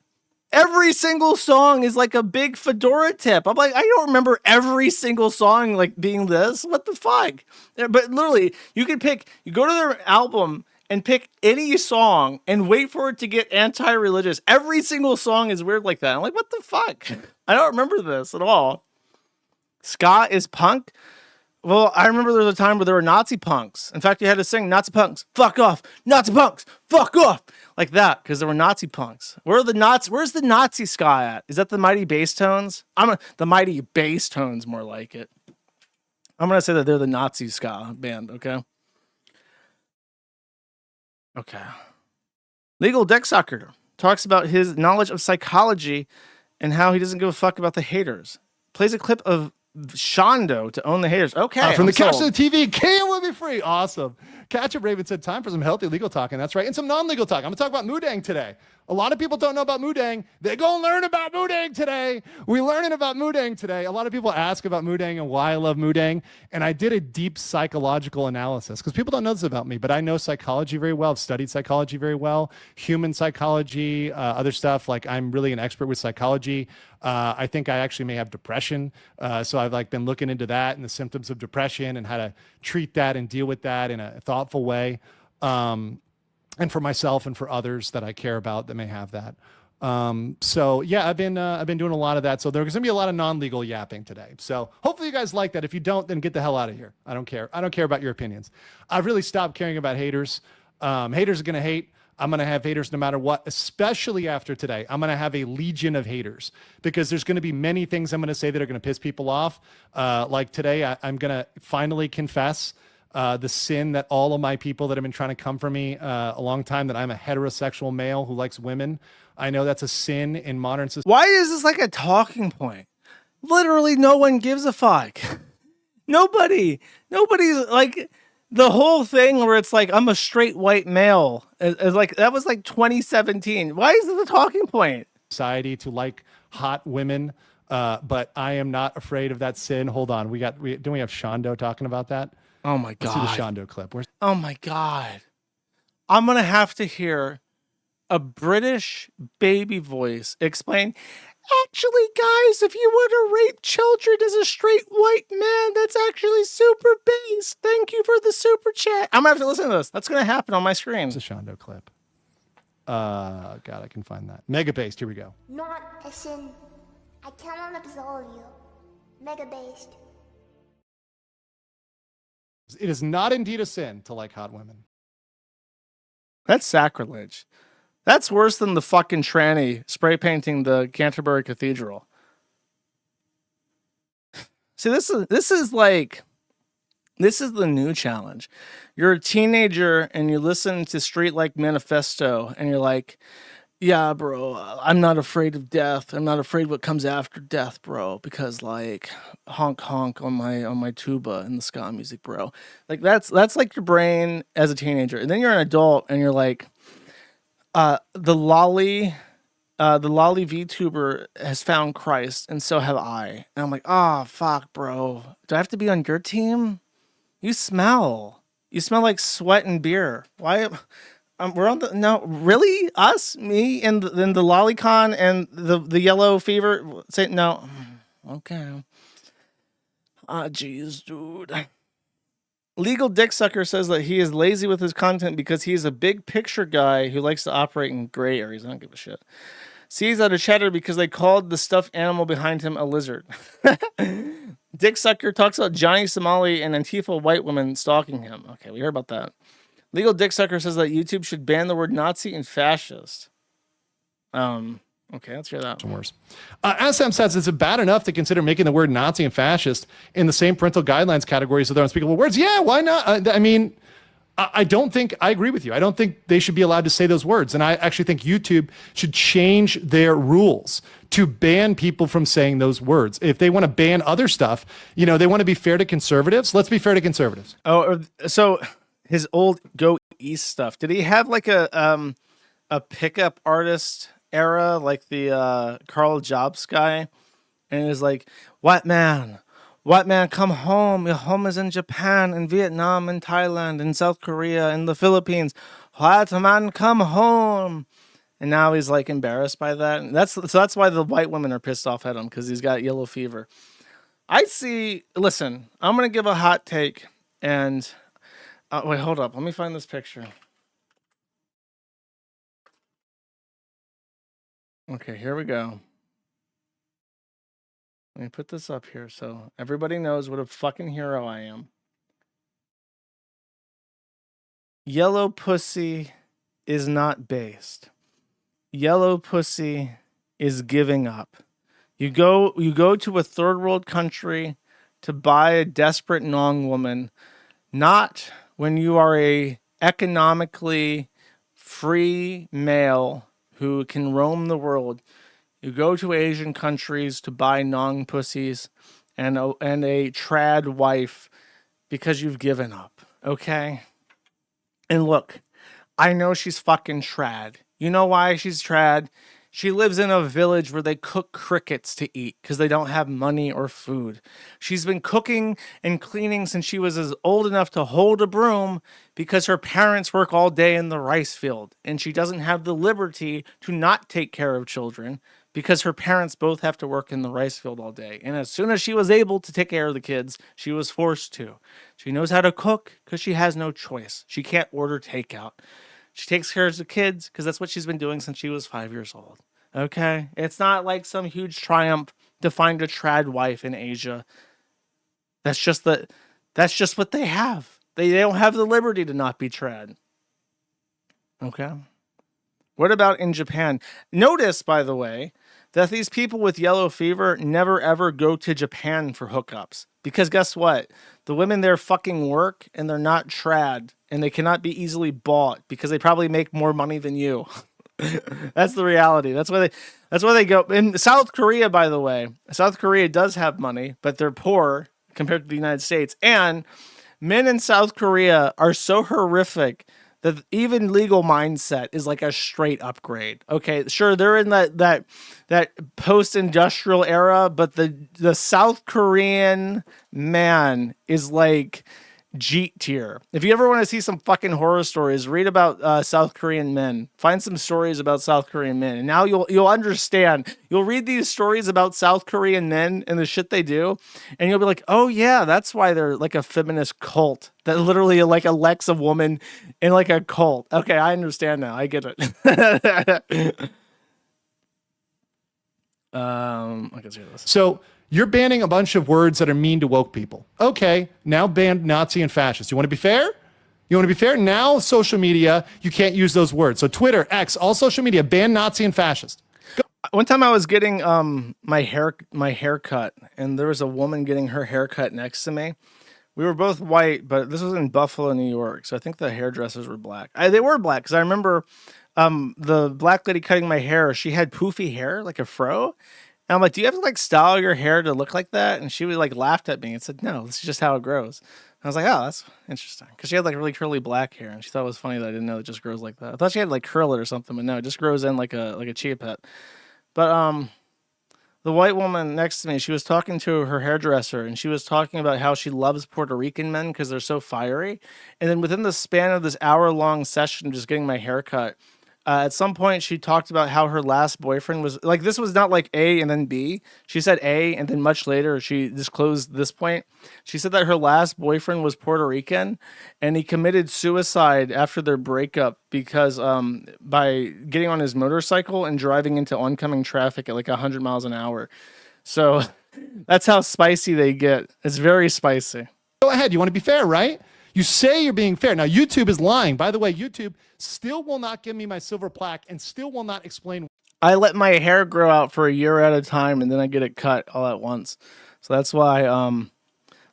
Speaker 2: Every single song is like a big fedora tip. I'm like, I don't remember every single song like being this. What the fuck? But literally, you go to their album and pick any song and wait for it to get anti-religious. Every single song is weird like that. I'm like, what the fuck? I don't remember this at all. Ska is punk? Well, I remember there was a time where there were Nazi punks. In fact, you had to sing Nazi punks, fuck off, Nazi punks, fuck off, like that, because there were Nazi punks. Where's the Nazi ska at? Is that the Mighty Bass Tones? The Mighty Bass Tones, more like it. I'm gonna say that they're the Nazi ska band. Okay. Legal Dick Sucker talks about his knowledge of psychology and how he doesn't give a fuck about the haters. Plays a clip of Shondo to own the haters. Okay,
Speaker 8: from
Speaker 2: I'm
Speaker 8: the couch
Speaker 2: sold.
Speaker 8: to the TV, Kale will be free. Awesome. Catch Up Raven said, time for some healthy legal talk, and that's right. And some non-legal talk. I'm going to talk about Mudang today. A lot of people don't know about Mudang. They're going to learn about Mudang today. We're learning about Mudang today. A lot of people ask about Mudang and why I love Mudang. And I did a deep psychological analysis because people don't know this about me, but I know psychology very well. I've studied psychology very well, human psychology, other stuff. Like I'm really an expert with psychology. I think I actually may have depression. So I've like been looking into that and the symptoms of depression and how to treat that and deal with that in a thoughtful way. And for myself and for others that I care about that may have that. So yeah, I've been doing a lot of that. So there's gonna be a lot of non-legal yapping today. So hopefully you guys like that. If you don't, then get the hell out of here. I don't care. I don't care about your opinions. I've really stopped caring about haters. Haters are gonna hate. I'm going to have haters no matter what, especially after today. I'm going to have a legion of haters because there's going to be many things I'm going to say that are going to piss people off. Like today, I'm going to finally confess the sin that all of my people that have been trying to come for me a long time, that I'm a heterosexual male who likes women. I know that's a sin in modern society.
Speaker 2: Why is this like a talking point? Literally no one gives a fuck. Nobody's like... The whole thing where it's like, I'm a straight white male is like, that was like 2017. Why is it a talking point?
Speaker 8: Society to like hot women, but I am not afraid of that sin. Hold on. Don't we have Shondo talking about that?
Speaker 2: Oh my God.
Speaker 8: Let's see the Shondo clip.
Speaker 2: Oh my God. I'm going to have to hear a British baby voice explain, actually, guys, if you were to rape children as a straight white man, that's actually super base. Thank you for the super chat. I'm going to have to listen to this. That's going to happen on my screen.
Speaker 8: It's a Shondo clip. God, I can find that. Mega based. Here we go.
Speaker 9: Not a sin. I cannot absolve you. Mega based.
Speaker 8: It is not indeed a sin to like hot women.
Speaker 2: That's sacrilege. That's worse than the fucking tranny spray painting the Canterbury Cathedral. See, this is the new challenge. You're a teenager and you listen to Street Like Manifesto and you're like, yeah, bro, I'm not afraid of death. I'm not afraid what comes after death, bro, because like honk honk on my tuba in the ska music, bro. Like that's like your brain as a teenager. And then you're an adult and you're like, the lolly VTuber has found Christ, and so have I. And I'm like, oh, fuck, bro. Do I have to be on your team? You smell like sweat and beer. Why? We're on the, no, really? Us? Me? And then the lolicon and the yellow fever? Say, no. Okay. Ah, jeez, dude. Legal Dick Sucker says that he is lazy with his content because he is a big picture guy who likes to operate in gray areas. I don't give a shit. Sees out of chatter because they called the stuffed animal behind him a lizard. Dick Sucker talks about Johnny Somali and Antifa white women stalking him. Okay, we heard about that. Legal Dick Sucker says that YouTube should ban the word Nazi and fascist. Okay, let's hear that.
Speaker 8: Worse. Sam says, is it bad enough to consider making the word Nazi and fascist in the same parental guidelines categories of their unspeakable words? Yeah, why not? I mean, I don't think, I agree with you. I don't think they should be allowed to say those words. And I actually think YouTube should change their rules to ban people from saying those words. If they want to ban other stuff, you know, they want to be fair to conservatives. Let's be fair to conservatives.
Speaker 2: Oh, so his old Go East stuff. Did he have like a pickup artist era, like the Carl Jobs guy? And it was like, white man, come home. Your home is in Japan, in Vietnam, in Thailand, in South Korea, in the Philippines. White man, come home. And now he's like embarrassed by that. And that's why the white women are pissed off at him, because he's got yellow fever. Listen, I'm going to give a hot take. And wait, hold up. Let me find this picture. Okay, here we go. Let me put this up here so everybody knows what a fucking hero I am. Yellow pussy is not based. Yellow pussy is giving up. You go to a third world country to buy a desperate non-woman, not when you are a economically free male who can roam the world. You go to Asian countries to buy Nong pussies and a trad wife because you've given up, okay? And look, I know she's fucking trad. You know why she's trad? She lives in a village where they cook crickets to eat because they don't have money or food. She's been cooking and cleaning since she was as old enough to hold a broom because her parents work all day in the rice field, and she doesn't have the liberty to not take care of children because her parents both have to work in the rice field all day. And as soon as she was able to take care of the kids, she was forced to. She knows how to cook because she has no choice. She can't order takeout. She takes care of the kids because that's what she's been doing since she was 5 years old. Okay? It's not like some huge triumph to find a trad wife in Asia. That's just what they have. They don't have the liberty to not be trad. Okay? What about in Japan? Notice, by the way, that these people with yellow fever never ever go to Japan for hookups. Because guess what? The women there fucking work and they're not trad and they cannot be easily bought because they probably make more money than you. That's the reality. That's why they go. In South Korea, by the way, South Korea does have money, but they're poor compared to the United States. And men in South Korea are so horrific that even legal mindset is like a straight upgrade. Okay, sure, they're in that post-industrial era, but the South Korean man is like Jeet tier. If you ever want to see some fucking horror stories, read about South Korean men. Find some stories about South Korean men, and now you'll understand. You'll read these stories about South Korean men and the shit they do, and you'll be like, oh yeah, that's why they're like a feminist cult that literally like elects a woman in like a cult. Okay, I understand now. I get it. I can see this.
Speaker 8: So you're banning a bunch of words that are mean to woke people. Okay, now ban Nazi and fascist. You want to be fair? You want to be fair? Now social media, you can't use those words. So Twitter, X, all social media, ban Nazi and fascist. Go.
Speaker 2: One time I was getting my hair cut, and there was a woman getting her hair cut next to me. We were both white, but this was in Buffalo, New York. So I think the hairdressers were black. They were black because I remember the black lady cutting my hair. She had poofy hair, like a fro. And I'm like, do you have to like style your hair to look like that? And she would like laughed at me and said, no, this is just how it grows. And I was like, oh, that's interesting. Because she had like really curly black hair, and she thought it was funny that I didn't know it just grows like that. I thought she had like curl it or something, but no, it just grows in like a chia pet. But the white woman next to me, she was talking to her hairdresser, and she was talking about how she loves Puerto Rican men because they're so fiery. And then within the span of this hour-long session, just getting my hair cut, at some point, she talked about how her last boyfriend was like, this was not like A and then B. She said A, and then much later, she disclosed this point. She said that her last boyfriend was Puerto Rican, and he committed suicide after their breakup because by getting on his motorcycle and driving into oncoming traffic at like 100 miles an hour. So that's how spicy they get. It's very spicy.
Speaker 8: Go ahead. You want to be fair, right? You say you're being fair. Now, YouTube is lying. By the way, YouTube still will not give me my silver plaque and still will not explain.
Speaker 2: I let my hair grow out for a year at a time, and then I get it cut all at once. So that's why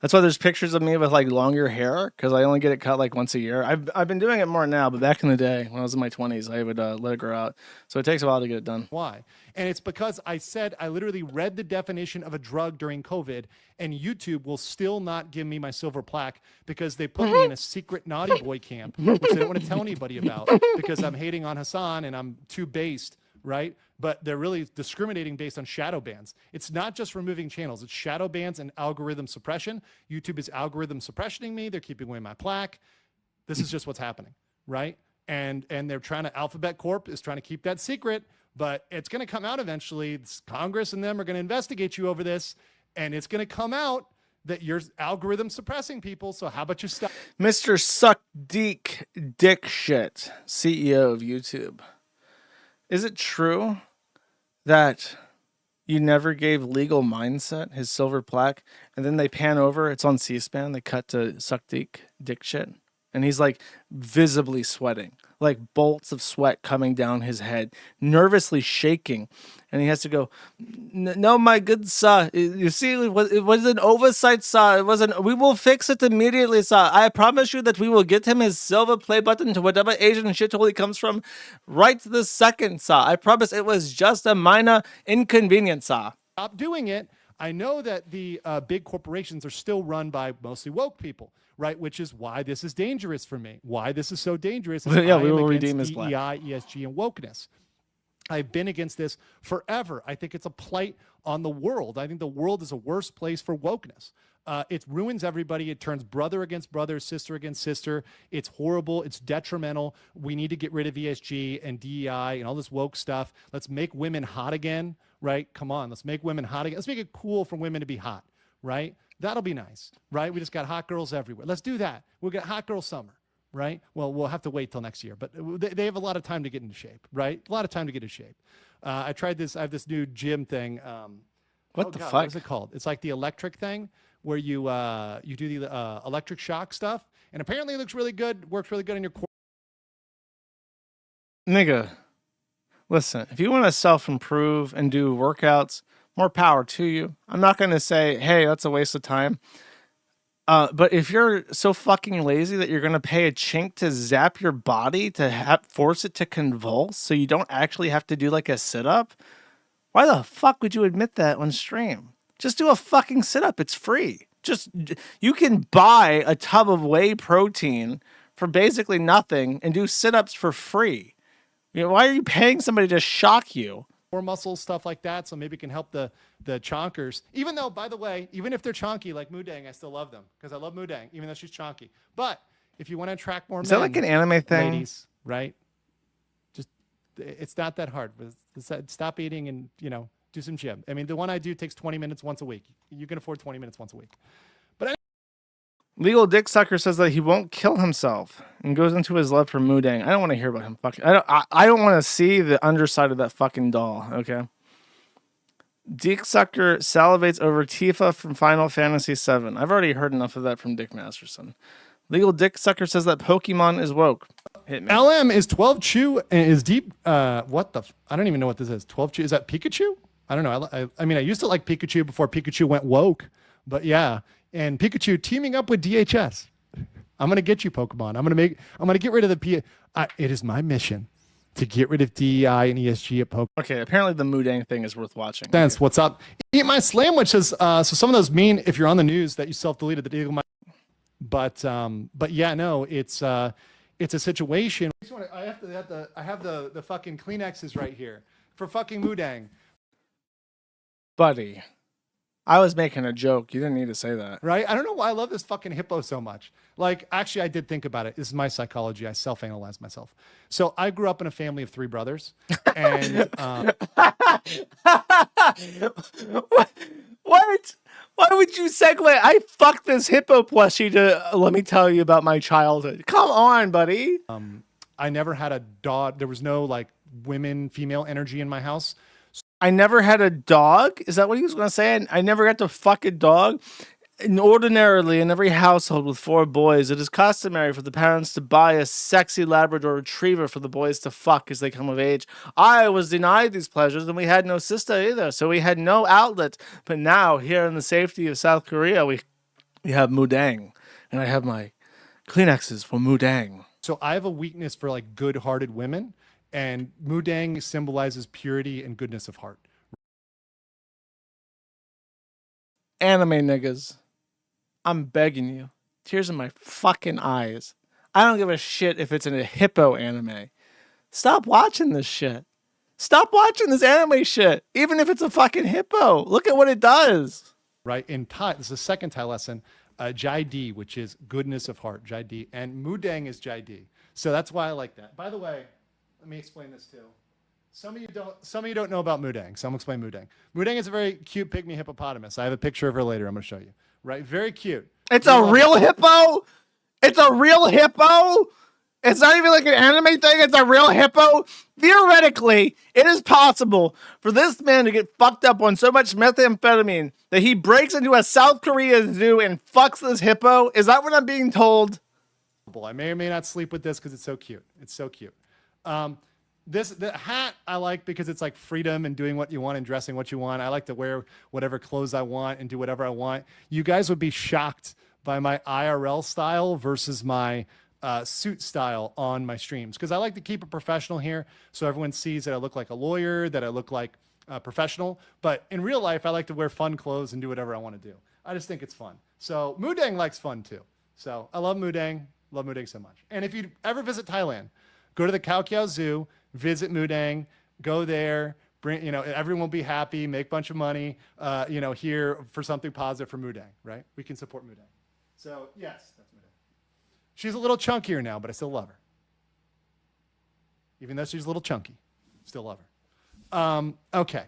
Speaker 2: there's pictures of me with like longer hair, because I only get it cut like once a year. I've been doing it more now, but back in the day when I was in my 20s, I would let it grow out. So it takes a while to get it done.
Speaker 8: Why? And it's because I literally read the definition of a drug during COVID, and YouTube will still not give me my silver plaque because they put me in a secret naughty boy camp, which they don't want to tell anybody about because I'm hating on Hasan and I'm too based, right? But they're really discriminating based on shadow bans. It's not just removing channels. It's shadow bans and algorithm suppression. YouTube is algorithm suppressioning me. They're keeping away my plaque. This is just what's happening, right? And they're trying to, Alphabet Corp is trying to keep that secret, but it's going to come out eventually. It's Congress and them are going to investigate you over this, and it's going to come out that you're algorithm suppressing people. So how about you stop?
Speaker 2: Mr. Suck Dick Shit, CEO of YouTube. Is it true that you never gave Legal Mindset his silver plaque, and then they pan over, it's on C-SPAN, they cut to Suck Dick Shit, and he's like visibly sweating, like bolts of sweat coming down his head, nervously shaking. And he has to go, no, my good sir. You see, it was an oversight, sir. We will fix it immediately, sir. I promise you that we will get him his silver play button to whatever Asian shithole he comes from right this second, sir. I promise it was just a minor inconvenience, sir.
Speaker 8: Stop doing it. I know that the big corporations are still run by mostly woke people, right? Which is why this is dangerous for me. Why this is so dangerous is
Speaker 2: Yeah,
Speaker 8: I
Speaker 2: we
Speaker 8: am
Speaker 2: will
Speaker 8: against
Speaker 2: redeem his
Speaker 8: DEI,
Speaker 2: black.
Speaker 8: ESG, and wokeness. I've been against this forever. I think it's a blight on the world. I think the world is a worse place for wokeness. It ruins everybody. It turns brother against brother, sister against sister. It's horrible. It's detrimental. We need to get rid of ESG and DEI and all this woke stuff. Let's make women hot again, right? Come on, let's make women hot again. Let's make it cool for women to be hot, right? That'll be nice, right? We just got hot girls everywhere. Let's do that. We'll get hot girl summer. Right? Well, we'll have to wait till next year, but they have a lot of time to get into shape, right? A lot of time to get into shape. I tried this. I have this new gym thing.
Speaker 2: What the fuck?
Speaker 8: What is it called? It's like the electric thing where you do the electric shock stuff, and apparently it looks really good. Works really good on your core.
Speaker 2: Nigga, listen, if you want to self-improve and do workouts, more power to you. I'm not going to say, hey, that's a waste of time. But if you're so fucking lazy that you're going to pay a chink to zap your body to force it to convulse so you don't actually have to do like a sit-up, why the fuck would you admit that on stream? Just do a fucking sit-up. It's free. You can buy a tub of whey protein for basically nothing and do sit-ups for free. You know, why are you paying somebody to shock you?
Speaker 8: Core muscles, stuff like that, so maybe it can help the chonkers. Even though, by the way, even if they're chonky like Mudang, I still love them because I love Mudang, even though she's chonky. But if you want to attract more men,
Speaker 2: Is that like an anime thing?
Speaker 8: Ladies, right? Just it's not that hard. Stop eating and do some gym. I mean, the one I do takes 20 minutes once a week. You can afford 20 minutes once a week. But
Speaker 2: Legal Dick Sucker says that he won't kill himself and goes into his love for Mudang. I don't want to hear about him fucking. I don't want to see the underside of that fucking doll. Okay. Dick Sucker salivates over Tifa from Final Fantasy VII. I've already heard enough of that from Dick Masterson. Legal Dick Sucker says that Pokemon is woke. Hit me.
Speaker 8: LM is 12 Chew and is deep. What the? I don't even know what this is. 12 Chew. Is that Pikachu? I don't know. I mean, I used to like Pikachu before Pikachu went woke, but yeah. And Pikachu teaming up with DHS. I'm gonna get you, Pokemon. I'm gonna get rid of the it is my mission to get rid of DEI and ESG at Pokemon.
Speaker 2: Okay, apparently the Mudang thing is worth watching.
Speaker 8: Thanks. What's up? Eat my sandwiches. So some of those mean if you're on the news that you self-deleted the Eagle might. But yeah, no, it's a situation. I have the fucking Kleenexes right here for fucking Mudang.
Speaker 2: Buddy, I was making a joke. You didn't need to say that.
Speaker 8: Right? I don't know why I love this fucking hippo so much. Like, actually, I did think about it. This is my psychology. I self-analyze myself. So I grew up in a family of 3 brothers. And
Speaker 2: What? Why would you segue? I fucked this hippo plushie to let me tell you about my childhood. Come on, buddy.
Speaker 8: I never had a dog. There was no like female energy in my house.
Speaker 2: I never had a dog? Is that what he was going to say? I never got to fuck a dog? And ordinarily, in every household with 4 boys, it is customary for the parents to buy a sexy Labrador Retriever for the boys to fuck as they come of age. I was denied these pleasures, and we had no sister either, so we had no outlet. But now, here in the safety of South Korea, we have Mudang, and I have my Kleenexes for Mudang.
Speaker 8: So I have a weakness for like good-hearted women, and Mudang symbolizes purity and goodness of heart.
Speaker 2: Anime niggas, I'm begging you. Tears in my fucking eyes. I don't give a shit if it's in a hippo anime. Stop watching this shit. Stop watching this anime shit. Even if it's a fucking hippo. Look at what it does.
Speaker 8: Right? In Thai, this is the second Thai lesson. Jai Di, which is goodness of heart. Jai Di. And Mudang is Jai Di. So that's why I like that. By the way, let me explain this too. Some of you don't know about Mudang, so I'm gonna explain Mudang. Mudang is a very cute pygmy hippopotamus. I have a picture of her later. I'm gonna show you. Right, very cute.
Speaker 2: It's a real hippo. It's a real hippo. It's not even like an anime thing. It's a real hippo. Theoretically, it is possible for this man to get fucked up on so much methamphetamine that he breaks into a South Korea zoo and fucks this hippo. Is that what I'm being told?
Speaker 8: I may or may not sleep with this because it's so cute. It's so cute. The hat I like because it's like freedom and doing what you want and dressing what you want. I like to wear whatever clothes I want and do whatever I want. You guys would be shocked by my IRL style versus my suit style on my streams because I like to keep it professional here so everyone sees that I look like a lawyer, that I look like a professional. But in real life, I like to wear fun clothes and do whatever I want to do. I just think it's fun. So Mudang likes fun too. So I love Mudang. Love Mudang so much. And if you ever visit Thailand, go to the Khao Kiao Zoo, visit Mudang, go there, bring, everyone will be happy, make a bunch of money, here for something positive for Mudang, right? We can support Mudang. So yes, that's Mudang. She's a little chunkier now, but I still love her. Even though she's a little chunky, still love her. Okay.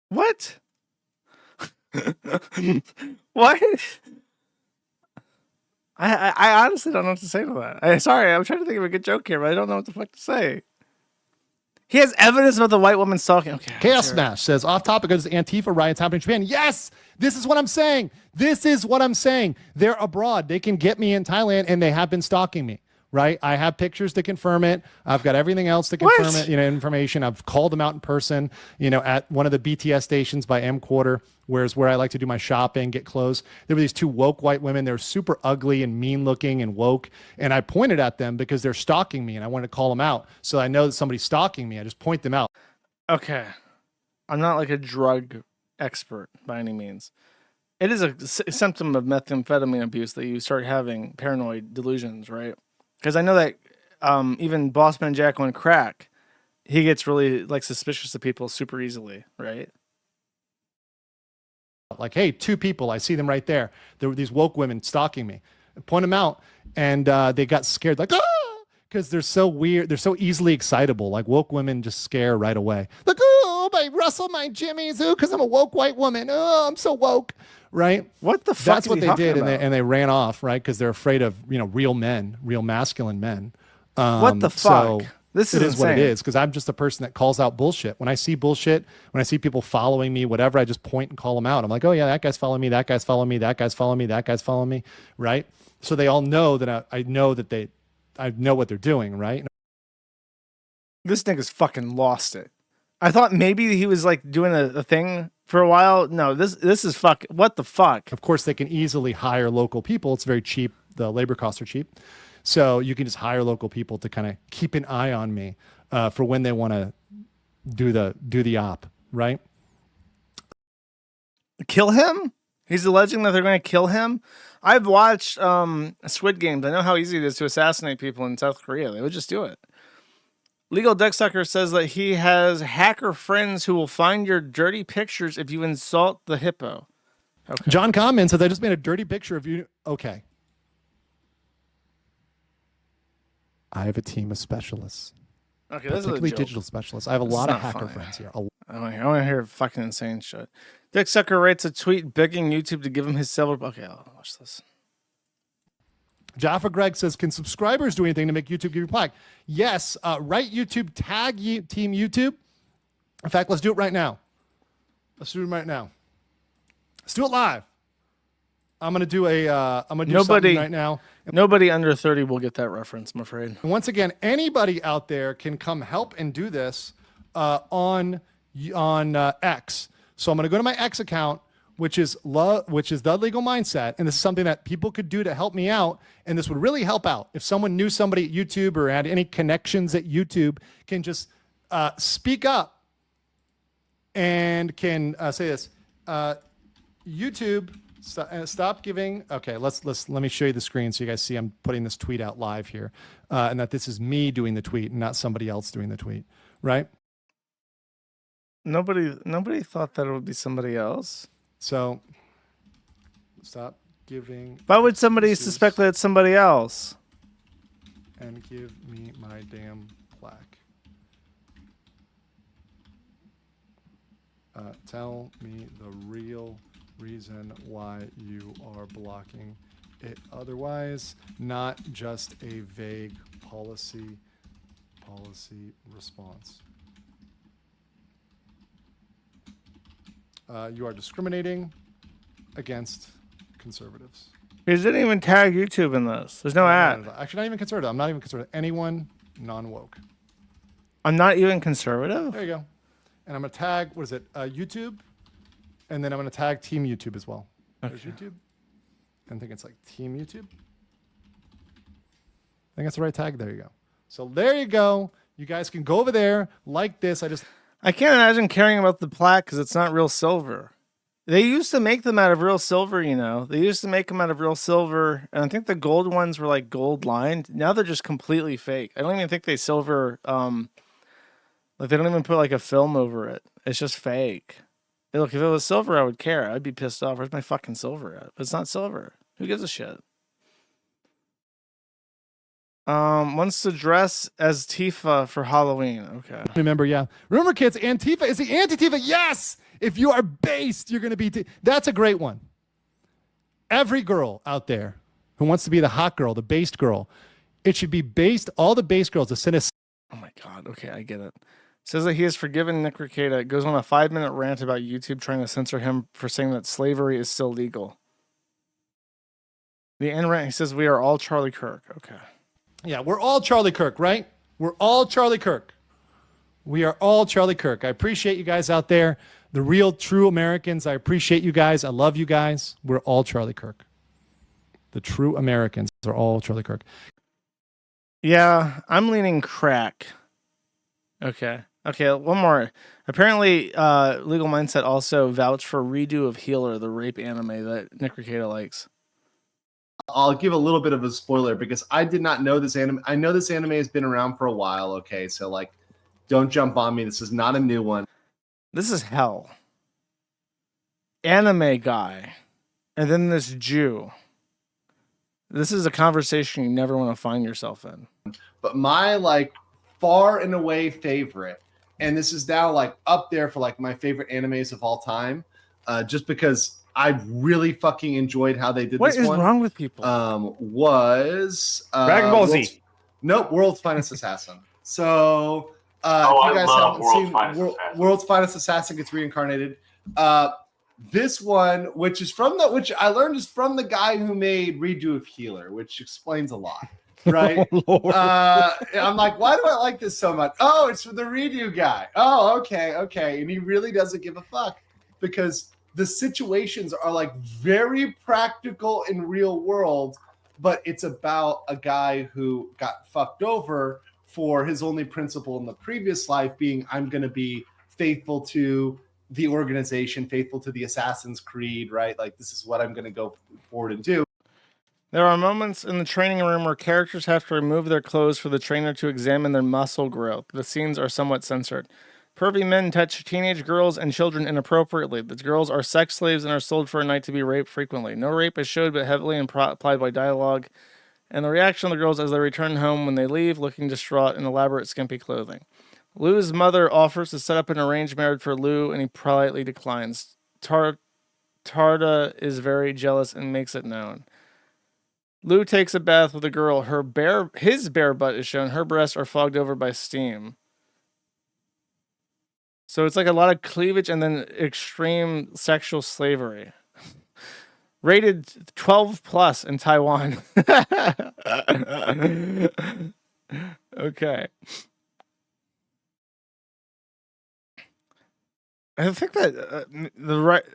Speaker 2: What? What? I honestly don't know what to say to that. Sorry, I'm trying to think of a good joke here, but I don't know what the fuck to say. He has evidence about the white woman stalking. Okay.
Speaker 8: Chaos Smash says, off topic, there's Antifa riots happening in Japan. Yes, this is what I'm saying. This is what I'm saying. They're abroad. They can get me in Thailand, and they have been stalking me. Right? I have pictures to confirm it. I've got everything else to confirm it, information. I've called them out in person, at one of the BTS stations by M Quarter, where I like to do my shopping, get clothes. There were these two woke white women. They're super ugly and mean looking and woke. And I pointed at them because they're stalking me and I wanted to call them out. So I know that somebody's stalking me. I just point them out.
Speaker 2: Okay. I'm not like a drug expert by any means. It is a symptom of methamphetamine abuse that you start having paranoid delusions, right? Because I know that even Bossman Jack on crack, he gets really suspicious of people super easily, right?
Speaker 8: Like, hey, two people, I see them right there. There were these woke women stalking me. I point them out, and they got scared, like, because they're so weird. They're so easily excitable. Like, woke women just scare right away. Like, oh, I rustle my jimmies, because I'm a woke white woman. Oh, I'm so woke. Right?
Speaker 2: What the fuck?
Speaker 8: That's what they did, and they ran off, right? Because they're afraid of real men, real masculine men.
Speaker 2: What the fuck?
Speaker 8: So
Speaker 2: this
Speaker 8: is what it is. Because I'm just a person that calls out bullshit. When I see bullshit, when I see people following me, whatever, I just point and call them out. I'm like, oh yeah, that guy's following me. That guy's following me. That guy's following me. That guy's following me. Right? So they all know that I know that I know what they're doing. Right?
Speaker 2: This nigga's fucking lost it. I thought maybe he was like doing a thing for a while. No, this is fuck. What the fuck?
Speaker 8: Of course, they can easily hire local people. It's very cheap. The labor costs are cheap. So you can just hire local people to kind of keep an eye on me for when they want to do the op, right?
Speaker 2: Kill him? He's alleging that they're going to kill him? I've watched Squid Games. I know how easy it is to assassinate people in South Korea. They would just do it. Legal Deck Sucker says that he has hacker friends who will find your dirty pictures if you insult the hippo. Okay.
Speaker 8: John Common says, I just made a dirty picture of you. Okay. I have a team of specialists.
Speaker 2: Okay, this is a
Speaker 8: particularly
Speaker 2: joke.
Speaker 8: digital specialists. I have a lot of hacker friends here.
Speaker 2: I want to hear fucking insane shit. Dick Sucker writes a tweet begging YouTube to give him his silver. Okay, I'll watch this.
Speaker 8: Jaffa Greg says, can subscribers do anything to make YouTube give you plaque? Yes. Write YouTube, tag Team YouTube. In fact, let's do it right now. Let's do it right now. Let's do it live. I'm gonna do something right now.
Speaker 2: Nobody under 30 will get that reference, I'm afraid.
Speaker 8: And once again, anybody out there can come help and do this on X. So I'm gonna go to my X account, which is The Legal Mindset, and this is something that people could do to help me out, and this would really help out. If someone knew somebody at YouTube or had any connections at YouTube, can just speak up and can say this. YouTube, stop giving. Okay, let me show you the screen so you guys see I'm putting this tweet out live here, and that this is me doing the tweet and not somebody else doing the tweet, right?
Speaker 2: Nobody thought that it would be somebody else.
Speaker 8: So, stop giving.
Speaker 2: Why would somebody suspect that it's somebody else?
Speaker 8: And give me my damn plaque. Tell me the real reason why you are blocking it otherwise, not just a vague policy response. You are discriminating against conservatives.
Speaker 2: He didn't even tag YouTube in this. There's no ad.
Speaker 8: Actually, not even conservative. I'm not even conservative. Anyone non-woke.
Speaker 2: I'm not even conservative?
Speaker 8: There you go. And I'm going to tag, what is it, YouTube? And then I'm going to tag Team YouTube as well. There's YouTube. I think it's like Team YouTube. I think that's the right tag. There you go. So there you go. You guys can go over there like this.
Speaker 2: I can't imagine caring about the plaque because it's not real silver. They used to make them out of real silver, you know. They used to make them out of real silver. And I think the gold ones were like gold lined. Now they're just completely fake. I don't even think they silver... Like, they don't even put, like, a film over it. It's just fake. Hey, look, if it was silver, I would care. I'd be pissed off. Where's my fucking silver at? But it's not silver. Who gives a shit? Wants to dress as Tifa for Halloween. Okay.
Speaker 8: Remember, yeah. Remember, kids, Antifa is the anti-Tifa. Yes! If you are based, you're going to be... That's a great one. Every girl out there who wants to be the hot girl, the based girl, it should be based, all the based girls to send us...
Speaker 2: Oh, my God. Okay, I get it. Says that he has forgiven Nick Rekieta. Goes on a 5-minute rant about YouTube trying to censor him for saying that slavery is still legal. The end rant, he says, we are all Charlie Kirk. Okay.
Speaker 8: Yeah, we're all Charlie Kirk, right? We're all Charlie Kirk. We are all Charlie Kirk. I appreciate you guys out there. The real, true Americans. I appreciate you guys. I love you guys. We're all Charlie Kirk. The true Americans are all Charlie Kirk.
Speaker 2: Yeah, I'm leaning crack. Okay. Okay, one more. Apparently, Legal Mindset also vouched for redo of Healer, the rape anime that Nick Rekieta likes.
Speaker 22: I'll give a little bit of a spoiler because I did not know this anime. I know this anime has been around for a while, okay? So, like, don't jump on me. This is not a new one.
Speaker 2: This is hell. Anime guy. And then this Jew. This is a conversation you never want to find yourself in.
Speaker 22: But my, like, far and away favorite, and this is now, like, up there for, like, my favorite animes of all time, just because I really fucking enjoyed how they did
Speaker 2: What
Speaker 22: this one.
Speaker 2: is wrong with people?
Speaker 22: Was
Speaker 24: Dragon Ball Z.
Speaker 22: Nope, World's Finest Assassin. So,
Speaker 5: Oh,
Speaker 22: if you
Speaker 5: I
Speaker 22: guys
Speaker 5: love
Speaker 22: haven't
Speaker 5: World's
Speaker 22: seen
Speaker 5: Finest Assassin.
Speaker 22: World's Finest Assassin gets reincarnated. This one, which I learned is from the guy who made Redo of Healer, which explains a lot, right? I'm like, why do I like this so much? Oh, it's from the Redo guy. Oh, okay. And he really doesn't give a fuck because the situations are like very practical in real world, but it's about a guy who got fucked over for his only principle in the previous life being, I'm going to be faithful to the organization, faithful to the Assassin's Creed, right? Like, this is what I'm going to go forward and do.
Speaker 2: There are moments in the training room where characters have to remove their clothes for the trainer to examine their muscle growth. The scenes are somewhat censored. Pervy men touch teenage girls and children inappropriately. The girls are sex slaves and are sold for a night to be raped frequently. No rape is showed, but heavily implied by dialogue. And the reaction of the girls as they return home when they leave, looking distraught in elaborate skimpy clothing. Lou's mother offers to set up an arranged marriage for Lou, and he politely declines. Tarda is very jealous and makes it known. Lou takes a bath with a girl. His bare butt is shown. Her breasts are fogged over by steam. So it's like a lot of cleavage and then extreme sexual slavery. Rated 12 plus in Taiwan. Okay. I think that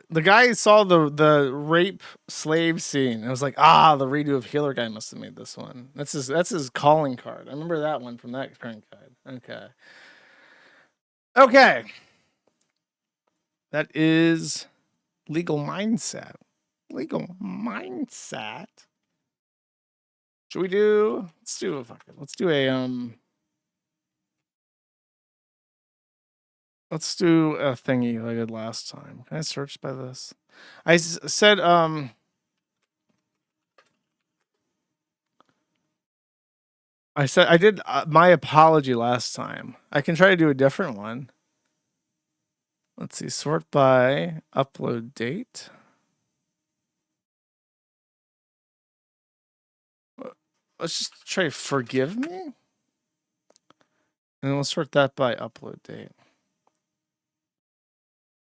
Speaker 2: the guy saw the rape slave scene. I was like, the Redo of Healer guy must have made this one. That's his calling card. I remember that one from that current guide. Okay. That is Legal Mindset. Legal Mindset. Should we do? Let's do a Let's do a thingy like I did last time. Can I search by this? I said I did my apology last time. I can try to do a different one. Let's see. Sort by upload date. Let's just try forgive me. And then we'll sort that by upload date.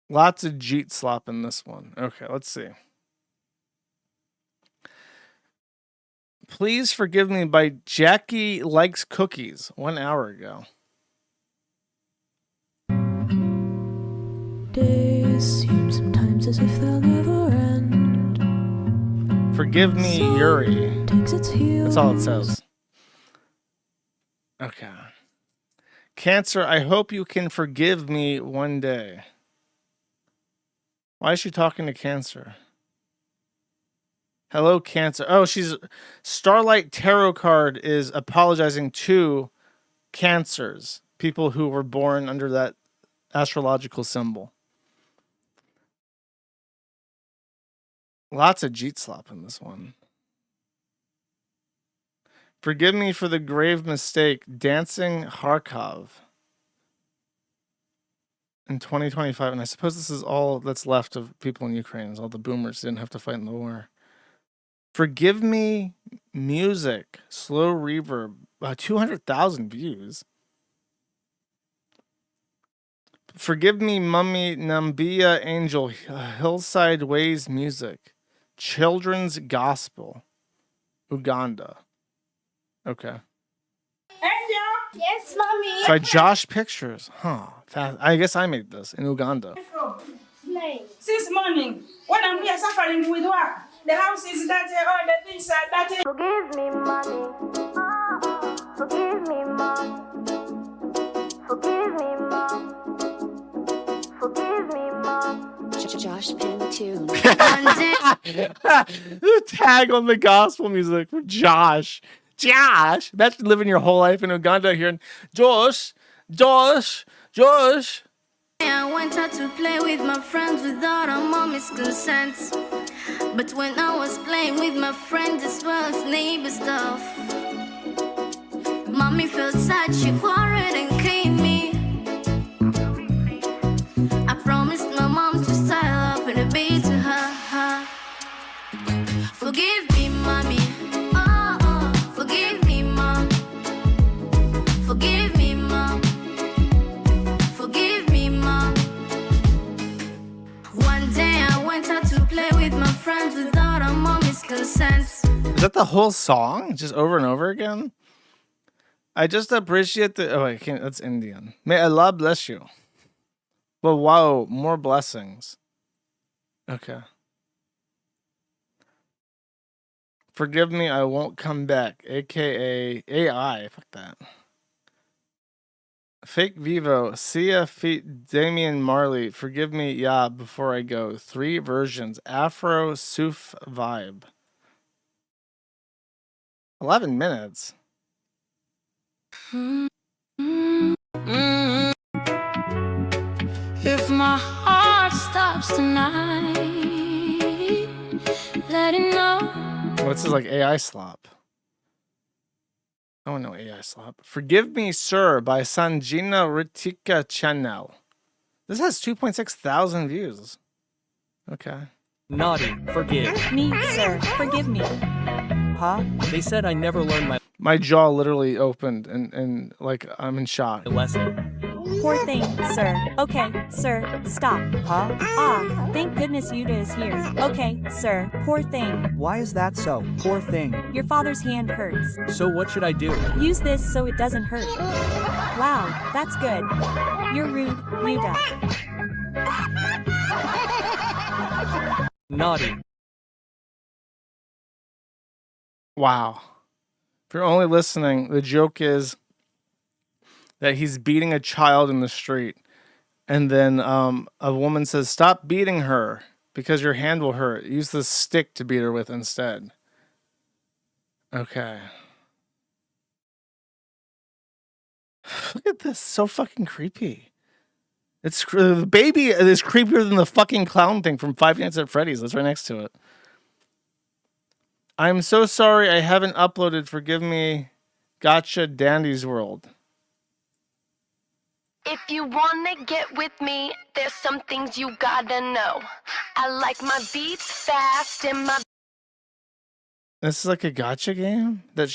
Speaker 2: Lots of jeet slop in this one. Okay, let's see. Please Forgive Me by Jackie Likes Cookies 1 hour ago.
Speaker 5: Days seem sometimes as if they'll never end.
Speaker 2: Forgive Me, Yuri. That's all it says. Okay. Cancer, I hope you can forgive me one day. Why is she talking to Cancer? Hello, Cancer. Oh, she's Starlight Tarot card is apologizing to Cancers, people who were born under that astrological symbol. Lots of Jeet slop in this one. Forgive me for the grave mistake. Dancing Kharkov in 2025. And I suppose this is all that's left of people in Ukraine. Is all the boomers didn't have to fight in the war. Forgive Me Music. Slow reverb. 200,000 views. Forgive Me Mummy Nambia Angel. Hillside Ways Music. Children's Gospel. Uganda. Okay.
Speaker 9: Yes, mommy.
Speaker 2: By Josh Pictures. Huh. I guess I made this in Uganda.
Speaker 16: Since morning, when I'm here suffering with work, the house is dirty, all the things are dirty.
Speaker 9: Forgive me, mommy. Forgive me, mom. Forgive me, mom. Forgive me, mom.
Speaker 5: Josh Pantune.
Speaker 2: Tag on the gospel music for Josh. Josh. Imagine living your whole life in Uganda hearing Josh.
Speaker 5: I went out to play with my friends without our mommy's consent. But when I was playing with my friends as well as neighbor stuff, mommy felt sad, she quarreled and caned me. I promised my mom to style up and obey to her. Forgive me, mommy. Oh, forgive me, mom. Forgive me, mom. Forgive me, mom. One day I went out to play with my friends without our mommy's consent.
Speaker 2: Is that the whole song? Just over and over again? I just appreciate the... Oh, I can't... That's Indian. May Allah bless you. Well, wow. More blessings. Okay. Forgive Me, I Won't Come Back. A.K.A. AI. Fuck that. Fake Vivo, Sia Feet, Damian Marley, Forgive Me, Yeah, Before I Go. 3 versions. Afro Suf Vibe. 11 minutes.
Speaker 5: If my heart stops tonight, let it know.
Speaker 2: What's this, like AI slop? Oh, no AI slop. Forgive Me, Sir by Sanjina Ritika Channel. This has 2.6 thousand views. Okay.
Speaker 10: Naughty, forgive.
Speaker 11: Me, sir, forgive me.
Speaker 10: Huh? They said I never learned
Speaker 2: My jaw literally opened and like I'm in shock.
Speaker 10: lesson.
Speaker 11: Poor thing, sir. Okay, sir, stop.
Speaker 10: Huh?
Speaker 11: Ah, thank goodness Yuta is here. Okay, sir, poor thing.
Speaker 10: Why is that so? Poor thing.
Speaker 11: Your father's hand hurts.
Speaker 10: So what should I do?
Speaker 11: Use this so it doesn't hurt. Wow, that's good. You're rude, Yuta.
Speaker 10: Naughty.
Speaker 2: Wow. If you're only listening, the joke is that he's beating a child in the street. And then a woman says, stop beating her because your hand will hurt. Use this stick to beat her with instead. Okay. Look at this. So fucking creepy. It's the baby is creepier than the fucking clown thing from Five Nights at Freddy's. That's right next to it. I'm so sorry I haven't uploaded. Forgive me. Gotcha, Dandy's World.
Speaker 5: If you wanna get with me, there's some things you gotta know. I like my beats fast and my...
Speaker 2: This is like a gotcha game that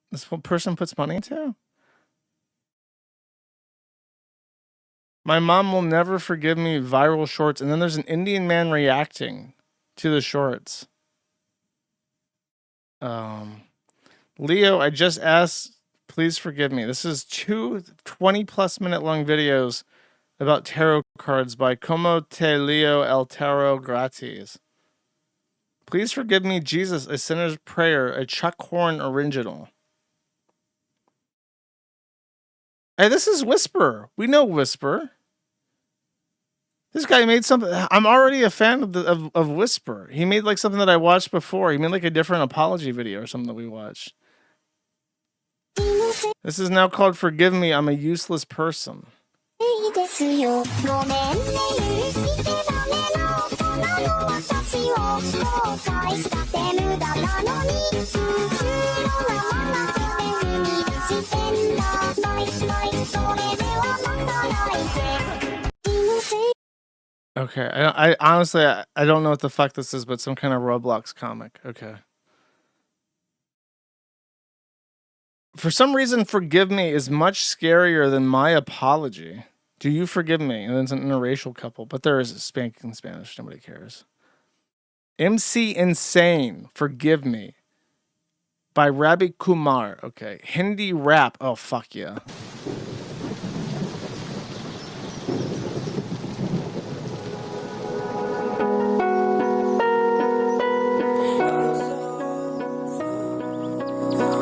Speaker 2: this person puts money into? My mom will never forgive me. Viral shorts. And then there's an Indian man reacting to the shorts. Leo, I just asked, please forgive me. This is 2 20+ minute long videos about tarot cards by Como te Leo el Tarot Gratis. Please forgive me, Jesus, a sinner's prayer, a Chuck Horn original. Hey, this is Whisper. We know Whisper. This guy made something. I'm already a fan of Whisper. He made like something that I watched before. He made like a different apology video or something that we watched. This is now called Forgive Me, I'm a Useless Person. Okay, I honestly, I don't know what the fuck this is, but some kind of Roblox comic. Okay. For some reason, Forgive Me is much scarier than My Apology. Do you forgive me? And then it's an interracial couple, but there is a spanking Spanish. Nobody cares. MC Insane, Forgive Me. By Rabi Kumar. Okay. Hindi rap. Oh, fuck yeah.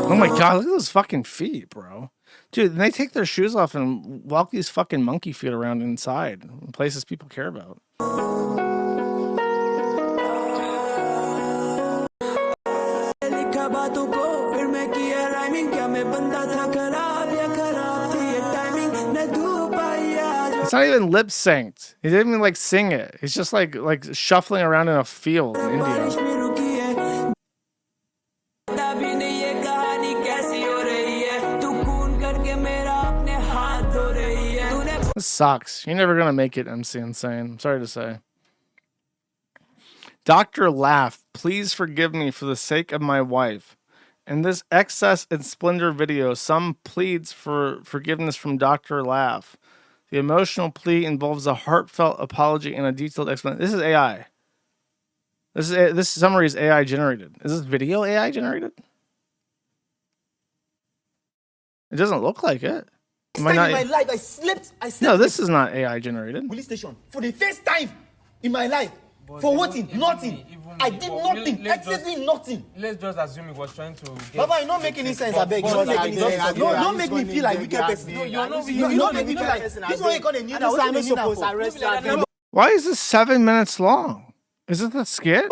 Speaker 2: Oh my god, look at those fucking feet, bro. Dude, they take their shoes off and walk these fucking monkey feet around inside, places people care about. It's not even lip synced. He didn't even like sing it. He's just like shuffling around in a field in India. This sucks. You're never gonna make it, MC Insane. I'm sorry to say. Dr. Laugh, please forgive me for the sake of my wife. In this excess and splendor video, some pleads for forgiveness from Dr. Laugh. The emotional plea involves a heartfelt apology and a detailed explanation. This is AI. This summary is AI generated. Is this video AI generated? It doesn't look like it.
Speaker 13: In my life, I slept.
Speaker 2: No, this is not AI generated.
Speaker 13: Police station for the first time in my life. For what? Nothing. I did nothing. Exactly nothing.
Speaker 14: Let's just assume he was trying to.
Speaker 13: Baba, you don't make any sense. I beg you. Don't make me feel like wicked person. No, you don't make me feel like this one. You gonna kneel down. I'm supposed to arrest you.
Speaker 2: Why is this 7 minutes long? Is it the skit?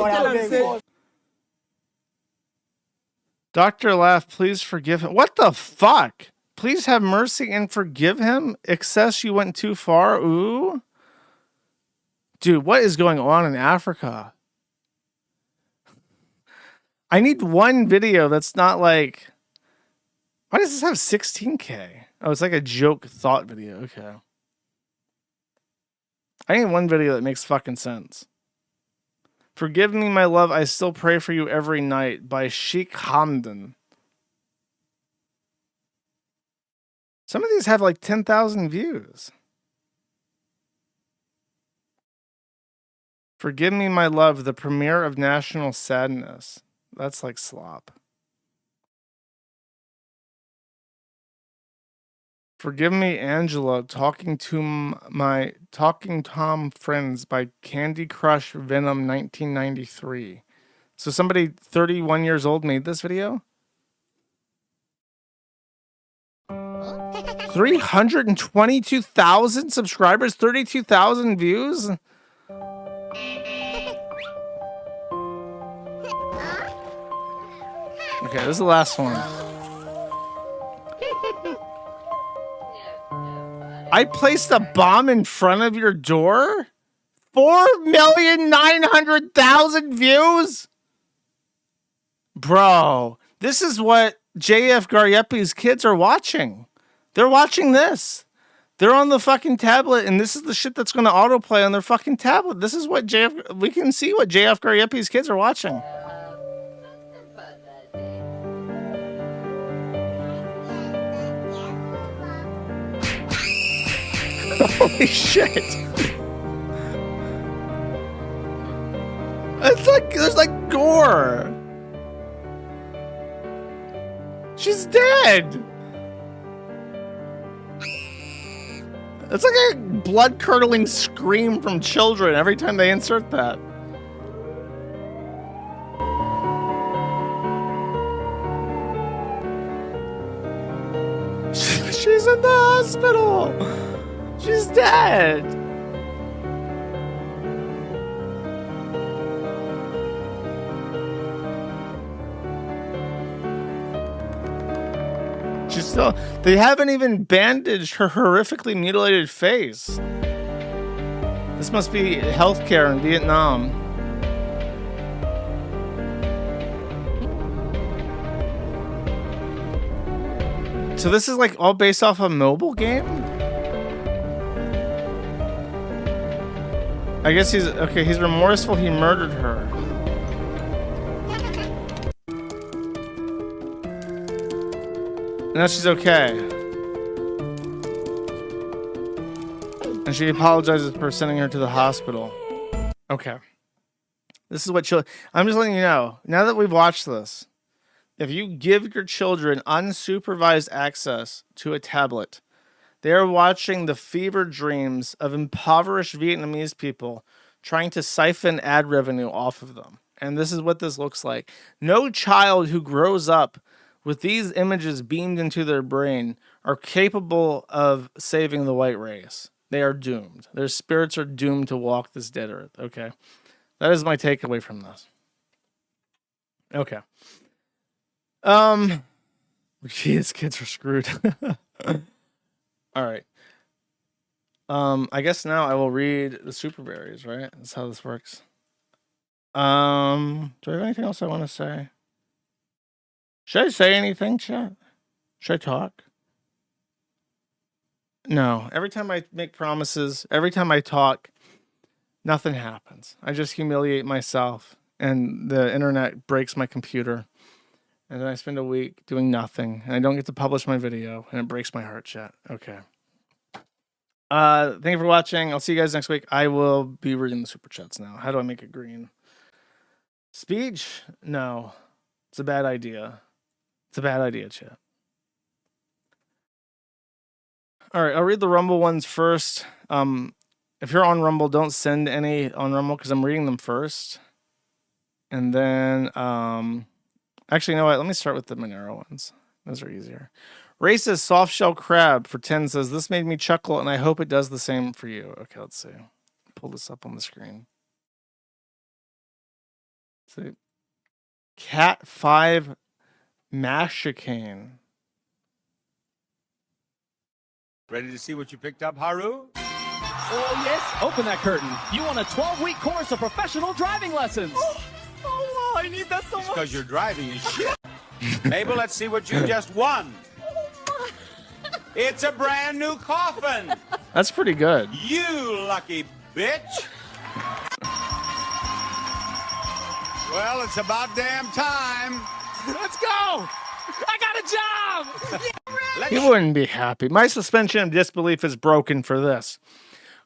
Speaker 2: Dr. Laugh, please forgive him. What the fuck? Please have mercy and forgive him. Excess, you went too far. Ooh. Dude, what is going on in Africa? I need one video that's not like... Why does this have 16K? Oh, it's like a joke thought video. Okay. I need one video that makes fucking sense. Forgive me, my love. I still pray for you every night by Sheikh Hamdan. Some of these have like 10,000 views. Forgive me, my love, the premiere of National Sadness. That's like slop. Forgive me, Angela, Talking Tom Friends by Candy Crush Venom 1993. So somebody 31 years old made this video? 322,000 subscribers, 32,000 views. Okay, this is the last one. I placed a bomb in front of your door? 4,900,000 views? Bro, this is what JF Garyepi's kids are watching. They're watching this. They're on the fucking tablet, and this is the shit that's going to autoplay on their fucking tablet. This is what we can see what JF Garyepi's kids are watching. Holy shit. It's like, there's like gore. She's dead. It's like a blood-curdling scream from children every time they insert that. She's in the hospital. She's dead. She's still. They haven't even bandaged her horrifically mutilated face. This must be healthcare in Vietnam. So this is like all based off a mobile game? I guess he's okay, he's remorseful, he murdered her. Now she's okay. And she apologizes for sending her to the hospital. Okay. This is what I'm just letting you know, now that we've watched this, if you give your children unsupervised access to a tablet, they are watching the fever dreams of impoverished Vietnamese people trying to siphon ad revenue off of them. And this is what this looks like. No child who grows up with these images beamed into their brain are capable of saving the white race. They are doomed. Their spirits are doomed to walk this dead earth. Okay. That is my takeaway from this. Okay. These kids are screwed. All right. I guess now I will read the super berries, right? That's how this works. Do I have anything else I want to say? Should I say anything, chat? Should I talk? No. Every time I make promises, every time I talk, nothing happens. I just humiliate myself, and the internet breaks my computer. And then I spend a week doing nothing, and I don't get to publish my video, and it breaks my heart, chat. Okay. Thank you for watching. I'll see you guys next week. I will be reading the super chats now. How do I make it green? Speech? No. It's a bad idea. It's a bad idea, chat. All right, I'll read the Rumble ones first. If you're on Rumble, don't send any on Rumble because I'm reading them first. And then, actually, you know what? Let me start with the Monero ones. Those are easier. Racist soft shell crab for 10 says, this made me chuckle and I hope it does the same for you. Okay, let's see. Pull this up on the screen. Let's see. Cat 5 Mashicane.
Speaker 14: Ready to see what you picked up, Haru?
Speaker 10: Oh, yes. Open that curtain. You want a 12-week course of professional driving lessons. Oh, I need that so much.
Speaker 14: Because you're driving is shit. Mabel, let's see what you just won. It's a brand new coffin.
Speaker 2: That's pretty good.
Speaker 14: You lucky bitch. Well, it's about damn time.
Speaker 10: Let's go. I got a job.
Speaker 2: He wouldn't be happy. My suspension of disbelief is broken for this.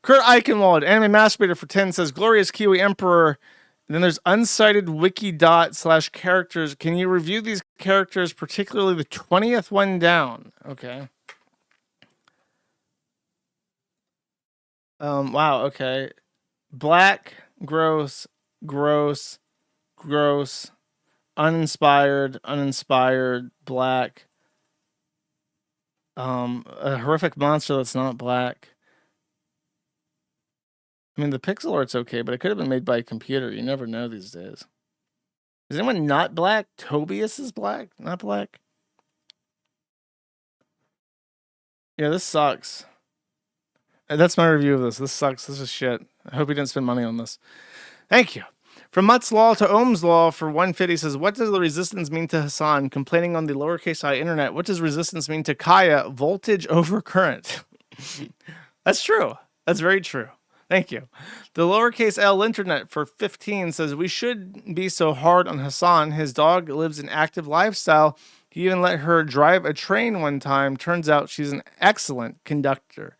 Speaker 2: Kurt Eichenwald, anime masturbator for 10 says, Glorious Kiwi Emperor. And then there's unsighted wiki./characters. Can you review these characters, particularly the 20th one down? Okay. Wow, okay. Black, gross, uninspired, black. A horrific monster that's not black. I mean, the pixel art's okay, but it could have been made by a computer. You never know these days. Is anyone not black? Tobias is black? Not black? Yeah, this sucks. That's my review of this. This sucks. This is shit. I hope you didn't spend money on this. Thank you. From Mutt's Law to Ohm's Law for 150 says, what does the resistance mean to Hasan? Complaining on the lowercase I internet. What does resistance mean to Kaya? Voltage over current. That's true. That's very true. Thank you. The lowercase L internet for 15 says, we shouldn't be so hard on Hasan. His dog lives an active lifestyle. He even let her drive a train one time. Turns out she's an excellent conductor.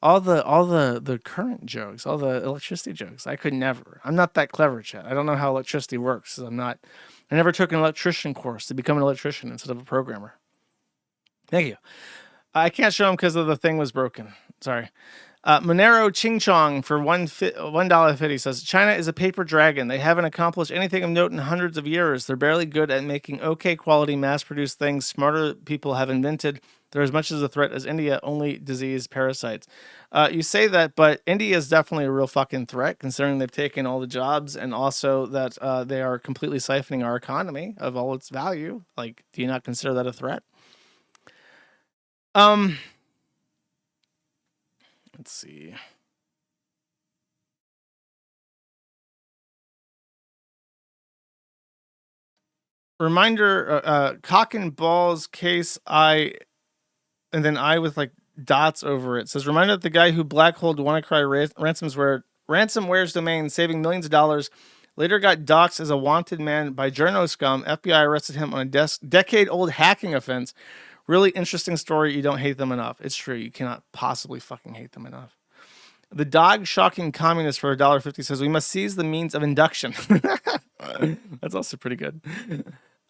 Speaker 2: all the current jokes, all the electricity jokes. I could never. I'm not that clever, chat. I don't know how electricity works. I never took an electrician course to become an electrician instead of a programmer. Thank you. I can't show them because the thing was broken. Sorry. Monero Ching Chong for $1.50 says, China is a paper dragon. They haven't accomplished anything of note in hundreds of years. They're barely good at making okay quality mass-produced things smarter people have invented. They're as much as a threat as India, only disease parasites. You say that, but India is definitely a real fucking threat, considering they've taken all the jobs and also that they are completely siphoning our economy of all its value. Like, do you not consider that a threat? Let's see. Reminder, cock and balls case I, and then I with like dots over it. Says, reminder that the guy who blackholed WannaCry ransomware's domain, saving millions of dollars, later got doxxed as a wanted man by journo scum. FBI arrested him on a decade-old hacking offense. Really interesting story. You don't hate them enough. It's true. You cannot possibly fucking hate them enough. The dog shocking communist for $1.50 says, we must seize the means of induction. That's also pretty good.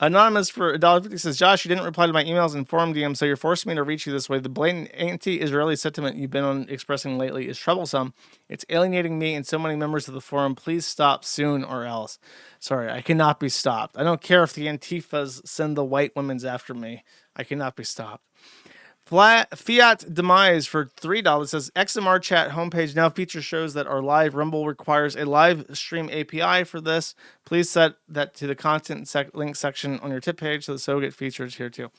Speaker 2: Anonymous for $1.50 says, Josh, you didn't reply to my emails and forum DMs, so you're forcing me to reach you this way. The blatant anti-Israeli sentiment you've been on expressing lately is troublesome. It's alienating me and so many members of the forum. Please stop soon or else. Sorry, I cannot be stopped. I don't care if the Antifas send the white women's after me. I cannot be stopped. Fiat Demise for $3 says, XMR chat homepage now features shows that are live. Rumble requires a live stream API for this. Please set that to the content link section on your tip page so the get features here too.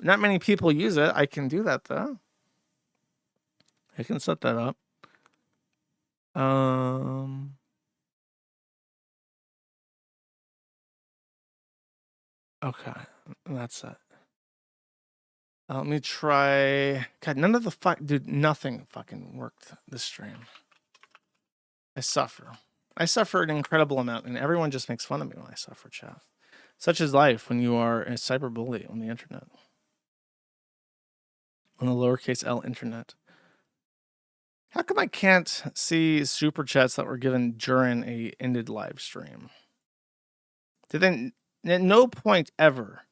Speaker 2: Not many people use it. I can do that though. I can set that up. Okay, that's it. Let me try. God, none of the dude, nothing fucking worked this stream. I suffer. I suffer an incredible amount, and everyone just makes fun of me when I suffer, chat. Such is life when you are a cyberbully on the internet. On the lowercase L internet. How come I can't see super chats that were given during a ended live stream? Did they, at no point ever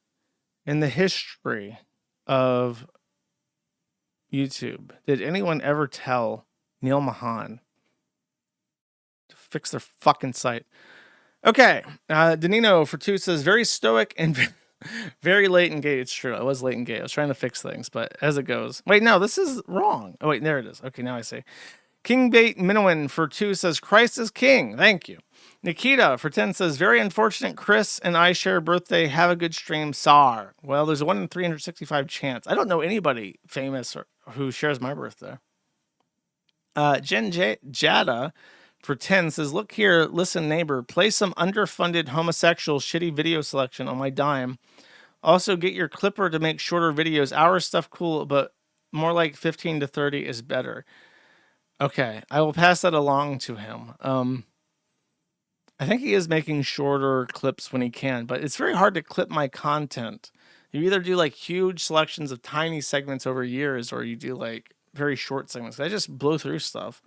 Speaker 2: in the history of YouTube did anyone ever tell Neil Mahan to fix their fucking site? Okay, Danino for 2 says, very stoic and very late and gay. It's true, I was late and gay. I was trying to fix things, but as it goes. Wait, no, this is wrong. Oh wait, there it is. Okay, now I see. Kingbait Minowin for 2 says, Christ is king. Thank you. Nikita for 10 says, very unfortunate. Chris and I share a birthday. Have a good stream, Sar. Well, there's a 1 in 365 chance. I don't know anybody famous or who shares my birthday. Jen Jada for 10 says, look here, listen, neighbor, play some underfunded homosexual shitty video selection on my dime. Also, get your clipper to make shorter videos. Our stuff cool, but more like 15 to 30 is better. Okay, I will pass that along to him. I think he is making shorter clips when he can, but it's very hard to clip my content. You either do like huge selections of tiny segments over years, or you do like very short segments. I just blow through stuff.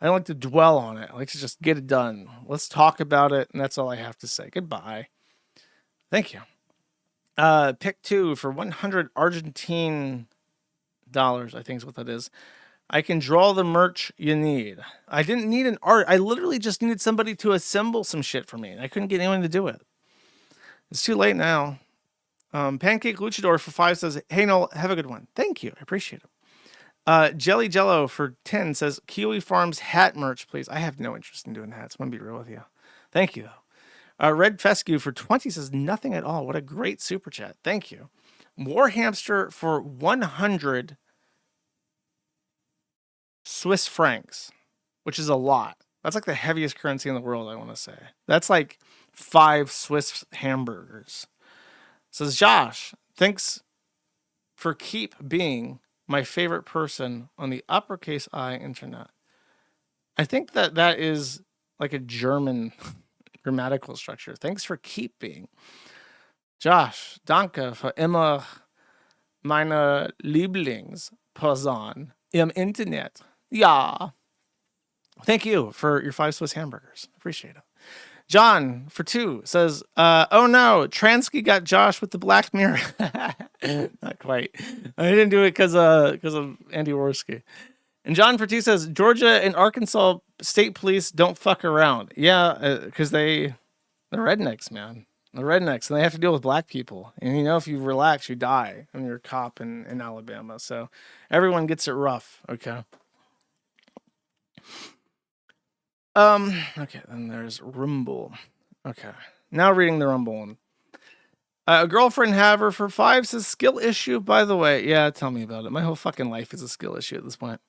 Speaker 2: I don't like to dwell on it. I like to just get it done. Let's talk about it, and that's all I have to say. Goodbye. Thank you. Pick 2 for 100 Argentine dollars, I think is what that is. I can draw the merch you need. I didn't need an art. I literally just needed somebody to assemble some shit for me. And I couldn't get anyone to do it. It's too late now. Pancake Luchador for 5 says, hey, Noel, have a good one. Thank you. I appreciate it. Jelly Jello for 10 says, Kiwi Farms hat merch, please. I have no interest in doing hats. I'm going to be real with you. Thank you, though. Red Fescue for 20 says, nothing at all. What a great super chat. Thank you. War Hamster for 100 Swiss francs, which is a lot. That's like the heaviest currency in the world, I want to say. That's like 5 Swiss hamburgers. Says Josh, thanks for keep being my favorite person on the uppercase I internet. I think that is like a German grammatical structure. Thanks for keep being. Josh, danke für immer meine Lieblingsperson im Internet. Yeah. Thank you for your 5 Swiss hamburgers. Appreciate it. John for 2 says, oh no, Transky got Josh with the Black Mirror. Not quite. I didn't do it because of Andy Worski. And John for 2 says, Georgia and Arkansas state police don't fuck around. Yeah, because they're rednecks, man. They're rednecks, and they have to deal with black people. And you know, if you relax, you die when you're a cop in Alabama. So everyone gets it rough, okay? Okay, then there's Rumble. Okay, now reading the Rumble one. A girlfriend have her for 5 says skill issue. By the way, yeah, tell me about it. My whole fucking life is a skill issue at this point.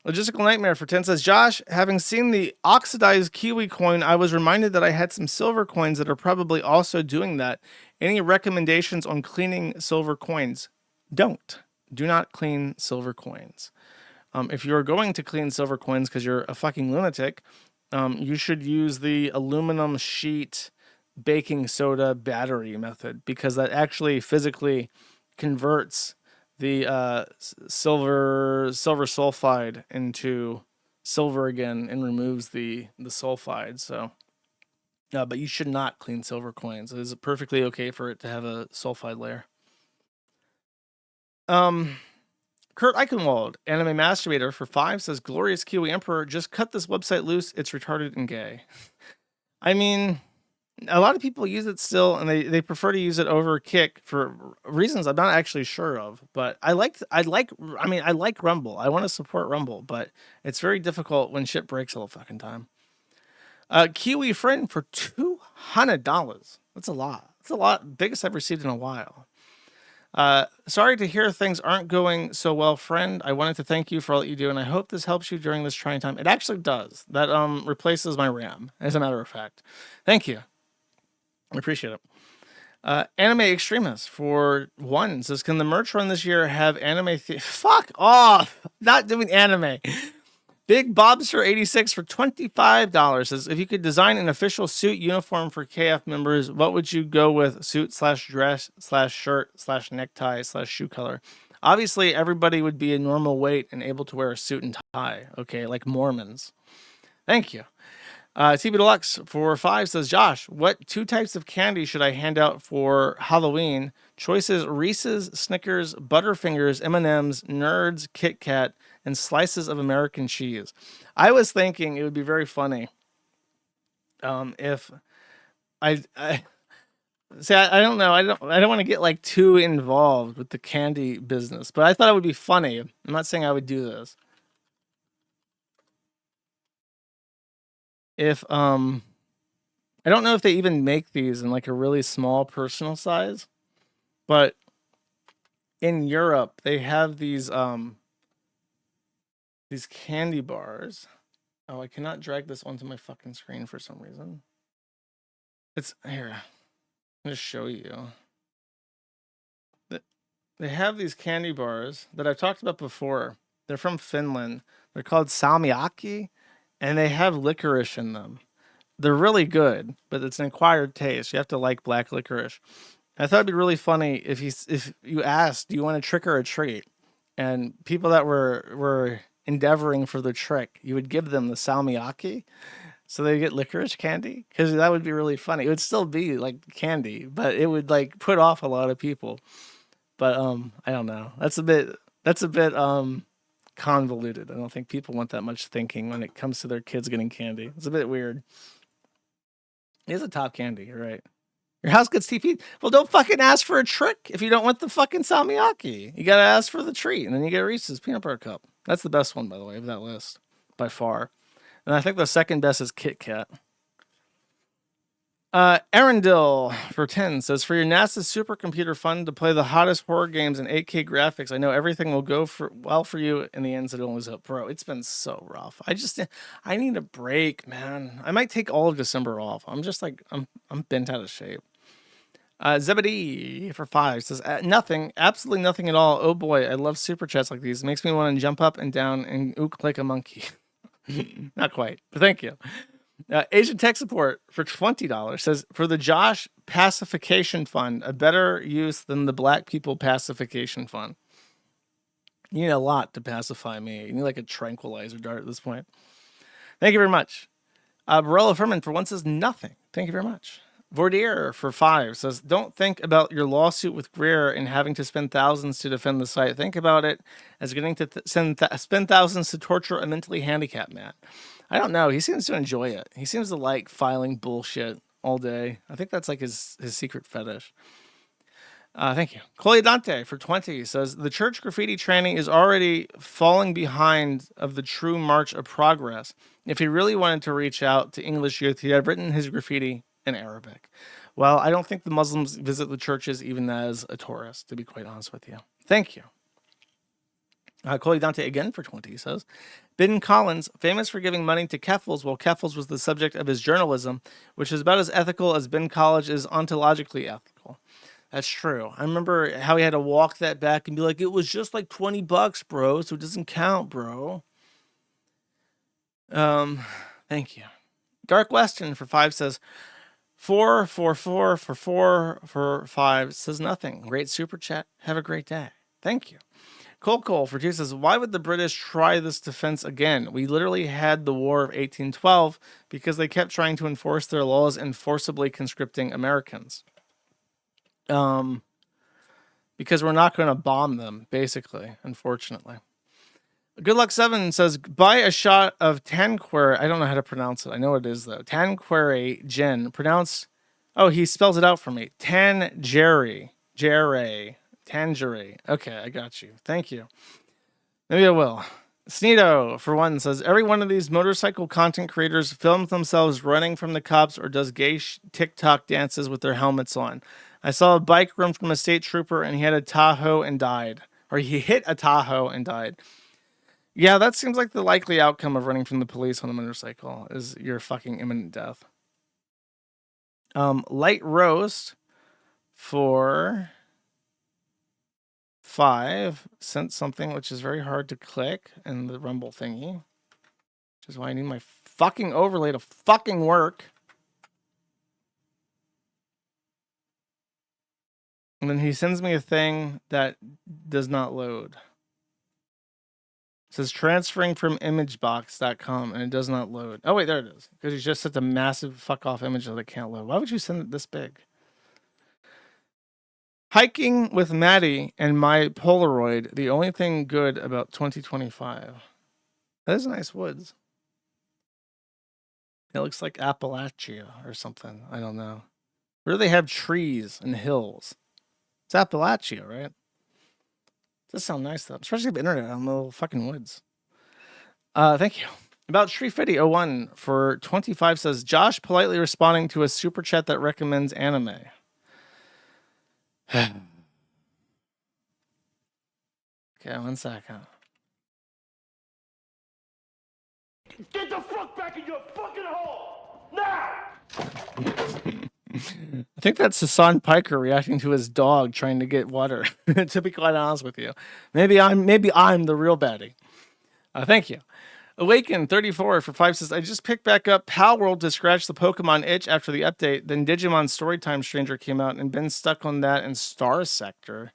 Speaker 2: Logistical Nightmare for 10 says, Josh, having seen the oxidized Kiwi coin, I was reminded that I had some silver coins that are probably also doing that. Any recommendations on cleaning silver coins? Do not clean silver coins. If you're going to clean silver coins because you're a fucking lunatic, you should use the aluminum sheet baking soda battery method, because that actually physically converts the silver sulfide into silver again and removes the sulfide. So, but you should not clean silver coins. It is perfectly okay for it to have a sulfide layer. Kurt Eichenwald, anime masturbator for 5 says, Glorious Kiwi Emperor, just cut this website loose. It's retarded and gay. I mean, a lot of people use it still, and they prefer to use it over Kick for reasons I'm not actually sure of. But I like Rumble. I want to support Rumble, but it's very difficult when shit breaks all the fucking time. Kiwi Friend for $200. That's a lot. That's a lot. Biggest I've received in a while. Sorry to hear things aren't going so well, friend. I wanted to thank you for all that you do, and I hope this helps you during this trying time. It actually does. That replaces my RAM, as a matter of fact. Thank you. I appreciate it. Anime Extremist for 1 says, can the merch run this year have anime? Fuck off! Not doing anime. Big Bobster 86 for $25 says, if you could design an official suit uniform for KF members, what would you go with? Suit / dress / shirt / necktie / shoe color. Obviously, everybody would be a normal weight and able to wear a suit and tie. Okay, like Mormons. Thank you. TB Deluxe for 5 says, Josh, what 2 types of candy should I hand out for Halloween? Choices: Reese's, Snickers, Butterfingers, M&M's, Nerds, Kit Kat, and slices of American cheese. I was thinking it would be very funny if I don't know. I don't want to get like too involved with the candy business, but I thought it would be funny. I'm not saying I would do this. If I don't know if they even make these in like a really small personal size, but in Europe they have these candy bars. Oh, I cannot drag this onto my fucking screen for some reason. It's here. I'll just show you. They have these candy bars that I've talked about before. They're from Finland. They're called salmiakki, and they have licorice in them. They're really good, but it's an acquired taste. You have to like black licorice. I thought it'd be really funny if you asked, do you want a trick or a treat? And people that were endeavoring for the trick, you would give them the salmiakki, so they get licorice candy, because that would be really funny. It would still be like candy, but it would like put off a lot of people. But I don't know. That's a bit convoluted. I don't think people want that much thinking when it comes to their kids getting candy. It's a bit weird. It is a top candy, you're right. Your house gets TP. Well, don't fucking ask for a trick if you don't want the fucking salmiakki. You gotta ask for the treat, and then you get Reese's peanut butter cup. That's the best one, by the way, of that list, by far. And I think the second best is Kit Kat. Arendelle for 10 says, for your NASA supercomputer fund to play the hottest horror games in 8K graphics, I know everything will go well for you in the end, so don't lose hope. Bro, it's been so rough. I need a break, man. I might take all of December off. I'm just like, I'm bent out of shape. Zebedee for 5 says, nothing, absolutely nothing at all. Oh boy, I love super chats like these. It makes me want to jump up and down and ook like a monkey. Not quite, but thank you. Asian Tech Support for $20 says, for the Josh Pacification Fund, a better use than the Black People Pacification Fund. You need a lot to pacify me. You need like a tranquilizer dart at this point. Thank you very much. Barella Furman for one says nothing. Thank you very much. Vordier for 5 says, don't think about your lawsuit with Greer and having to spend thousands to defend the site. Think about it as getting to spend thousands to torture a mentally handicapped man. I don't know. He seems to enjoy it. He seems to like filing bullshit all day. I think that's like his secret fetish. Thank you. Chloe Dante for 20 says, the church graffiti training is already falling behind of the true march of progress. If he really wanted to reach out to English youth, he'd have written his graffiti in Arabic. Well, I don't think the Muslims visit the churches even as a tourist, to be quite honest with you. Thank you. Chloe Dante again for 20 says, Ben Collins, famous for giving money to Cubfurs while Cubfurs was the subject of his journalism, which is about as ethical as Ben College is ontologically ethical. That's true. I remember how he had to walk that back and be like, it was just like $20, bro, so it doesn't count, bro. Thank you. Dark Weston for 5 says, 4 for 5 says nothing. Great super chat. Have a great day. Thank you. Cole for 2 says, why would the British try this defense again? We literally had the War of 1812 because they kept trying to enforce their laws and forcibly conscripting Americans. Because we're not going to bomb them, basically, unfortunately. Good Luck 7 says, buy a shot of Tanqueray. I don't know how to pronounce it. I know what it is, though. Tanqueray gin. Pronounce... Oh, he spells it out for me. Tangeray. Tangeray. Okay, I got you. Thank you. Maybe I will. Sneedo, for 1, says, every one of these motorcycle content creators films themselves running from the cops or does gay TikTok dances with their helmets on. I saw a bike run from a state trooper and he had a Tahoe and died. Or he hit a Tahoe and died. Yeah, that seems like the likely outcome of running from the police on a motorcycle is your fucking imminent death. Light Roast for 5 sent something which is very hard to click in the Rumble thingy. Which is why I need my fucking overlay to fucking work. And then he sends me a thing that does not load. It says transferring from imagebox.com and it does not load. Oh, wait, there it is. Because he's just such a massive fuck off image that it can't load. Why would you send it this big? Hiking with Maddie and my Polaroid. The only thing good about 2025. That is nice woods. It looks like Appalachia or something. I don't know. Where do they have trees and hills? It's Appalachia, right? Does sound nice though, especially the internet on the little fucking woods. Thank you. About Shreefitty01 for 25 says, Josh politely responding to a super chat that recommends anime. Okay, 1 second.
Speaker 3: Get the fuck back in your fucking hole! Now!
Speaker 2: I think that's Hasan Piker reacting to his dog trying to get water. To be quite honest with you, maybe I'm the real baddie. Thank you. Awaken 34 for 5 says, I just picked back up Pal World to scratch the Pokemon itch after the update. Then Digimon Storytime Stranger came out and been stuck on that and Star Sector.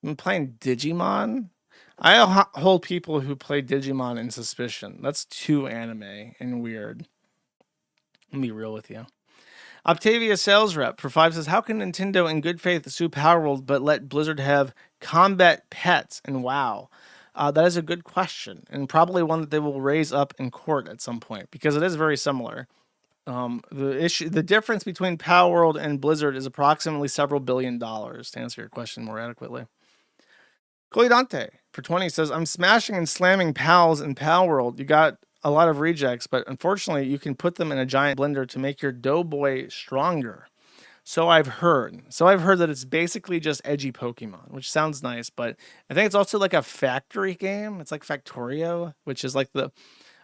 Speaker 2: I'm playing Digimon. I hold people who play Digimon in suspicion. That's too anime and weird. I'll be real with you. Octavia sales rep for 5 says, how can Nintendo in good faith sue Power World but let Blizzard have combat pets and WoW? That is a good question, and probably one that they will raise up in court at some point, because it is very similar. The difference between Power World and Blizzard is approximately several $1 billion, to answer your question more adequately. Chloe Dante for 20 says, I'm smashing and slamming pals in Power World. You got a lot of rejects, but unfortunately you can put them in a giant blender to make your Doughboy stronger. So I've heard that it's basically just edgy Pokemon, which sounds nice, but I think it's also like a factory game. It's like Factorio, which is like I don't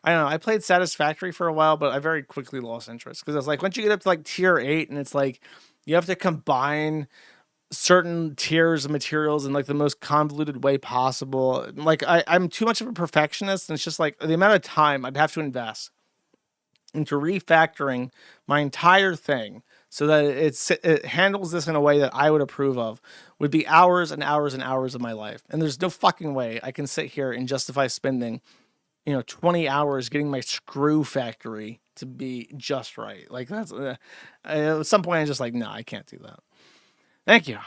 Speaker 2: know. I played Satisfactory for a while, but I very quickly lost interest because it's like once you get up to like tier 8 and it's like you have to combine certain tiers of materials in like the most convoluted way possible. Like I'm too much of a perfectionist, and it's just like the amount of time I'd have to invest into refactoring my entire thing so that it handles this in a way that I would approve of, would be hours and hours and hours of my life. And there's no fucking way I can sit here and justify spending, 20 hours getting my screw factory to be just right. Like that's at some point I'm just like, no, I can't do that. Thank you.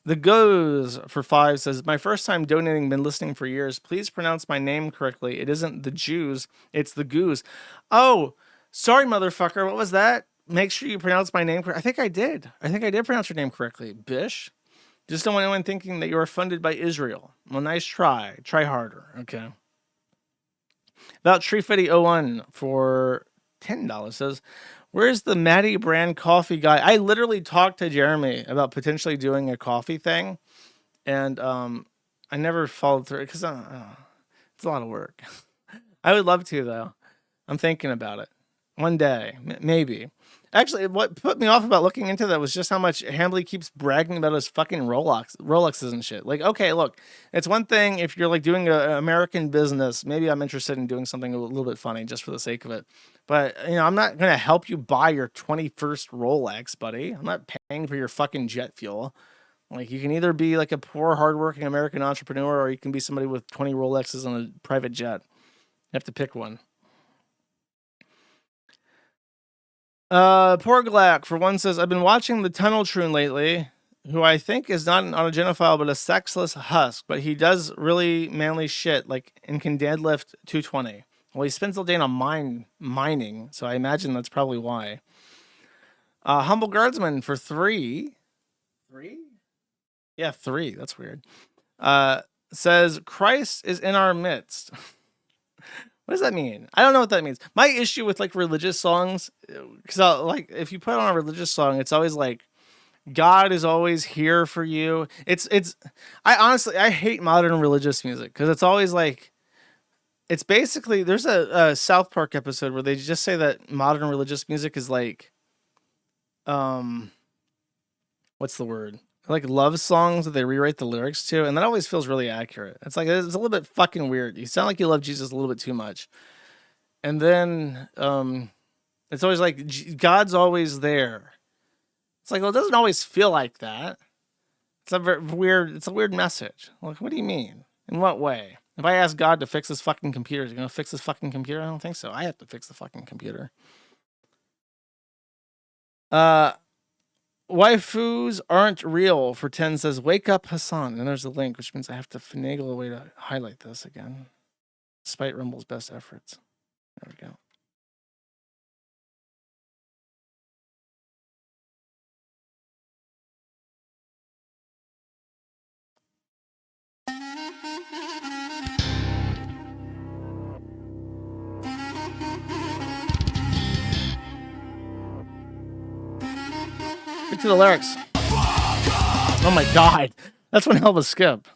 Speaker 2: The Goes for 5 says, my first time donating, been listening for years. Please pronounce my name correctly. It isn't the Jews, it's the Goose. Oh, sorry, motherfucker. What was that? Make sure you pronounce my name correctly. I think I did. I think I did pronounce your name correctly. Bish. Just don't want anyone thinking that you are funded by Israel. Well, nice try. Try harder. Okay. About Treefetty01 for $10 says, where's the Maddie brand coffee guy? I literally talked to Jeremy about potentially doing a coffee thing, and I never followed through because it's a lot of work. I would love to, though. I'm thinking about it. One day, maybe. Actually, what put me off about looking into that was just how much Hambly keeps bragging about his fucking Rolexes and shit. Like, okay, look, it's one thing if you're like doing an American business. Maybe I'm interested in doing something a little bit funny just for the sake of it. But, I'm not going to help you buy your 21st Rolex, buddy. I'm not paying for your fucking jet fuel. Like, you can either be like a poor, hardworking American entrepreneur, or you can be somebody with 20 Rolexes on a private jet. You have to pick one. Poor Glack, for one, says, I've been watching the Tunnel Troon lately, who I think is not an autogenophile, but a sexless husk, but he does really manly shit, like, and can deadlift 220. Well, he spends all day on mining, so I imagine that's probably why. Humble Guardsman for 3. 3? Yeah, 3. That's weird. Says, Christ is in our midst. What does that mean? I don't know what that means. My issue with like religious songs, because like if you put on a religious song, it's always like God is always here for you. I hate modern religious music because it's always like, it's basically, there's a South Park episode where they just say that modern religious music is like, what's the word? Like love songs that they rewrite the lyrics to, and that always feels really accurate. It's like, it's a little bit fucking weird. You sound like you love Jesus a little bit too much. And then it's always like God's always there. It's like, well, it doesn't always feel like that. It's a weird message. Like, what do you mean? In what way? If I ask God to fix this fucking computer, is he gonna fix this fucking computer? I don't think so. I have to fix the fucking computer. Waifus aren't real for 10 says, wake up Hasan. And there's a link, which means I have to finagle a way to highlight this again. Despite Rumble's best efforts. There we go. Get to the lyrics. Oh my god. That's one hell of a skip.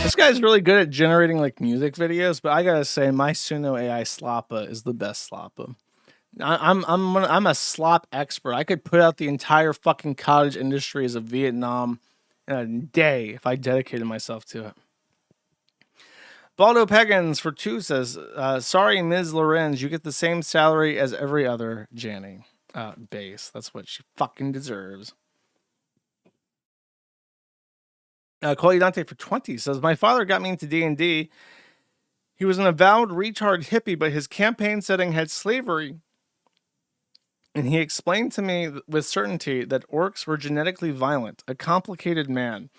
Speaker 2: This guy's really good at generating like music videos, but I gotta say my Suno AI Slappa is the best Slappa. I'm a slop expert. I could put out the entire fucking cottage industry as a Vietnam in a day if I dedicated myself to it. Baldo Pagans for 2 says, sorry, Ms. Lorenz, you get the same salary as every other Janny. Base. That's what she fucking deserves. Cole Dante for 20 says, my father got me into D&D. He was an avowed retard hippie, but his campaign setting had slavery. And he explained to me with certainty that orcs were genetically violent, a complicated man.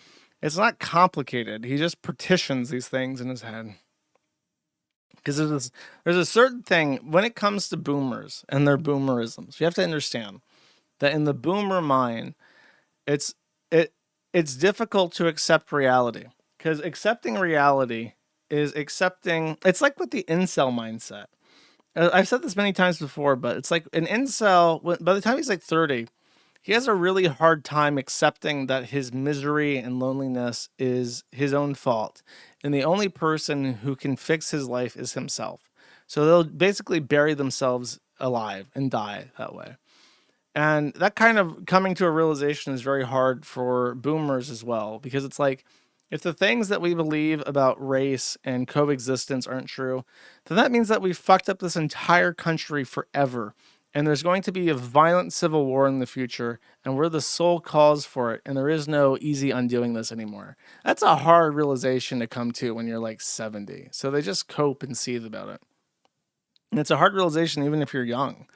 Speaker 2: It's not complicated. He just partitions these things in his head. Because there's a certain thing when it comes to boomers and their boomerisms. You have to understand that in the boomer mind, it's difficult to accept reality. Because accepting reality is accepting... It's like with the incel mindset. I've said this many times before, but it's like an incel, by the time he's like 30, he has a really hard time accepting that his misery and loneliness is his own fault. And the only person who can fix his life is himself. So they'll basically bury themselves alive and die that way. And that kind of coming to a realization is very hard for boomers as well, because it's like, if the things that we believe about race and coexistence aren't true, then that means that we've fucked up this entire country forever. And there's going to be a violent civil war in the future, and we're the sole cause for it, and there is no easy undoing this anymore. That's a hard realization to come to when you're like 70. So they just cope and seethe about it. And it's a hard realization even if you're young.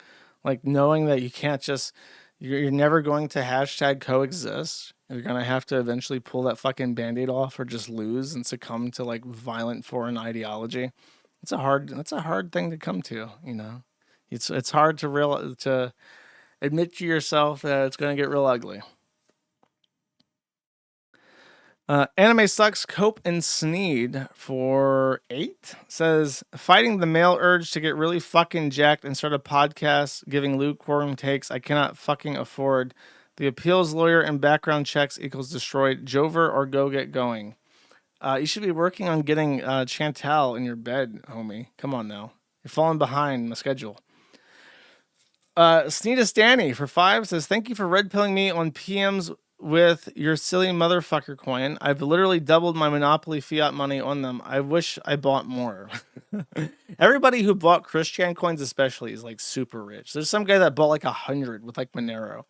Speaker 2: Like knowing that you can't just, you're never going to hashtag coexist. You're going to have to eventually pull that fucking Band-Aid off or just lose and succumb to like violent foreign ideology. That's a hard thing to come to, you know. It's hard to admit to yourself that it's going to get real ugly. Anime Sucks Cope and Sneed for 8 says, fighting the male urge to get really fucking jacked and start a podcast giving lukewarm takes I cannot fucking afford. The appeals lawyer and background checks equals destroyed. Jover or go get going. You should be working on getting Chantal in your bed, homie. Come on now. You're falling behind the schedule. Sneeda Stanny for 5 says, thank you for red pilling me on PMs with your silly motherfucker coin. I've literally doubled my Monopoly fiat money on them. I wish I bought more. Everybody who bought Christian coins especially is like super rich. There's some guy that bought like 100 with like Monero.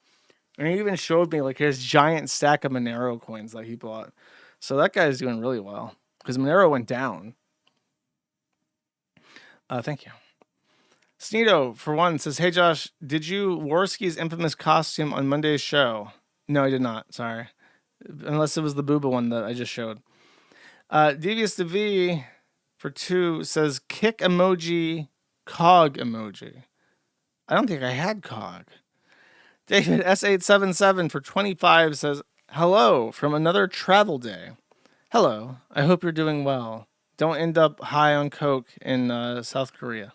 Speaker 2: And he even showed me like his giant stack of Monero coins that he bought. So that guy's doing really well because Monero went down. Thank you. Sneedo, for 1, says, hey Josh, did you Worski's infamous costume on Monday's show? No, I did not. Sorry. Unless it was the booba one that I just showed. Devious V for 2 says, kick emoji, cog emoji. I don't think I had cog. David S877 for 25 says, hello from another travel day. Hello. I hope you're doing well. Don't end up high on coke in South Korea.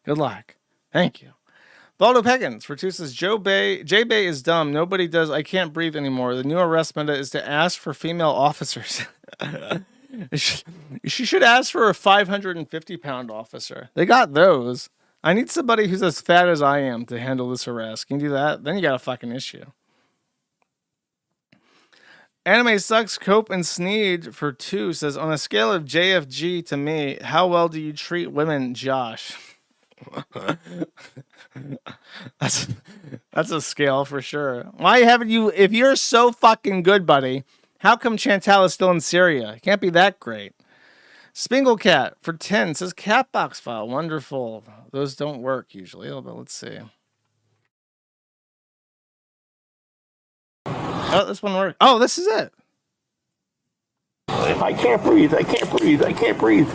Speaker 2: Good luck. Thank you. Baldo Peggins for 2 says, J-Bay is dumb. Nobody does I can't breathe anymore. The new arrest meta is to ask for female officers. She should ask for a 550-pound officer. They got those. I need somebody who's as fat as I am to handle this arrest. Can you do that? Then you got a fucking issue. Anime Sucks Cope and Sneed for 2 says, on a scale of JFG to me, how well do you treat women, Josh? That's a scale for sure. Why haven't you, if you're so fucking good, buddy, how come Chantal is still in Syria? It can't be that great. Spinglecat for 10 says, Catbox file, wonderful. Those don't work usually, but let's see. Oh, this one works. Oh, this is it.
Speaker 3: I can't breathe. I can't breathe. I can't breathe.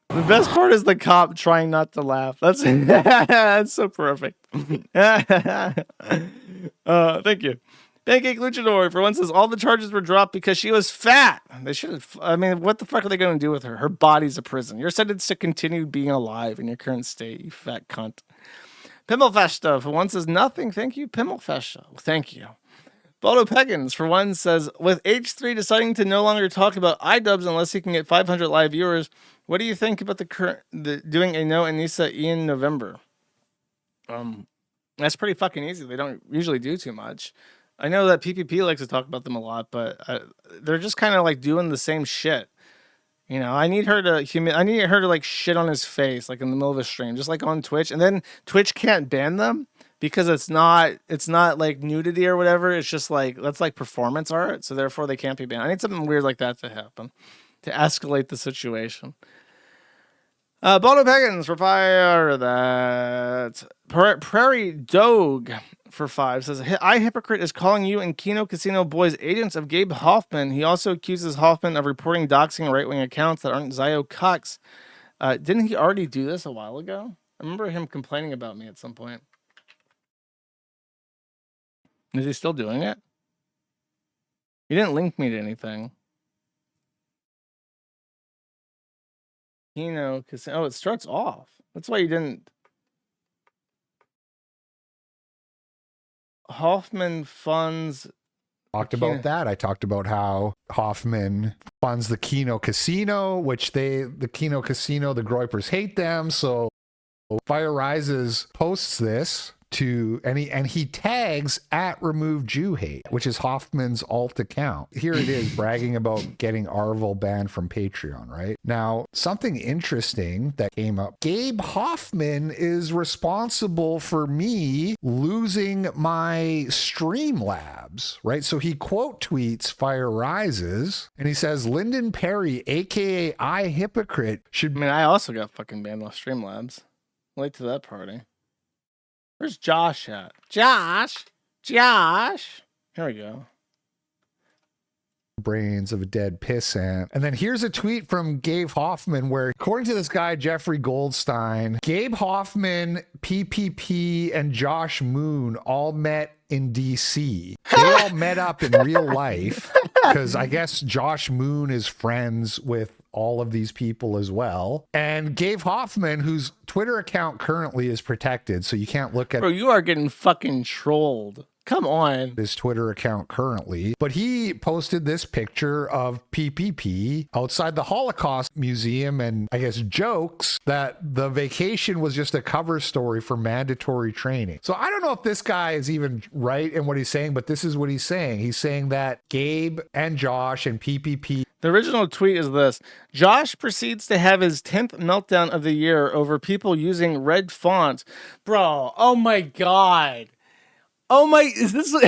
Speaker 2: The best part is the cop trying not to laugh. That's that's so perfect. Thank you. Pancake Luchador for 1 says, all the charges were dropped because she was fat. They should have. I mean, what the fuck are they going to do with her? Her body's a prison. You're sentenced to continue being alive in your current state, you fat cunt. Pimmelfesta for 1 says, nothing. Thank you, Pimmelfesta. Well, thank you. Baldo Peggins for 1 says, with H3 deciding to no longer talk about iDubbbz unless he can get 500 live viewers, what do you think about the doing a no Anissa in November? That's pretty fucking easy. They don't usually do too much. I know that PPP likes to talk about them a lot, but they're just kind of like doing the same shit. You know, I need her to like shit on his face, like in the middle of a stream, just like on Twitch. And then Twitch can't ban them because it's not like nudity or whatever. It's just like, that's like performance art. So therefore they can't be banned. I need something weird like that to happen to escalate the situation. Baldo Peggins for fire that. Prairie Dog for 5 says, I Hypocrite is calling you and Kino Casino Boys agents of Gabe Hoffman. He also accuses Hoffman of reporting doxing right-wing accounts that aren't Zio cucks. Didn't he already do this a while ago? I remember him complaining about me at some point. Is he still doing it? He didn't link me to anything. Kino Casino. Oh, it starts off. That's why you didn't. Hoffman funds
Speaker 15: talked about that. I talked about how Hoffman funds the Keno Casino, which the Keno Casino, the Groypers hate them. So Fire Rises posts this and he tags at Remove Jew Hate, which is Hoffman's alt account. Here it is bragging about getting Arvel banned from Patreon, right? Now, something interesting that came up. Gabe Hoffman is responsible for me losing my Streamlabs, right? So he quote tweets Fire Rises and he says, Lyndon Perry, aka I Hypocrite, should.
Speaker 2: I mean, I also got fucking banned off Streamlabs. Late to that party. Where's Josh at? Josh! Here we go.
Speaker 15: Brains of a dead pissant. And then here's a tweet from Gabe Hoffman where, according to this guy, Jeffrey Goldstein, Gabe Hoffman, PPP, and Josh Moon all met in DC. They all met up in real life because I guess Josh Moon is friends with all of these people as well. And Gabe Hoffman, whose Twitter account currently is protected, so you can't look at.
Speaker 2: Bro, you are getting fucking trolled. Come on.
Speaker 15: His Twitter account currently. But he posted this picture of PPP outside the Holocaust Museum and I guess jokes that the vacation was just a cover story for mandatory training. So I don't know if this guy is even right in what he's saying, but this is what he's saying. He's saying that Gabe and Josh and PPP.
Speaker 2: The original tweet is this. Josh proceeds to have his 10th meltdown of the year over people using red font. Bro, oh my God. Oh my, is this? He's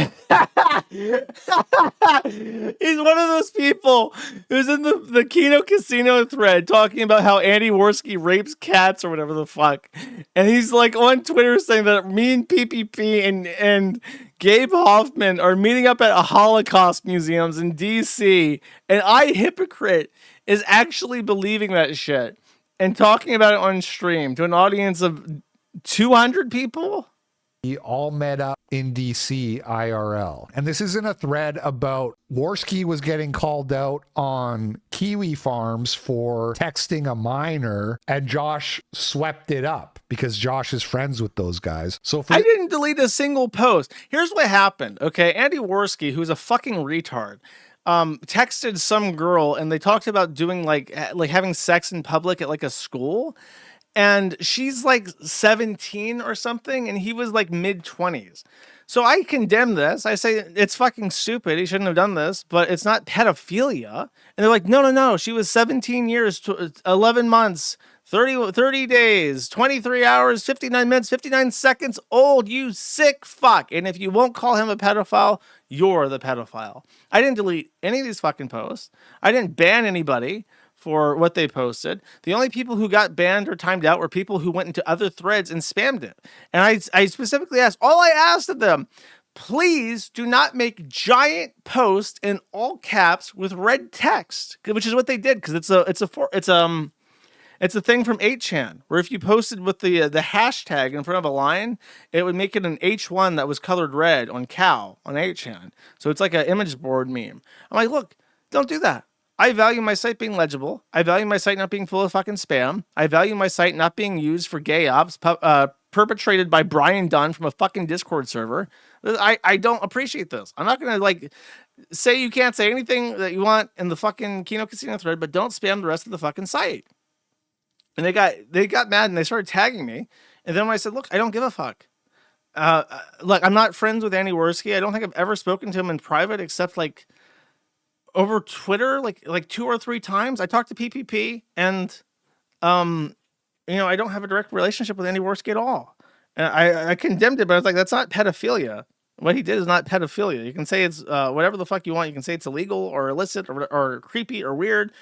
Speaker 2: one of those people who's in the Keno Casino thread talking about how Andy Worski rapes cats or whatever the fuck. And he's like on Twitter saying that me and PPP and Gabe Hoffman are meeting up at a Holocaust museums in DC. And I, hypocrite, is actually believing that shit and talking about it on stream to an audience of 200 people.
Speaker 15: All met up in DC IRL. And this isn't a thread about Worski was getting called out on Kiwi Farms for texting a minor, and Josh swept it up because Josh is friends with those guys. So
Speaker 2: I didn't delete a single post. Here's what happened. Okay, Andy Worski, who's a fucking retard, texted some girl and they talked about doing like having sex in public at like a school. And she's like 17 or something, and he was like mid-20s. So I condemn this. I say it's fucking stupid. He shouldn't have done this, but it's not pedophilia. And they're like, no. She was 17 years, 11 months, 30 days, 23 hours, 59 minutes, 59 seconds old, you sick fuck. And if you won't call him a pedophile, you're the pedophile. I didn't delete any of these fucking posts. I didn't ban anybody for what they posted. The only people who got banned or timed out were people who went into other threads and spammed it. And I specifically asked, all I asked of them, please do not make giant posts in all caps with red text, which is what they did. Cause it's a thing from 8chan where if you posted with the hashtag in front of a line, it would make it an H1 that was colored red on cow on 8chan. So it's like an image board meme. I'm like, look, don't do that. I value my site being legible. I value my site not being full of fucking spam. I value my site not being used for gay ops perpetrated by Brian Dunn from a fucking Discord server. I don't appreciate this. I'm not going to like say you can't say anything that you want in the fucking Keno Casino thread, but don't spam the rest of the fucking site. And they got mad and they started tagging me. And then when I said, look, I don't give a fuck. Look, I'm not friends with Andy Worski. I don't think I've ever spoken to him in private except like over Twitter, like 2 or 3 times. I talked to PPP and, I don't have a direct relationship with Andy Worski at all. And I condemned it, but I was like, that's not pedophilia. What he did is not pedophilia. You can say it's whatever the fuck you want. You can say it's illegal or illicit or creepy or weird,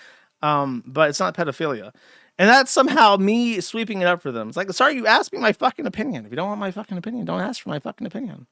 Speaker 2: but it's not pedophilia. And that's somehow me sweeping it up for them. It's like, sorry, you asked me my fucking opinion. If you don't want my fucking opinion, don't ask for my fucking opinion.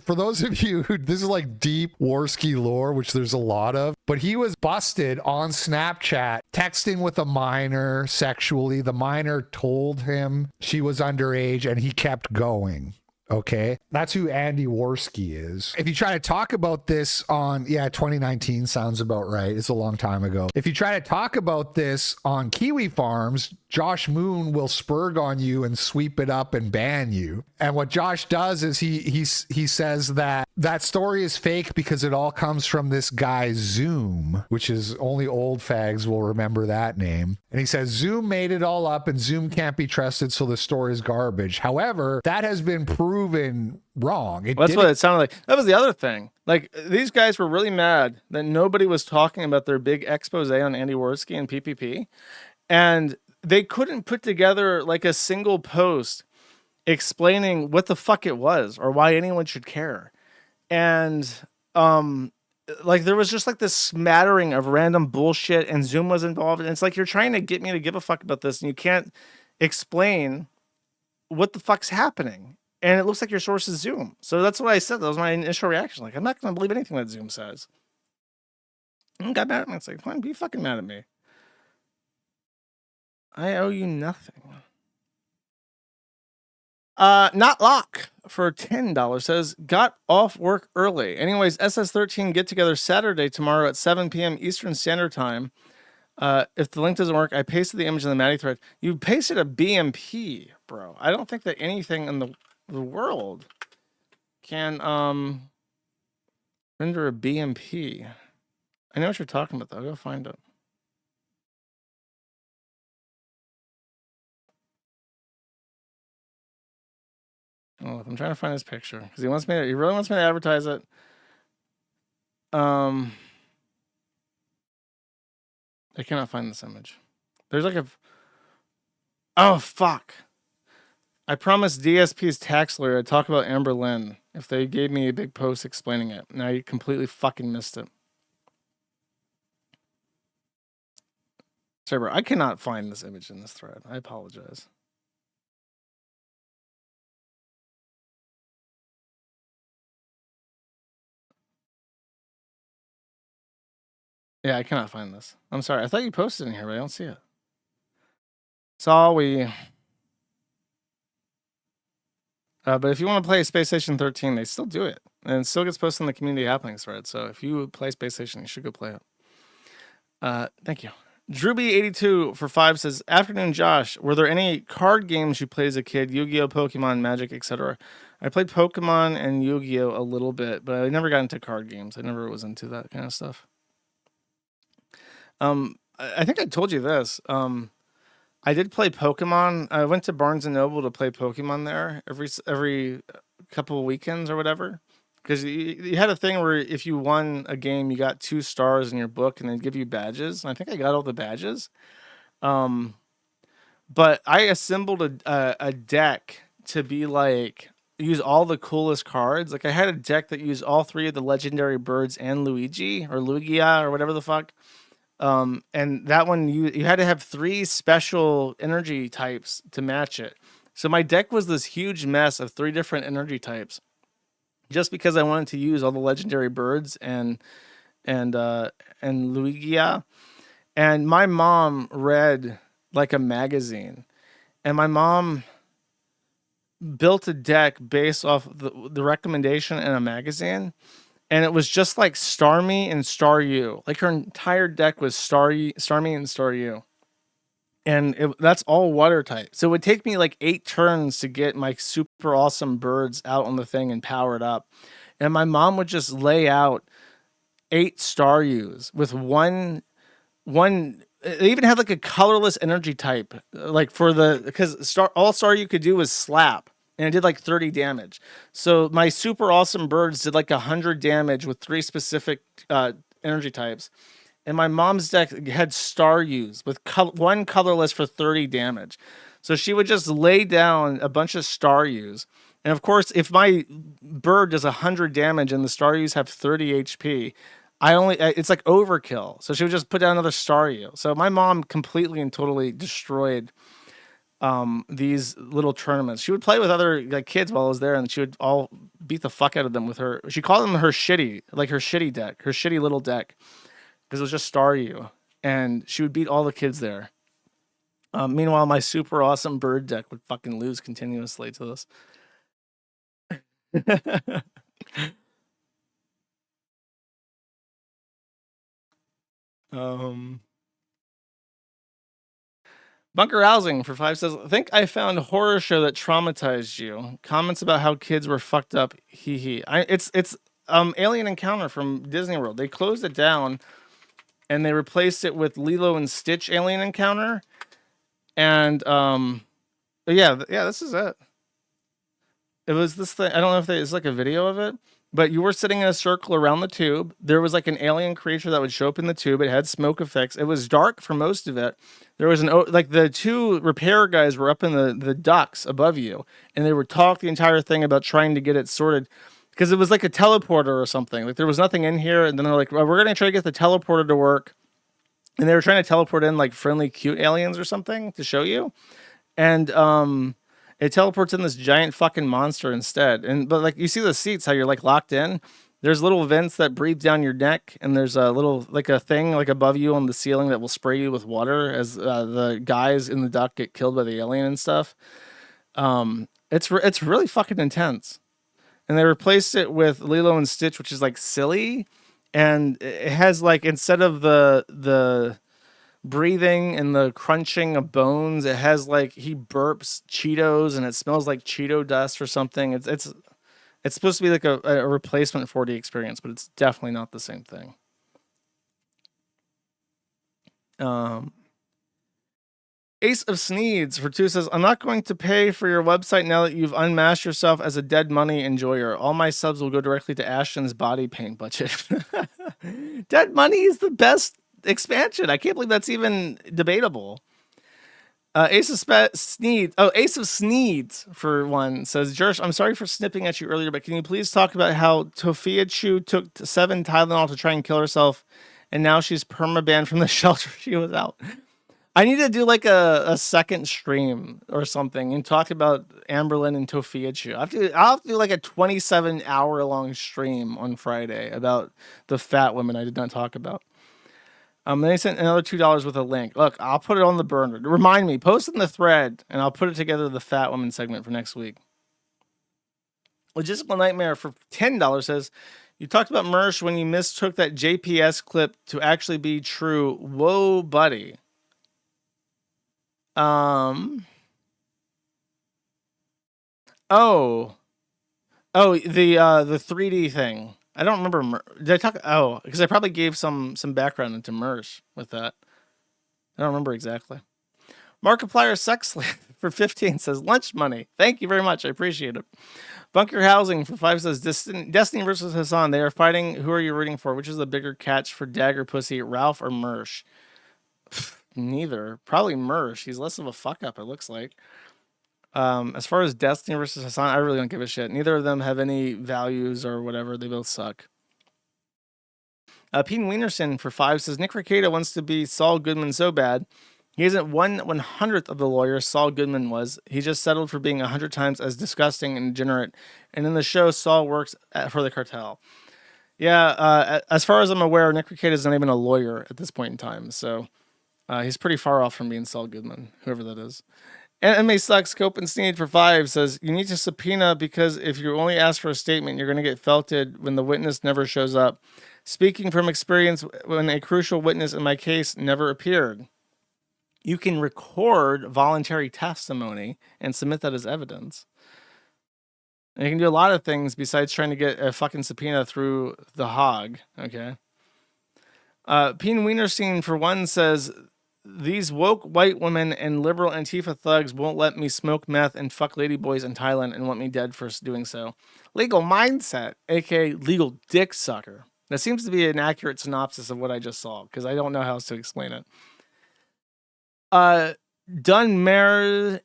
Speaker 15: For those of you who, this is like deep Worski lore, which there's a lot of, but he was busted on Snapchat texting with a minor sexually. The minor told him she was underage and he kept going. Okay, that's who Andy Worski is. If you try to talk about this on, 2019 sounds about right. It's a long time ago. If you try to talk about this on Kiwi Farms, Josh Moon will spurg on you and sweep it up and ban you. And what Josh does is he says that that story is fake because it all comes from this guy Zoom, which is only old fags will remember that name. And he says Zoom made it all up and Zoom can't be trusted, so the story is garbage. However, that has been proven wrong.
Speaker 2: That's what it sounded like. That was the other thing. Like, these guys were really mad that nobody was talking about their big expose on Andy Worski and PPP. And they couldn't put together like a single post explaining what the fuck it was or why anyone should care. And like there was just like this smattering of random bullshit, and Zoom was involved, and it's like you're trying to get me to give a fuck about this and you can't explain what the fuck's happening, and it looks like your source is Zoom. So that's what I said. That was my initial reaction. Like, I'm not gonna believe anything that Zoom says. And got mad at me. It's like, fine, be fucking mad at me. I owe you nothing. Not Lock for $10 says, got off work early. Anyways, SS13 get together Saturday tomorrow at 7 p.m. Eastern Standard Time. If the link doesn't work, I pasted the image in the Maddie thread. You pasted a BMP, bro. I don't think that anything in the world can render a BMP. I know what you're talking about, though. I'll go find it. Oh, I'm trying to find this picture because he really wants me to advertise it. I cannot find this image. There's like oh fuck. I promised DSP's tax lawyer I'd talk about Amber Lynn if they gave me a big post explaining it. And I completely fucking missed it. Sorry, bro. I cannot find this image in this thread. I apologize. Yeah, I cannot find this. I'm sorry. I thought you posted in here, but I don't see it. Sorry. But if you want to play Space Station 13, they still do it. And it still gets posted in the community happenings thread. So if you play Space Station, you should go play it. Thank you. Drewby82 for 5 says, afternoon, Josh. Were there any card games you played as a kid? Yu-Gi-Oh, Pokemon, Magic, etc. I played Pokemon and Yu-Gi-Oh a little bit, but I never got into card games. I never was into that kind of stuff. I think I told you this. I did play Pokemon. I went to Barnes and Noble to play Pokemon there every couple of weekends or whatever. Because you had a thing where if you won a game, you got 2 stars in your book, and they'd give you badges. And I think I got all the badges. But I assembled a deck to be like use all the coolest cards. Like I had a deck that used all 3 of the legendary birds and Luigi or Lugia or whatever the fuck. And that one, you had to have 3 special energy types to match it. So my deck was this huge mess of 3 different energy types, just because I wanted to use all the legendary birds and Lugia. And my mom read like a magazine, and my mom built a deck based off the recommendation in a magazine. And it was just like Starmie and Staryu. Like her entire deck was Starmie and Staryu. And that's all water type. So it would take me like 8 turns to get my super awesome birds out on the thing and power it up. And my mom would just lay out 8 Staryus with one. It even had like a colorless energy type. Like because all Staryu could do was slap. And it did like 30 damage. So my super awesome birds did like 100 damage with 3 specific energy types. And my mom's deck had Staryus with one colorless for 30 damage. So she would just lay down a bunch of Staryus. And of course, if my bird does 100 damage and the Staryus have 30 HP, it's like overkill. So she would just put down another Staryu. So my mom completely and totally destroyed these little tournaments. She would play with other like kids while I was there, and she would all beat the fuck out of them with her. She called them her shitty deck, her shitty little deck, because it was just Staryu, and she would beat all the kids there. Meanwhile, my super awesome bird deck would fucking lose continuously to this. Bunker Housing for 5 says, I think I found a horror show that traumatized you. Comments about how kids were fucked up. Hee hee. Alien Encounter from Disney World. They closed it down, and they replaced it with Lilo and Stitch Alien Encounter. And yeah, this is it. It was this thing. I don't know if it's like a video of it, but you were sitting in a circle around the tube. There was like an alien creature that would show up in the tube. It had smoke effects. It was dark for most of it. There was like the two repair guys were up in the ducts above you, and they would talk the entire thing about trying to get it sorted because it was like a teleporter or something. Like there was nothing in here, and then they're like, well, we're gonna try to get the teleporter to work, and they were trying to teleport in like friendly, cute aliens or something to show you, and it teleports in this giant fucking monster instead. But like you see the seats, how you're like locked in. There's little vents that breathe down your neck, and there's a little like a thing like above you on the ceiling that will spray you with water as the guys in the duct get killed by the alien and stuff. It's really fucking intense. And they replaced it with Lilo and Stitch, which is like silly, and it has like instead of the breathing and the crunching of bones, it has like he burps Cheetos and it smells like Cheeto dust or something. It's supposed to be like a replacement for the experience, but it's definitely not the same thing. Ace of Sneeds for 2 says, I'm not going to pay for your website now that you've unmasked yourself as a dead money enjoyer. All my subs will go directly to Ashton's body paint budget. Dead money is the best expansion. I can't believe that's even debatable. Ace of Sneeds for 1 says, Jersh, I'm sorry for snipping at you earlier, but can you please talk about how Tofia Chu took 7 Tylenol to try and kill herself, and now she's perma-banned from the shelter she was out? I need to do like a second stream or something and talk about Amberlynn and Tofia Chu. I'll have to do like a 27-hour-long stream on Friday about the fat women I did not talk about. They sent another $2 with a link. Look, I'll put it on the burner. Remind me, post in the thread, and I'll put it together the fat woman segment for next week. Logistical Nightmare for $10 says, you talked about Mersh when you mistook that JPS clip to actually be true. Whoa, buddy. The 3D thing. I don't remember. Did I talk? Oh, because I probably gave some background into Mersh with that. I don't remember exactly. Markiplier Sex Slave for 15 says lunch money. Thank you very much. I appreciate it. Bunker Housing for 5 says Destiny versus Hasan. They are fighting. Who are you rooting for? Which is the bigger catch for Dagger Pussy, Ralph or Mersh? Neither. Probably Mersh. He's less of a fuck up, it looks like. As far as Destiny versus Hasan, I really don't give a shit. Neither of them have any values or whatever. They both suck. Pete Wienerson for 5 says Nick Rekieta wants to be Saul Goodman so bad. He isn't 1/100th of the lawyer Saul Goodman was. He just settled for being 100 times as disgusting and degenerate. And in the show, Saul works for the cartel. Yeah, as far as I'm aware, Nick Rekieta is not even a lawyer at this point in time. So he's pretty far off from being Saul Goodman, whoever that is. Anime Sucks, Cope and Sneed for 5 says, you need to subpoena because if you only ask for a statement, you're going to get felted when the witness never shows up. Speaking from experience, when a crucial witness in my case never appeared. You can record voluntary testimony and submit that as evidence. And you can do a lot of things besides trying to get a fucking subpoena through the hog, okay? Peen Wienerstein, for 1, says, these woke white women and liberal Antifa thugs won't let me smoke meth and fuck ladyboys in Thailand and want me dead for doing so. Legal mindset, aka legal dick sucker. That seems to be an accurate synopsis of what I just saw, because I don't know how else to explain it. Dunmaris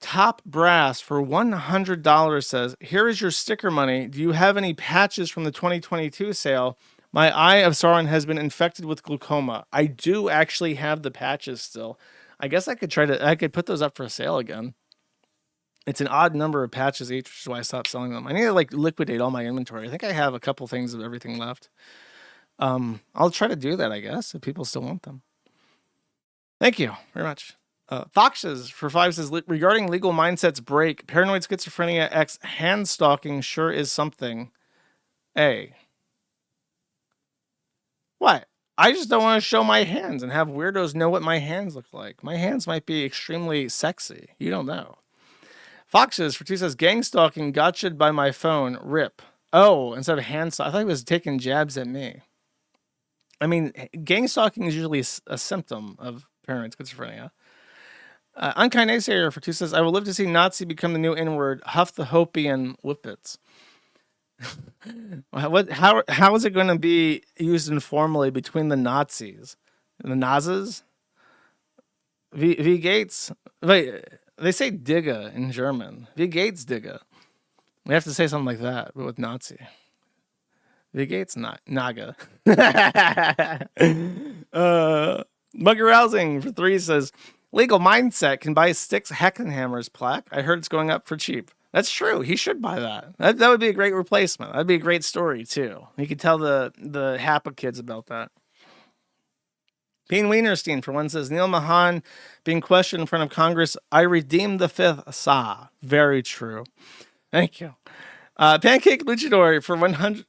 Speaker 2: Top Brass for $100 says, here is your sticker money. Do you have any patches from the 2022 sale? My Eye of Sauron has been infected with glaucoma. I do actually have the patches still. I guess I could put those up for sale again. It's an odd number of patches each, which is why I stopped selling them. I need to like liquidate all my inventory. I think I have a couple things of everything left. I'll try to do that, I guess, if people still want them. Thank you very much. Foxes for 5 says, regarding legal mindsets break, paranoid schizophrenia x hand stalking sure is something. What? I just don't want to show my hands and have weirdos know what my hands look like. My hands might be extremely sexy. You don't know. Foxes for 2 says, gang stalking, gotcha'd by my phone, rip. Oh, instead of hand stalking. I thought he was taking jabs at me. I mean, gang stalking is usually a symptom of paranoid schizophrenia. Unkind Naysayer for 2 says, I will live to see Nazi become the new N-word, huff the Hopian whippets. How is it going to be used informally between the Nazis and the Nazis? Wie Gates? Wait, they say Digga in German. Wie Gates Digga. We have to say something like that, but with Nazi. Wie Gates Naga. Mugger Rousing for 3 says, legal mindset can buy Styx Heckenhammer's plaque. I heard it's going up for cheap. That's true. He should buy that. That would be a great replacement. That'd be a great story too. You could tell the Happa kids about that. Bean Wienerstein for 1 says, Neil Mahan being questioned in front of Congress. I redeemed the 5th Sa. Very true. Thank you. Pancake Luchador for 100.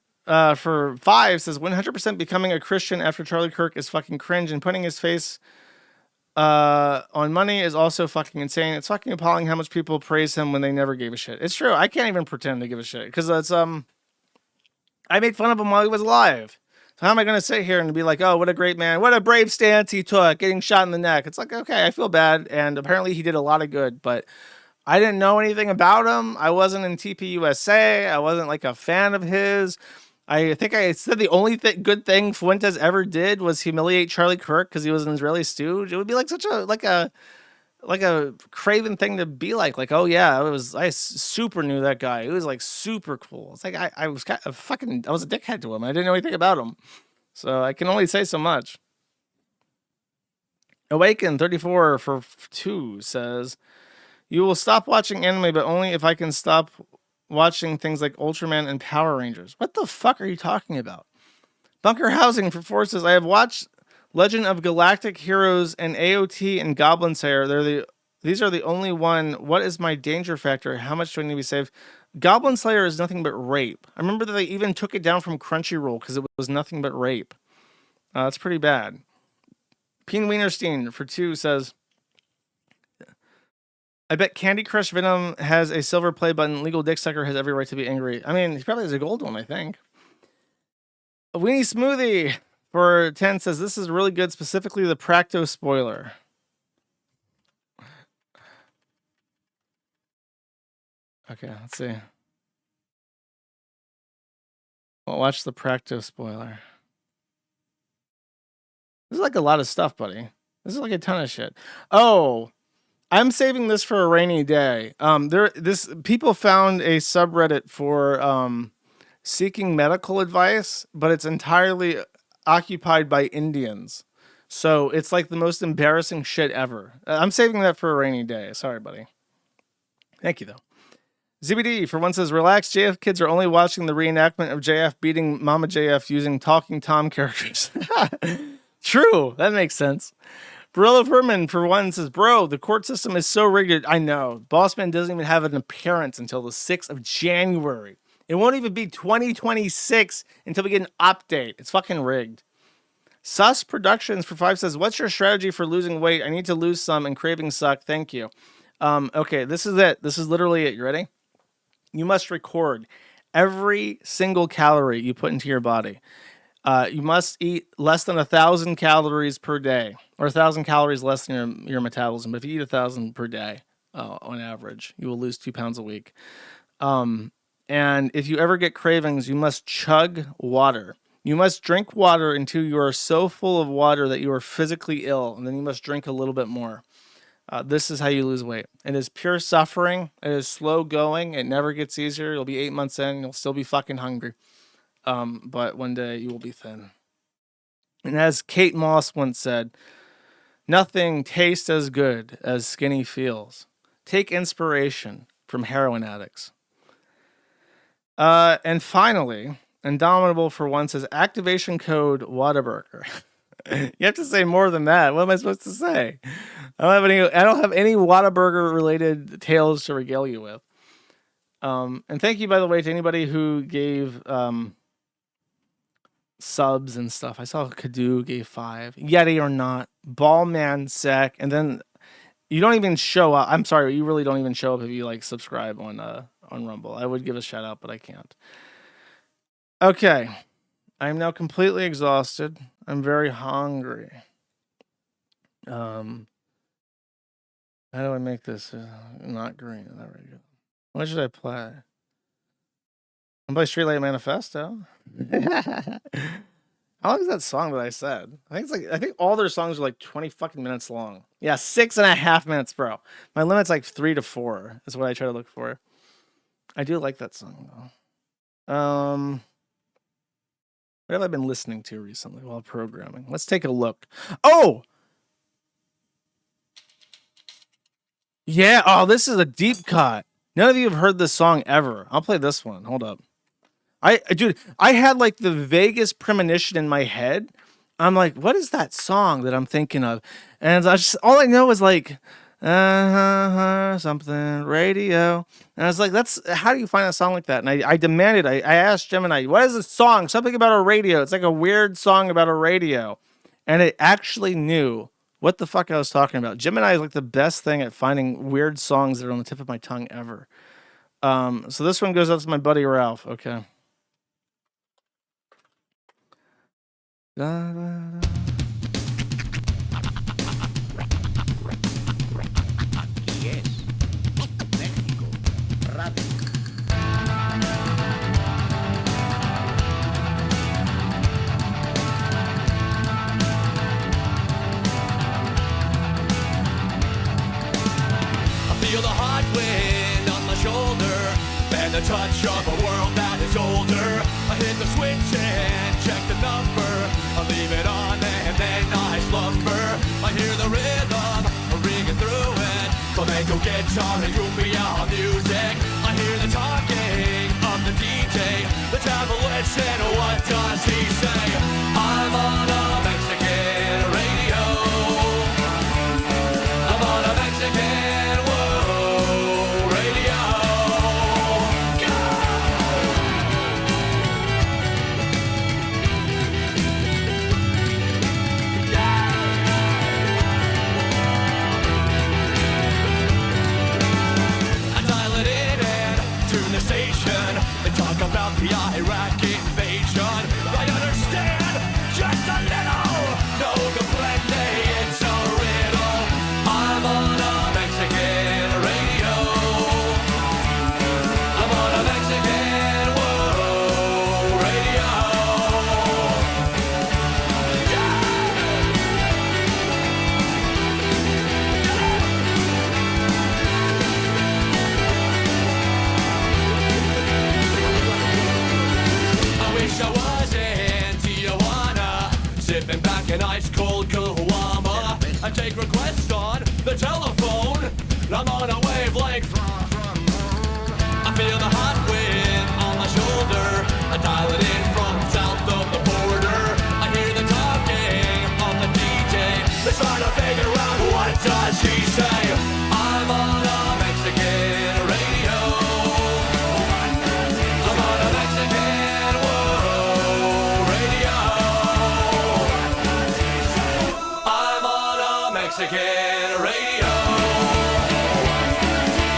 Speaker 2: For 5 says 100% becoming a Christian after Charlie Kirk is fucking cringe, and putting his face on money is also fucking insane. It's fucking appalling how much people praise him when they never gave a shit. It's true. I can't even pretend to give a shit because it's I made fun of him while he was alive. So how am I going to sit here and be like, oh, what a great man, what a brave stance he took, getting shot in the neck? It's like, okay, I feel bad, and apparently he did a lot of good, but I didn't know anything about him. I wasn't in TPUSA. I wasn't like a fan of his. I think I said the only good thing Fuentes ever did was humiliate Charlie Kirk because he was an Israeli stooge. It would be like such a craven thing to be like, oh yeah, I super knew that guy. It was like super cool. It's like I was a dickhead to him. I didn't know anything about him, so I can only say so much. Awaken 34 for 2 says, you will stop watching anime, but only if I can stop watching things like Ultraman and Power Rangers. What the fuck are you talking about? Bunker Housing for 4 says, I have watched Legend of Galactic Heroes and AOT and Goblin Slayer. These are the only one. What is my danger factor? How much do I need to be saved? Goblin Slayer is nothing but rape. I remember that they even took it down from Crunchyroll because it was nothing but rape. That's pretty bad. Peen Wienerstein for 2 says, I bet Candy Crush Venom has a silver play button. Legal Dick Sucker has every right to be angry. I mean, he probably has a gold one, I think. A Weenie Smoothie for 10 says, this is really good, specifically the Practo spoiler. Okay, let's see. Well, watch the Practo spoiler. This is like a lot of stuff, buddy. This is like a ton of shit. Oh, I'm saving this for a rainy day. People found a subreddit for seeking medical advice, but it's entirely occupied by Indians. So it's like the most embarrassing shit ever. I'm saving that for a rainy day. Sorry, buddy. Thank you, though. ZBD for 1 says, relax, JF kids are only watching the reenactment of JF beating Mama JF using Talking Tom characters. True, that makes sense. Barillo Furman for 1 says, bro, the court system is so rigged. I know. Bossman doesn't even have an appearance until the 6th of January. It won't even be 2026 until we get an update. It's fucking rigged. Sus Productions for 5 says, what's your strategy for losing weight? I need to lose some and cravings suck. Thank you. Okay, this is it. This is literally it. You ready? You must record every single calorie you put into your body. You must eat less than 1,000 calories per day, or 1,000 calories less than your metabolism. But if you eat 1,000 per day, on average, you will lose 2 pounds a week. And if you ever get cravings, you must chug water. You must drink water until you are so full of water that you are physically ill, and then you must drink a little bit more. This is how you lose weight. It is pure suffering. It is slow going. It never gets easier. You'll be 8 months in. You'll still be fucking hungry. But one day you will be thin. And as Kate Moss once said, nothing tastes as good as skinny feels. Take inspiration from heroin addicts. And finally, Indomitable for 1 says, activation code Whataburger. You have to say more than that. What am I supposed to say? I don't have any Whataburger related tales to regale you with. And thank you, by the way, to anybody who gave subs and stuff. I saw Kadu gave 5. Yeti or not, Ballman Sec, and then You don't even show up. I'm sorry, you really don't even show up if you like subscribe on Rumble. I would give a shout out, but I can't. Okay. I am now completely exhausted. I'm very hungry. How do I make this not green? There we go. What should I play? I play Streetlight Manifesto. How long is that song that I said? I think all their songs are like 20 fucking minutes long. Yeah, 6.5 minutes, bro. My limit's like 3 to 4 is what I try to look for. I do like that song though. What have I been listening to recently while programming? Let's take a look. Oh! Yeah, oh, this is a deep cut. None of you have heard this song ever. I'll play this one. Hold up. Dude, I had like the vaguest premonition in my head. I'm like, what is that song that I'm thinking of? And all I know is like, something radio. And I was like, how do you find a song like that? And I demanded, I asked Gemini, what is this song? Something about a radio. It's like a weird song about a radio. And it actually knew what the fuck I was talking about. Gemini is like the best thing at finding weird songs that are on the tip of my tongue ever. So this one goes out to my buddy Ralph. Okay. Da, da, da.
Speaker 3: Yes. Mexico. Radio.
Speaker 10: I feel the hot wind on my shoulder and the touch of a world that is older. I hit the switch and check the number. I leave it on and then I slumber. I hear the rhythm ringing through it. Flamenco guitar and cumbia music. I hear the talking of the DJ. Let's have a listen. What does he say? I'm on a Mexican radio. I'm on a Mexican radio. About the Iraq invasion, I understand just a little. No complaining, it's a riddle. I'm on a Mexican radio. I'm on a Mexican radio. I was in Tijuana, sipping back an ice-cold caguama. I take requests on the telephone. I'm on a wavelength. I feel the hot wind on my shoulder. I dial it in from south of the border. I hear the talking of the DJ. They're trying to figure out what does he say. I'm on a Mexican radio. I'm on a Mexican Mexican radio.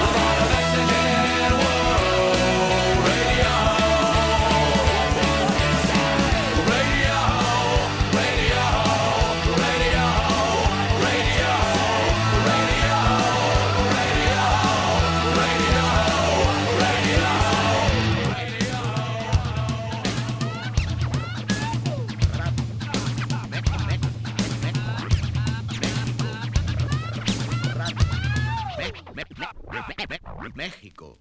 Speaker 10: I'm on a Mexican radio. Radio, radio, radio, radio, radio,
Speaker 3: México.